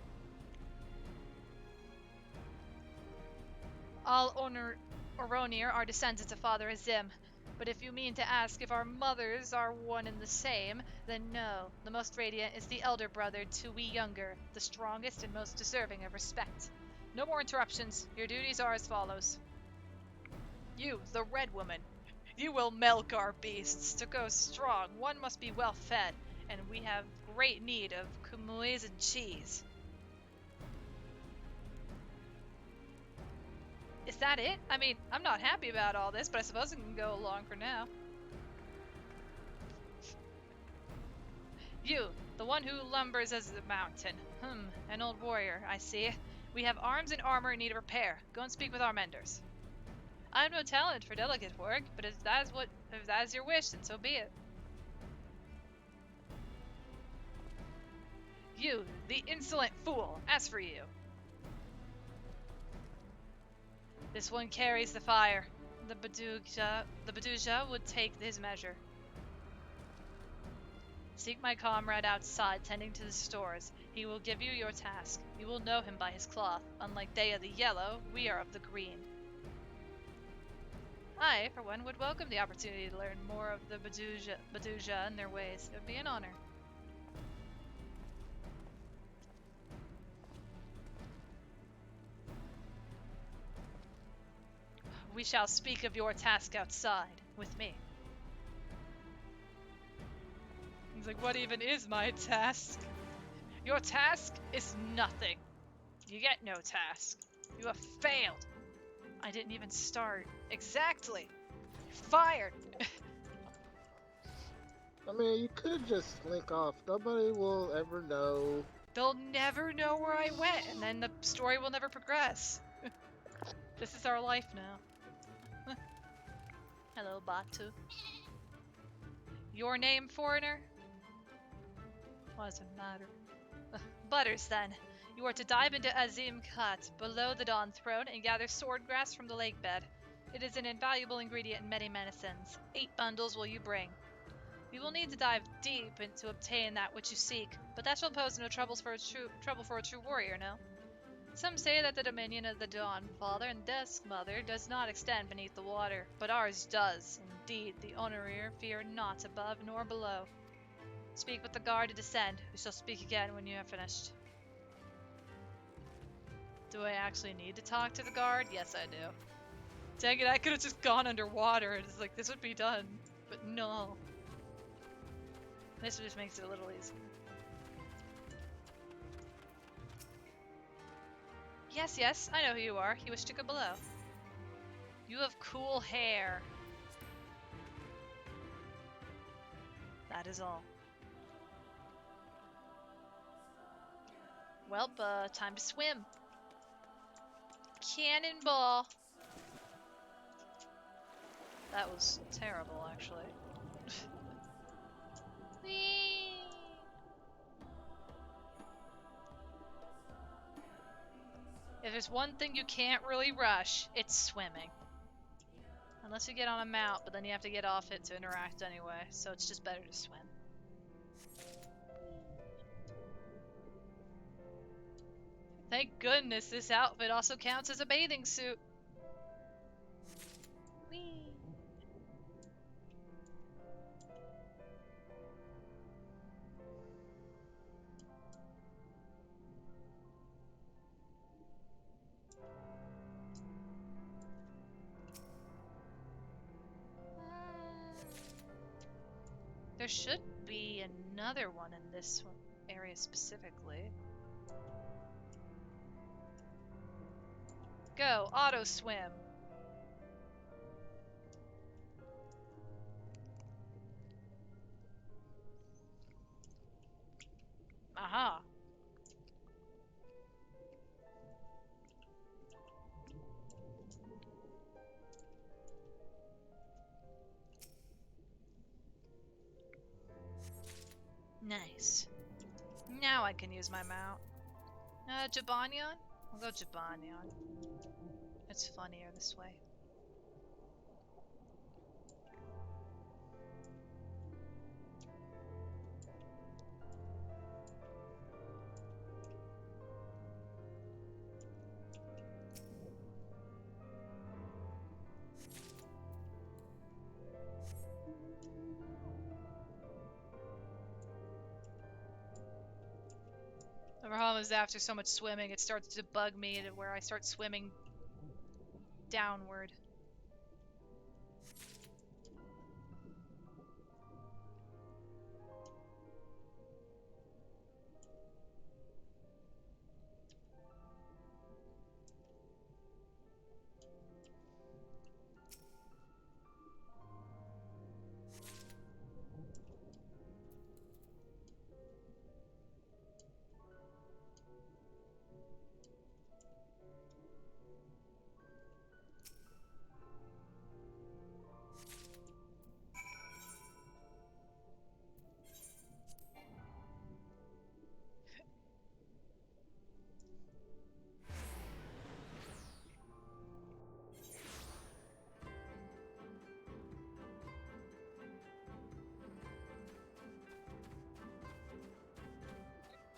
All Oronir are descendants of Father Azim. But if you mean to ask if our mothers are one and the same, then no. The most radiant is the elder brother to we younger, the strongest and most deserving of respect. No more interruptions. Your duties are as follows. You, the red woman. You will milk our beasts. To go strong, one must be well fed, and we have great need of kumois and cheese. Is that it? I mean, I'm not happy about all this, but I suppose it can go along for now. You, the one who lumbers as the mountain. An old warrior, I see. We have arms and armor in need of repair. Go and speak with our menders. I have no talent for delicate work, but if that is your wish, then so be it. You, the insolent fool, as for you. This one carries the fire. The Baduja would take his measure. Seek my comrade outside, tending to the stores. He will give you your task. You will know him by his cloth. Unlike they of the yellow, we are of the green. I, for one, would welcome the opportunity to learn more of the Baduja and their ways. It would be an honor. We shall speak of your task outside, with me. He's like, what even is my task? Your task is nothing. You get no task. You have failed. I didn't even start. Exactly. Fired. I mean, you could just slink off. Nobody will ever know. They'll never know where I went, and then the story will never progress. This is our life now. Hello, Batu. Your name, foreigner? What does it matter? Butters, then. You are to dive into Azim Khat, below the Dawn Throne, and gather swordgrass from the lake bed. It is an invaluable ingredient in many medicines. 8 bundles will you bring. You will need to dive deep to obtain that which you seek, but that shall pose no trouble for a true warrior, no? Some say that the dominion of the Dawn Father and Dusk Mother does not extend beneath the water, but ours does. Indeed, the Honorir fear not above nor below. Speak with the guard to descend. We shall speak again when you have finished. Do I actually need to talk to the guard? Yes, I do. Dang it, I could have just gone underwater and it's like, this would be done. But no. This just makes it a little easier. Yes, yes, I know who you are. You wish to go below. You have cool hair. That is all. Welp, time to swim. Cannonball. That was terrible, actually. Whee! If there's one thing you can't really rush, it's swimming. Unless you get on a mount, but then you have to get off it to interact anyway, so it's just better to swim. Thank goodness this outfit also counts as a bathing suit. Whee! There should be another one in this area specifically. Go, auto swim. Aha. Nice. Now I can use my mount. Jabanion? We'll go Jabanion. It's funnier this way. The problem is after so much swimming, it starts to bug me to where I start swimming downward.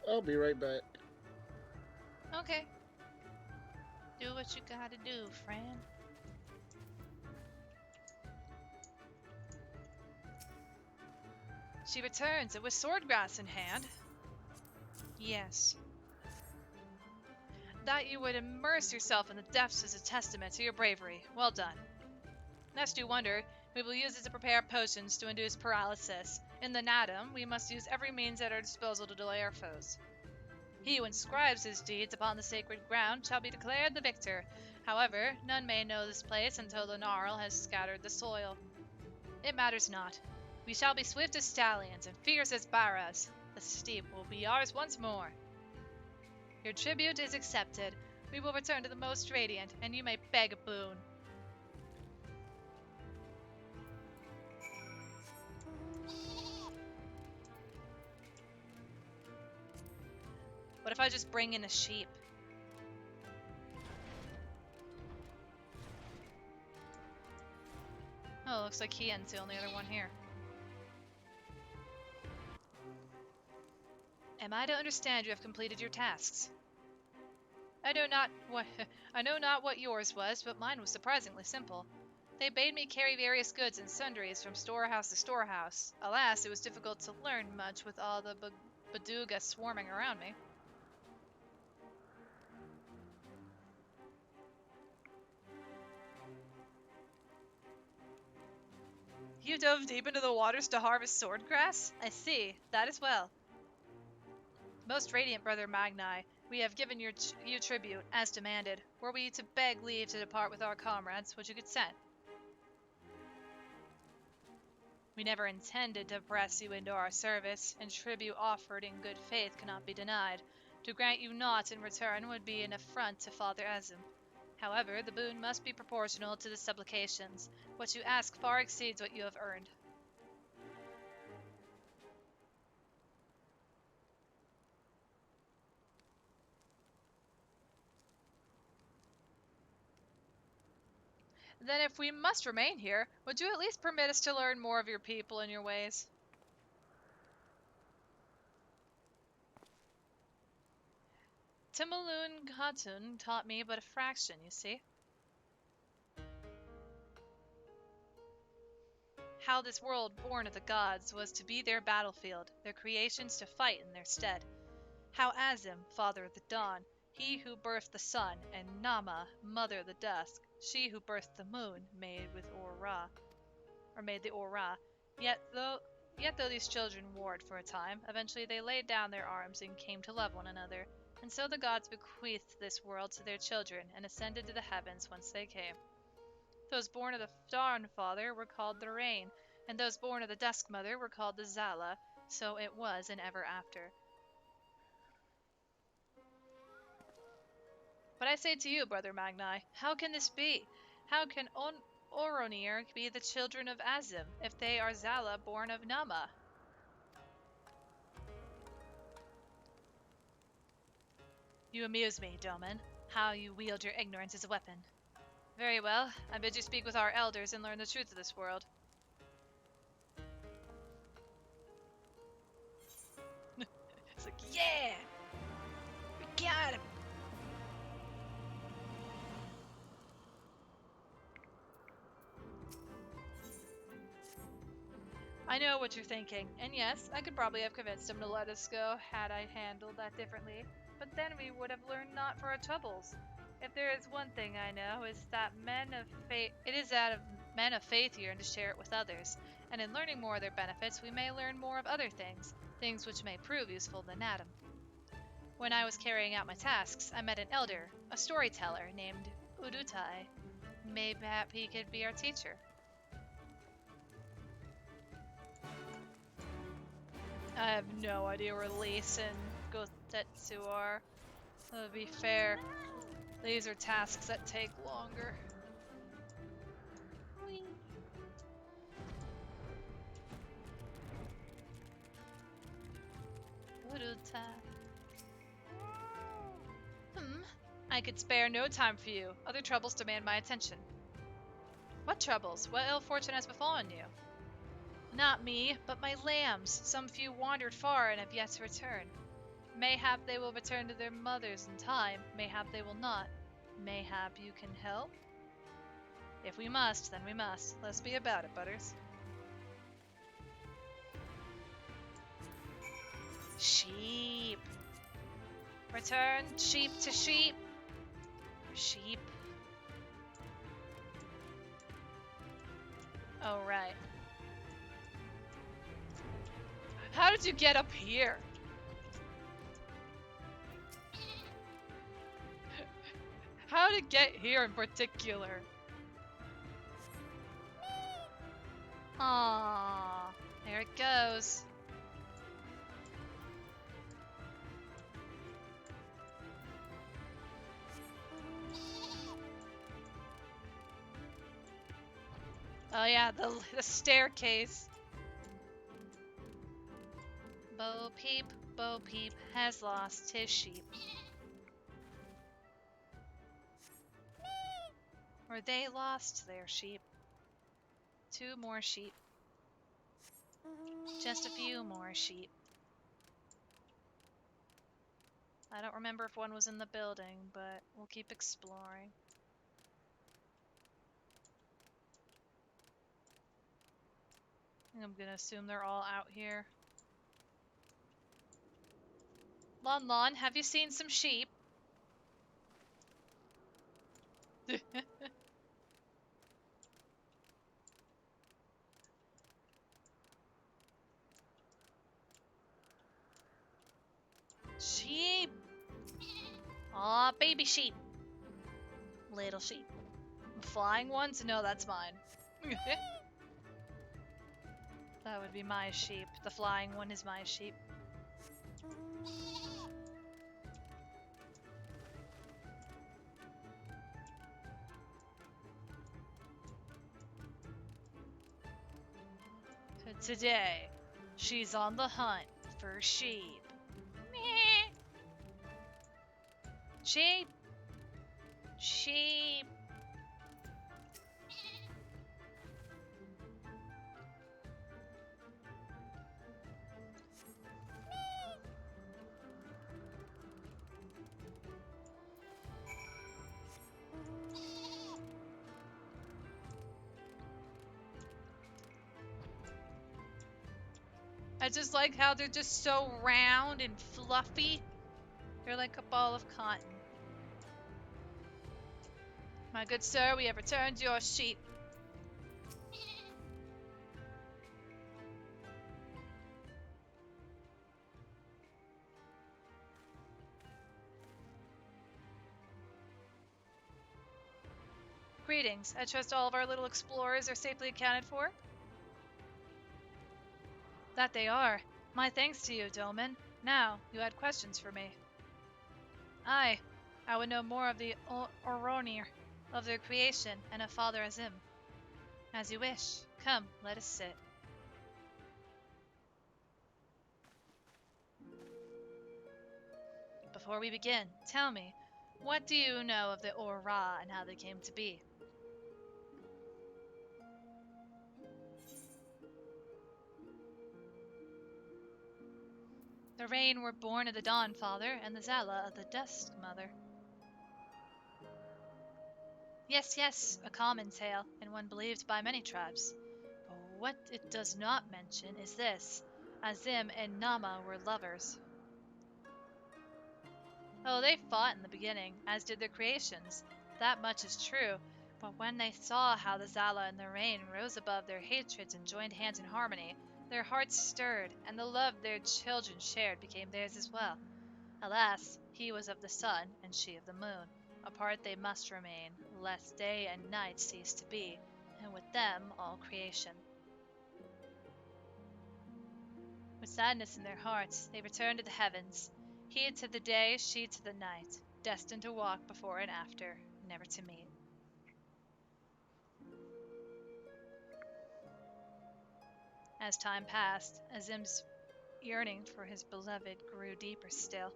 I'll be right back. Okay. Do what you gotta do, friend. She returns, and with swordgrass in hand. Yes. That you would immerse yourself in the depths is a testament to your bravery. Well done. Lest you wonder, we will use it to prepare potions to induce paralysis. In the Nadam, we must use every means at our disposal to delay our foes. He who inscribes his deeds upon the sacred ground shall be declared the victor. However, none may know this place until the Gnarl has scattered the soil. It matters not. We shall be swift as stallions and fierce as barras. The steep will be ours once more. Your tribute is accepted. We will return to the Most Radiant, and you may beg a boon. What if I just bring in a sheep? Oh, looks like Kian's the only other one here. Am I to understand you have completed your tasks? I know not what yours was, but mine was surprisingly simple. They bade me carry various goods and sundries from storehouse to storehouse. Alas, it was difficult to learn much with all the Baduga swarming around me. You dove deep into the waters to harvest swordgrass? I see. That is well. Most radiant brother Magni, we have given you tribute, as demanded. Were we to beg leave to depart with our comrades, would you consent? We never intended to press you into our service, and tribute offered in good faith cannot be denied. To grant you naught in return would be an affront to Father Azim. However, the boon must be proportional to the supplications. What you ask far exceeds what you have earned. Then if we must remain here, would you at least permit us to learn more of your people and your ways? Timaloon Khatun taught me but a fraction, you see. How this world born of the gods was to be their battlefield, their creations to fight in their stead. How Azim, father of the dawn, he who birthed the sun, and Nama, mother of the dusk, she who birthed the moon, made the Ora. Yet though these children warred for a time, eventually they laid down their arms and came to love one another. And so the gods bequeathed this world to their children and ascended to the heavens whence they came. Those born of the Dawn Father were called the Rain, and those born of the Dusk Mother were called the Zala. So it was and ever after. But I say to you, Brother Magni, how can this be? How can Oronir be the children of Azim, if they are Zala born of Nama? You amuse me, Doman. How you wield your ignorance as a weapon. Very well, I bid you speak with our elders and learn the truth of this world. It's like, yeah! We got him! I know what you're thinking, and yes, I could probably have convinced him to let us go had I handled that differently, but then we would have learned not for our troubles. If there is one thing I know, is that it is that of men of faith yearn to share it with others, and in learning more of their benefits, we may learn more of other things, things which may prove useful than Adam. When I was carrying out my tasks, I met an elder, a storyteller named Udutai. Maybe he could be our teacher. I have no idea where Lise and Gotetsu are. To be fair, these are tasks that take longer. I could spare no time for you. Other troubles demand my attention. What troubles? What ill fortune has befallen you? Not me, but my lambs. Some few wandered far and have yet to return. Mayhap they will return to their mothers in time. Mayhap they will not. Mayhap you can help? If we must, then we must. Let's be about it, Butters. Sheep. Return sheep to sheep. Sheep. Oh, right. How did you get up here? How to get here in particular? Aww. There it goes. Oh yeah, the staircase. Bo Peep has lost his sheep. Or they lost their sheep. 2 more sheep. Just a few more sheep. I don't remember if one was in the building, but we'll keep exploring. I'm gonna assume they're all out here. Lon Lon, have you seen some sheep? Sheep! Aw, baby sheep. Little sheep. Flying ones? No, that's mine. That would be my sheep. The flying one is my sheep. Today, she's on the hunt for sheep. Meh. Sheep! Sheep! I just like how they're just so round and fluffy. They're like a ball of cotton. My good sir, we have returned your sheep. Greetings. I trust all of our little explorers are safely accounted for. That they are. My thanks to you, Doman. Now, you had questions for me. Aye. I would know more of the Oronir, of their creation, and of Father Azim. As you wish. Come, let us sit. Before we begin, tell me, what do you know of the Ora and how they came to be? The Rain were born of the Dawn Father, and the Zala of the Dusk Mother. Yes, yes, a common tale, and one believed by many tribes. But what it does not mention is this: Azim and Nama were lovers. Oh, they fought in the beginning, as did their creations. That much is true. But when they saw how the Zala and the Rain rose above their hatreds and joined hands in harmony, their hearts stirred, and the love their children shared became theirs as well. Alas, he was of the sun, and she of the moon. Apart they must remain, lest day and night cease to be, and with them all creation. With sadness in their hearts, they returned to the heavens, he to the day, she to the night, destined to walk before and after, never to meet. As time passed, Azim's yearning for his beloved grew deeper still.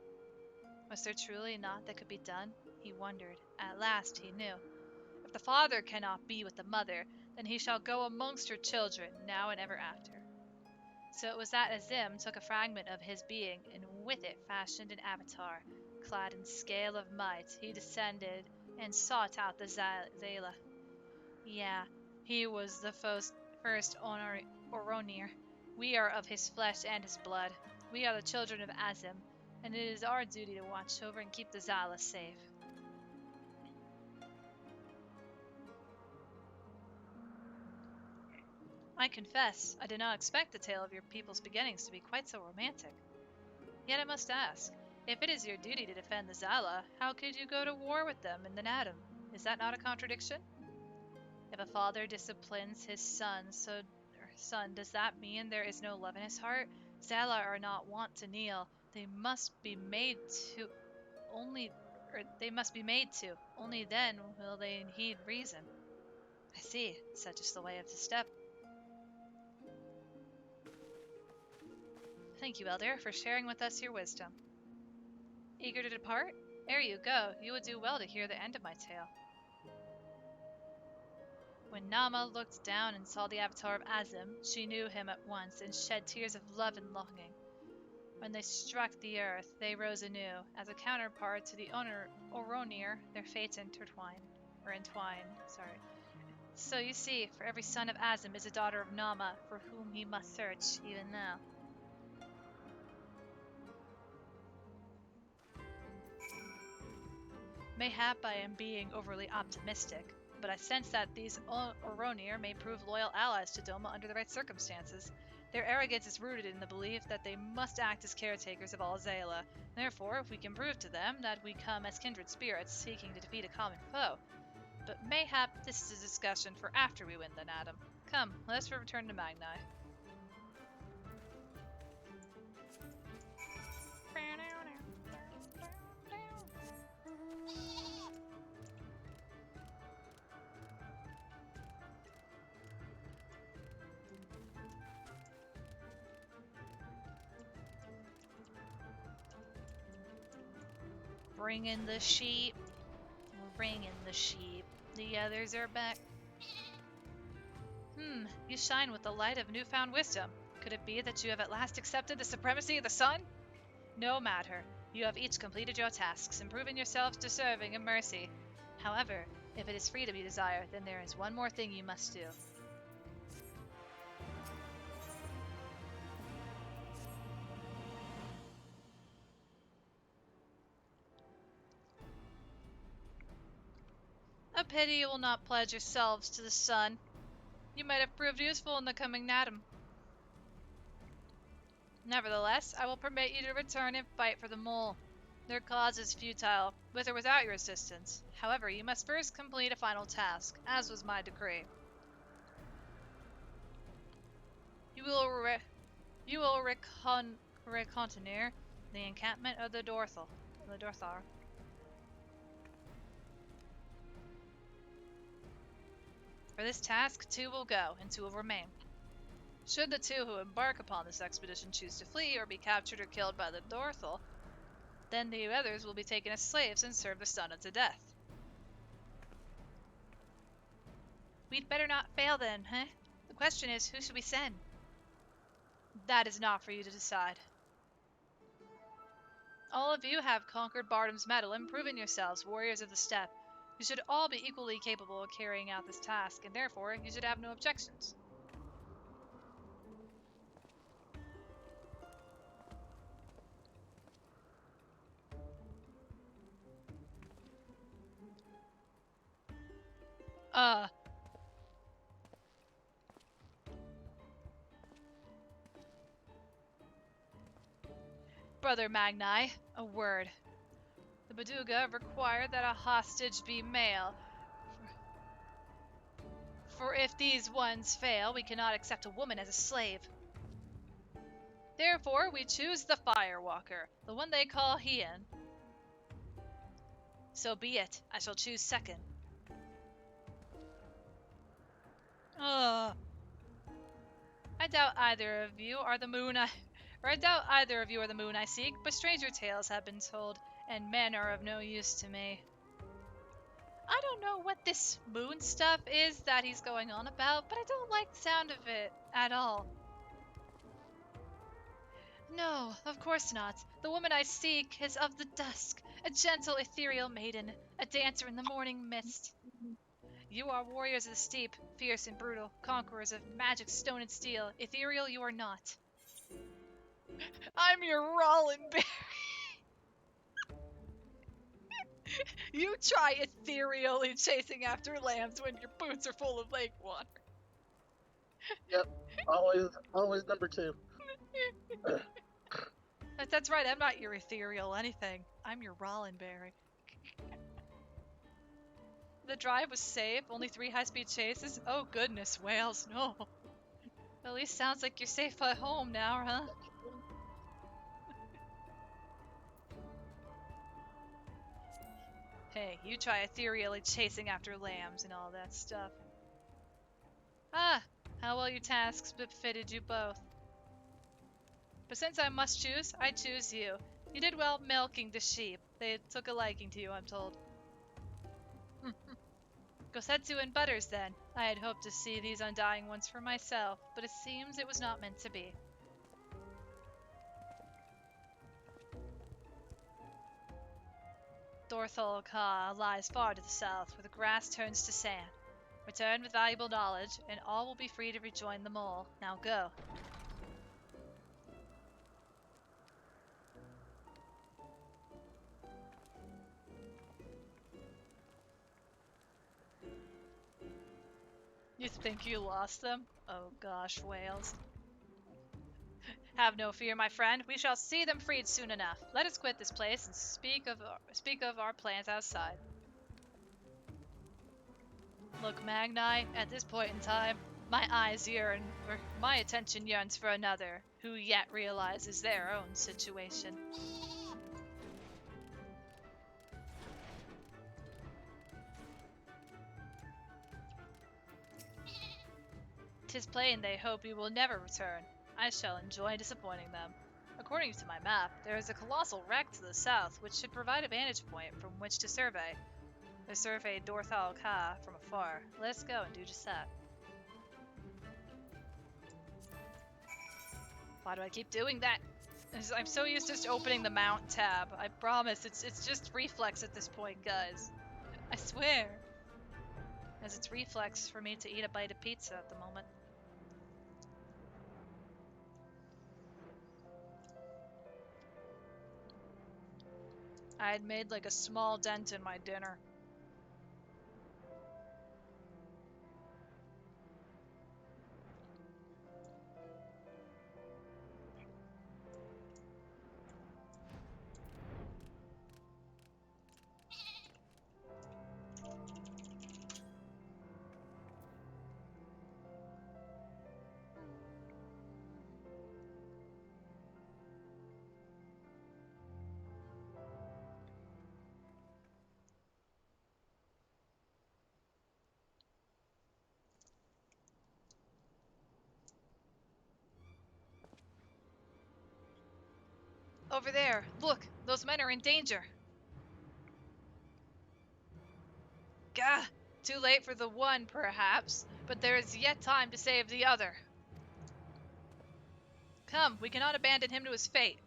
Was there truly naught that could be done? He wondered. At last he knew. If the father cannot be with the mother, then he shall go amongst her children, now and ever after. So it was that Azim took a fragment of his being, and with it fashioned an avatar. Clad in scale of might, he descended and sought out the Zayla. Yeah, he was the first Oronir. We are of his flesh and his blood. We are the children of Azim, and it is our duty to watch over and keep the Zala safe. I confess, I did not expect the tale of your people's beginnings to be quite so romantic. Yet I must ask, if it is your duty to defend the Zala, how could you go to war with them in the Nadam? Is that not a contradiction? If a father disciplines his son, does that mean there is no love in his heart? Zala are not wont to kneel. They must be made to. Only then will they heed reason. I see. Such is the way of the step. Thank you, Elder, for sharing with us your wisdom. Eager to depart? Ere you go, you would do well to hear the end of my tale. When Nama looked down and saw the avatar of Azim, she knew him at once and shed tears of love and longing. When they struck the earth, they rose anew. As a counterpart to the Oronir, their fates entwined. So you see, for every son of Azim is a daughter of Nama, for whom he must search even now. Mayhap I am being overly optimistic, but I sense that these Oronir may prove loyal allies to Doma under the right circumstances. Their arrogance is rooted in the belief that they must act as caretakers of all Zayla. Therefore, if we can prove to them that we come as kindred spirits seeking to defeat a common foe. But mayhap this is a discussion for after we win the Nadam. Come, let us return to Magni. Bring in the sheep. Bring in the sheep. The others are back. You shine with the light of newfound wisdom. Could it be that you have at last accepted the supremacy of the sun? No matter. You have each completed your tasks and proven yourselves deserving of mercy. However, if it is freedom you desire, then there is one more thing you must do. A pity you will not pledge yourselves to the sun. You might have proved useful in the coming Nadam. Nevertheless, I will permit you to return and fight for the mole. Their cause is futile, with or without your assistance. However, you must first complete a final task, as was my decree. You will reconnoiter the encampment of the Dorthar. For this task, 2 will go, and 2 will remain. Should the 2 who embark upon this expedition choose to flee or be captured or killed by the Dorthal, then the others will be taken as slaves and served the stun unto death. We'd better not fail then, huh? The question is, who should we send? That is not for you to decide. All of you have conquered Bardom's medal and proven yourselves warriors of the steppe. You should all be equally capable of carrying out this task, and therefore you should have no objections. Brother Magni, a word. The Baduga require that a hostage be male. For if these ones fail, we cannot accept a woman as a slave. Therefore, we choose the Firewalker, the one they call Hien. So be it. I shall choose second. I doubt either of you are the moon I seek, but stranger tales have been told, and men are of no use to me. I don't know what this moon stuff is that he's going on about, but I don't like the sound of it at all. No, of course not. The woman I seek is of the dusk, a gentle, ethereal maiden, a dancer in the morning mist. You are warriors of the steep, fierce and brutal, conquerors of magic, stone, and steel. Ethereal you are not. I'm your Rollenberry. You try ethereally chasing after lambs when your boots are full of lake water. Yep, always number 2. That's right, I'm not your ethereal anything. I'm your Rollenberry. The drive was safe, only 3 high-speed chases. Oh goodness, Wales, no. At least sounds like you're safe at home now, huh? Hey, you try ethereally chasing after lambs and all that stuff. Ah, how well your tasks befitted you both. But since I must choose, I choose you. You did well milking the sheep. They took a liking to you, I'm told. Gosetsu and Butters, then. I had hoped to see these undying ones for myself, but it seems it was not meant to be. Dorthal Ka lies far to the south, where the grass turns to sand. Return with valuable knowledge, and all will be free to rejoin the mole. Now go. You think you lost them? Oh gosh, Wales. Have no fear, my friend. We shall see them freed soon enough. Let us quit this place and speak of our plans outside. Look, Magni, at this point in time, my attention yearns for another, who yet realizes their own situation. 'Tis plain they hope you will never return. I shall enjoy disappointing them. According to my map, there is a colossal wreck to the south, which should provide a vantage point from which to survey. I surveyed Dorthal Ka from afar. Let us go and do just that. Why do I keep doing that? I'm so used to just opening the mount tab. I promise, it's just reflex at this point, guys. I swear. As it's reflex for me to eat a bite of pizza at the moment. I had made like a small dent in my dinner. Over there. Look, those men are in danger. Gah! Too late for the one, perhaps, but there is yet time to save the other. Come, we cannot abandon him to his fate.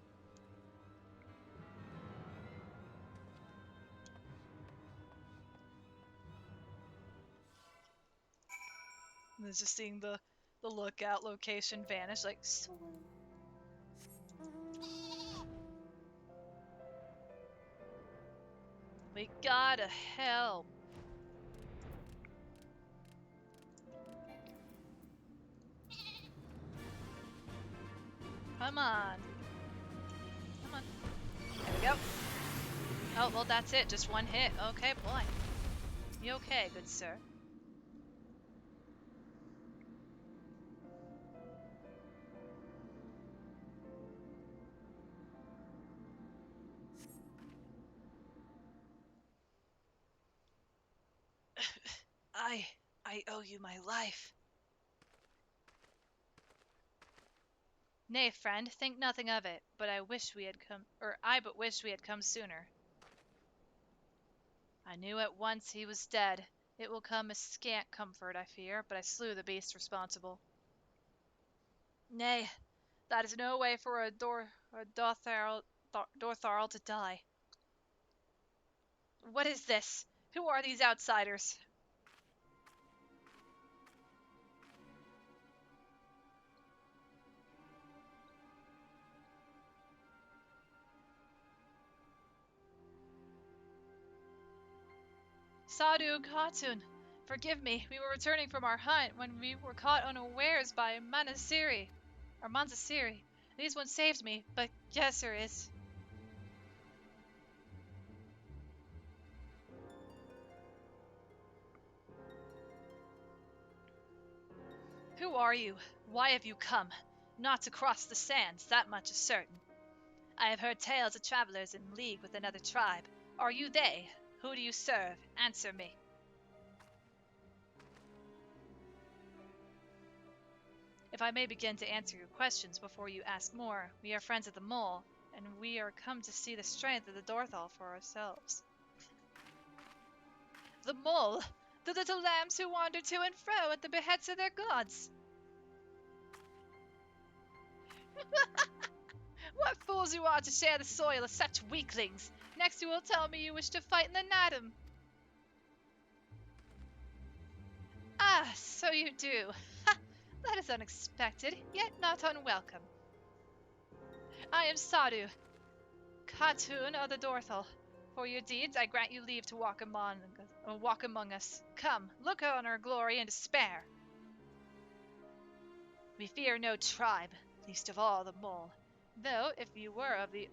And it's just seeing the lookout location vanish, like, we gotta help. Come on. Come on. There we go. Oh, well, that's it. Just one hit. Okay, boy. You okay, good sir? I owe you my life. Nay, friend, think nothing of it, but I wish we had come, or I but wish we had come sooner. I knew at once he was dead. It will come as scant comfort, I fear, but I slew the beast responsible. Nay, that is no way for a Dortharl to die. What is this? Who are these outsiders? Sadhu Khatun, forgive me. We were returning from our hunt when we were caught unawares by Manzasiri. These ones saved me, but Gesser is... Who are you? Why have you come? Not to cross the sands, that much is certain. I have heard tales of travelers in league with another tribe. Are you they? Who do you serve? Answer me. If I may begin to answer your questions before you ask more, we are friends of the mole, and we are come to see the strength of the Dorthal for ourselves. The mole! The little lambs who wander to and fro at the behests of their gods! What fools you are to share the soil of such weaklings! Next you will tell me you wish to fight in the Nadam. Ah, so you do. Ha! That is unexpected, yet not unwelcome. I am Sadhu, Khatun of the Dorthal. For your deeds, I grant you leave to walk among us. Come, look on our glory and despair. We fear no tribe, least of all the mole. Though, if you were of the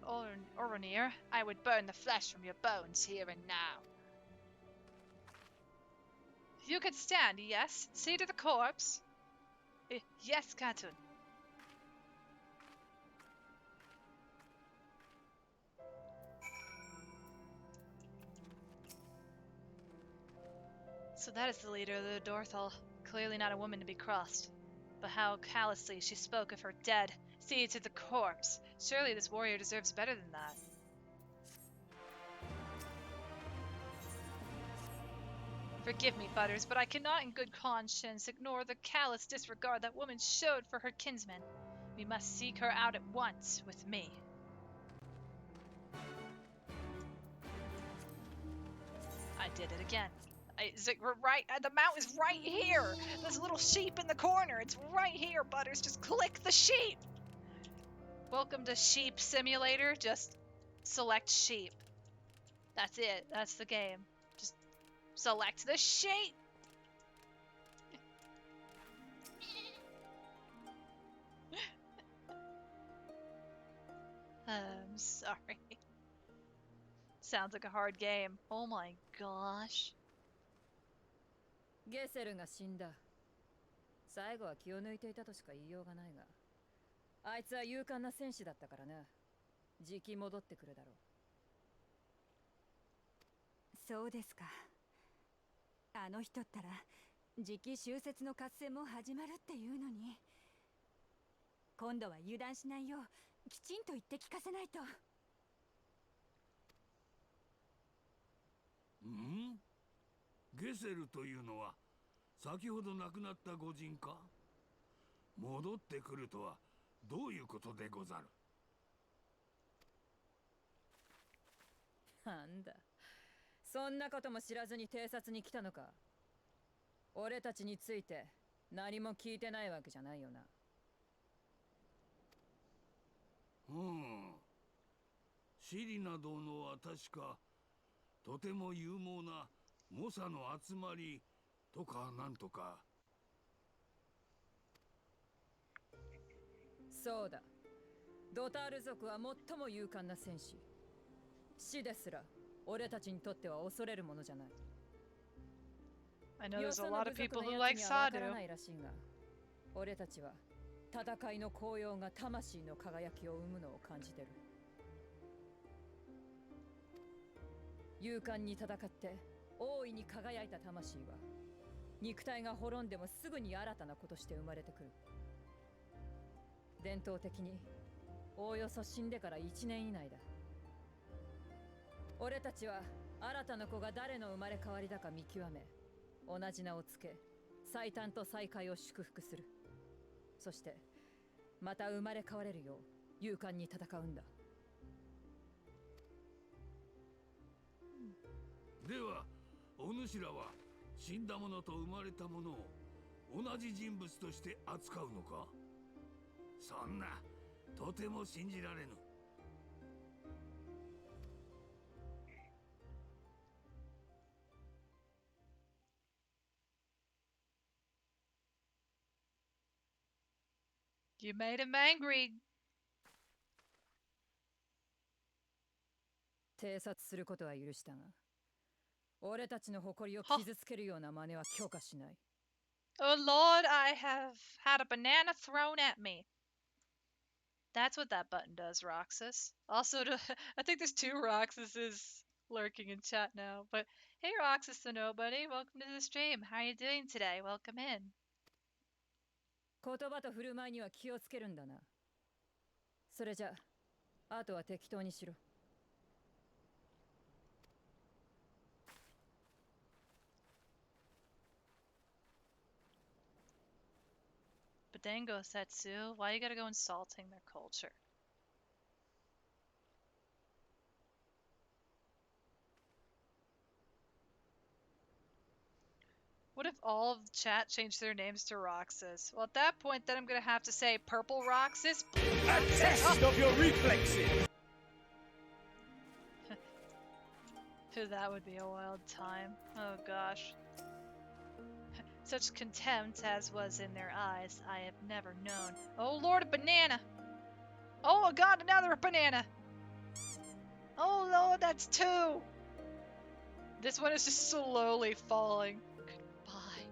Oronir, I would burn the flesh from your bones here and now. You could stand, yes? See to the corpse? Yes, Khatun. So that is the leader of the Dorthal. Clearly not a woman to be crossed. But how callously she spoke of her dead. See to the corpse. Surely this warrior deserves better than that. Forgive me, Butters, but I cannot in good conscience ignore the callous disregard that woman showed for her kinsman. We must seek her out at once with me. I did it again. The mount is right here. There's a little sheep in the corner. It's right here, Butters. Just click the sheep. Welcome to Sheep Simulator. Just select sheep. That's it. That's the game. Just select the sheep. I'm sorry. Sounds like a hard game. Oh my gosh. ゲセルが死んだ。最後は気を抜いていたとしか言いようがないが、あいつは勇敢な戦士だったからな。じき戻ってくるだろう。そうですか。あの人ったらじき終節の合戦も始まるっていうのに、今度は油断しないようきちんと言って聞かせないと。ん？ゲセルというのは先ほど亡くなった御人か？戻ってくるとはどういうことでござる？なんだ、そんなことも知らずに偵察に来たのか。俺たちについて何も聞いてないわけじゃないよな。シリナ殿は確かとても勇猛な猛者の集まりとかなんとか。そうだ、ドタール族は最も勇敢な戦士。死ですら俺たちにとっては恐れるものじゃない。I know よ there's そ a の lot 部 of 族 people の who や like つにはわから Sadu. ないらしいが、俺たちは戦いの高揚が魂の輝きを生むのを感じてる。勇敢に戦って大いに輝いた魂は肉体が滅んでもすぐに新たな子として生まれてくる。伝統的におおよそ死んでから1年以内だ。俺たちは新たな子が誰の生まれ変わりだか見極め、同じ名をつけ最短と再会を祝福する。そしてまた生まれ変われるよう勇敢に戦うんだ。ではお主らは死んだ者と生まれた者を同じ人物として扱うのか？そんなとても信じられぬ。You made him angry. 偵察することは許したが、俺たちの誇りを傷つけるような真似は許可しない。Oh Lord, I have had a banana thrown at me. That's what that button does, Roxas. Also, I think there's 2 Roxases lurking in chat now. But hey, Roxas to nobody, welcome to the stream. How are you doing today? Welcome in. 言葉と振る舞いには気をつけるんだな。それじゃあとは適当にしろ。Badango Setsu, why you gotta go insulting their culture? What if all of chat changed their names to Roxas? Well, at that point, then I'm gonna have to say Purple Roxas. A test of your reflexes! That would be a wild time. Oh gosh. Such contempt as was in their eyes, I have never known. Oh Lord, a banana! Oh God, another banana! Oh Lord, that's 2! This one is just slowly falling. Goodbye.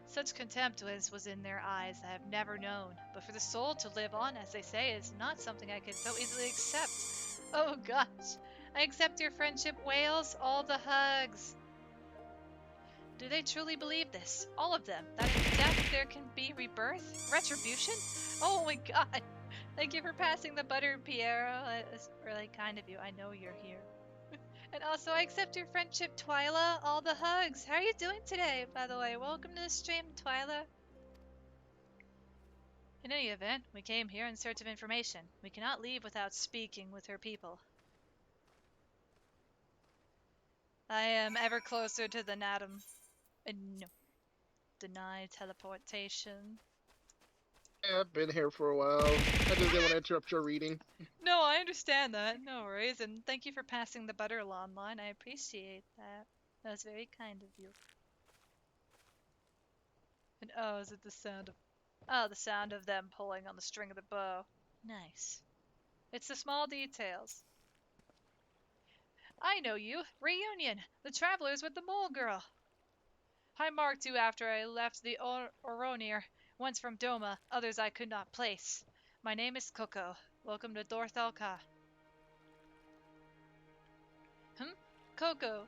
Such contempt as was in their eyes I have never known, but for the soul to live on, as they say, is not something I can so easily accept. Oh gosh. I accept your friendship, whales, all the hugs. Do they truly believe this? All of them? That in death there can be rebirth? Retribution? Oh my god. Thank you for passing the butter, Piero. It's really kind of you. I know you're here. And also, I accept your friendship, Twyla. All the hugs. How are you doing today, by the way? Welcome to the stream, Twyla. In any event, we came here in search of information. We cannot leave without speaking with her people. I am ever closer to the Natum. No. Deny teleportation. Yeah, I've been here for a while. I just didn't want to interrupt your reading. No, I understand that. No worries. And thank you for passing the butter line. I appreciate that. That was very kind of you. And oh, is it the sound of... Oh, the sound of them pulling on the string of the bow. Nice. It's the small details. I know you. Reunion. The travelers with the mole girl. I marked you after I left the Oronir. Once from Doma, others I could not place. My name is Coco. Welcome to Dorthalka. Coco.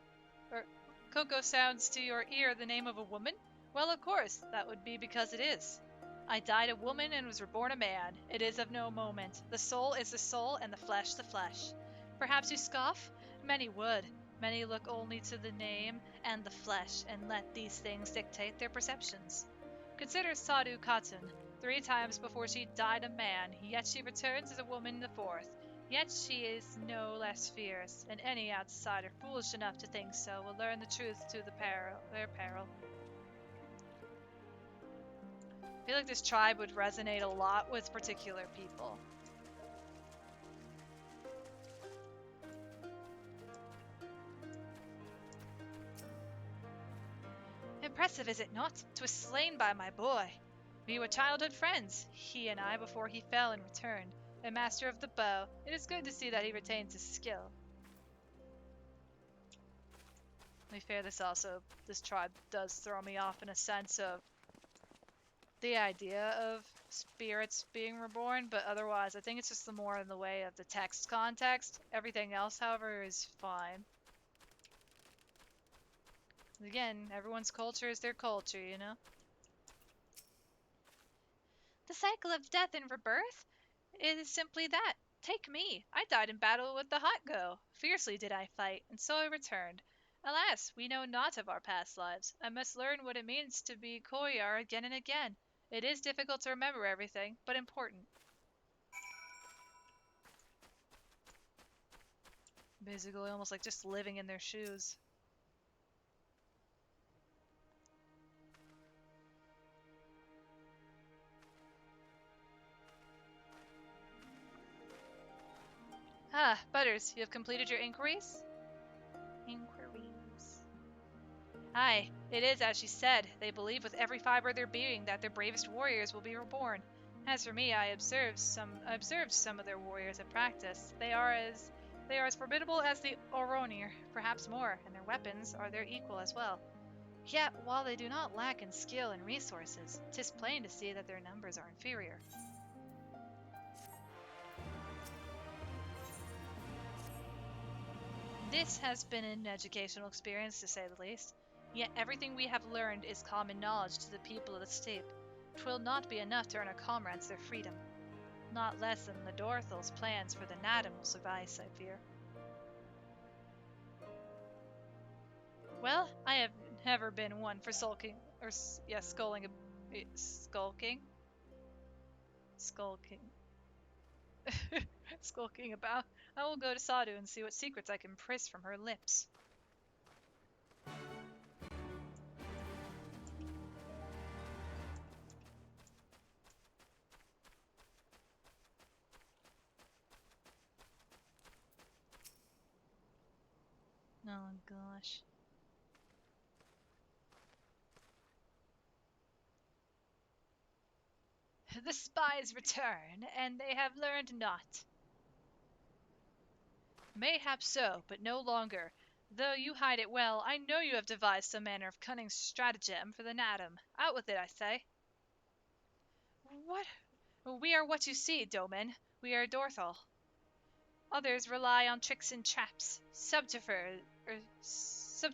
Coco sounds to your ear the name of a woman? Well, of course, that would be because it is. I died a woman and was reborn a man. It is of no moment. The soul is the soul, and the flesh the flesh. Perhaps you scoff? Many would. Many look only to the name and the flesh, and let these things dictate their perceptions. Consider Sadhu Khatun. 3 times before she died a man, yet she returns as a woman the 4th. Yet she is no less fierce, and any outsider foolish enough to think so will learn the truth to their peril. I feel like this tribe would resonate a lot with particular people. Impressive, is it not? 'Twas slain by my boy. We were childhood friends, he and I, before he fell and returned. A master of the bow. It is good to see that he retains his skill. To be fair, this tribe does throw me off in a sense of the idea of spirits being reborn, but otherwise I think it's just more in the way of the text context. Everything else, however, is fine. Again, everyone's culture is their culture, you know? The cycle of death and rebirth? It is simply that. Take me. I died in battle with the hot go. Fiercely did I fight, and so I returned. Alas, we know not of our past lives. I must learn what it means to be Koyar again and again. It is difficult to remember everything, but important. Basically, almost like just living in their shoes. Ah, Butters, you have completed your inquiries? Inquiries. Aye, it is as she said. They believe with every fiber of their being that their bravest warriors will be reborn. As for me, I observed some of their warriors at practice. They are as formidable as the Oronir, perhaps more, and their weapons are their equal as well. Yet, while they do not lack in skill and resources, 'tis plain to see that their numbers are inferior. This has been an educational experience, to say the least. Yet everything we have learned is common knowledge to the people of the steppe. 'Twill not be enough to earn our comrades their freedom. Not less than the Dorthal's plans for the Nadam will suffice, I fear. Well, I have never been one for sulking, or yes, skulking, skulking, skulking about. I will go to Sadhu and see what secrets I can prize from her lips. Oh gosh. The spies return, and they have learned naught. Mayhap so, but no longer. Though you hide it well, I know you have devised some manner of cunning stratagem for the Nadam. Out with it, I say. What? We are what you see, Doman. We are Dorthal. Others rely on tricks and traps, subterfuge. Sorry,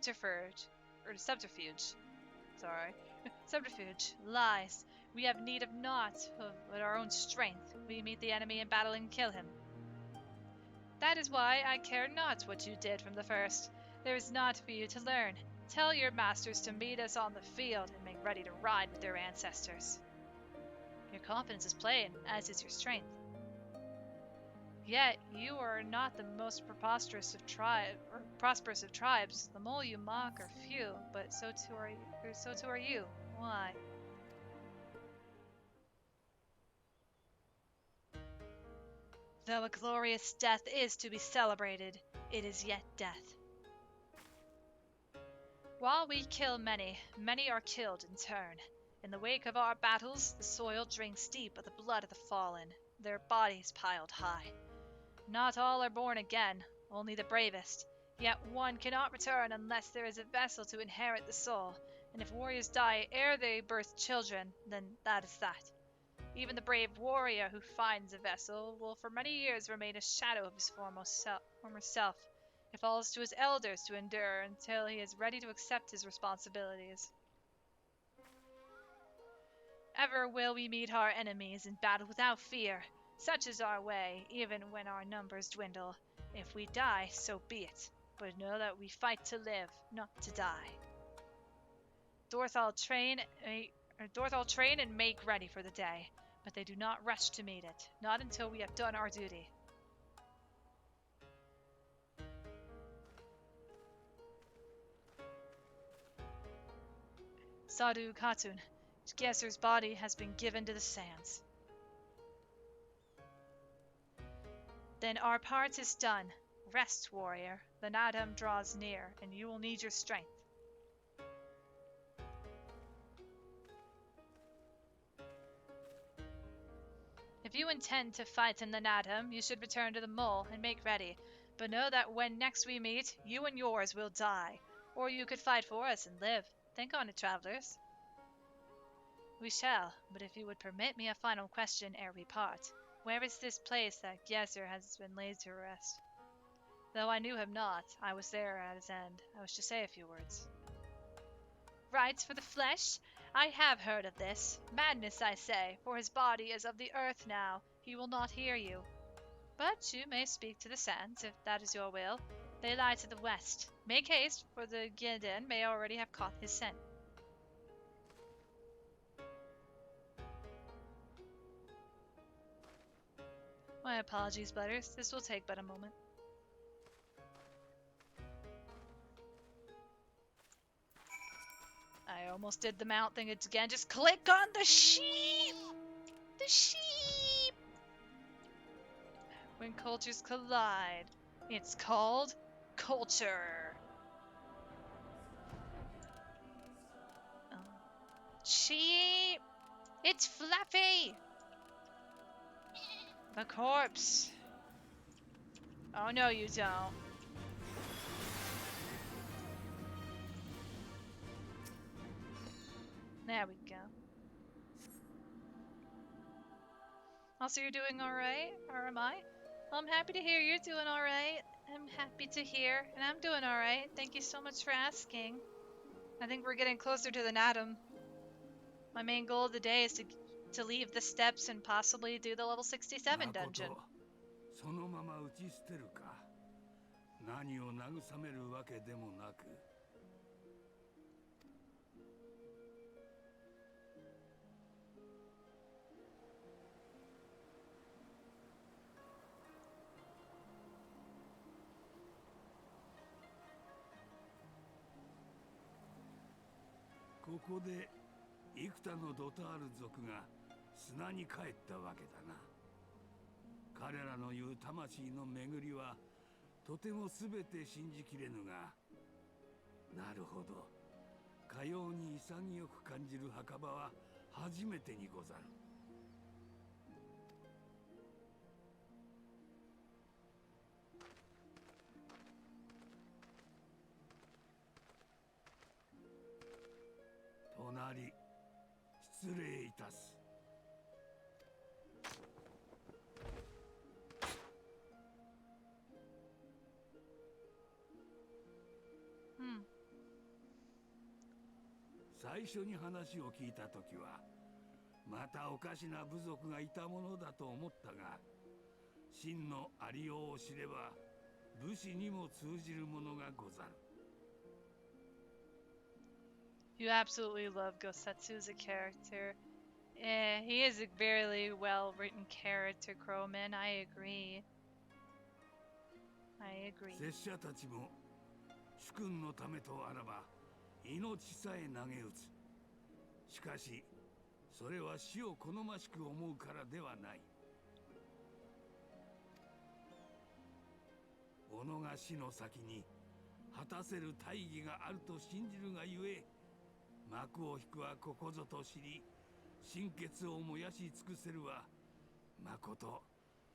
subterfuge, lies. We have need of naught but our own strength. We meet the enemy in battle and kill him. That is why I care not what you did from the first. There is naught for you to learn. Tell your masters to meet us on the field and make ready to ride with their ancestors. Your confidence is plain, as is your strength. Yet you are not the most prosperous of tribes. The mole you mock are few, but so too are you. Why? Though a glorious death is to be celebrated, it is yet death. While we kill many, many are killed in turn. In the wake of our battles, the soil drinks deep of the blood of the fallen, their bodies piled high. Not all are born again, only the bravest. Yet one cannot return unless there is a vessel to inherit the soul, and if warriors die ere they birth children, then that is that. Even the brave warrior who finds a vessel will for many years remain a shadow of his former self. It falls to his elders to endure until he is ready to accept his responsibilities. Ever will we meet our enemies in battle without fear. Such is our way, even when our numbers dwindle. If we die, so be it. But know that we fight to live, not to die. Dorthal train and make ready for the day, but they do not rush to meet it, not until we have done our duty. Sadhu Khatun, Gesser's body has been given to the sands. Then our part is done. Rest, warrior. The Nadam draws near, and you will need your strength. If you intend to fight in the Nadam, you should return to the mole and make ready. But know that when next we meet, you and yours will die. Or you could fight for us and live. Think on it, travelers. We shall, but if you would permit me a final question ere we part. Where is this place that Gesser has been laid to rest? Though I knew him not, I was there at his end. I wish to say a few words. Rites for the flesh? I have heard of this. Madness, I say, for his body is of the earth now. He will not hear you. But you may speak to the sands, if that is your will. They lie to the west. Make haste, for the Gildan may already have caught his scent. My apologies, Butters. This will take but a moment. I almost did the mount thing again. Just click on the sheep! The sheep! When cultures collide, it's called culture. Sheep! It's Fluffy! The corpse. Oh, no, you don't. There we go. Also, you're doing alright? Or am I? Well, I'm happy to hear you're doing alright. I'm happy to hear, and I'm doing alright. Thank you so much for asking. I think we're getting closer to the Nadam. My main goal of the day is to leave the steps and possibly do the level 67 dungeon. そのまま打ち捨てるか。何を慰めるわけでもなく。ここで幾多のドタール族が砂に帰ったわけだな。彼らの言う魂の巡りはとても全て信じきれぬが、なるほど、かように潔く感じる墓場は初めてにござる。隣、失礼いたす。最初に話を聞いたときは、またおかしな部族がいたものだと思ったが、真のありようを知れば、武士にも通じるものがござる。You absolutely love Gosetsu as a character. He is a very well-written character, Crowman. I agree. 拙者たちも主君のためとあらば命さえ投げ打つ。しかしそれは死を好ましく思うからではない。己が死の先に果たせる大義があると信じるがゆえ、幕を引くはここぞと知り、心血を燃やし尽くせるはまこと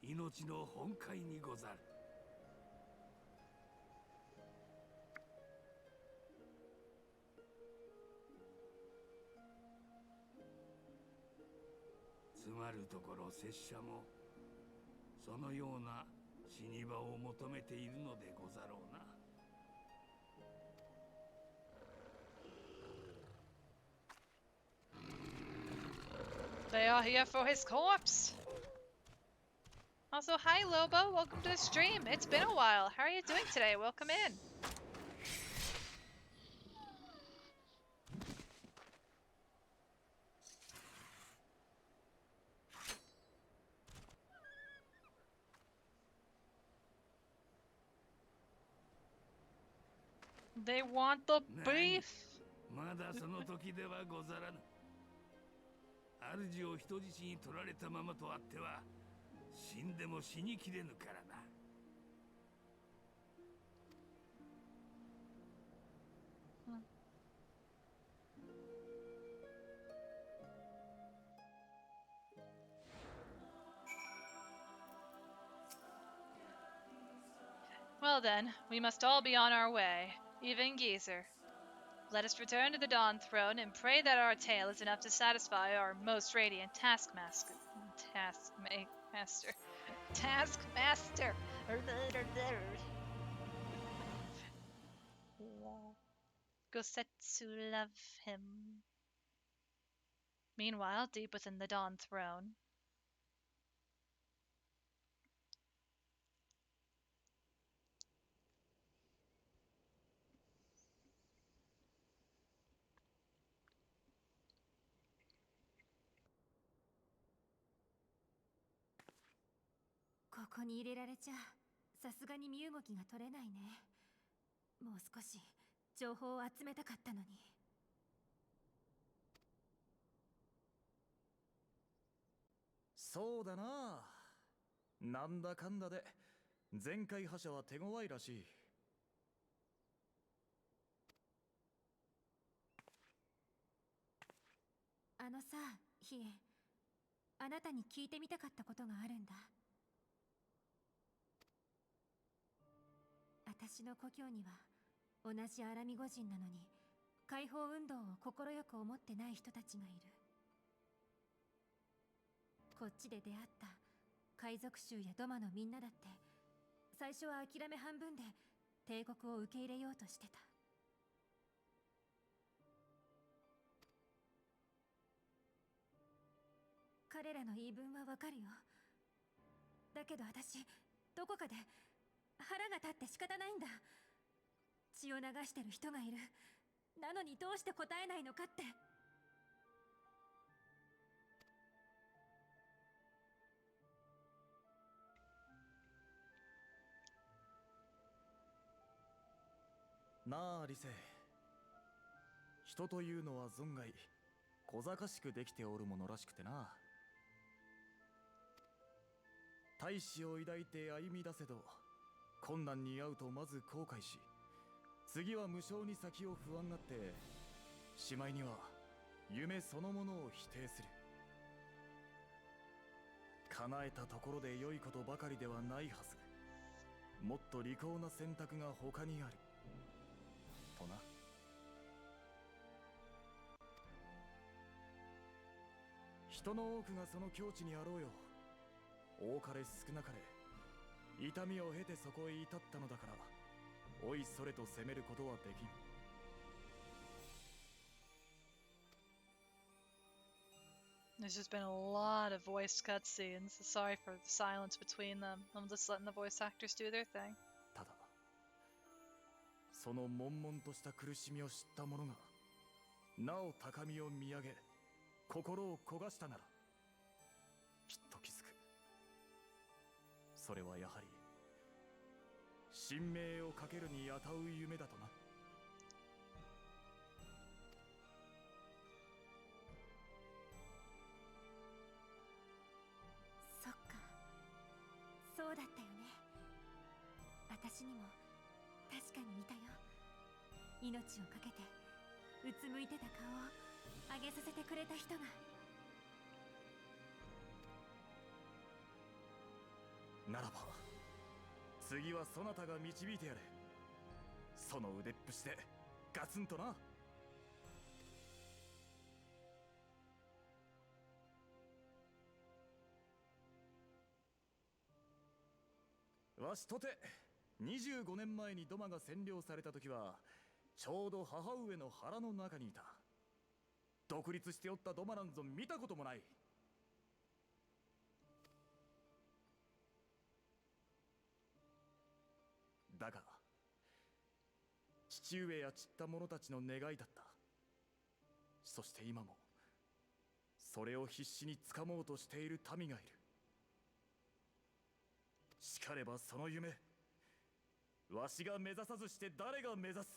命の本懐にござる。つまるところ拙者もそのような死に場を求めているのでござろうな。They are here for his corpse. Also, hi Lobo, welcome to the stream. It's been a while. How are you doing today? Welcome in. They want the beef. まだその時ではござらぬ。主を人質に取られたままとあっては死んでも死にきれぬからな。Well then, we must all be on our way, even Geezer. Let us return to the Dawn Throne and pray that our tale is enough to satisfy our most radiant Taskmaster. Gosetsu love him. Meanwhile, deep within the Dawn Throne,「ここに入れられちゃさすがに身動きが取れないね。もう少し情報を集めたかったのに。そうだな。なんだかんだで前回覇者は手強いらしい。あのさ、ヒエ、あなたに聞いてみたかったことがあるんだ。私の故郷には同じアラミゴ人なのに解放運動を快く思ってない人たちがいる。こっちで出会った海賊衆やドマのみんなだって最初は諦め半分で帝国を受け入れようとしてた。彼らの言い分はわかるよ。だけど私どこかで腹が立って仕方ないんだ。血を流してる人がいる。なのにどうして答えないのかって。なあリセ、人というのは存外小賢しくできておるものらしくてな。大志を抱いて歩み出せど困難に遭うとまず後悔し、次は無性に先を不安がってしまいには夢そのものを否定する。叶えたところで良いことばかりではないはず。もっと利口な選択が他にあるとな。人の多くがその境地にあろうよ。多かれ少なかれ痛みを経てそこへ至ったのだから、おいそれと責めることはできん。There's just been a lot of voice cutscenes. Sorry for the silence between them. I'm just letting the voice actors do their thing. ただその悶々とした苦しみを知った者がなお高みを見上げ心を焦がしたならきっと気づく。それはやはり神明をかけるにあたう夢だとな。そっか、そうだったよね。私にも確かにいたよ。命をかけてうつむいてた顔を上げさせてくれた人が。ならば次はそなたが導いてやれ。その腕っぷしでガツンとな。わしとて25年前にドマが占領された時はちょうど母上の腹の中にいた。独立しておったドマなんぞ見たこともない。だが父上や散った者たちの願いだった。そして今もそれを必死につかもうとしている民がいる。しかればその夢、わしが目指さずして誰が目指す。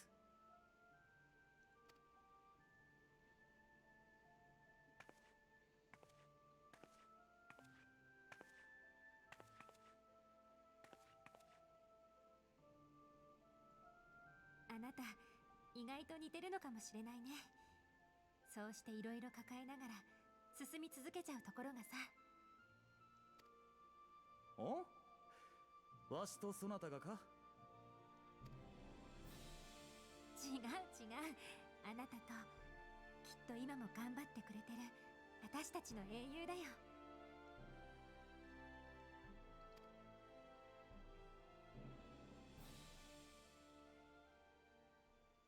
あなた意外と似てるのかもしれないね。そうしていろいろ抱えながら進み続けちゃうところがさ。お？わしとそなたがか？違う違う、あなたときっと今も頑張ってくれてる私たちの英雄だよ。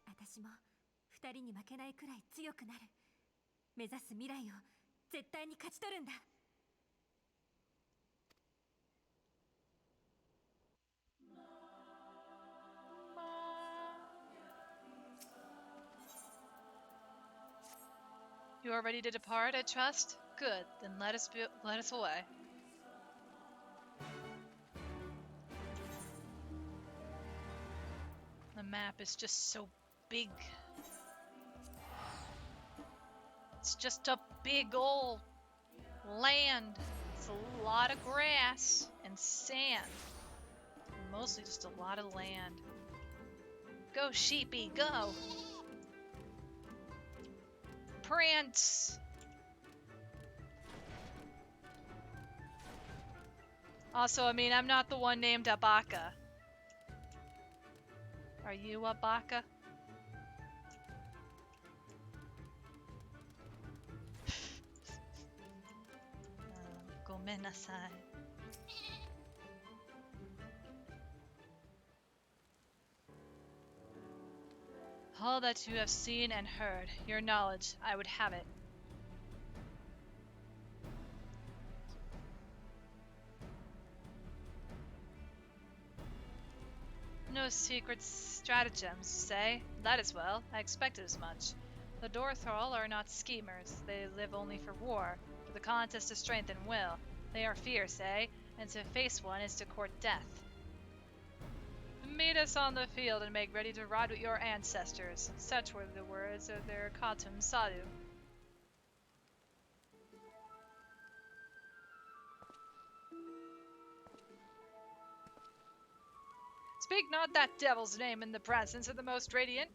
私も二人に負けないくらい強くなる。目指す未来を絶対に勝ち取るんだ。You are ready to depart, I trust? Good, then let us away. The map is just so big. It's just a big old land. It's a lot of grass and sand. Mostly just a lot of land. Go, sheepy, go! Prance! Also, I mean, I'm not the one named Abaka. Are you Abaka? Gomenasai. All that you have seen and heard, your knowledge, I would have it. No secret stratagems, say? That is well. I expected as much. The Dorthal are not schemers. They live only for war, for the contest of strength and will. They are fierce, eh? And to face one is to court death. Meet us on the field and make ready to ride with your ancestors. Such were the words of their Khatum Sadu. Speak not that devil's name in the presence of the most radiant.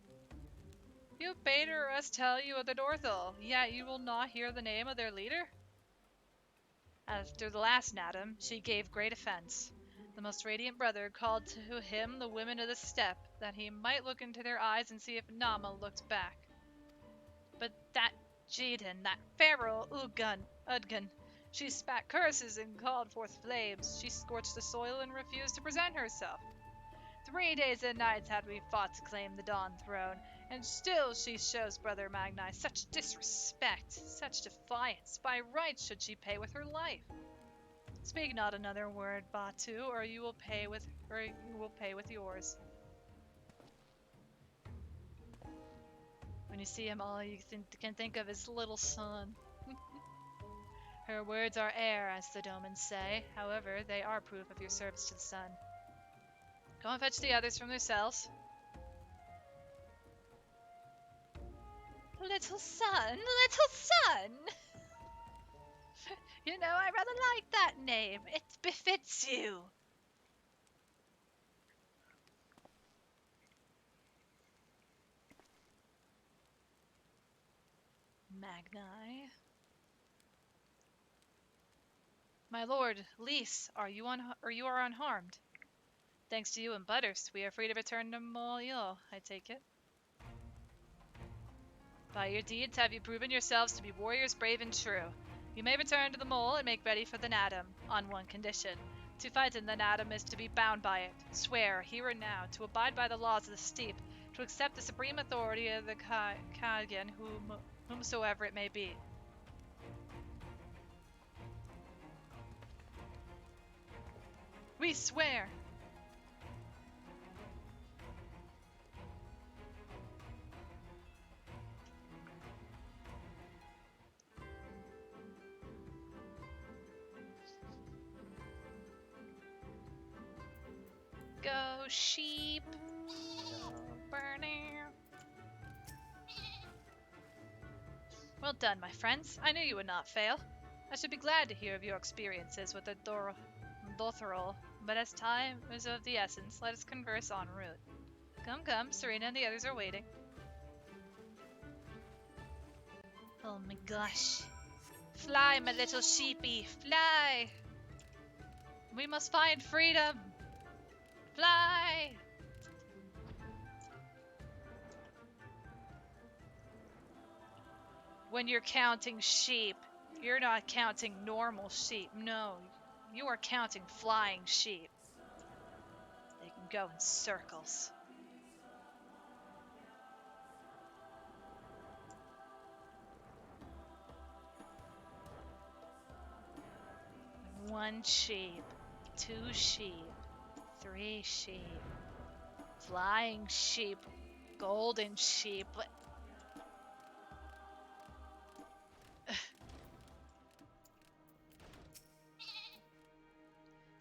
You bade us tell you of the Dorthal, yet you will not hear the name of their leader? After the last Nadam, she gave great offense. The most radiant brother called to him the women of the steppe, that he might look into their eyes and see if Nama looked back. But that Jaden, that pharaoh Udgun, she spat curses and called forth flames. She scorched the soil and refused to present herself. 3 days and nights had we fought to claim the Dawn Throne, and still she shows Brother Magni such disrespect, such defiance. By rights should she pay with her life. Speak not another word, Batu, or you will pay with yours. When you see him, all you can think of is little son. Her words are air, as the Domans say. However, they are proof of your service to the sun. Go and fetch the others from their cells. Little son, little son! You know, I rather like that name. It befits you. Magni. My lord, Lys, are you unharmed? Thanks to you and Butters, we are free to return to Molyul, I take it. By your deeds have you proven yourselves to be warriors brave and true. You may return to the mole and make ready for the Nadam, on one condition. To fight in the Nadam is to be bound by it. Swear, here and now, to abide by the laws of the steep, to accept the supreme authority of the Kagan, whomsoever it may be. We swear! go, sheep. Go, burning. Well done, my friends. I knew you would not fail. I should be glad to hear of your experiences with the Dothrol, but as time is of the essence, let us converse en route. Come, come, Serena and the others are waiting. Oh my gosh. Fly, my little sheepy, fly! We must find freedom! Fly! When you're counting sheep, you're not counting normal sheep. No, you are counting flying sheep. They can go in circles. One sheep, 2 sheep, 3 sheep, flying sheep, golden sheep.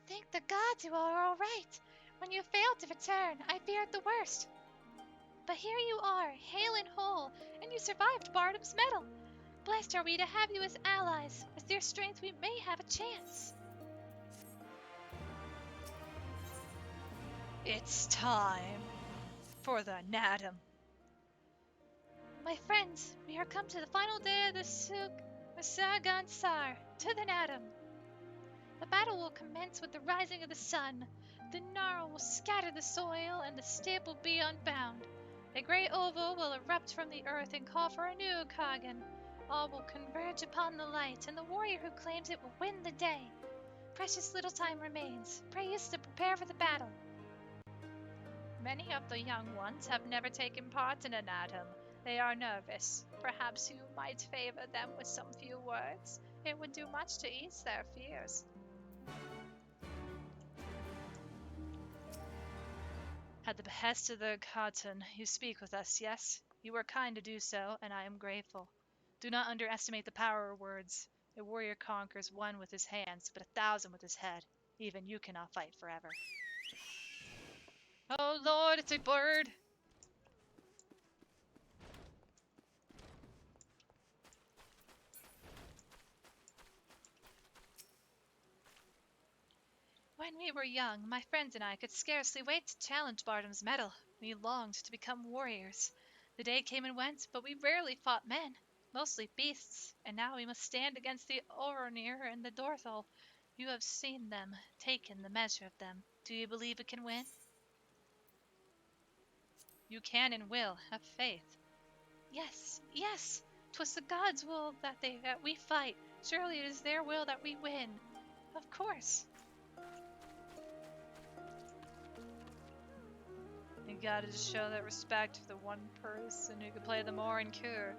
Thank the gods you are all right. When you failed to return, I feared the worst. But here you are, hale and whole, and you survived Bardam's medal. Blessed are we to have you as allies. With your strength, we may have a chance. It's time for the Nadam. My friends, we are come to the final day of the Sagan Sar, to the Nadam. The battle will commence with the rising of the sun. The gnarl will scatter the soil, and the steppe will be unbound. A great oval will erupt from the earth and call for a new Kagan. All will converge upon the light, and the warrior who claims it will win the day. Precious little time remains. Pray us to prepare for the battle. Many of the young ones have never taken part in an Nadam. They are nervous. Perhaps you might favor them with some few words. It would do much to ease their fears. At the behest of the Khatun, you speak with us, yes? You were kind to do so, and I am grateful. Do not underestimate the power of words. A warrior conquers 1 with his hands, but 1,000 with his head. Even you cannot fight forever. Oh Lord, it's a bird! When we were young, my friends and I could scarcely wait to challenge Bardam's medal. We longed to become warriors. The day came and went, but we rarely fought men, mostly beasts, and now we must stand against the Oronir and the Dorthol. You have seen them, taken the measure of them. Do you believe it can win? You can and will. Have faith. Yes, yes. 'Twas the gods' will that we fight. Surely it is their will that we win. Of course. You gotta just show that respect for the one person who could play the Morin Cure.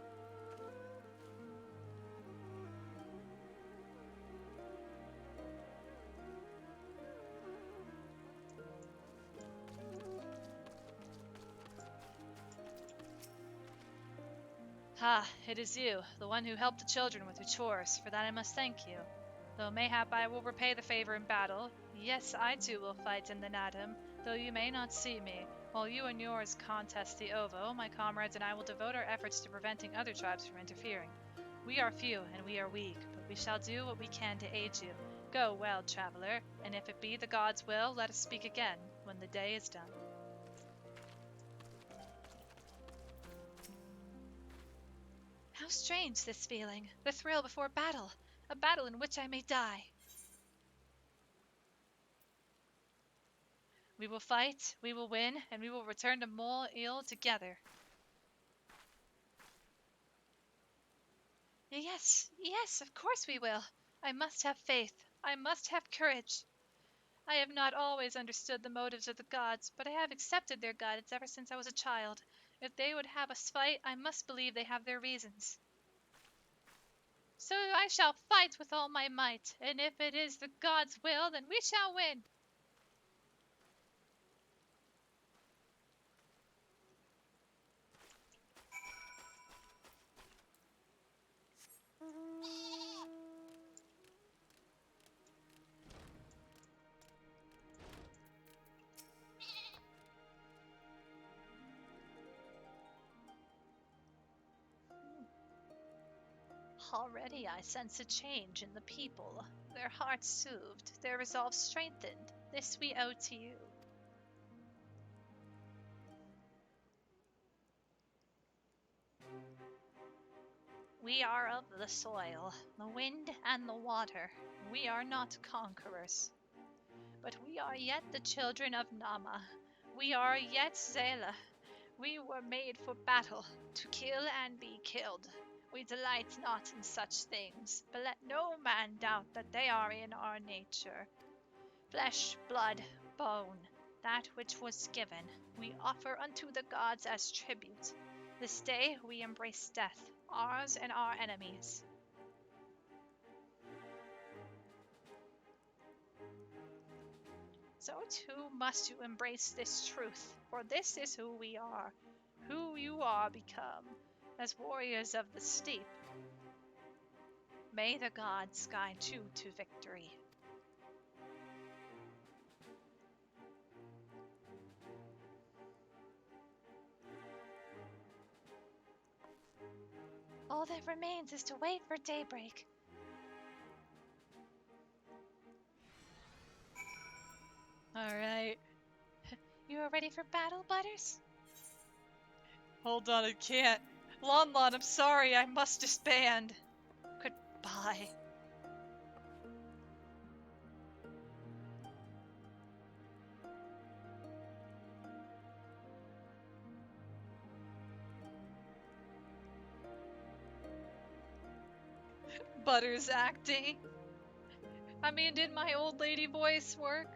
Ah, it is you, the one who helped the children with your chores. For that I must thank you. Though mayhap I will repay the favor in battle. Yes, I too will fight in the Nadam, though you may not see me. While you and yours contest the Ovo, my comrades and I will devote our efforts to preventing other tribes from interfering. We are few and we are weak, but we shall do what we can to aid you. Go well, traveler, and if it be the gods' will, let us speak again when the day is done. How strange this feeling, the thrill before battle, a battle in which I may die. We will fight, we will win, and we will return to Mol Il together. Yes, yes, of course we will. I must have faith. I must have courage. I have not always understood the motives of the gods, but I have accepted their guidance ever since I was a child. If they would have us fight, I must believe they have their reasons. So I shall fight with all my might, and if it is the gods' will, then we shall win. Already I sense a change in the people. Their hearts soothed, their resolve strengthened. This we owe to you. We are of the soil, the wind and the water. We are not conquerors. But we are yet the children of Nama. We are yet Zela. We were made for battle, to kill and be killed. We delight not in such things, but let no man doubt that they are in our nature. Flesh, blood, bone, that which was given, we offer unto the gods as tribute. This day we embrace death, ours and our enemies. So too must you embrace this truth, for this is who we are, who you are become, as warriors of the steep. May the gods guide you to victory. All that remains is to wait for daybreak. Alright. You are ready for battle, Butters? Hold on, I can't. Lon Lon, I'm sorry, I must disband. Goodbye. Butters acting. I mean, did my old lady voice work?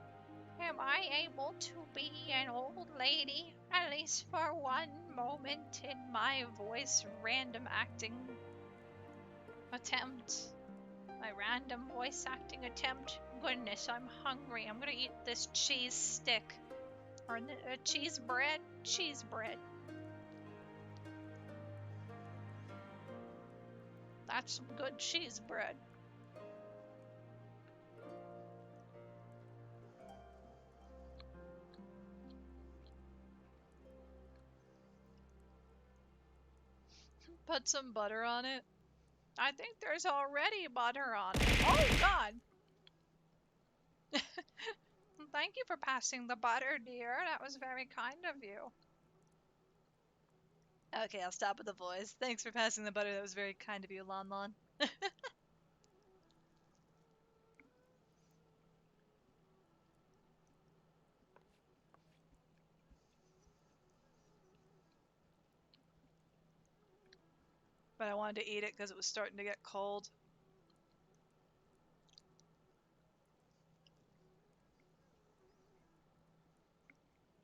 Am I able to be an old lady, at least for one moment in my voice random acting attempt? My random voice acting attempt? Goodness, I'm hungry. I'm gonna eat this cheese stick. Or cheese bread? Cheese bread. That's some good cheese bread. Put some butter on it. I think there's already butter on it. Oh, God! Thank you for passing the butter, dear. That was very kind of you. Okay, I'll stop with the voice. Thanks for passing the butter. That was very kind of you, Lon Lon. But I wanted to eat it because it was starting to get cold.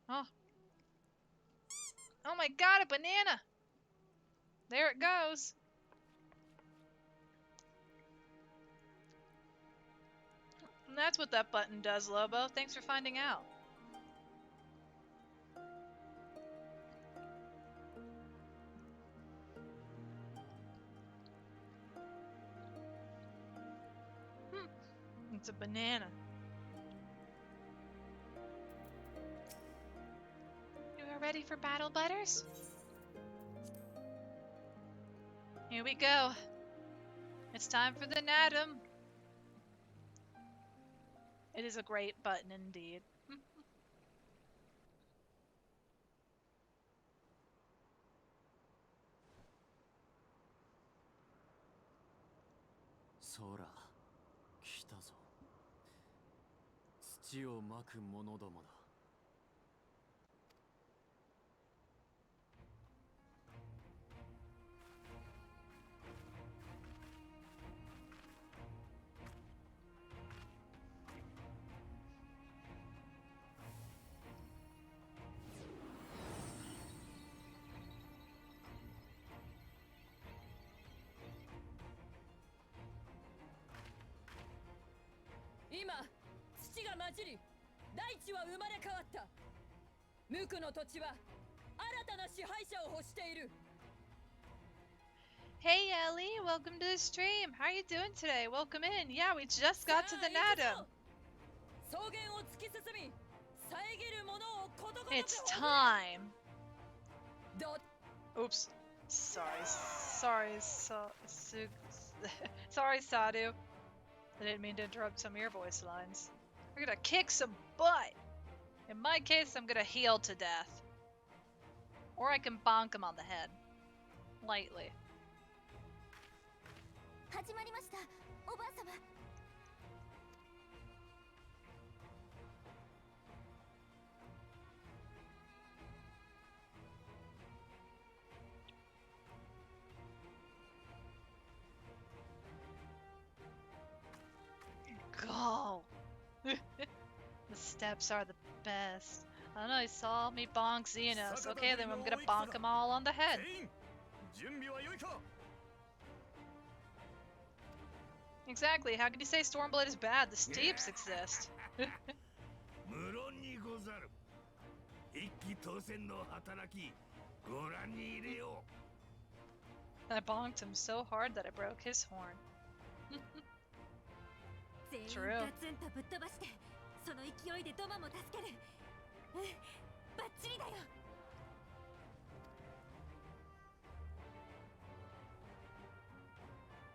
Oh. Oh my God, a banana! There it goes. And that's what that button does, Lobo. Thanks for finding out. It's a banana. You are ready for battle, Butters? Here we go. It's time for the Natum. It is a great button indeed. 空来たぞ。土をまく者どもだ。今、土が混じり、大地は生まれ変わった。無垢の土地は新たな支配者を欲している。Hey Ellie, welcome to the stream. How are you doing today? Welcome in. Yeah, we just got to the Natum. It's time. Oops. Sorry. Sorry, Sadu. I didn't mean to interrupt some of your voice lines. We're gonna kick some butt. In my case, I'm gonna heal to death. Or I can bonk him on the head. Lightly. 始まりました、おばあ様。Go! The steps are the best. I don't know, he saw me bonk Xenos. Okay, then I'm gonna bonk them all on the head. 準備は良いか Exactly, how can you say Stormblood is bad? The steeps exist. 無論にござる。一気当選の働き、ご覧に入れよう。 I bonked him so hard that I broke his horn. 全員 True. ガツンとぶっ飛ばして、その勢いでドマも助ける。うん、バッチリだよ。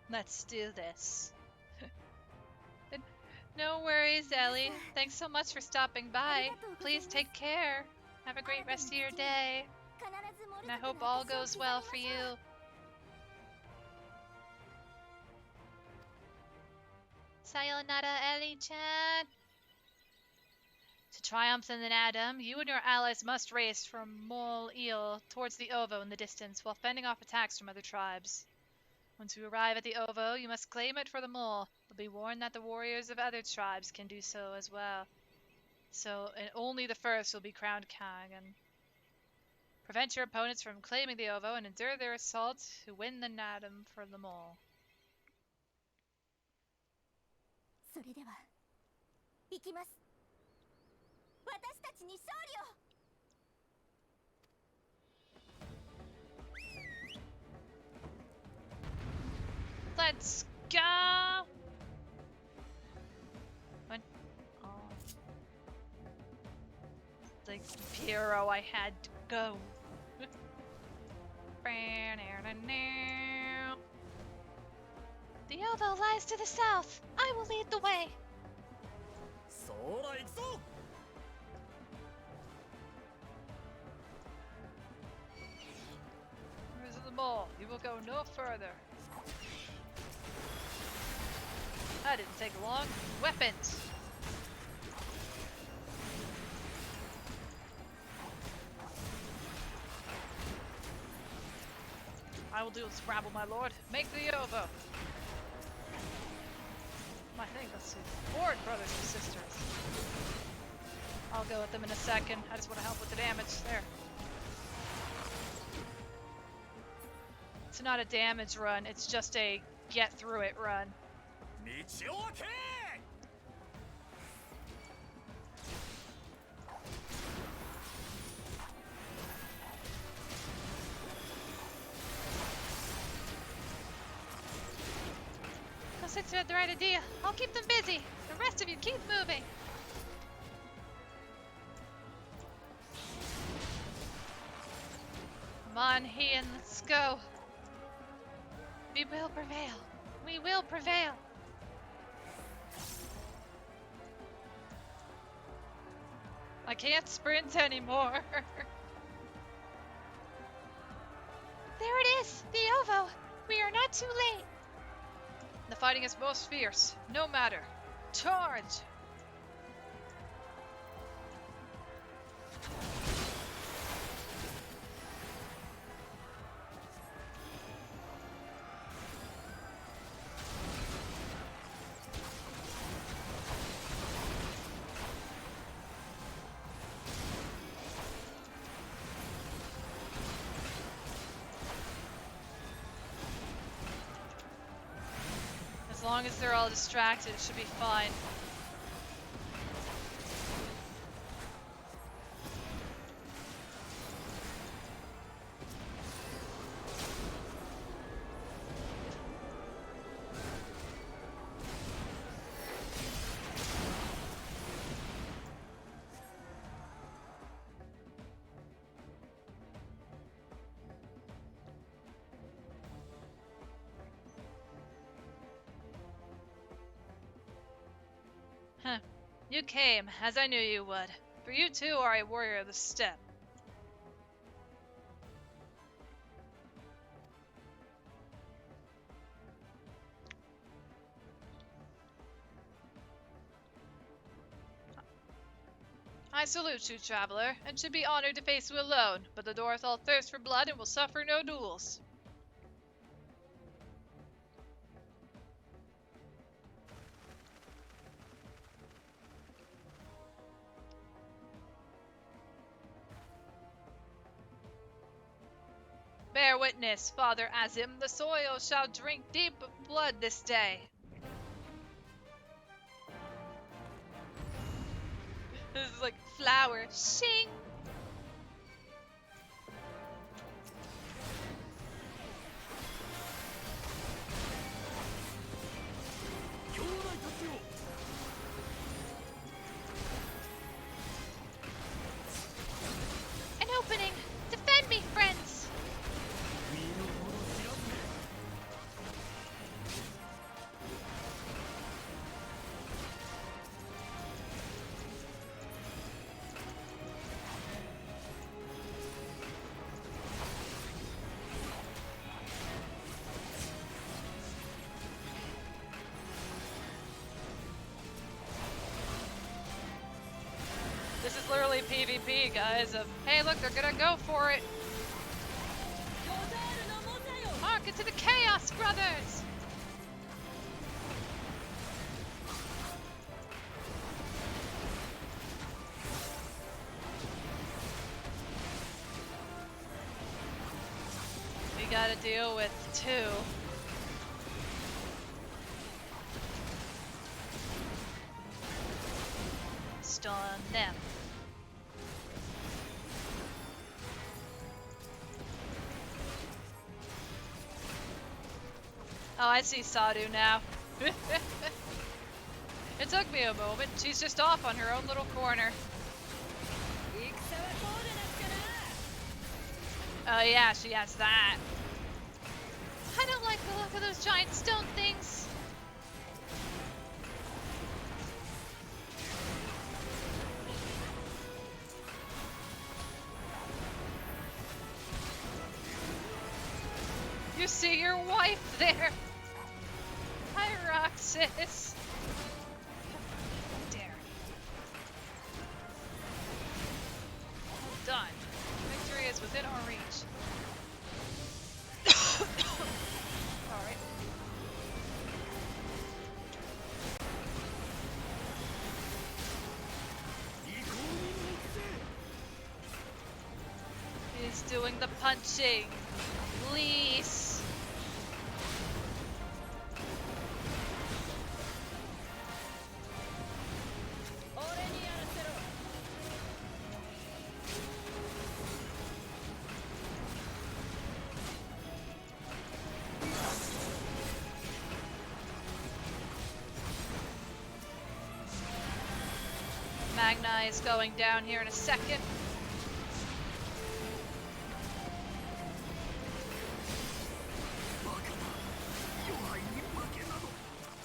Let's do this. No worries, Ellie. Thanks so much for stopping by. Please take care. Have a great rest of your day. 必ずモル And I ト hope で all 私を goes 刻み well ま for しょ you. う。 Sayonara, Ellie-chan. To triumph in the Nadam, you and your allies must race from Mol Eel towards the Ovo in the distance while fending off attacks from other tribes. Once you arrive at the Ovo, you must claim it for the Mole, but be warned that the warriors of other tribes can do so as well. So, and only the first will be crowned Kagan. Prevent your opponents from claiming the Ovo and endure their assault to win the Nadam for the Mole. それでは行きます。私たちに勝利を。 Let's go! What? Oh. The bureau I had to go. The Ovo lies to the south. I will lead the way. そら行くぞ Where's the mole? You will go no further. That didn't take long. Weapons! I will do as rabble, my lord. Make the Ovo! I think let's see. Board, brothers and sisters. I'll go with them in a second. I just want to help with the damage. There. It's not a damage run, it's just a get through it run. 道を開け Those six had the right idea. I'll keep them busy. The rest of you keep moving. Come on, Ian, let's go. We will prevail. We will prevail. I can't sprint anymore. There it is! The Ovo! We are not too late! The fighting is most fierce. No matter. Charge! As long as they're all distracted, it should be fine. You came, as I knew you would. For you too are a warrior of the steppe. I salute you, traveler, and should be honored to face you alone, but the Dorthal thirst for blood and will suffer no duels. Bear witness, Father Azim, the soil shall drink deep blood this day. This is like flower. Shing! An opening! Defend me, friends! This is literally PvP, guys, of, hey, look, they're gonna go for it. Mark into the Chaos Brothers! We gotta deal with two. Stun them. Oh, I see Sadu now. It took me a moment. She's just off on her own little corner. Oh yeah, she has that. I don't like the look of those giant stone things. You see your wife there. Hi, Roxas. Dare. Well done. Victory is within our reach. Alright. He's doing the punching. Please. Magna is going down here in a second.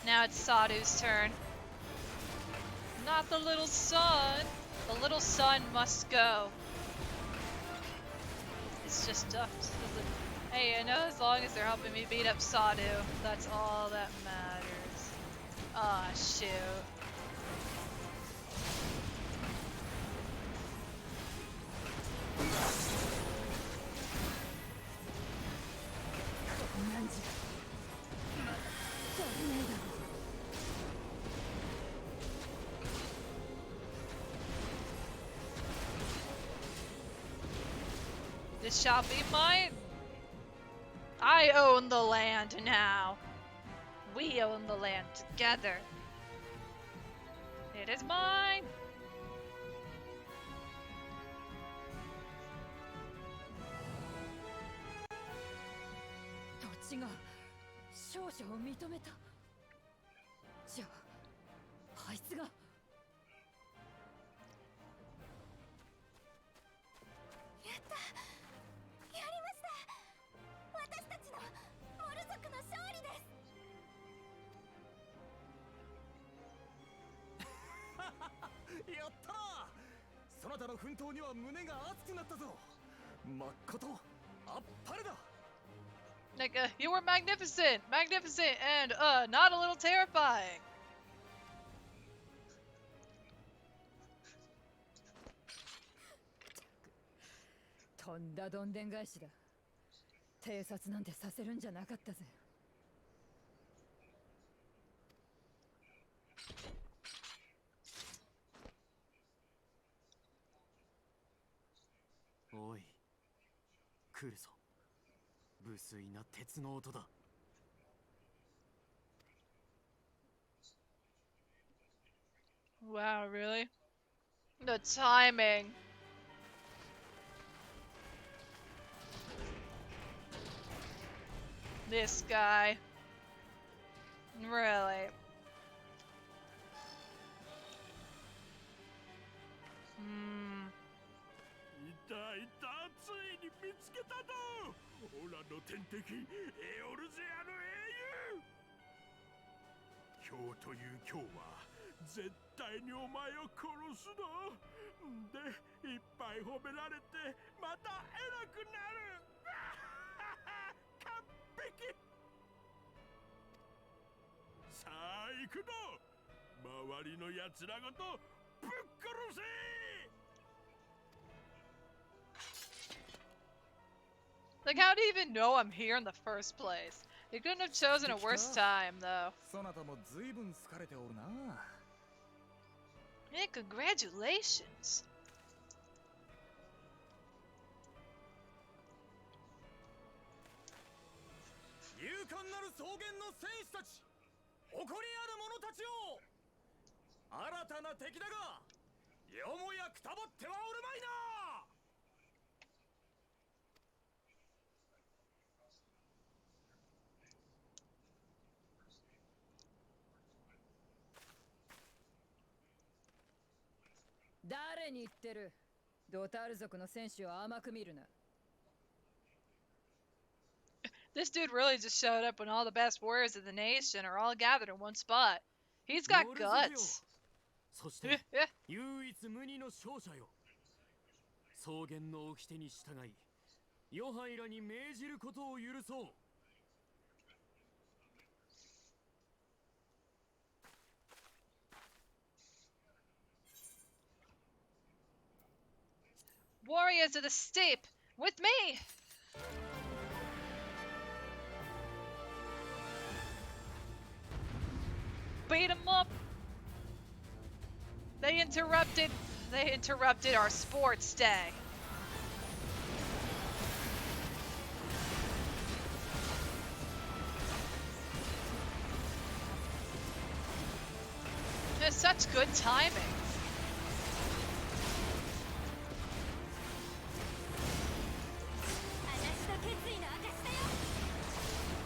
Now it's Sadu's turn. Not the little son. The little son must go. It's just tough. Hey, I know as long as they're helping me beat up Sadu, that's all that matters. Aw, shoot. This shall be mine. I own the land now. We own the land together. It is mine.土地が勝者を認めた。じゃあ、あいつが。やった、やりました。私たちのモル族の勝利です。たの奮闘には胸が熱くなったぞ。まっことあっぱれだ。 Like, you were magnificent, magnificent, and not a little terrifying. とんだどんでん返しだ。偵察なんてさせるんじゃなかったぜ。おい、来るぞ。無粋な鉄の音だ。 Wow, really? The timing. This guy. Really? Hmm. いたいた、ついに見つけたぞ。オラの天敵エオルゼアの英雄。今日という今日は絶対にお前を殺すの。で、いっぱい褒められてまた偉くなる。完璧。さあ行くの。周りのやつらごとぶっ殺せ。 Like, how do you even know I'm here in the first place? You couldn't have chosen a worse time, though. そなたも随分疲れておるな。 Yeah, congratulations. 勇敢なる草原の戦士たち、誇りある者たちよ。新たな敵だが、よもやくたばってはおるまいな。 誰に言ってる。ドタール族の戦士を甘く見るな。 This dude really just showed up when all the best warriors of the nation are all gathered in one spot. He's got guts. そして唯一無二の勝者よ。草原の掟に従い、ヨハイらに命じることを許そう。 Warriors of the steppe, with me! Beat 'em up! They interrupted our sports day. It's such good timing.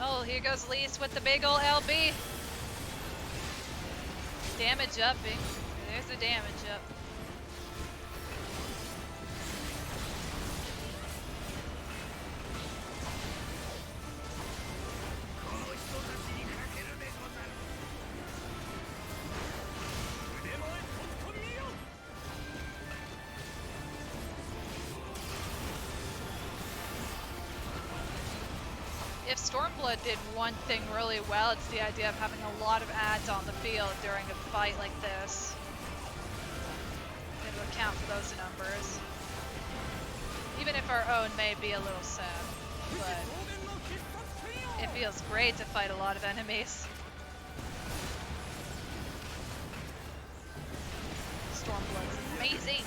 Oh, here goes Lise with the big ol' LB. Damage upping. There's the damage up. If Stormblood did one thing really well, it's the idea of having a lot of ads on the field during a fight like this. To account for those numbers. Even if our own may be a little sad, but it feels great to fight a lot of enemies. Stormblood's amazing.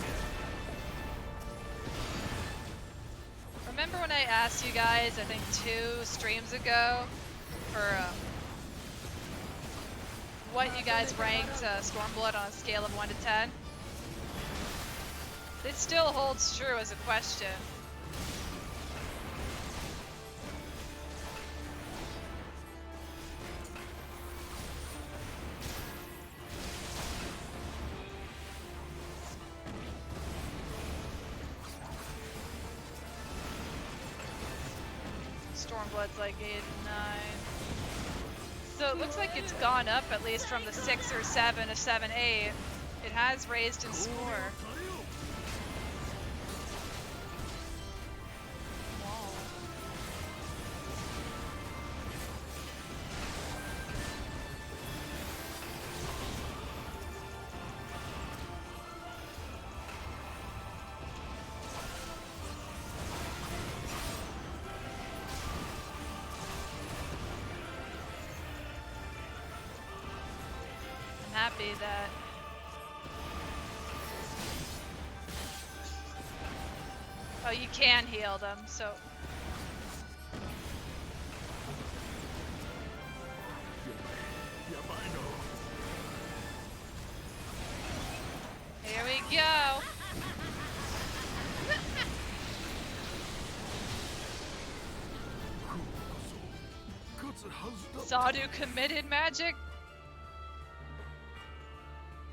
Remember when I asked you guys, I think 2 streams ago, for what you guys ranked Stormblood on a scale of 1 to 10? It still holds true as a question. Stormblood's like 8 and 9. So it looks like it's gone up at least from the 6 or 7 to 7, 8. It has raised in score. happy that oh, you can heal them, so here we go. Sadu committed magic.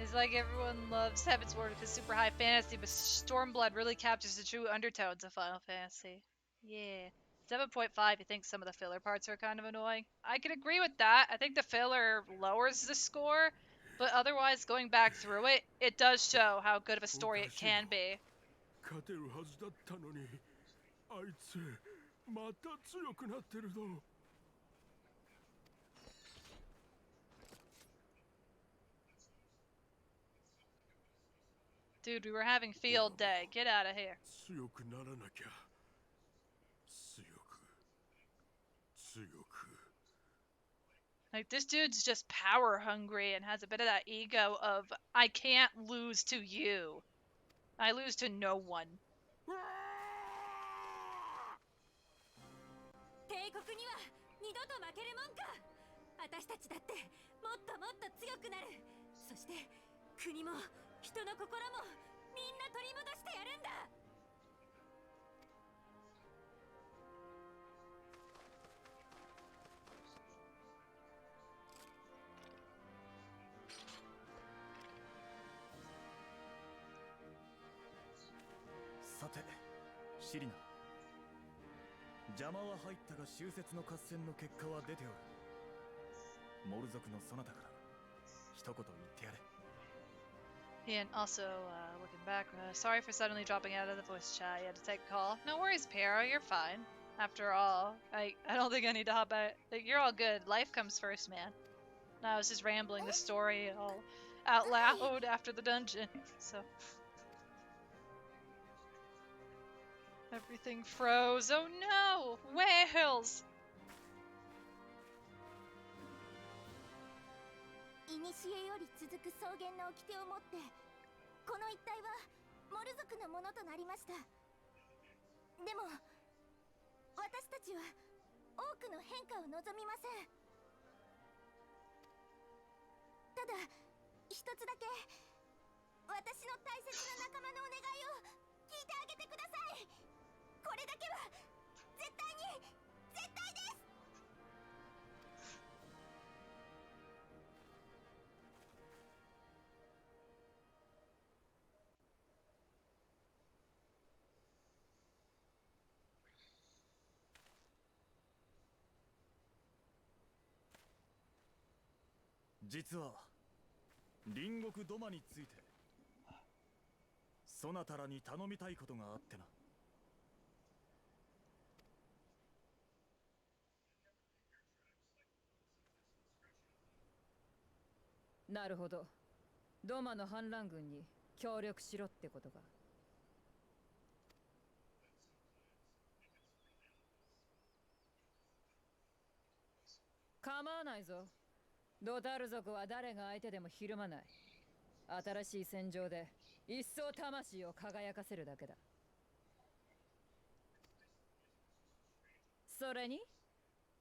It's like everyone loves Heaven's Word with his super high fantasy, but Stormblood really captures the true undertones of Final Fantasy. Yeah. 7.5, you think some of the filler parts are kind of annoying? I can agree with that. I think the filler lowers the score, but otherwise, going back through it, it does show how good of a story it can be. 勝てるはずだったのに、あいつまた強くなってるぞ。Dude, we were having field day. Get out of here. 強くならなきゃ。強く。 Like, this dude's just power hungry and has a bit of that ego of, I can't lose to you. I lose to no one. 帝国には二度と負けるもんか。私たちだってもっともっと強くなる。そして国も人の心もみんな取り戻してやるんだ。さて、シリナ。邪魔は入ったが終節の合戦の結果は出ておる。モル族のそなたから一言言ってやれ。And also, looking back, sorry for suddenly dropping out of the voice chat. You had to take a call. No worries, Piero. You're fine. After all, I don't think I need to hop out. Like, you're all good. Life comes first, man. No, I was just rambling the story all out loud after the dungeon. So everything froze. Oh no! Whales! 古より続く草原の掟をもってこの一帯はモル族のものとなりました。でも私たちは多くの変化を望みません。ただ一つだけ私の大切な仲間のお願いを聞いてあげてください。これだけは絶対です。実は隣国ドマについてそなたらに頼みたいことがあってな。なるほど。ドマの反乱軍に協力しろってことか。構わないぞ。ドタル族は誰が相手でもひるまない。新しい戦場で一層魂を輝かせるだけだ。それに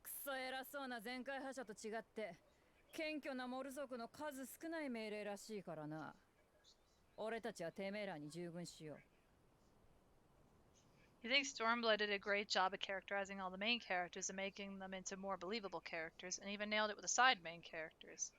クソ偉そうな全開覇者と違って謙虚なモル族の数少ない命令らしいからな。俺たちはてめえらに従軍しよう。You think Stormblood did a great job of characterizing all the main characters and making them into more believable characters, and even nailed it with the side main characters.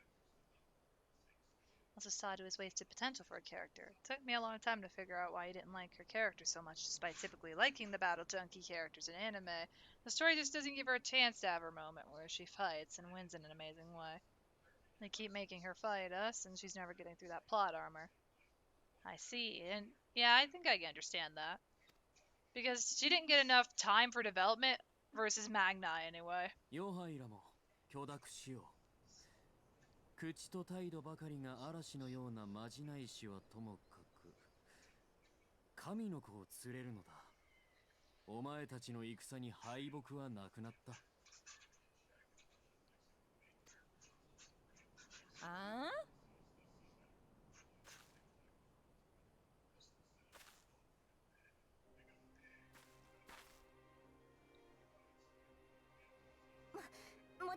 Also saw to his wasted potential for a character. It took me a long time to figure out why he didn't like her character so much, despite typically liking the battle junkie characters in anime. The story just doesn't give her a chance to have her moment where she fights and wins in an amazing way. They keep making her fight us, and she's never getting through that plot armor. I see, and yeah, I think I can understand that. Because she didn't get enough time for development versus Magni anyway. ヨハイらも許諾しよう。口と態度ばかりが嵐のようなまじないしはともかく神の子を連れるのだ。お前たちの戦に敗北はなくなった。ああ？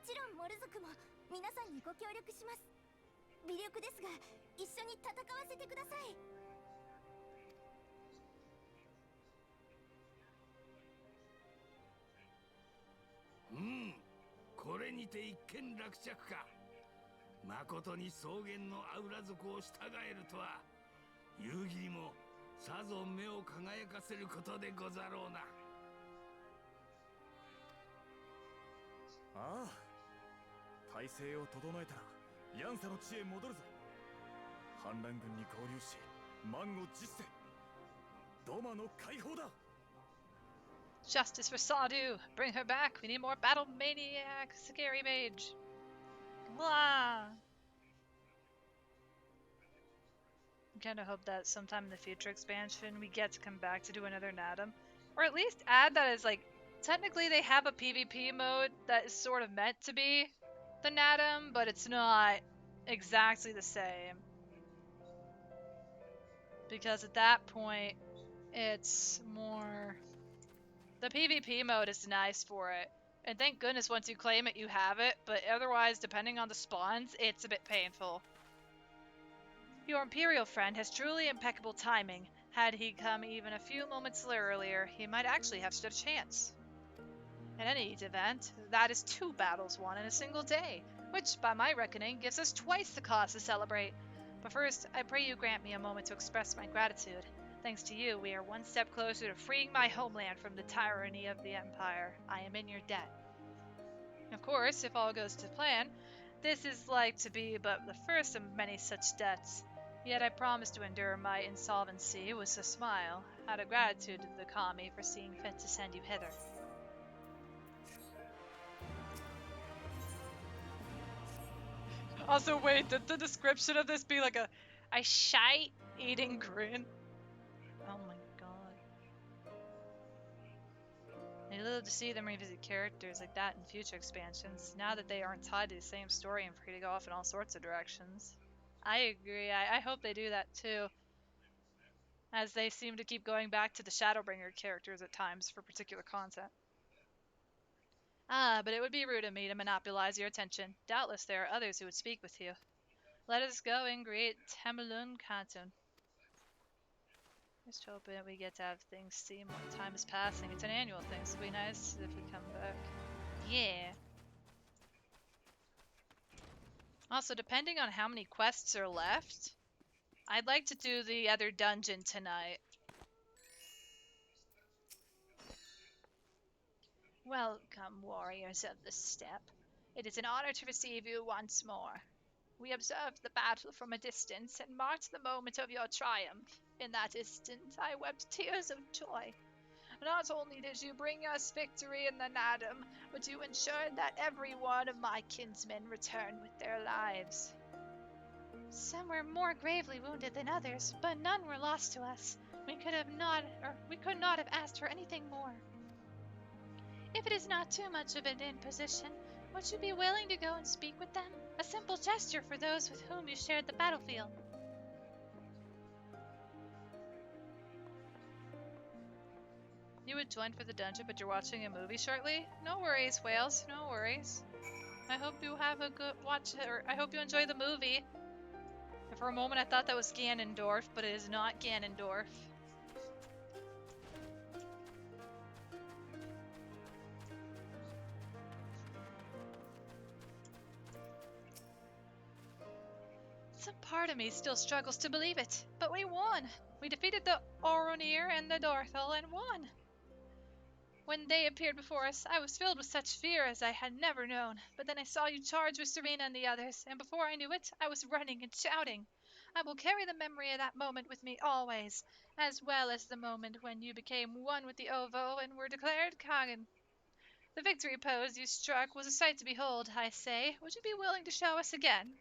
ちろんモル族も皆さんにご協力します。微力ですが一緒に戦わせてください。これにて一件落着か。誠に草原のアウラ族を従えるとは、夕霧もさぞ目を輝かせることでござろうな。ああ、体勢を整えたらヤンサの地へ戻るぞ。反乱軍に合流し満を持してドマの解放だ。 Justice for Sadu! Bring her back! We need more battle maniac, scary mage. Blah! I kind of hope that sometime in the future expansion we get to come back to do another Natum. Or at least add that as, like, technically they have a PvP mode that is sort of meant to be the Natum, but it's not exactly the same. Because at that point, it's more... The PvP mode is nice for it. And thank goodness once you claim it, you have it. But otherwise, depending on the spawns, it's a bit painful. Your Imperial friend has truly impeccable timing. Had he come even a few moments earlier, he might actually have stood a chance. In any event, that is 2 battles won in a single day, which, by my reckoning, gives us twice the cause to celebrate. But first, I pray you grant me a moment to express my gratitude. Thanks to you, we are one step closer to freeing my homeland from the tyranny of the Empire. I am in your debt. Of course, if all goes to plan, this is like to be but the first of many such debts. Yet I promise to endure my insolvency with a smile, out of gratitude to the Kami for seeing fit to send you hither. Also, wait, did the description of this be like a shite-eating grin? Oh my god. I'd love to see them revisit characters like that in future expansions, now that they aren't tied to the same story and free to go off in all sorts of directions. I agree, I hope they do that too, as they seem to keep going back to the Shadowbringer characters at times for particular content. Ah, but it would be rude of me to monopolize your attention. Doubtless there are others who would speak with you. Let us go and greet Temelun Khatun. Just hoping we get to have things seem like time is passing. It's an annual thing, so it'll be nice if we come back. Yeah. Also, depending on how many quests are left, I'd like to do the other dungeon tonight. Welcome, warriors of the steppe. It is an honor to receive you once more. We observed the battle from a distance and marked the moment of your triumph. In that instant, I wept tears of joy. Not only did you bring us victory in the Nadim, but you ensured that every one of my kinsmen returned with their lives. Some were more gravely wounded than others, but none were lost to us. We could not have asked for anything more. If it is not too much of an imposition, would you be willing to go and speak with them? A simple gesture for those with whom you shared the battlefield. You would join for the dungeon, but you're watching a movie shortly? No worries, Whales, no worries. I hope you have a good watch, or I hope you enjoy the movie. And for a moment I thought that was Ganondorf, but it is not Ganondorf. Some part of me still struggles to believe it, but we won! We defeated the Oronir and the Dorthal and won! When they appeared before us, I was filled with such fear as I had never known, but then I saw you charge with Serena and the others, and before I knew it, I was running and shouting. I will carry the memory of that moment with me always, as well as the moment when you became one with the Ovo and were declared Kagan. The victory pose you struck was a sight to behold, I say. Would you be willing to show us again?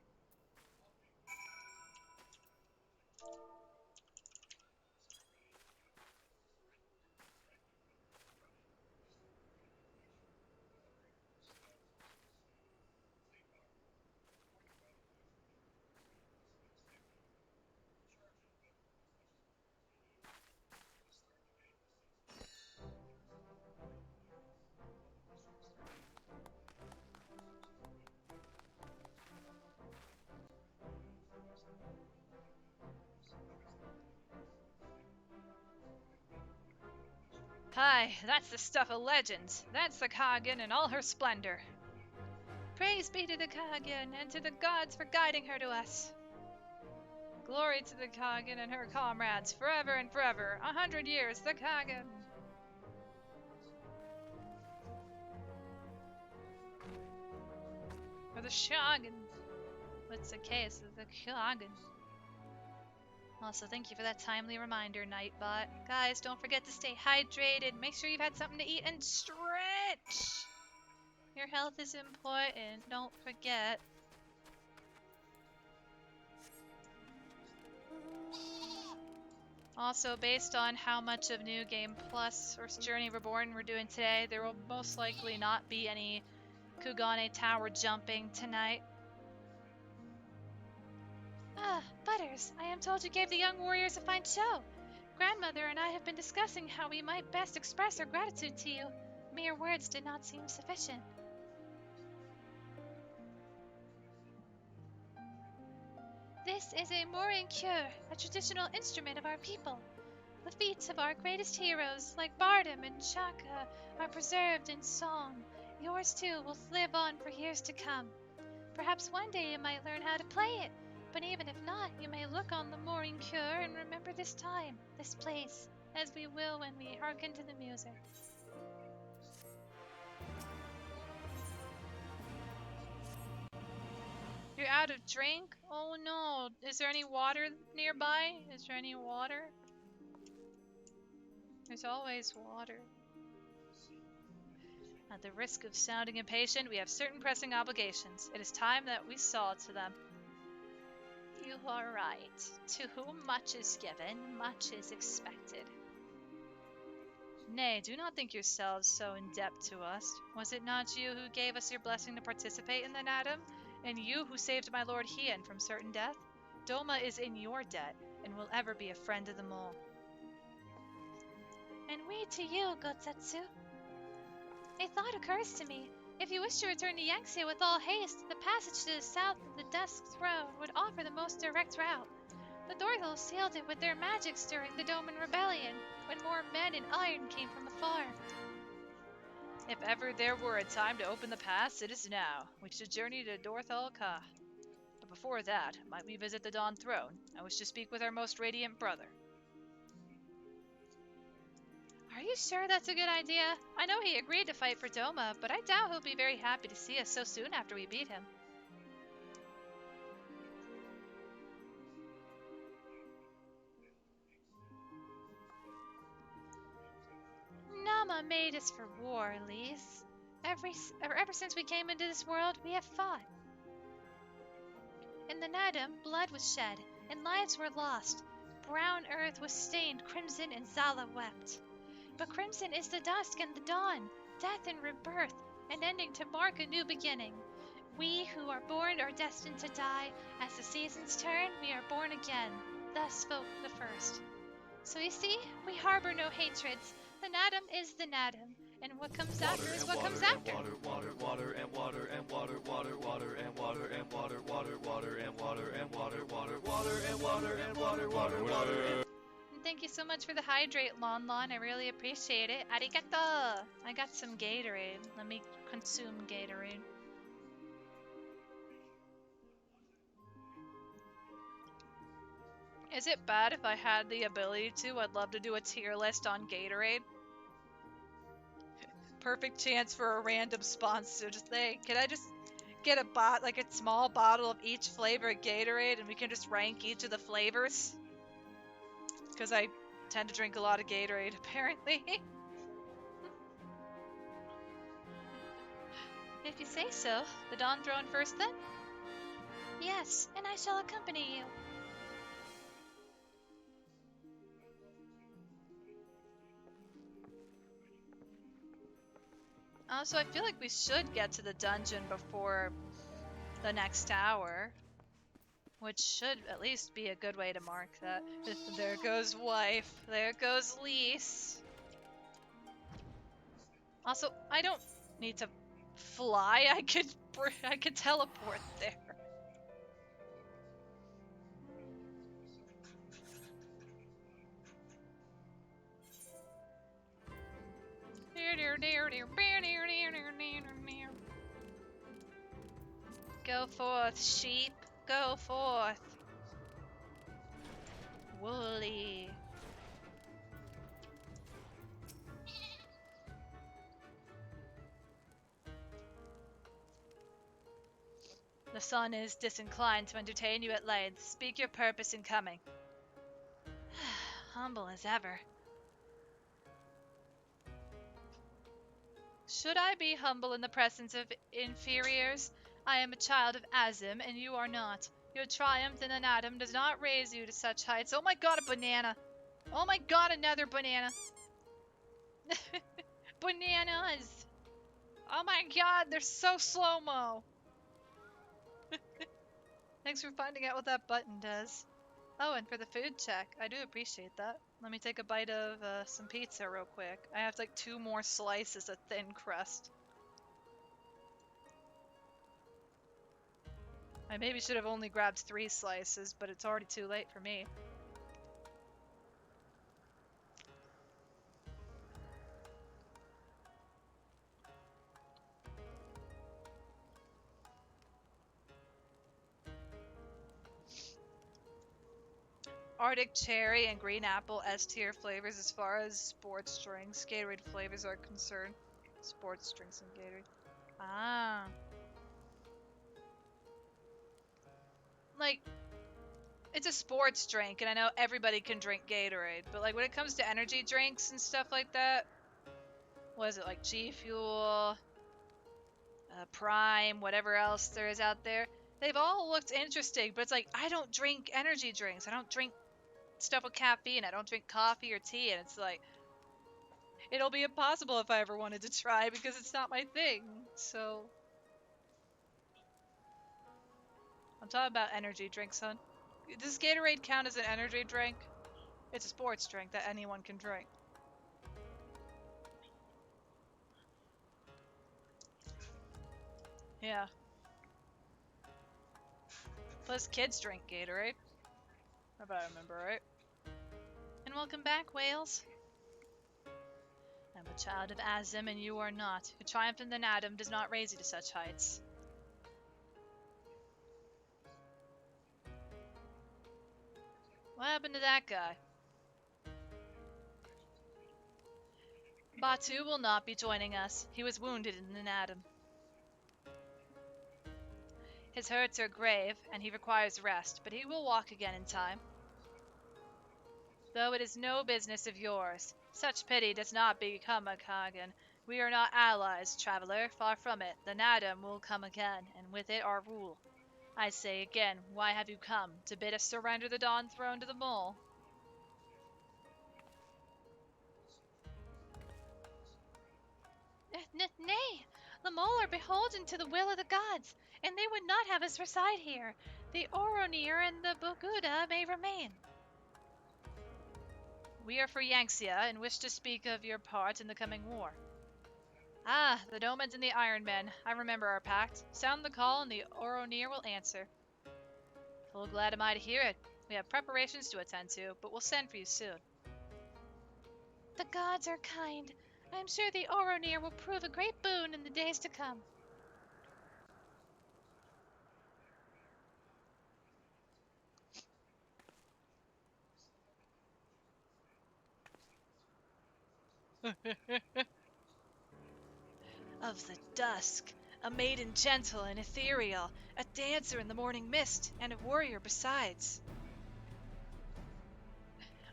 Aye, that's the stuff of legends. That's the Kagan in all her splendor. Praise be to the Kagan and to the gods for guiding her to us. Glory to the Kagan and her comrades, forever and forever. 100 years, the Kagan. Or the Shogun. What's the case of the Kagan? Also, thank you for that timely reminder, Nightbot. Guys, don't forget to stay hydrated. Make sure you've had something to eat and stretch. Your health is important. Don't forget. Also, based on how much of New Game Plus or Journey Reborn we're doing today, there will most likely not be any Kugane Tower jumping tonight. Ah, Butters, I am told you gave the young warriors a fine show. Grandmother and I have been discussing how we might best express our gratitude to you. Mere words did not seem sufficient. This is a mooring cure, a traditional instrument of our people. The feats of our greatest heroes, like Bardem and Chaka, are preserved in song. Yours too will live on for years to come. Perhaps one day you might learn how to play it, but even if not, you may look on the mooring cure and remember this time, this place, as we will when we hearken to the music. You're out of drink? Oh no. Is there any water nearby? Is there any water? There's always water. At the risk of sounding impatient, we have certain pressing obligations. It is time that we saw to them. You are right. To whom much is given, much is expected. Nay, do not think yourselves so in debt to us. Was it not you who gave us your blessing to participate in the Nadam? And you who saved my lord Hien from certain death? Doma is in your debt, and will ever be a friend of them all. And we to you, Gotsetsu. A thought occurs to me. If you wish to return to Yangtze with all haste, the passage to the south of the Dusk Throne would offer the most direct route. The Dorthals sealed it with their magics during the Doman Rebellion, when more men in iron came from afar. If ever there were a time to open the pass, it is now. We should journey to Dorthal Ka. But before that, might we visit the Dawn Throne? I wish to speak with our most radiant brother. Are you sure that's a good idea? I know he agreed to fight for Doma, but I doubt he'll be very happy to see us so soon after we beat him. Nama made us for war, Elise. Ever since we came into this world, we have fought. In the Nadam, blood was shed, and lives were lost. Brown earth was stained crimson, and Zala wept. But crimson is the dusk and the dawn, death and rebirth, an ending to mark a new beginning. We who are born are destined to die. As the seasons turn, we are born again. Thus spoke the first. So you see, we harbor no hatreds. The Nadam is the Nadam, and what comes after is what comes after. Thank you so much for the hydrate, Lon Lon. I really appreciate it. Arigato! I got some Gatorade. Let me consume Gatorade. Is it bad if I had the ability to? I'd love to do a tier list on Gatorade. Perfect chance for a random sponsor. Just think, can I just get a small bottle of each flavor of Gatorade, and we can just rank each of the flavors? Because I tend to drink a lot of Gatorade, apparently. If you say so. The Dawn Throne first, then? Yes, and I shall accompany you. So I feel like we should get to the dungeon before the next hour, which should at least be a good way to mark that. There goes wife. There goes Lise. Also, I don't need to fly. I could teleport there. Go forth, sheep. Go forth. Woolly. The sun is disinclined to entertain you at length. Speak your purpose in coming. Humble as ever. Should I be humble in the presence of inferiors? I am a child of Azim, and you are not. Your triumph in an atom does not raise you to such heights. Oh my god, a banana! Oh my god, another banana! Bananas! Oh my god, they're so slow-mo! Thanks for finding out what that button does. Oh, and for the food check. I do appreciate that. Let me take a bite of some pizza real quick. I have like 2 more slices of thin crust. I maybe should have only grabbed 3 slices, but it's already too late for me. Arctic cherry and green apple S tier flavors as far as sports drinks. Gatorade flavors are concerned. Sports drinks and Gatorade. Ah. Like, it's a sports drink, and I know everybody can drink Gatorade, but like when it comes to energy drinks and stuff like that, what is it, like G Fuel, Prime, whatever else there is out there, they've all looked interesting, but it's like, I don't drink energy drinks. I don't drink stuff with caffeine. I don't drink coffee or tea, and it's like, it'll be impossible if I ever wanted to try because it's not my thing. So I'm talking about energy drinks, son. Does Gatorade count as an energy drink? It's a sports drink that anyone can drink. Yeah. Plus kids drink Gatorade. If I remember right. And welcome back, whales. I'm a child of Azim, and you are not. Your triumph in an atom does not raise you to such heights. What happened to that guy? Batu will not be joining us. He was wounded in an atom. His hurts are grave, and he requires rest, but he will walk again in time. Though it is no business of yours. Such pity does not become a Kagan. We are not allies, traveler, far from it. The Nadam will come again, and with it our rule. I say again, why have you come? To bid us surrender the Dawn Throne to the Mole? Nay! The Mole are beholden to the will of the gods, and they would not have us reside here. The Oronir and the Boguda may remain. We are for Yanxia, and wish to speak of your part in the coming war. Ah, the Nomans and the Iron Men. I remember our pact. Sound the call, and the Oronir will answer. Full glad am I to hear it. We have preparations to attend to, but we'll send for you soon. The gods are kind. I am sure the Oronir will prove a great boon in the days to come. Of the dusk, a maiden gentle and ethereal, a dancer in the morning mist, and a warrior besides.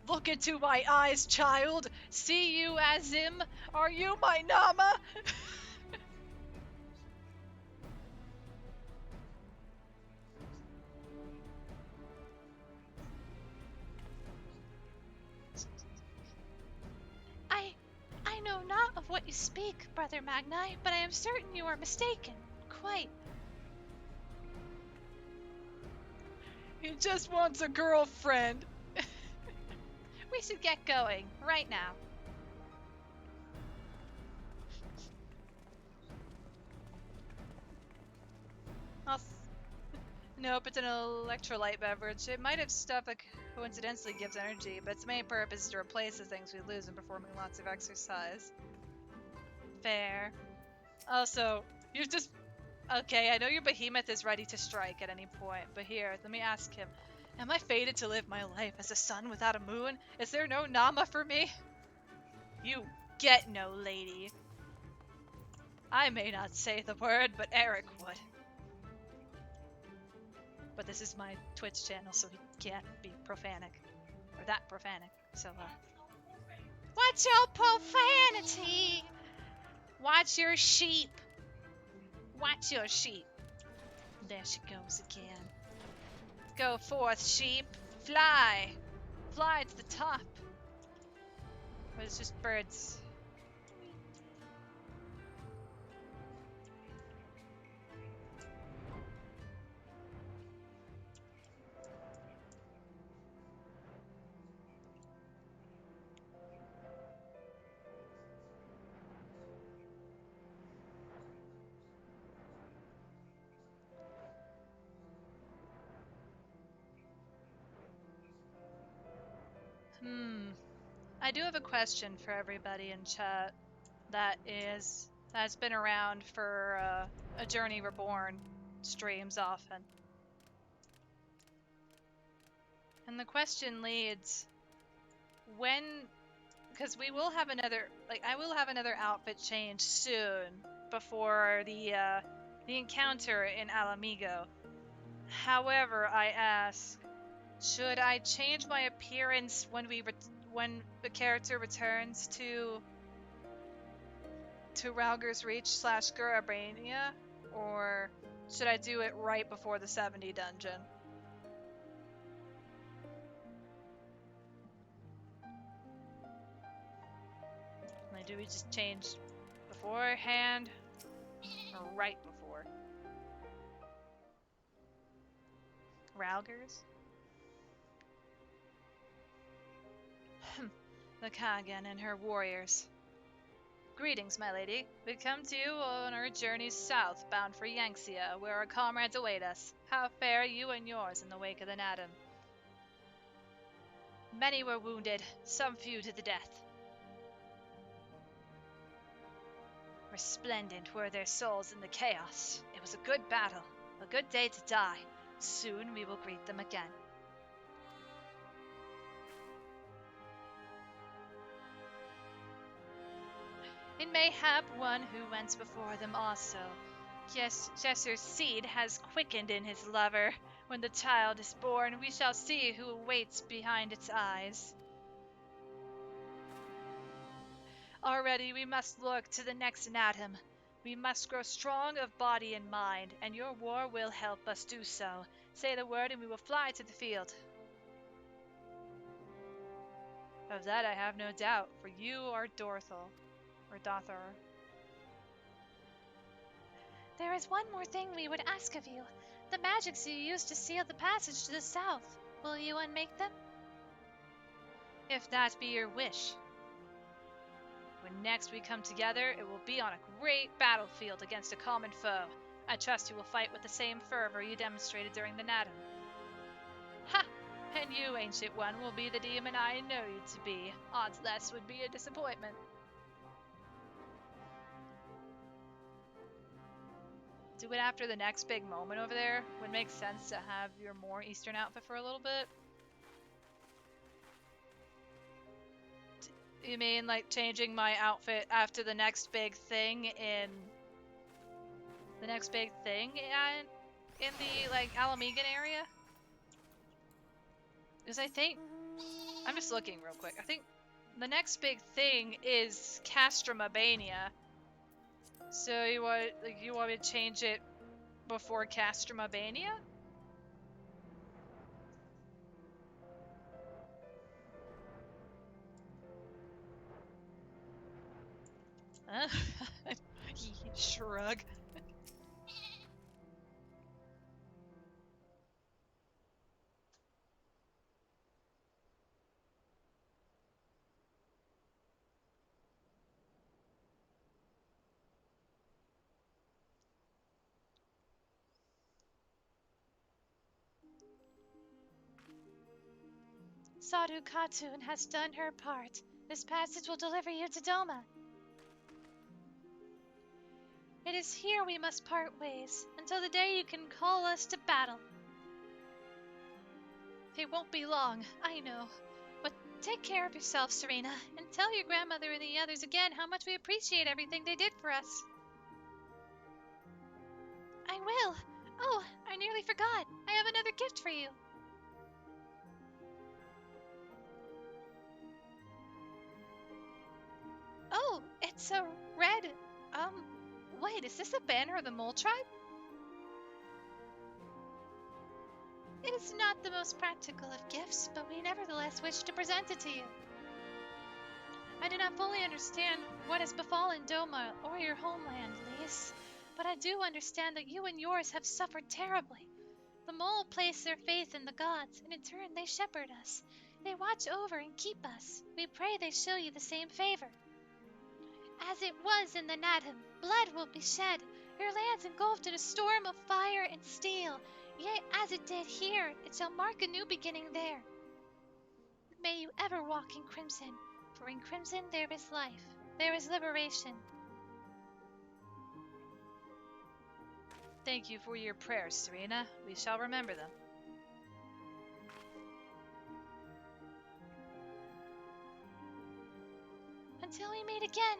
Look into my eyes, child! See you, Azim? Are you my Nama? I know not of what you speak, Brother Magni, but I am certain you are mistaken. Quite. He just wants a girlfriend. We should get going, right now. Nope, it's an electrolyte beverage. It might have stuff that coincidentally gives energy, but its main purpose is to replace the things we lose in performing lots of exercise. Fair. Also, you just... Okay, I know your behemoth is ready to strike at any point, but here, let me ask him. Am I fated to live my life as a sun without a moon? Is there no Nama for me? You get no lady. I may not say the word, but Eric would. But this is my Twitch channel, so he can't be profanic. Or that profanic. So, watch your profanity! Watch your sheep! Watch your sheep. There she goes again. Go forth, sheep. Fly! Fly to the top. But it's just birds. I do have a question for everybody in chat that's been around for a Journey Reborn streams often. And the question leads, because we will have another, I will have another outfit change soon before the encounter in Alamigo. However, I ask, should I change my appearance when the character returns to Ralger's Reach / Gurabania, or should I do it right before the 70 dungeon? Like, do we just change beforehand or right before? Ralger's? The Kagan and her warriors. Greetings, my lady. We come to you on our journey south, bound for Yangxia, where our comrades await us. How fare you and yours in the wake of the Nadam? Many were wounded, some few to the death. Resplendent were their souls in the chaos. It was a good battle, a good day to die. Soon we will greet them again. And mayhap one who went before them also. Yes, Jesser's seed has quickened in his lover. When the child is born, we shall see who awaits behind its eyes. Already we must look to the next Nadam. We must grow strong of body and mind, and your war will help us do so. Say the word and we will fly to the field. Of that I have no doubt, for you are Dorthal. Or Dothar. There is one more thing we would ask of you. The magics you used to seal the passage to the south. Will you unmake them? If that be your wish. When next we come together, it will be on a great battlefield against a common foe. I trust you will fight with the same fervor you demonstrated during the Nadam. Ha! And you, Ancient One, will be the demon I know you to be. Odds less would be a disappointment. Do it after the next big moment over there. Would make sense to have your more Eastern outfit for a little bit. You mean like changing my outfit after the next big thing in the Alamigan area? Because I think I'm just looking real quick. I think the next big thing is Castramabania. So you want me to change it before Castramabania? Shrug. Sadhu Khatun has done her part. This passage will deliver you to Doma. It is here we must part ways, until the day you can call us to battle. It won't be long, I know. But take care of yourself, Serena, and tell your grandmother and the others again how much we appreciate everything they did for us. I will. Oh, I nearly forgot. I have another gift for you. Oh, it's a red, wait, is this a banner of the Mole Tribe? It is not the most practical of gifts, but we nevertheless wish to present it to you. I do not fully understand what has befallen Doma or your homeland, Lise, but I do understand that you and yours have suffered terribly. The mole place their faith in the gods, and in turn they shepherd us. They watch over and keep us. We pray they show you the same favor. As it was in the Natham, blood will be shed, your lands engulfed in a storm of fire and steel. Yea, as it did here, it shall mark a new beginning there. May you ever walk in crimson, for in crimson there is life, there is liberation. Thank you for your prayers, Serena. We shall remember them. Until we meet again.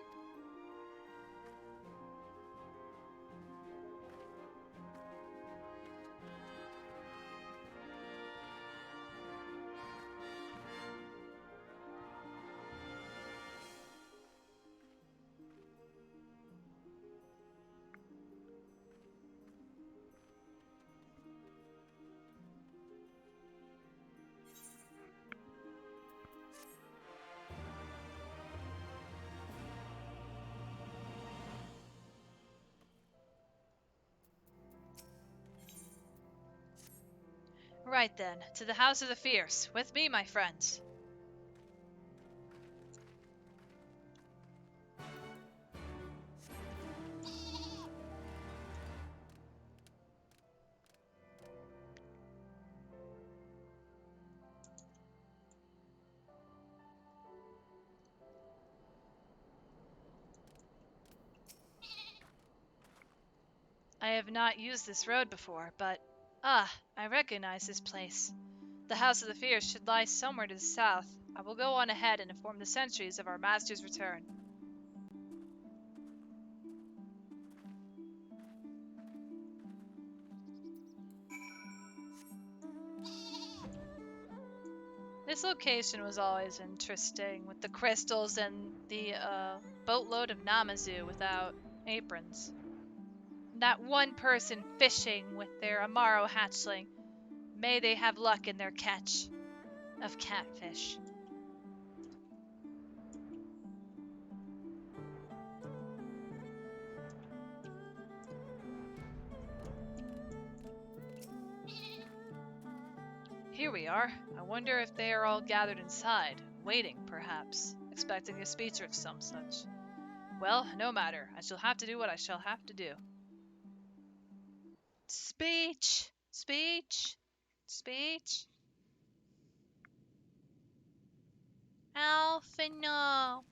Right then, to the House of the Fierce. With me, my friends. I have not used this road before, but I recognize this place. The House of the Fierce should lie somewhere to the south. I will go on ahead and inform the sentries of our master's return. This location was always interesting, with the crystals and the boatload of Namazu without aprons. That one person fishing with their Amaro hatchling. May they have luck in their catch of catfish. Here we are. I wonder if they are all gathered inside, waiting, perhaps, expecting a speech or some such. Well, no matter. I shall have to do what I shall have to do. Speech! Speech! Speech! Alphino!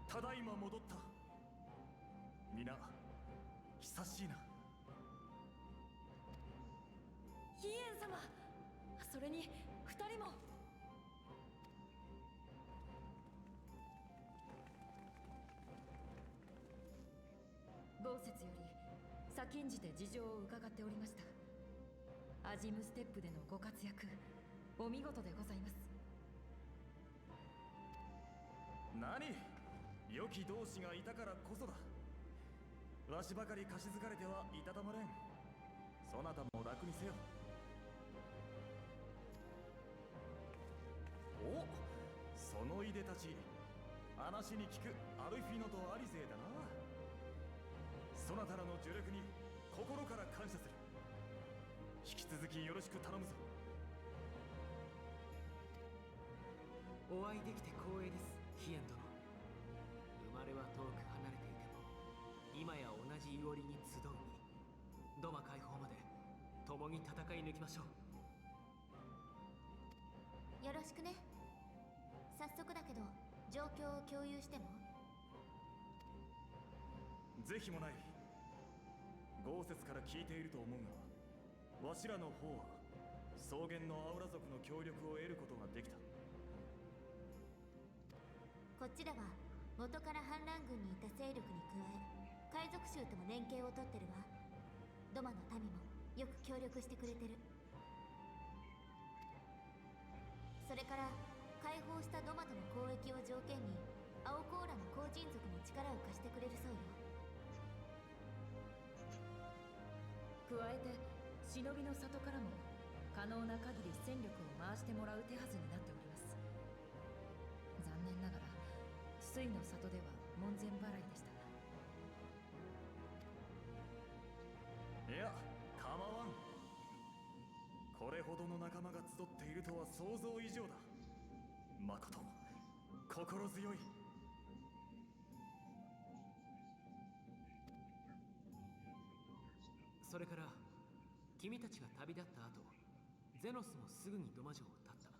ただいま戻った。皆久しいな。ヒエン様、それに二人も。豪雪より先んじて事情を伺っておりました。アジムステップでのご活躍、お見事でございます。何？良き同志がいたからこそだ。わしばかり貸し付かれてはいたたまれん。そなたも楽にせよ。お、そのいでたち、話に聞くアルフィノとアリゼだな。そなたらの助力に心から感謝する。引き続きよろしく頼むぞ。お会いできて光栄です、ヒエン殿。生まれは遠く離れていても、今や同じいおりに集うに、ドマ解放まで共に戦い抜きましょう。よろしくね。早速だけど状況を共有しても。是非もない。豪雪から聞いていると思うが、わしらの方は草原のアウラ族の協力を得ることができた。こっちでは元から反乱軍にいた勢力に加え海賊衆とも連携を取ってるわ。ドマの民もよく協力してくれてる。それから解放したドマとの交易を条件に青コーラの後人族も力を貸してくれるそうよ。加えて忍びの里からも可能な限り戦力を回してもらう手はずになっております。残念ながら水の里では門前払いでした。いや、構わん。これほどの仲間が集っているとは想像以上だ。まこと心強い。それから君たちが旅立った後、ゼノスもすぐにドマ城を立った。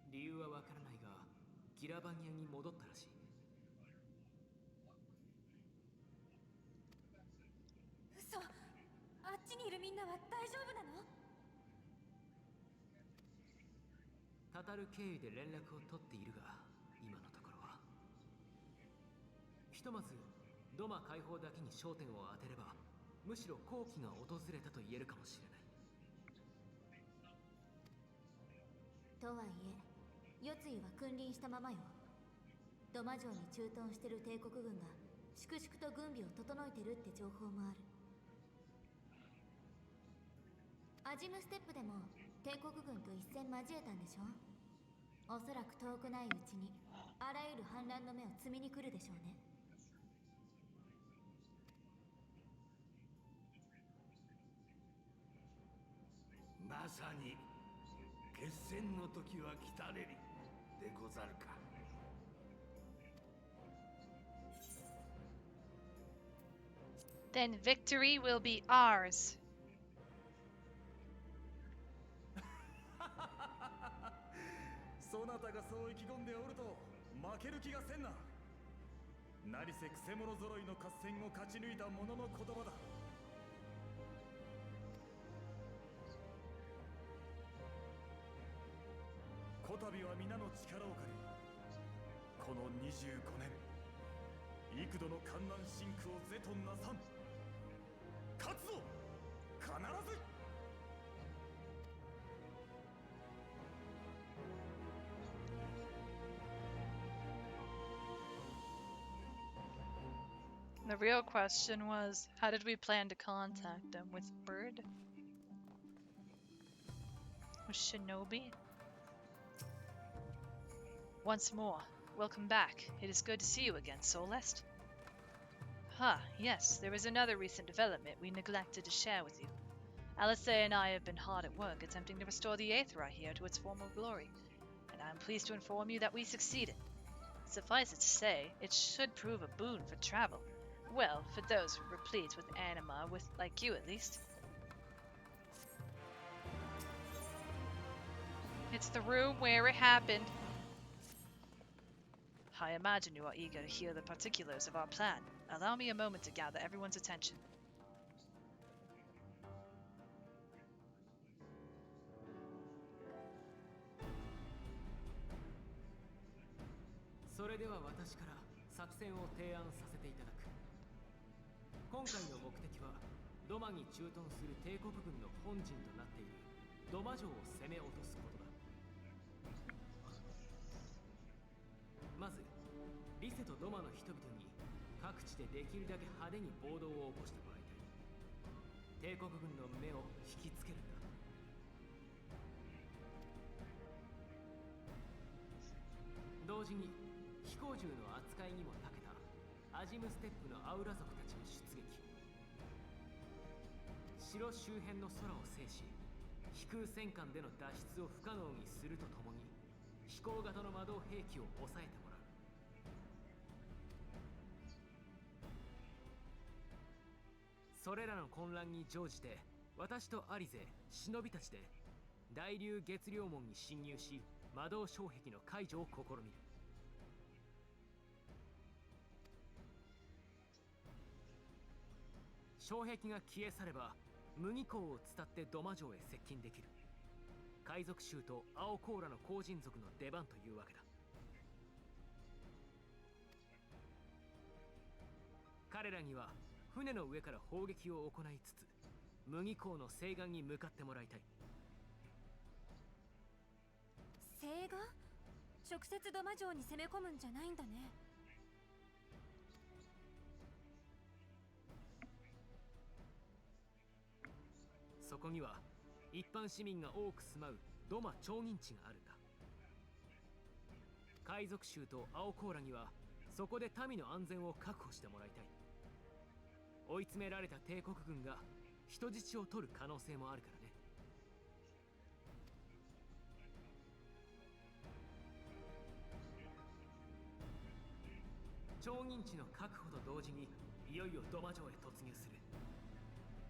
理由はわからないが、キラバニアに戻ったらしい。嘘、あっちにいるみんなは大丈夫なの？タタル経由で連絡を取っているが、今のところは。ひとまずドマ解放だけに焦点を当てれば、むしろ好機が訪れたと言えるかもしれない。とはいえ世継ぎは君臨したままよ。ドマ城に駐屯してる帝国軍が粛々と軍備を整えてるって情報もある。アジムステップでも帝国軍と一戦交えたんでしょ。おそらく遠くないうちにあらゆる反乱の目を摘みに来るでしょうね。まさに決戦の時は来たれりでござるか。Then victory will be ours. そなたがそう意気込んでおると負ける気がせんな。何せくせ者揃いの合戦を勝ち抜いた者の言葉だ。こたびは皆の力を借り、この25年幾度の艱難辛苦を是となさん。勝つぞ必ず。The real question was, how did we plan to contact them? With Bird? With Shinobi? Once more, welcome back. It is good to see you again, Solest. Yes, there is another recent development we neglected to share with you. Alisei and I have been hard at work attempting to restore the Aethra here to its former glory, and I am pleased to inform you that we succeeded. Suffice it to say, it should prove a boon for travel. Well, for those replete with anima, like you at least. It's the room where it happened. I imagine you are eager to hear the particulars of our plan. Allow me a moment to gather everyone's attention. それでは私から作戦を提案させていただく。今回の目的はドマに駐屯する帝国軍の本陣となっているドマ城を攻め落とすことだ。まずリセとドマの人々に各地でできるだけ派手に暴動を起こしてもらいたい。帝国軍の目を引きつけるんだ。同時に飛行銃の扱いにも長けたアジムステップのアウラ族たちを出撃。城周辺の空を制し、飛空戦艦での脱出を不可能にするとともに飛行型の魔導兵器を抑えてもらう。それらの混乱に乗じて私とアリゼ、忍びたちで大竜月亮門に侵入し、魔導障壁の解除を試みる。障壁が消え去れば麦港を伝って土間城へ接近できる。海賊衆と青コーラの後人族の出番というわけだ。彼らには船の上から砲撃を行いつつ麦港の西岸に向かってもらいたい。西岸？直接土間城に攻め込むんじゃないんだね。そこには一般市民が多く住まう土間町銀地があるんだ。海賊衆と青コーラにはそこで民の安全を確保してもらいたい。追い詰められた帝国軍が人質を取る可能性もあるからね。町銀地の確保と同時にいよいよ土間城へ突入する。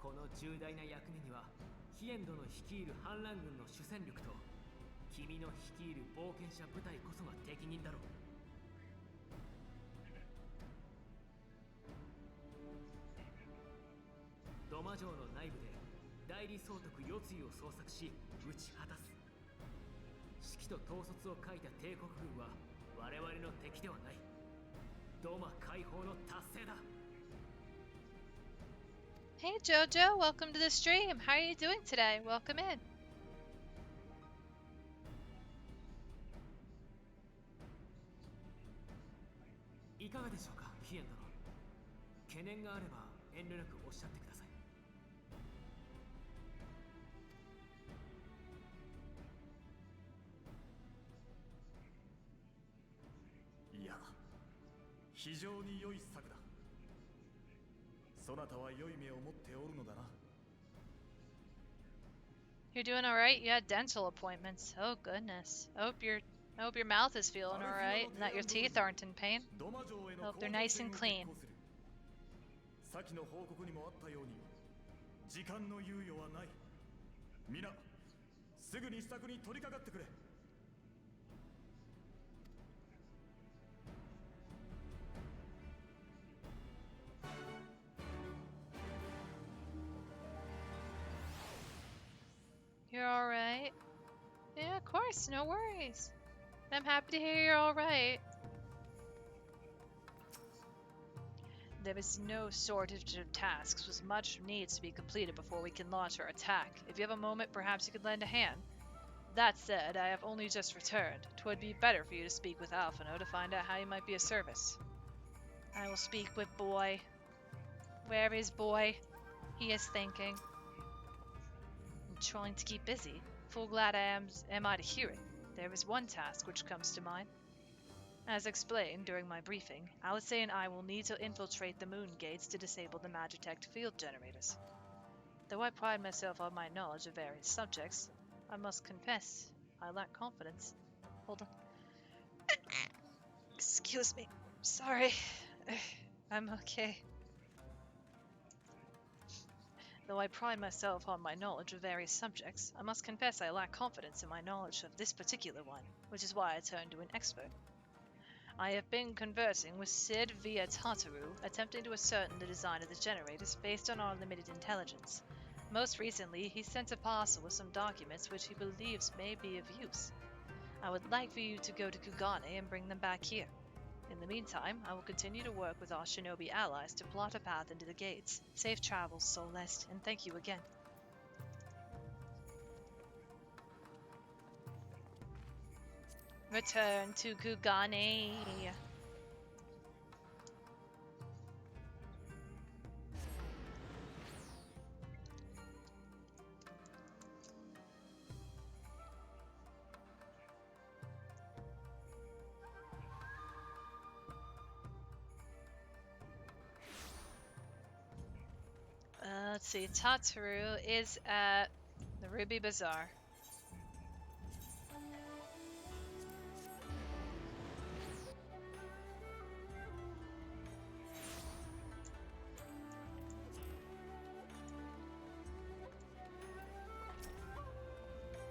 この重大な役目にはヒエンドの率いる反乱軍の主戦力と君の率いる冒険者部隊こそが適任だろう。土間城の内部で代理総督世継を捜索し打ち果たす。指揮と統率を書いた帝国軍は我々の敵ではない。土間解放の達成だ。Hey Jojo, welcome to the stream. How are you doing today? Welcome in. いかがでしょうか、ヒエン殿。懸念があれば遠慮なくおっしゃってください。いや、非常に良い策だ。そなたは良い目を持っておるのだな。You're doing all right? You had dental appointments. Oh goodness. I hope your mouth is feeling all right and that your teeth aren't in pain. Hope they're nice and clean. 先の報告にもあったように、時間の猶予はない。皆、すぐに支度に取り掛かってくれ。You're all right? Yeah, of course, no worries. I'm happy to hear you're all right. There is no shortage of tasks, with much needs to be completed before we can launch our attack. If you have a moment, perhaps you could lend a hand. That said, I have only just returned. 'Twould be better for you to speak with Alphino to find out how you might be of service. I will speak with Boy. Where is Boy? He is thinking. I'm trying to keep busy. Full glad am I to hear it. There is one task which comes to mind. As explained during my briefing, Alice and I will need to infiltrate the moon gates to disable the Magitech field generators. Though I pride myself on my knowledge of various subjects, I must confess I lack confidence. Hold on. Excuse me. Sorry. I'm okay. Though I pride myself on my knowledge of various subjects, I must confess I lack confidence in my knowledge of this particular one, which is why I turned to an expert. I have been conversing with Sid via Tataru, attempting to ascertain the design of the generators based on our limited intelligence. Most recently, he sent a parcel with some documents which he believes may be of use. I would like for you to go to Kugane and bring them back here. In the meantime, I will continue to work with our shinobi allies to plot a path into the gates. Safe travels, Solest, and thank you again. Return to Kugane. Let's see, Tataru is at the Ruby Bazaar.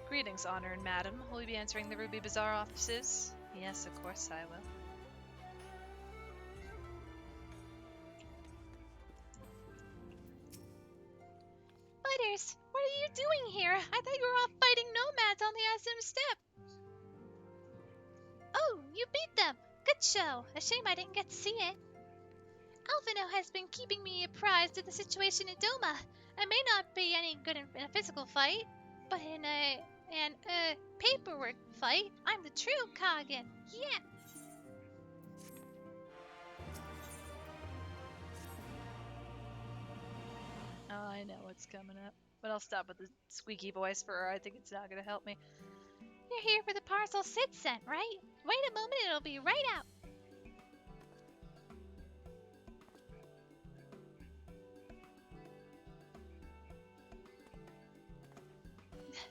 Greetings, honored madam. Will you be entering the Ruby Bazaar offices? Yes, of course I will. Raiders! What are you doing here? I thought you were off fighting nomads on the Asum Steppe. Oh, you beat them! Good show. A shame I didn't get to see it. Alphino has been keeping me apprised of the situation in Doma. I may not be any good in a physical fight, but in a paperwork fight, I'm the true Kagan. Yeah. Oh, I know what's coming up. But I'll stop with the squeaky voice for her. I think it's not going to help me. You're here for the parcel Sid sent, right? Wait a moment, it'll be right out.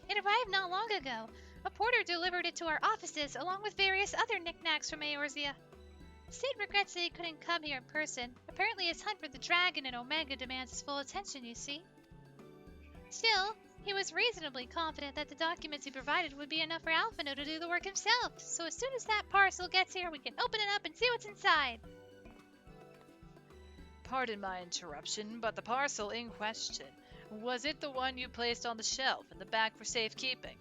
It arrived not long ago. A porter delivered it to our offices, along with various other knickknacks from Eorzea. Sid regrets that he couldn't come here in person. Apparently his hunt for the dragon in Omega demands his full attention, you see. Still, he was reasonably confident that the documents he provided would be enough for Alphino to do the work himself, so as soon as that parcel gets here, we can open it up and see what's inside. Pardon my interruption, but the parcel in question, was it the one you placed on the shelf in the back for safekeeping?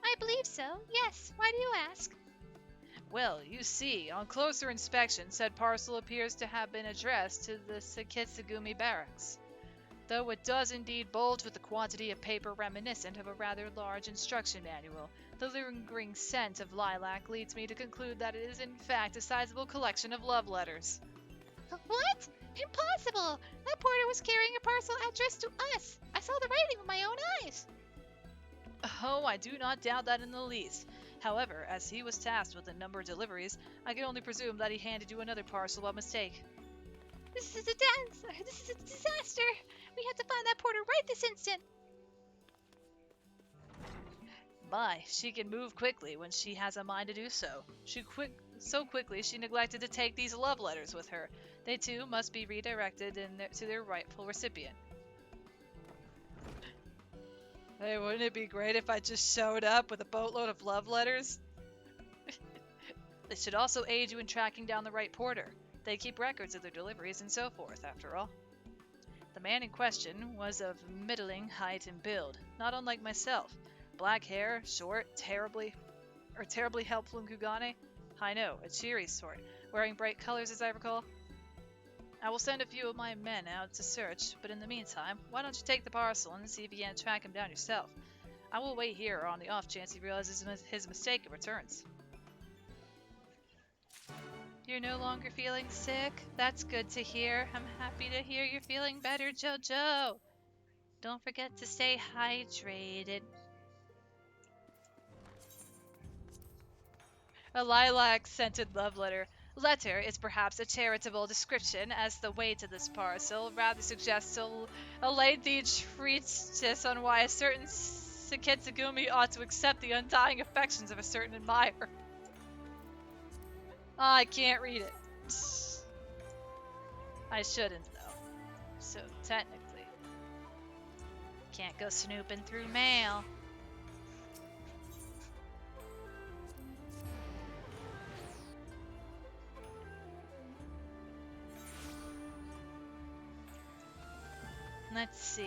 I believe so, yes. Why do you ask? Well, you see, on closer inspection, said parcel appears to have been addressed to the Sekitsugumi barracks. Though it does indeed bulge with a quantity of paper reminiscent of a rather large instruction manual, the lingering scent of lilac leads me to conclude that it is in fact a sizable collection of love letters. What? Impossible! That porter was carrying a parcel addressed to us. I saw the writing with my own eyes. Oh, I do not doubt that in the least. However, as he was tasked with a number of deliveries, I can only presume that he handed you another parcel by mistake. This is a disaster. We have to find that porter right this instant. My, she can move quickly when she has a mind to do so. So quickly she neglected to take these love letters with her. They too must be redirected to their rightful recipient. Hey, wouldn't it be great if I just showed up with a boatload of love letters? They should also aid you in tracking down the right porter. They keep records of their deliveries and so forth, after all. The man in question was of middling height and build, not unlike myself. Black hair, short, terribly helpful in Kugane. I know, a cheery sort, wearing bright colors as I recall. I will send a few of my men out to search, but in the meantime, why don't you take the parcel and see if you can track him down yourself? I will wait here on the off chance he realizes his mistake and returns. You're no longer feeling sick? That's good to hear. I'm happy to hear you're feeling better, Jojo. Don't forget to stay hydrated. A lilac-scented love letter. Letter is perhaps a charitable description, as the weight of this parcel rather suggests a lengthy treatise on why a certain Sekitsugumi ought to accept the undying affections of a certain admirer. I can't read it. I shouldn't, though. So, technically, can't go snooping through mail. Let's see.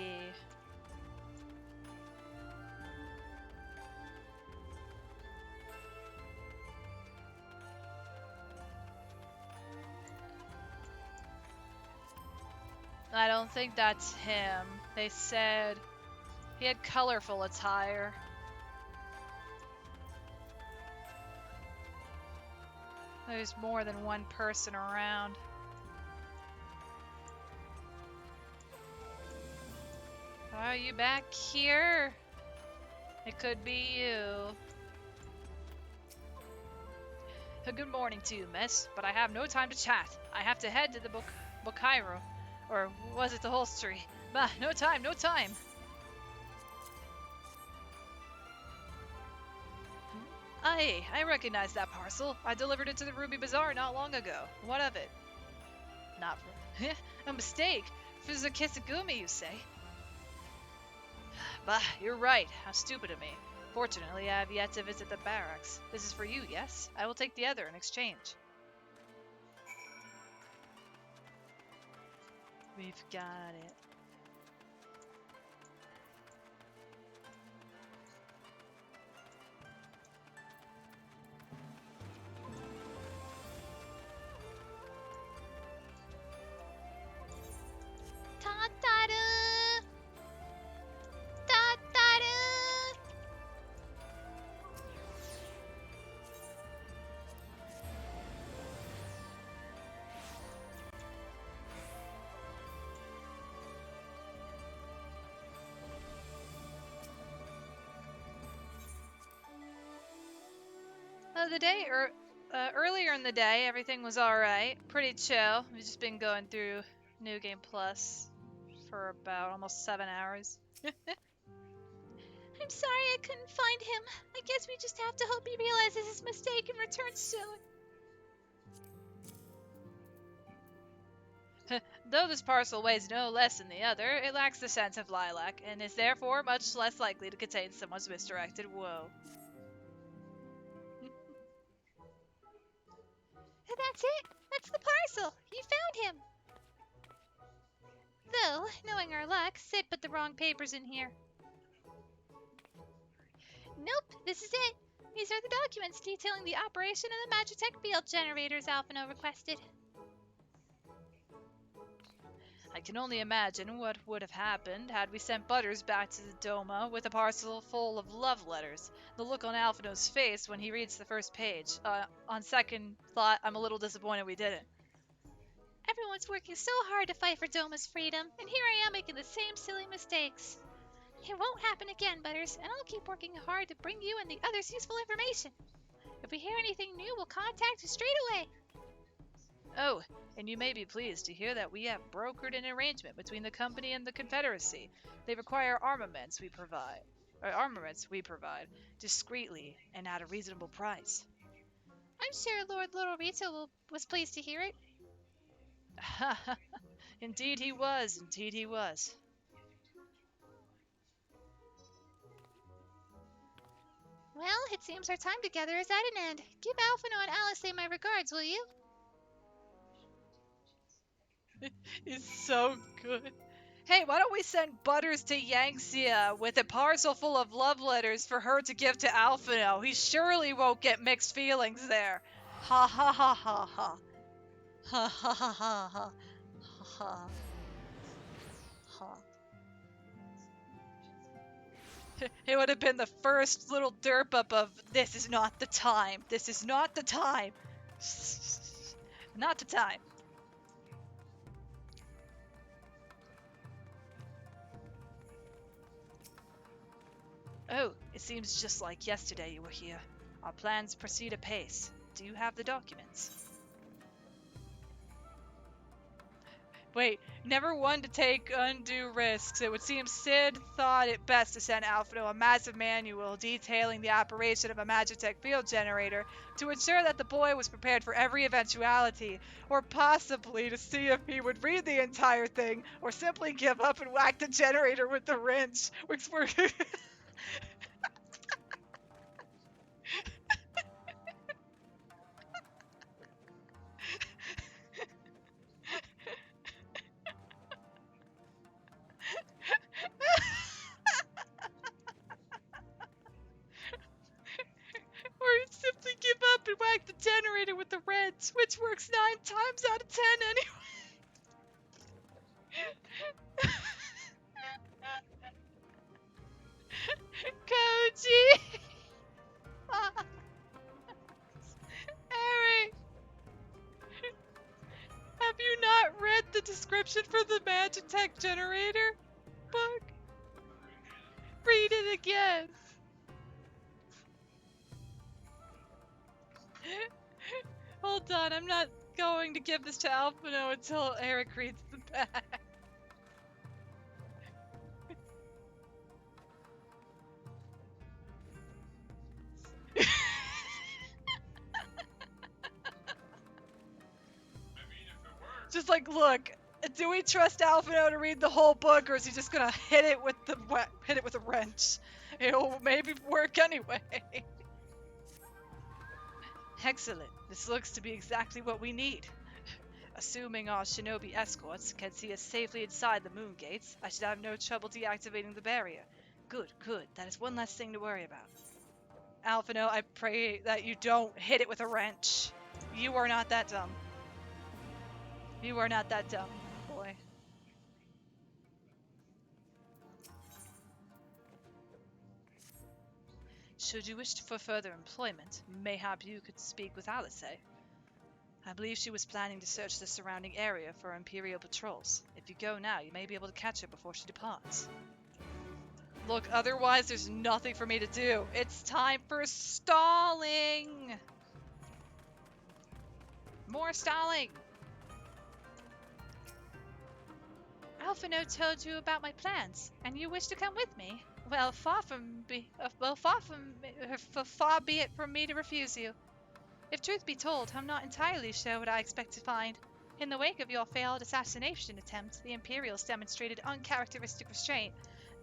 I don't think that's him. They said he had colorful attire. There's more than one person around. Are you back here? It could be you. Good morning to you, miss, but I have no time to chat. I have to head to the Bokairo. Or was it the holstery? Bah, no time, no time. I recognize that parcel. I delivered it to the Ruby Bazaar not long ago. What of it? Not for a mistake. For the Kisagumi, you say? Bah, you're right. How stupid of me. Fortunately, I have yet to visit the barracks. This is for you, yes? I will take the other in exchange. We've got it. The day, or earlier in the day, everything was alright. Pretty chill. We've just been going through New Game Plus for about almost 7 hours. I'm sorry I couldn't find him. I guess we just have to hope he realizes his mistake and returns soon. Though this parcel weighs no less than the other, it lacks the scent of lilac, and is therefore much less likely to contain someone's misdirected woe. That's it. That's the parcel. You found him. Though, knowing our luck, Sid put the wrong papers in here. Nope, this is it. These are the documents detailing the operation of the Magitech field generators Alphino requested. I can only imagine what would have happened had we sent Butters back to the Doma with a parcel full of love letters. The look on Alphino's face when he reads the first page. On second thought, I'm a little disappointed we didn't. Everyone's working so hard to fight for Doma's freedom, and here I am making the same silly mistakes. It won't happen again, Butters, and I'll keep working hard to bring you and the others useful information. If we hear anything new, we'll contact you straight away. Oh, and you may be pleased to hear that we have brokered an arrangement between the company and the Confederacy. They require armaments we provide discreetly and at a reasonable price. I'm sure Lord Lorito was pleased to hear it. Indeed he was, indeed he was. Well, it seems our time together is at an end. Give Alphino and Alice my regards, will you? He's so good. Hey, why don't we send Butters to Yangtze with a parcel full of love letters for her to give to Alphino? He surely won't get mixed feelings there. Ha ha ha ha ha. Ha ha ha ha ha. Ha ha. It would have been the first little derp up of this is not the time. This is not the time. Not the time. Oh, it seems just like yesterday you were here. Our plans proceed apace. Do you have the documents? Wait, never one to take undue risks. It would seem Sid thought it best to send Alphino a massive manual detailing the operation of a Magitech field generator to ensure that the boy was prepared for every eventuality, or possibly to see if he would read the entire thing, or simply give up and whack the generator with the wrench. Which were or he'd simply give up and whack the generator with the wrench, which works 9 times out of 10 anyway. Koji! Eric! Have you not read the description for the Magitech generator book? Read it again. Hold on, I'm not going to give this to Alphino until Eric reads the back. Just like, look, do we trust Alphino to read the whole book, or is he just gonna hit it with a wrench? It'll maybe work anyway. Excellent. This looks to be exactly what we need. Assuming our shinobi escorts can see us safely inside the moon gates, I should have no trouble deactivating the barrier. Good, good. That is one less thing to worry about. Alphino, I pray that you don't hit it with a wrench. You are not that dumb. You are not that dumb, boy. Should you wish for further employment, mayhap you could speak with Alice. I believe she was planning to search the surrounding area for Imperial patrols. If you go now, you may be able to catch her before she departs. Look, otherwise there's nothing for me to do. It's time for stalling! More stalling! Alphino told you about my plans, and you wish to come with me. Well, far be it from me to refuse you. If truth be told, I'm not entirely sure what I expect to find. In the wake of your failed assassination attempt, the Imperials demonstrated uncharacteristic restraint.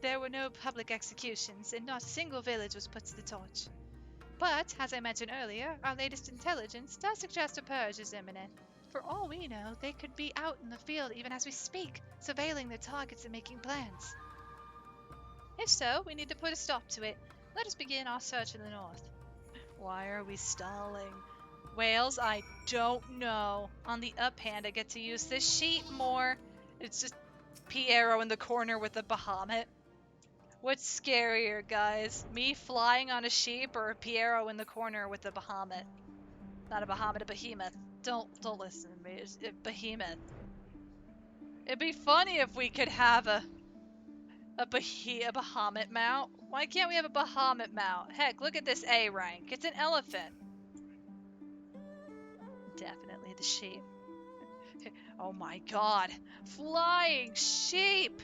There were no public executions, and not a single village was put to the torch. But, as I mentioned earlier, our latest intelligence does suggest a purge is imminent. For all we know, they could be out in the field even as we speak, surveilling their targets and making plans. If so, we need to put a stop to it. Let us begin our search in the north. Why are we stalling? Whales, I don't know. On the up hand, I get to use this sheet more. It's just Piero in the corner with a Bahamut. What's scarier, guys? Me flying on a sheep or Piero in the corner with a Bahamut? Not a Bahamut, a behemoth. Don't listen to me. It's a behemoth. It'd be funny if we could have a Bahamut mount. Why can't we have a Bahamut mount? Heck, look at this A rank. It's an elephant. Definitely the sheep. Oh my god. Flying sheep!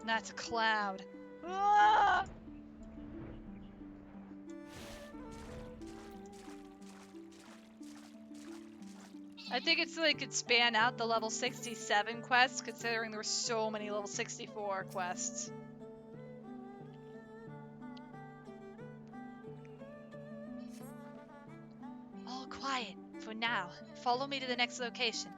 That's a cloud. Ah! I think it's so they could span out the level 67 quests, considering there were so many level 64 quests. All quiet, for now. Follow me to the next location.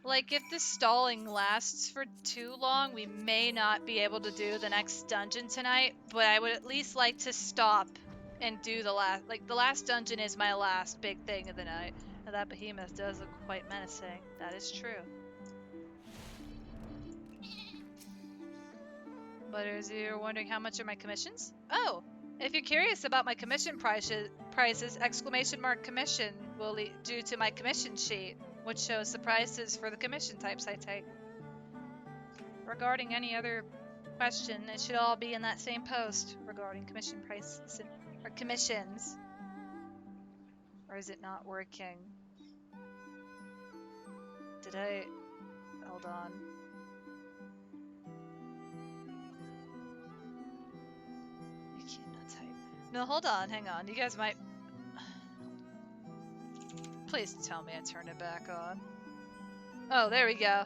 Like, if this stalling lasts for too long, we may not be able to do the next dungeon tonight, but I would at least like to stop and do the last, like, the last dungeon is my last big thing of the night. Now, that behemoth does look quite menacing. That is true. But as you're wondering how much are my commissions? Oh, if you're curious about my commission prices, exclamation mark commission will lead due to my commission sheet, which shows the prices for the commission types I take. Regarding any other question, it should all be in that same post regarding commission prices or commissions. Or is it not working? Did I... Hold on. You cannot type. No, hold on, hang on. You guys might... Please tell me I turned it back on. Oh, there we go.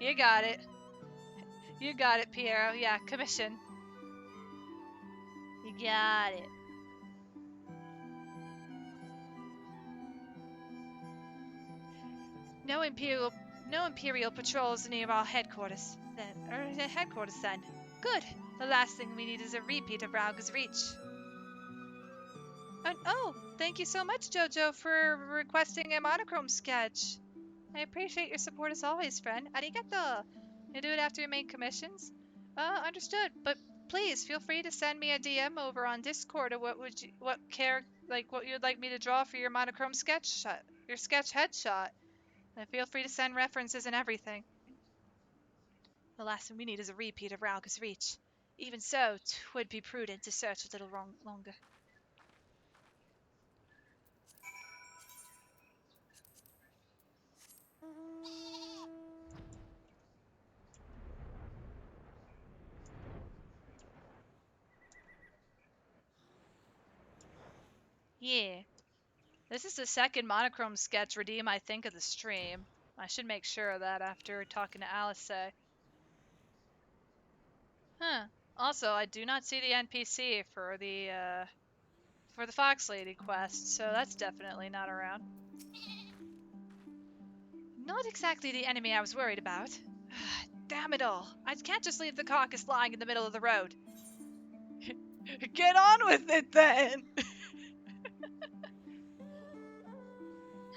You got it. You got it, Piero. Yeah, commission. You got it. No Imperial patrols near our headquarters. Then. Good. The last thing we need is a repeat of Rauga's Reach. And oh, thank you so much, Jojo, for requesting a monochrome sketch. I appreciate your support as always, friend. Arigato. You do it after your main commissions? Understood. But please feel free to send me a DM over on Discord of what you'd like me to draw for your monochrome sketch shot, your sketch headshot. And feel free to send references and everything. The last thing we need is a repeat of Rauga's Reach. Even so, 'twould be prudent to search a little longer. Yeah. This is the second monochrome sketch redeem, I think, of the stream. I should make sure of that after talking to Alice. Huh. Also, I do not see the NPC for the Fox Lady quest, so that's definitely not around. Not exactly the enemy I was worried about. Damn it all. I can't just leave the carcass lying in the middle of the road. Get on with it then!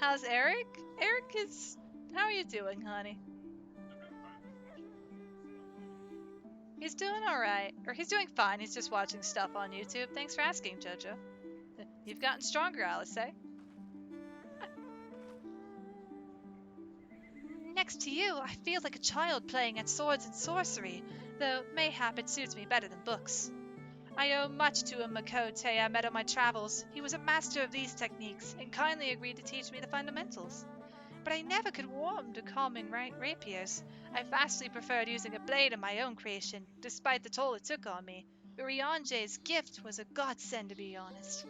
How's Eric? Eric is... How are you doing, honey? He's doing alright. Or he's doing fine. He's just watching stuff on YouTube. Thanks for asking, Jojo. You've gotten stronger, Alice, eh? Next to you, I feel like a child playing at swords and sorcery, though mayhap it suits me better than books. I owe much to a Makote I met on my travels. He was a master of these techniques and kindly agreed to teach me the fundamentals. But I never could warm to common rapiers. I vastly preferred using a blade of my own creation, despite the toll it took on me. Urianje's gift was a godsend, to be honest.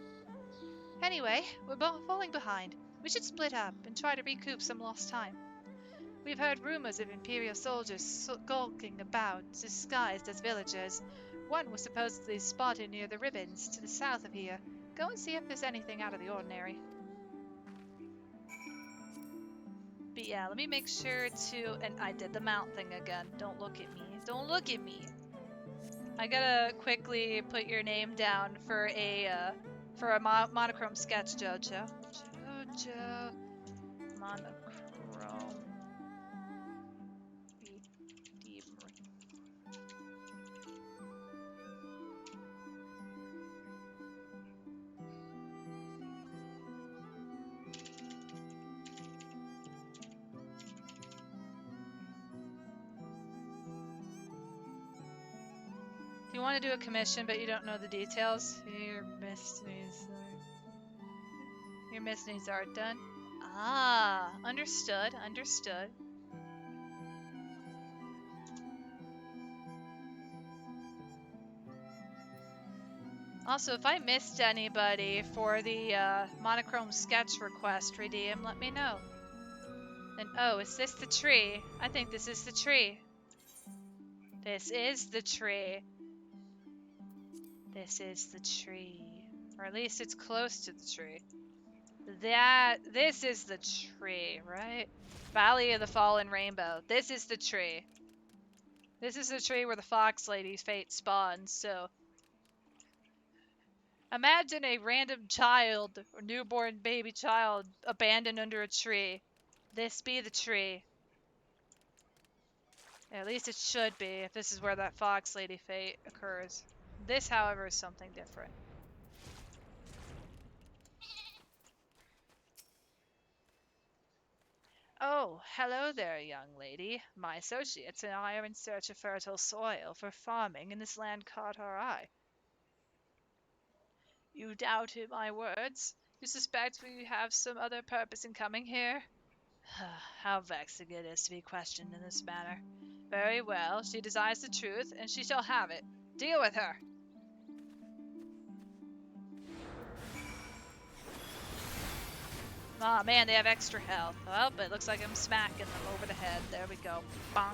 Anyway, we're both falling behind. We should split up and try to recoup some lost time. We've heard rumors of Imperial soldiers skulking about, disguised as villagers. One was supposedly spotted near the ribbons to the south of here. Go and see if there's anything out of the ordinary. But yeah, let me make sure to... And I did the mount thing again. Don't look at me. Don't look at me. I gotta quickly put your name down for a monochrome sketch, Jojo. Jojo. Monochrome. You want to do a commission, but you don't know the details? Your misdeeds are done. Ah, understood, understood. Also, if I missed anybody for the monochrome sketch request redeem, let me know. And oh, is this the tree? I think this is the tree. This is the tree. This is the tree. Or at least it's close to the tree. This is the tree, right? Valley of the Fallen Rainbow. This is the tree. This is the tree where the Fox Lady's fate spawns, so... Imagine a random child, or newborn baby child, abandoned under a tree. This be the tree. At least it should be, if this is where that Fox Lady fate occurs. This, however, is something different. Oh, hello there, young lady. My associates and I are in search of fertile soil for farming, and this land caught our eye. You doubted my words? You suspect we have some other purpose in coming here? How vexing it is to be questioned in this manner. Very well, she desires the truth, and she shall have it. Deal with her! Aw, man, they have extra health. Well, but it looks like I'm smacking them over the head. There we go. Bonk.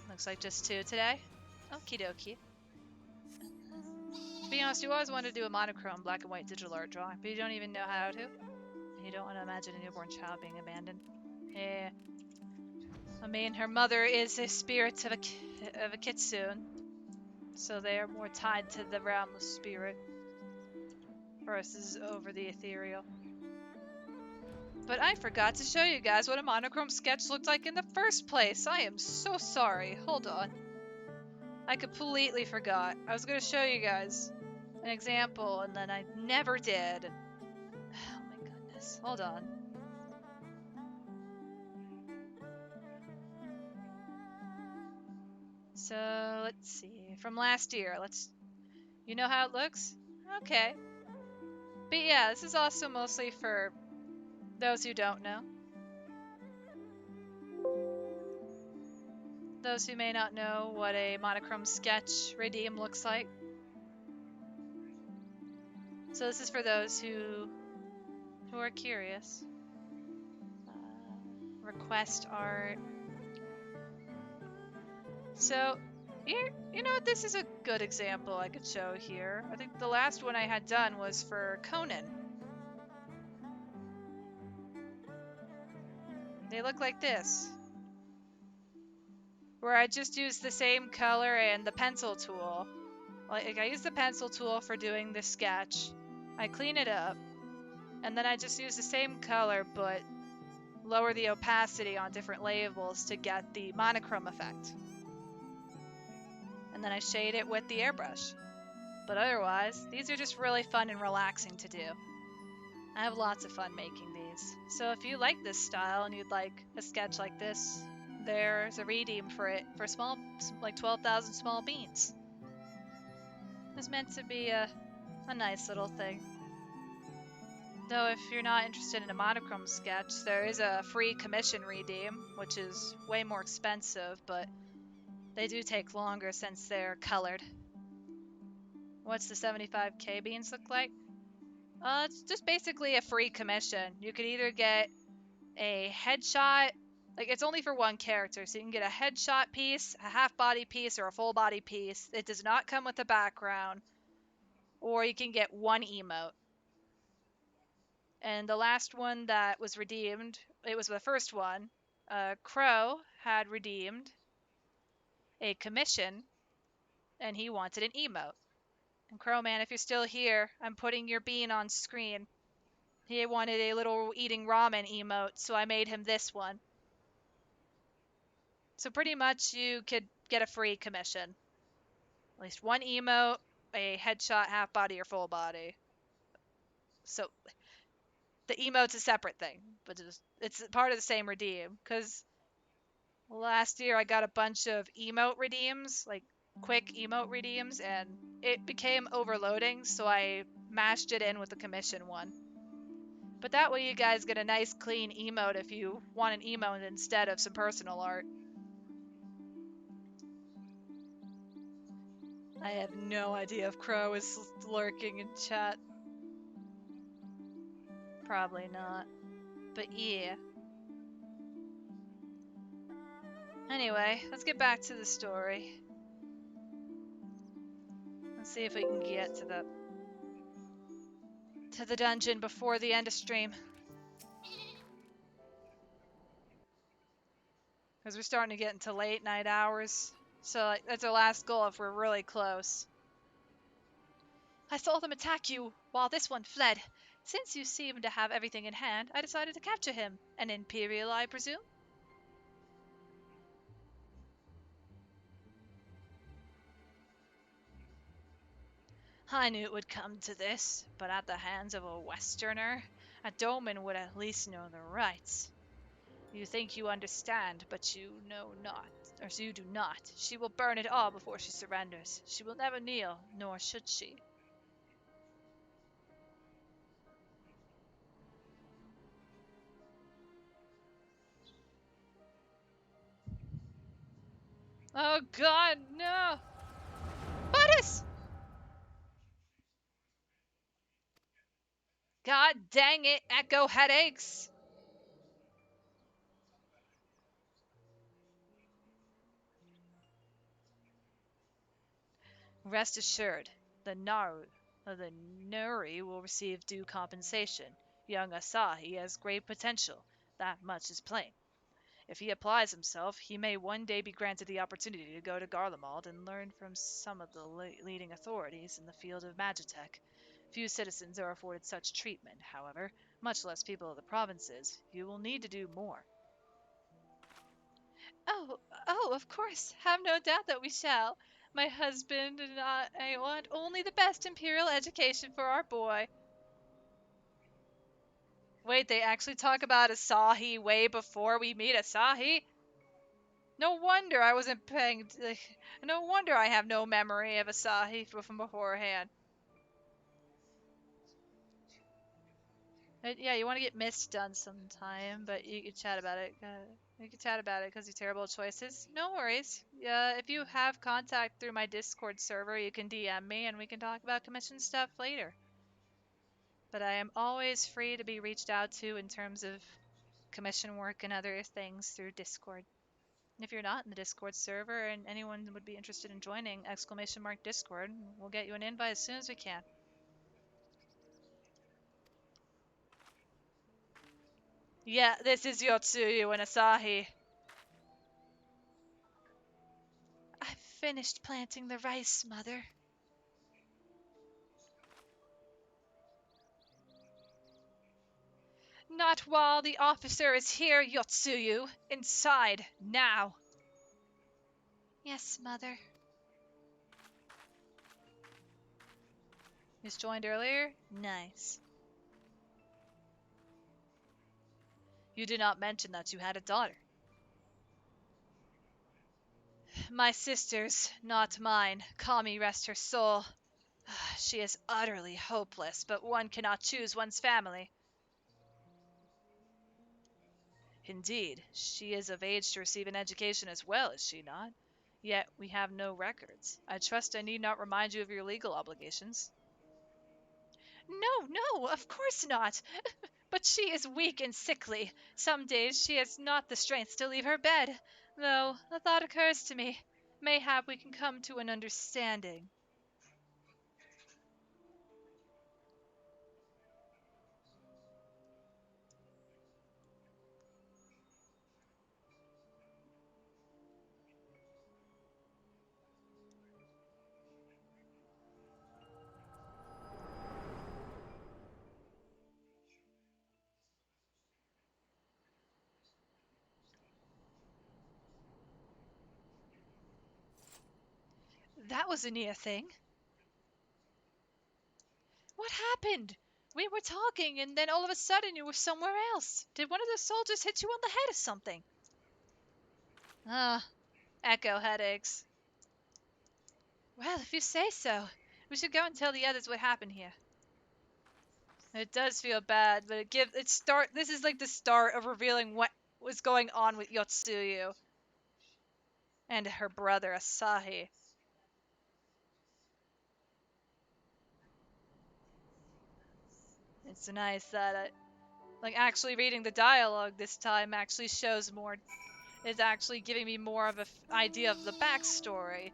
Looks like just 2 today. Okie dokie. To be honest, you always want to do a monochrome black and white digital art drawing, but you don't even know how to. And you don't want to imagine a newborn child being abandoned. Yeah. I mean, her mother is a spirit of a kitsune, so they are more tied to the realm of spirit versus over the ethereal. But I forgot to show you guys what a monochrome sketch looked like in the first place. I am so sorry. Hold on. I completely forgot. I was going to show you guys an example, and then I never did. Oh my goodness. Hold on. So, let's see. From last year, you know how it looks? Okay. But yeah, this is also mostly for those who don't know. Those who may not know what a monochrome sketch redeem looks like. So this is for those who are curious. Request art. So, here, you know what? This is a good example I could show here. I think the last one I had done was for Conan. They look like this. Where I just used the same color and the pencil tool. Like, I use the pencil tool for doing the sketch. I clean it up. And then I just use the same color, but lower the opacity on different labels to get the monochrome effect. And then I shade it with the airbrush. But otherwise, these are just really fun and relaxing to do. I have lots of fun making these. So if you like this style and you'd like a sketch like this, there's a redeem for it for like 12,000 small beans. It's meant to be a nice little thing. Though if you're not interested in a monochrome sketch, there is a free commission redeem, which is way more expensive, but they do take longer since they're colored. What's the 75k beans look like? It's just basically a free commission. You could either get a headshot, like it's only for one character, so you can get a headshot piece, a half body piece, or a full body piece. It does not come with a background, or you can get one emote. And the last one that was redeemed, it was the first one. Crow had redeemed a commission, and he wanted an emote. And Crowman, if you're still here, I'm putting your bean on screen. He wanted a little eating ramen emote, so I made him this one. So pretty much you could get a free commission. At least one emote, a headshot, half body, or full body. So the emote's a separate thing, but it's part of the same redeem. Because last year I got a bunch of emote redeems, like quick emote redeems, and it became overloading, so I mashed it in with the commission one. But that way you guys get a nice clean emote if you want an emote instead of some personal art. I have no idea if Crow is lurking in chat. Probably not. But yeah. Anyway, let's get back to the story. Let's see if we can get to the dungeon before the end of stream. Because we're starting to get into late night hours. So like, that's our last goal if we're really close. I saw them attack you while this one fled. Since you seem to have everything in hand, I decided to capture him. An Imperial, I presume? I knew it would come to this, but at the hands of a Westerner, a Doman would at least know the rights. You think you understand, but you know not, or you do not. She will burn it all before she surrenders. She will never kneel, nor should she. Oh god, no! Butters! God dang it, echo headaches! Rest assured, the Nuri will receive due compensation. Young Asahi has great potential. That much is plain. If he applies himself, he may one day be granted the opportunity to go to Garlemald and learn from some of the leading authorities in the field of magitech. Few citizens are afforded such treatment, however, much less people of the provinces. You will need to do more. Oh, of course. Have no doubt that we shall. My husband and I want only the best imperial education for our boy. Wait, they actually talk about Asahi way before we meet Asahi? No wonder I wasn't paying. No wonder I have no memory of Asahi from beforehand. Yeah, you want to get Mist done sometime, but you can chat about it. You can chat about it because of terrible choices. No worries. Yeah, if you have contact through my Discord server, you can DM me and we can talk about commission stuff later. But I am always free to be reached out to in terms of commission work and other things through Discord. If you're not in the Discord server and anyone would be interested in joining !Discord, we'll get you an invite as soon as we can. Yeah, this is Yotsuyu and Asahi. I've finished planting the rice, Mother. Not while the officer is here, Yotsuyu. Inside, now. Yes, Mother. Just joined earlier? Nice. You did not mention that you had a daughter. My sister's, not mine. Kami rest her soul. She is utterly hopeless, but one cannot choose one's family. Indeed, she is of age to receive an education as well, is she not? Yet we have no records. I trust I need not remind you of your legal obligations. No, no, of course not. But she is weak and sickly. Some days she has not the strength to leave her bed. Though, a thought occurs to me. Mayhap we can come to an understanding. That was a near thing. What happened? We were talking, and then all of a sudden you were somewhere else. Did one of the soldiers hit you on the head or something? Echo headaches. Well, if you say so. We should go and tell the others what happened here. It does feel bad, but this is like the start of revealing what was going on with Yotsuyu and her brother Asahi. It's nice that actually reading the dialogue this time actually shows more. It's actually giving me more of an idea of the backstory,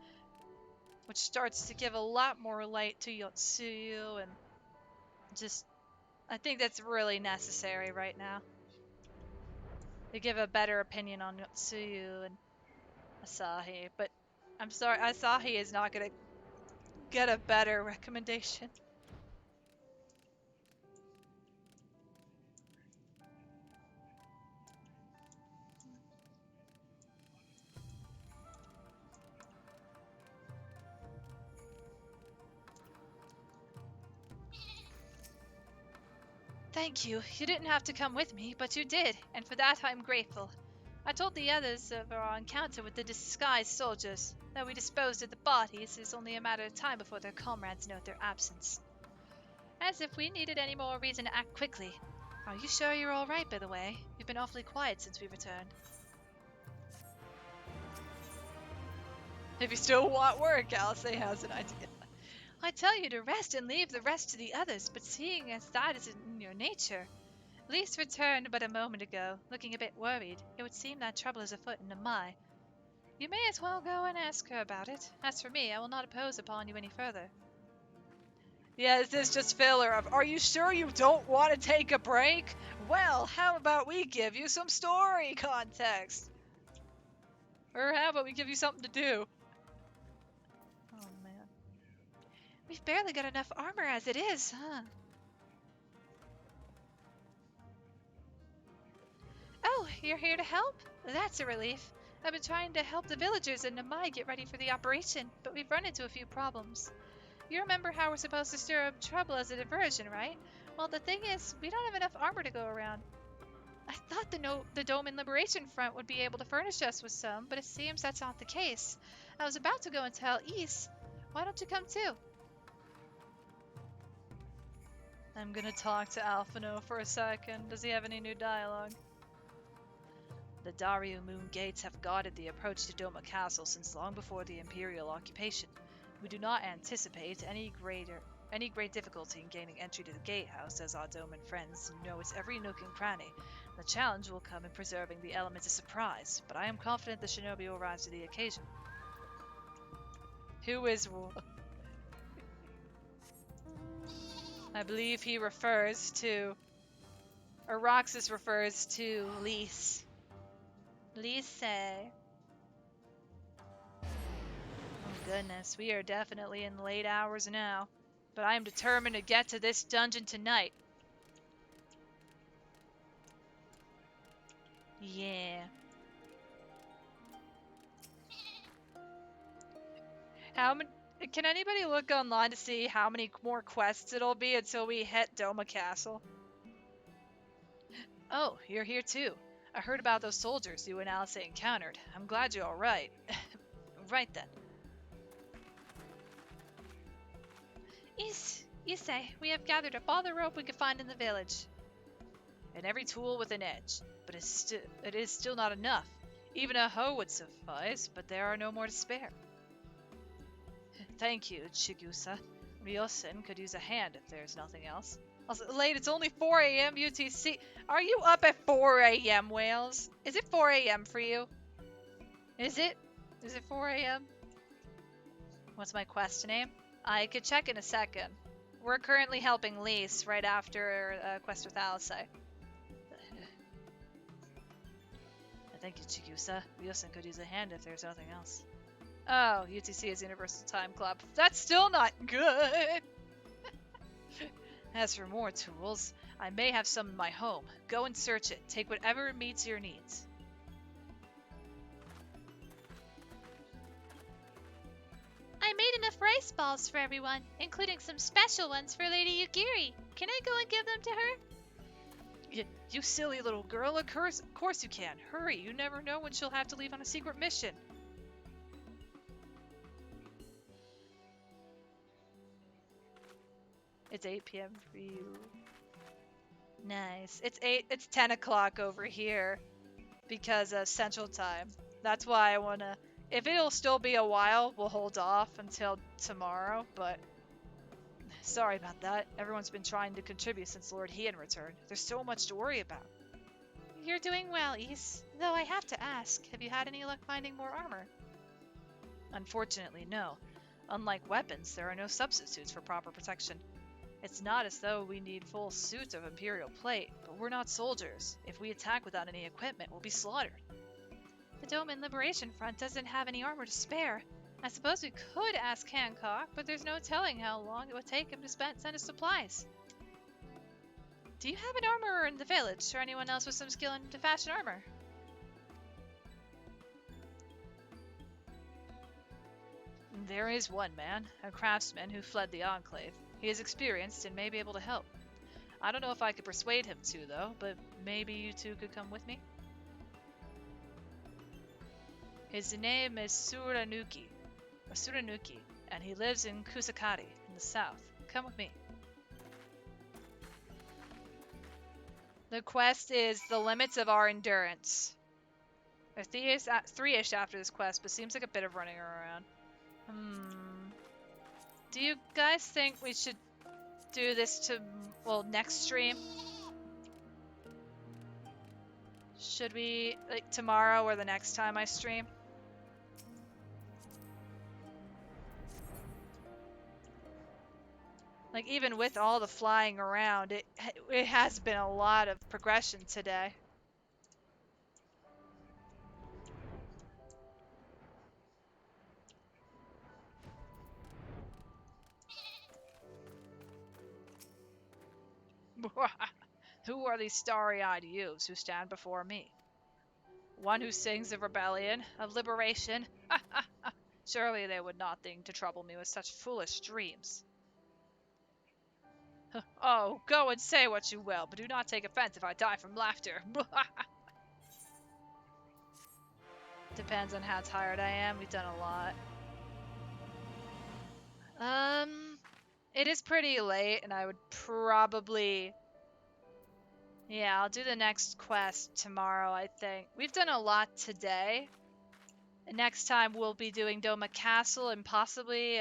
which starts to give a lot more light to Yotsuyu, and just I think that's really necessary right now to give a better opinion on Yotsuyu and Asahi. But I'm sorry, Asahi is not gonna get a better recommendation. Thank you. You didn't have to come with me, but you did, and for that I'm grateful. I told the others of our encounter with the disguised soldiers. That we disposed of the bodies is only a matter of time before their comrades note their absence. As if we needed any more reason to act quickly. Are you sure you're all right, by the way? You've been awfully quiet since we returned. If you still want work, Alice has an idea. I tell you to rest and leave the rest to the others, but seeing as that is in your nature. Lise returned but a moment ago, looking a bit worried. It would seem that trouble is afoot in Namai. You may as well go and ask her about it. As for me, I will not impose upon you any further. Yeah, this is just filler of, are you sure you don't want to take a break? Well, how about we give you some story context? Or how about we give you something to do? Oh, man. We've barely got enough armor as it is, huh? Oh, you're here to help? That's a relief. I've been trying to help the villagers in Namai get ready for the operation, but we've run into a few problems. You remember how we're supposed to stir up trouble as a diversion, right? Well, the thing is, we don't have enough armor to go around. I thought the Doman Liberation Front would be able to furnish us with some, but it seems that's not the case. I was about to go and tell Ys. Why don't you come too? I'm gonna talk to Alphino for a second. Does he have any new dialogue? The Dario Moon Gates have guarded the approach to Doma Castle since long before the Imperial occupation. We do not anticipate any great difficulty in gaining entry to the gatehouse, as our Doman friends know its every nook and cranny. The challenge will come in preserving the element of surprise, but I am confident the shinobi will rise to the occasion. Who is I believe he refers to, or Roxas refers to Lise. Lise. Oh goodness, we are definitely in the late hours now, but I am determined to get to this dungeon tonight. Yeah. How many? Can anybody look online to see how many more quests it'll be until we hit Doma Castle? Oh, you're here too. I heard about those soldiers you and Alice encountered. I'm glad you're all right. Right then. Issei, we have gathered up all the rope we could find in the village. And every tool with an edge, but it is still not enough. Even a hoe would suffice, but there are no more to spare. Thank you, Chigusa. Ryosen could use a hand if there's nothing else. Also, late, it's only 4 a.m. UTC. Are you up at 4 a.m., Wales? Is it 4 a.m. for you? Is it? Is it 4 a.m.? What's my quest name? I could check in a second. We're currently helping Lise right after Quest with Alisai. Thank you, Chigusa. Ryosen could use a hand if there's nothing else. Oh, UTC is Universal Time Club. That's still not good! As for more tools, I may have some in my home. Go and search it. Take whatever meets your needs. I made enough rice balls for everyone, including some special ones for Lady Yugiri. Can I go and give them to her? You silly little girl. Of course you can. Hurry, you never know when she'll have to leave on a secret mission. It's 8 p.m. for you. Nice. It's 10 o'clock over here because of Central Time. That's why I wanna. If it'll still be a while, we'll hold off until tomorrow. But sorry about that. Everyone's been trying to contribute since Lord Heian returned. There's so much to worry about. You're doing well, Ys. Though I have to ask, have you had any luck finding more armor? Unfortunately, no. Unlike weapons, there are no substitutes for proper protection. It's not as though we need full suits of Imperial plate, but we're not soldiers. If we attack without any equipment, we'll be slaughtered. The Doman Liberation Front doesn't have any armor to spare. I suppose we could ask Hancock, but there's no telling how long it would take him to send us supplies. Do you have an armorer in the village, or anyone else with some skill in fashion armor? There is one man, a craftsman who fled the Enclave. He is experienced and may be able to help. I don't know if I could persuade him to, though, but maybe you two could come with me? His name is Suranuki, and he lives in Kusakari, in the south. Come with me. The quest is the limits of our endurance. There's 3-ish after this quest, but seems like a bit of running around. Do you guys think we should do this next stream? Should we, like, tomorrow or the next time I stream? Like, even with all the flying around, it has been a lot of progression today. Who are these starry-eyed youths who stand before me? One who sings of rebellion, of liberation. Surely they would not think to trouble me with such foolish dreams. Oh, go and say what you will, but do not take offense if I die from laughter. Depends on how tired I am. We've done a lot. It is pretty late, and I would probably... Yeah, I'll do the next quest tomorrow, I think. We've done a lot today. And next time we'll be doing Doma Castle and possibly,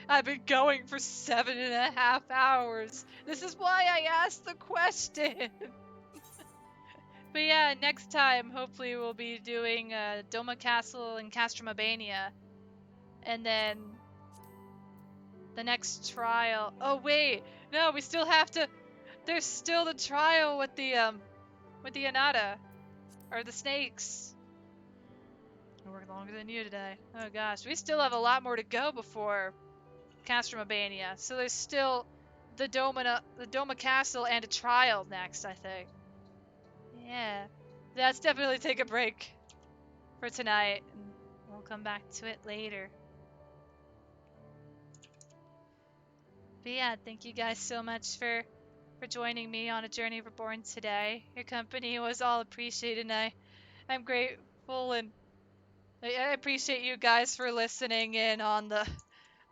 I've been going for 7.5 hours. This is why I asked the question. But yeah, next time, hopefully we'll be doing Doma Castle and Castromabania. And then the next trial. Oh wait, no, we still have to. There's still the trial with the Anata, or the snakes. I worked longer than you today. Oh gosh, we still have a lot more to go before Castromabania. So there's still the Doma Castle and a trial next, I think. Yeah, let's definitely take a break for tonight, and we'll come back to it later. But yeah, thank you guys so much for joining me on a journey of Reborn today. Your company was all appreciated, and I'm grateful, and I appreciate you guys for listening in on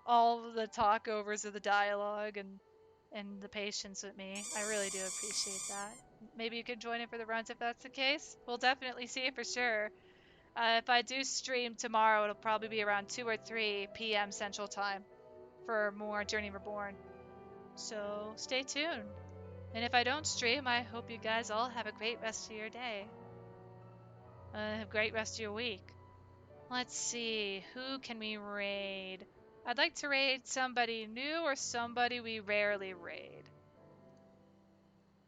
all of the talkovers of the dialogue and the patience with me. I really do appreciate that. Maybe you could join in for the runs if that's the case. We'll definitely see for sure. If I do stream tomorrow, it'll probably be around 2 or 3 p.m. Central Time for more Journey Reborn. So stay tuned. And if I don't stream, I hope you guys all have a great rest of your day. Have a great rest of your week. Let's see, who can we raid? I'd like to raid somebody new or somebody we rarely raid.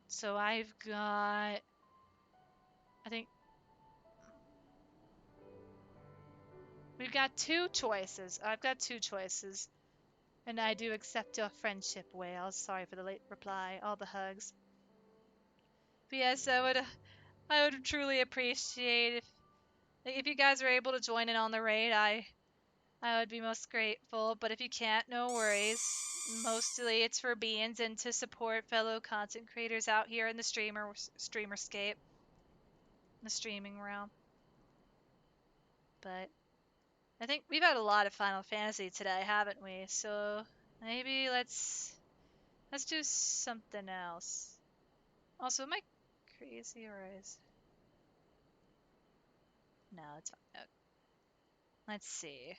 So I've got, I think, we've got 2 choices. I've got 2 choices. And I do accept your friendship, Whales. Sorry for the late reply. All the hugs. But yes, I would truly appreciate if you guys are able to join in on the raid. I would be most grateful. But if you can't, no worries. Mostly it's for beans and to support fellow content creators out here in the streamerscape, the streaming realm. But I think we've had a lot of Final Fantasy today, haven't we? So maybe let's do something else. Also, am I crazy or is... No, it's fine. Okay. Let's see.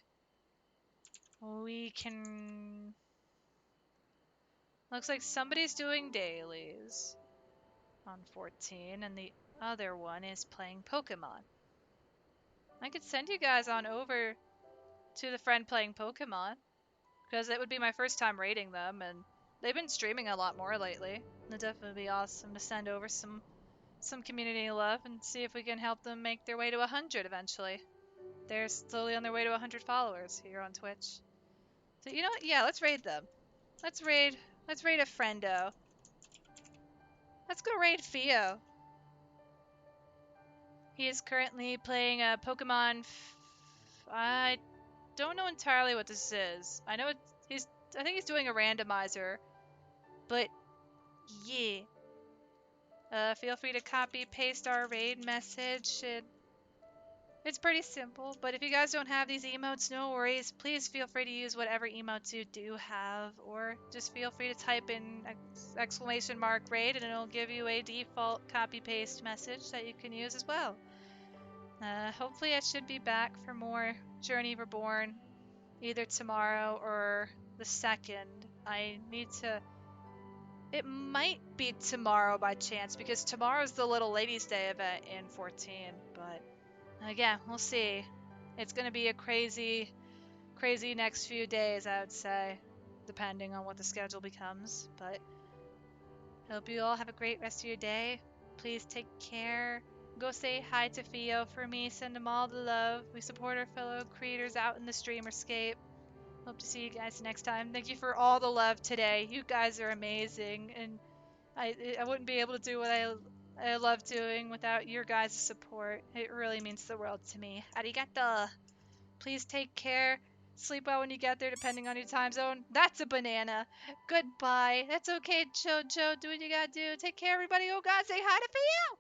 We can... Looks like somebody's doing dailies on 14, and the other one is playing Pokemon. I could send you guys on over to the friend playing Pokemon, because it would be my first time raiding them, and they've been streaming a lot more lately. It'd definitely be awesome to send over some community love and see if we can help them make their way to 100 eventually. They're slowly on their way to 100 followers here on Twitch. So you know what? Yeah, let's raid them. Let's raid a friendo. Let's go raid Theo. He is currently playing a Pokemon. I don't know entirely what this is. I know I think he's doing a randomizer, but yeah. Feel free to copy paste our raid message. It's pretty simple, but if you guys don't have these emotes, no worries. Please feel free to use whatever emotes you do have, or just feel free to type in exclamation mark raid and it'll give you a default copy paste message that you can use as well. Hopefully I should be back for more Journey Reborn either tomorrow or the 2nd. I need to... It might be tomorrow by chance because tomorrow's the Little Ladies Day event in 14, but again, we'll see. It's going to be a crazy next few days, I would say, depending on what the schedule becomes. But I hope you all have a great rest of your day. Please take care. Go say hi to Theo for me. Send him all the love. We support our fellow creators out in the streamerscape. Hope to see you guys next time. Thank you for all the love today. You guys are amazing, and I wouldn't be able to do what I love doing without your guys' support. It really means the world to me. Arigato. Please take care. Sleep well when you get there, depending on your time zone. That's a banana. Goodbye. That's okay, Jojo. Do what you gotta do. Take care, everybody. Oh, God, say hi to Theo.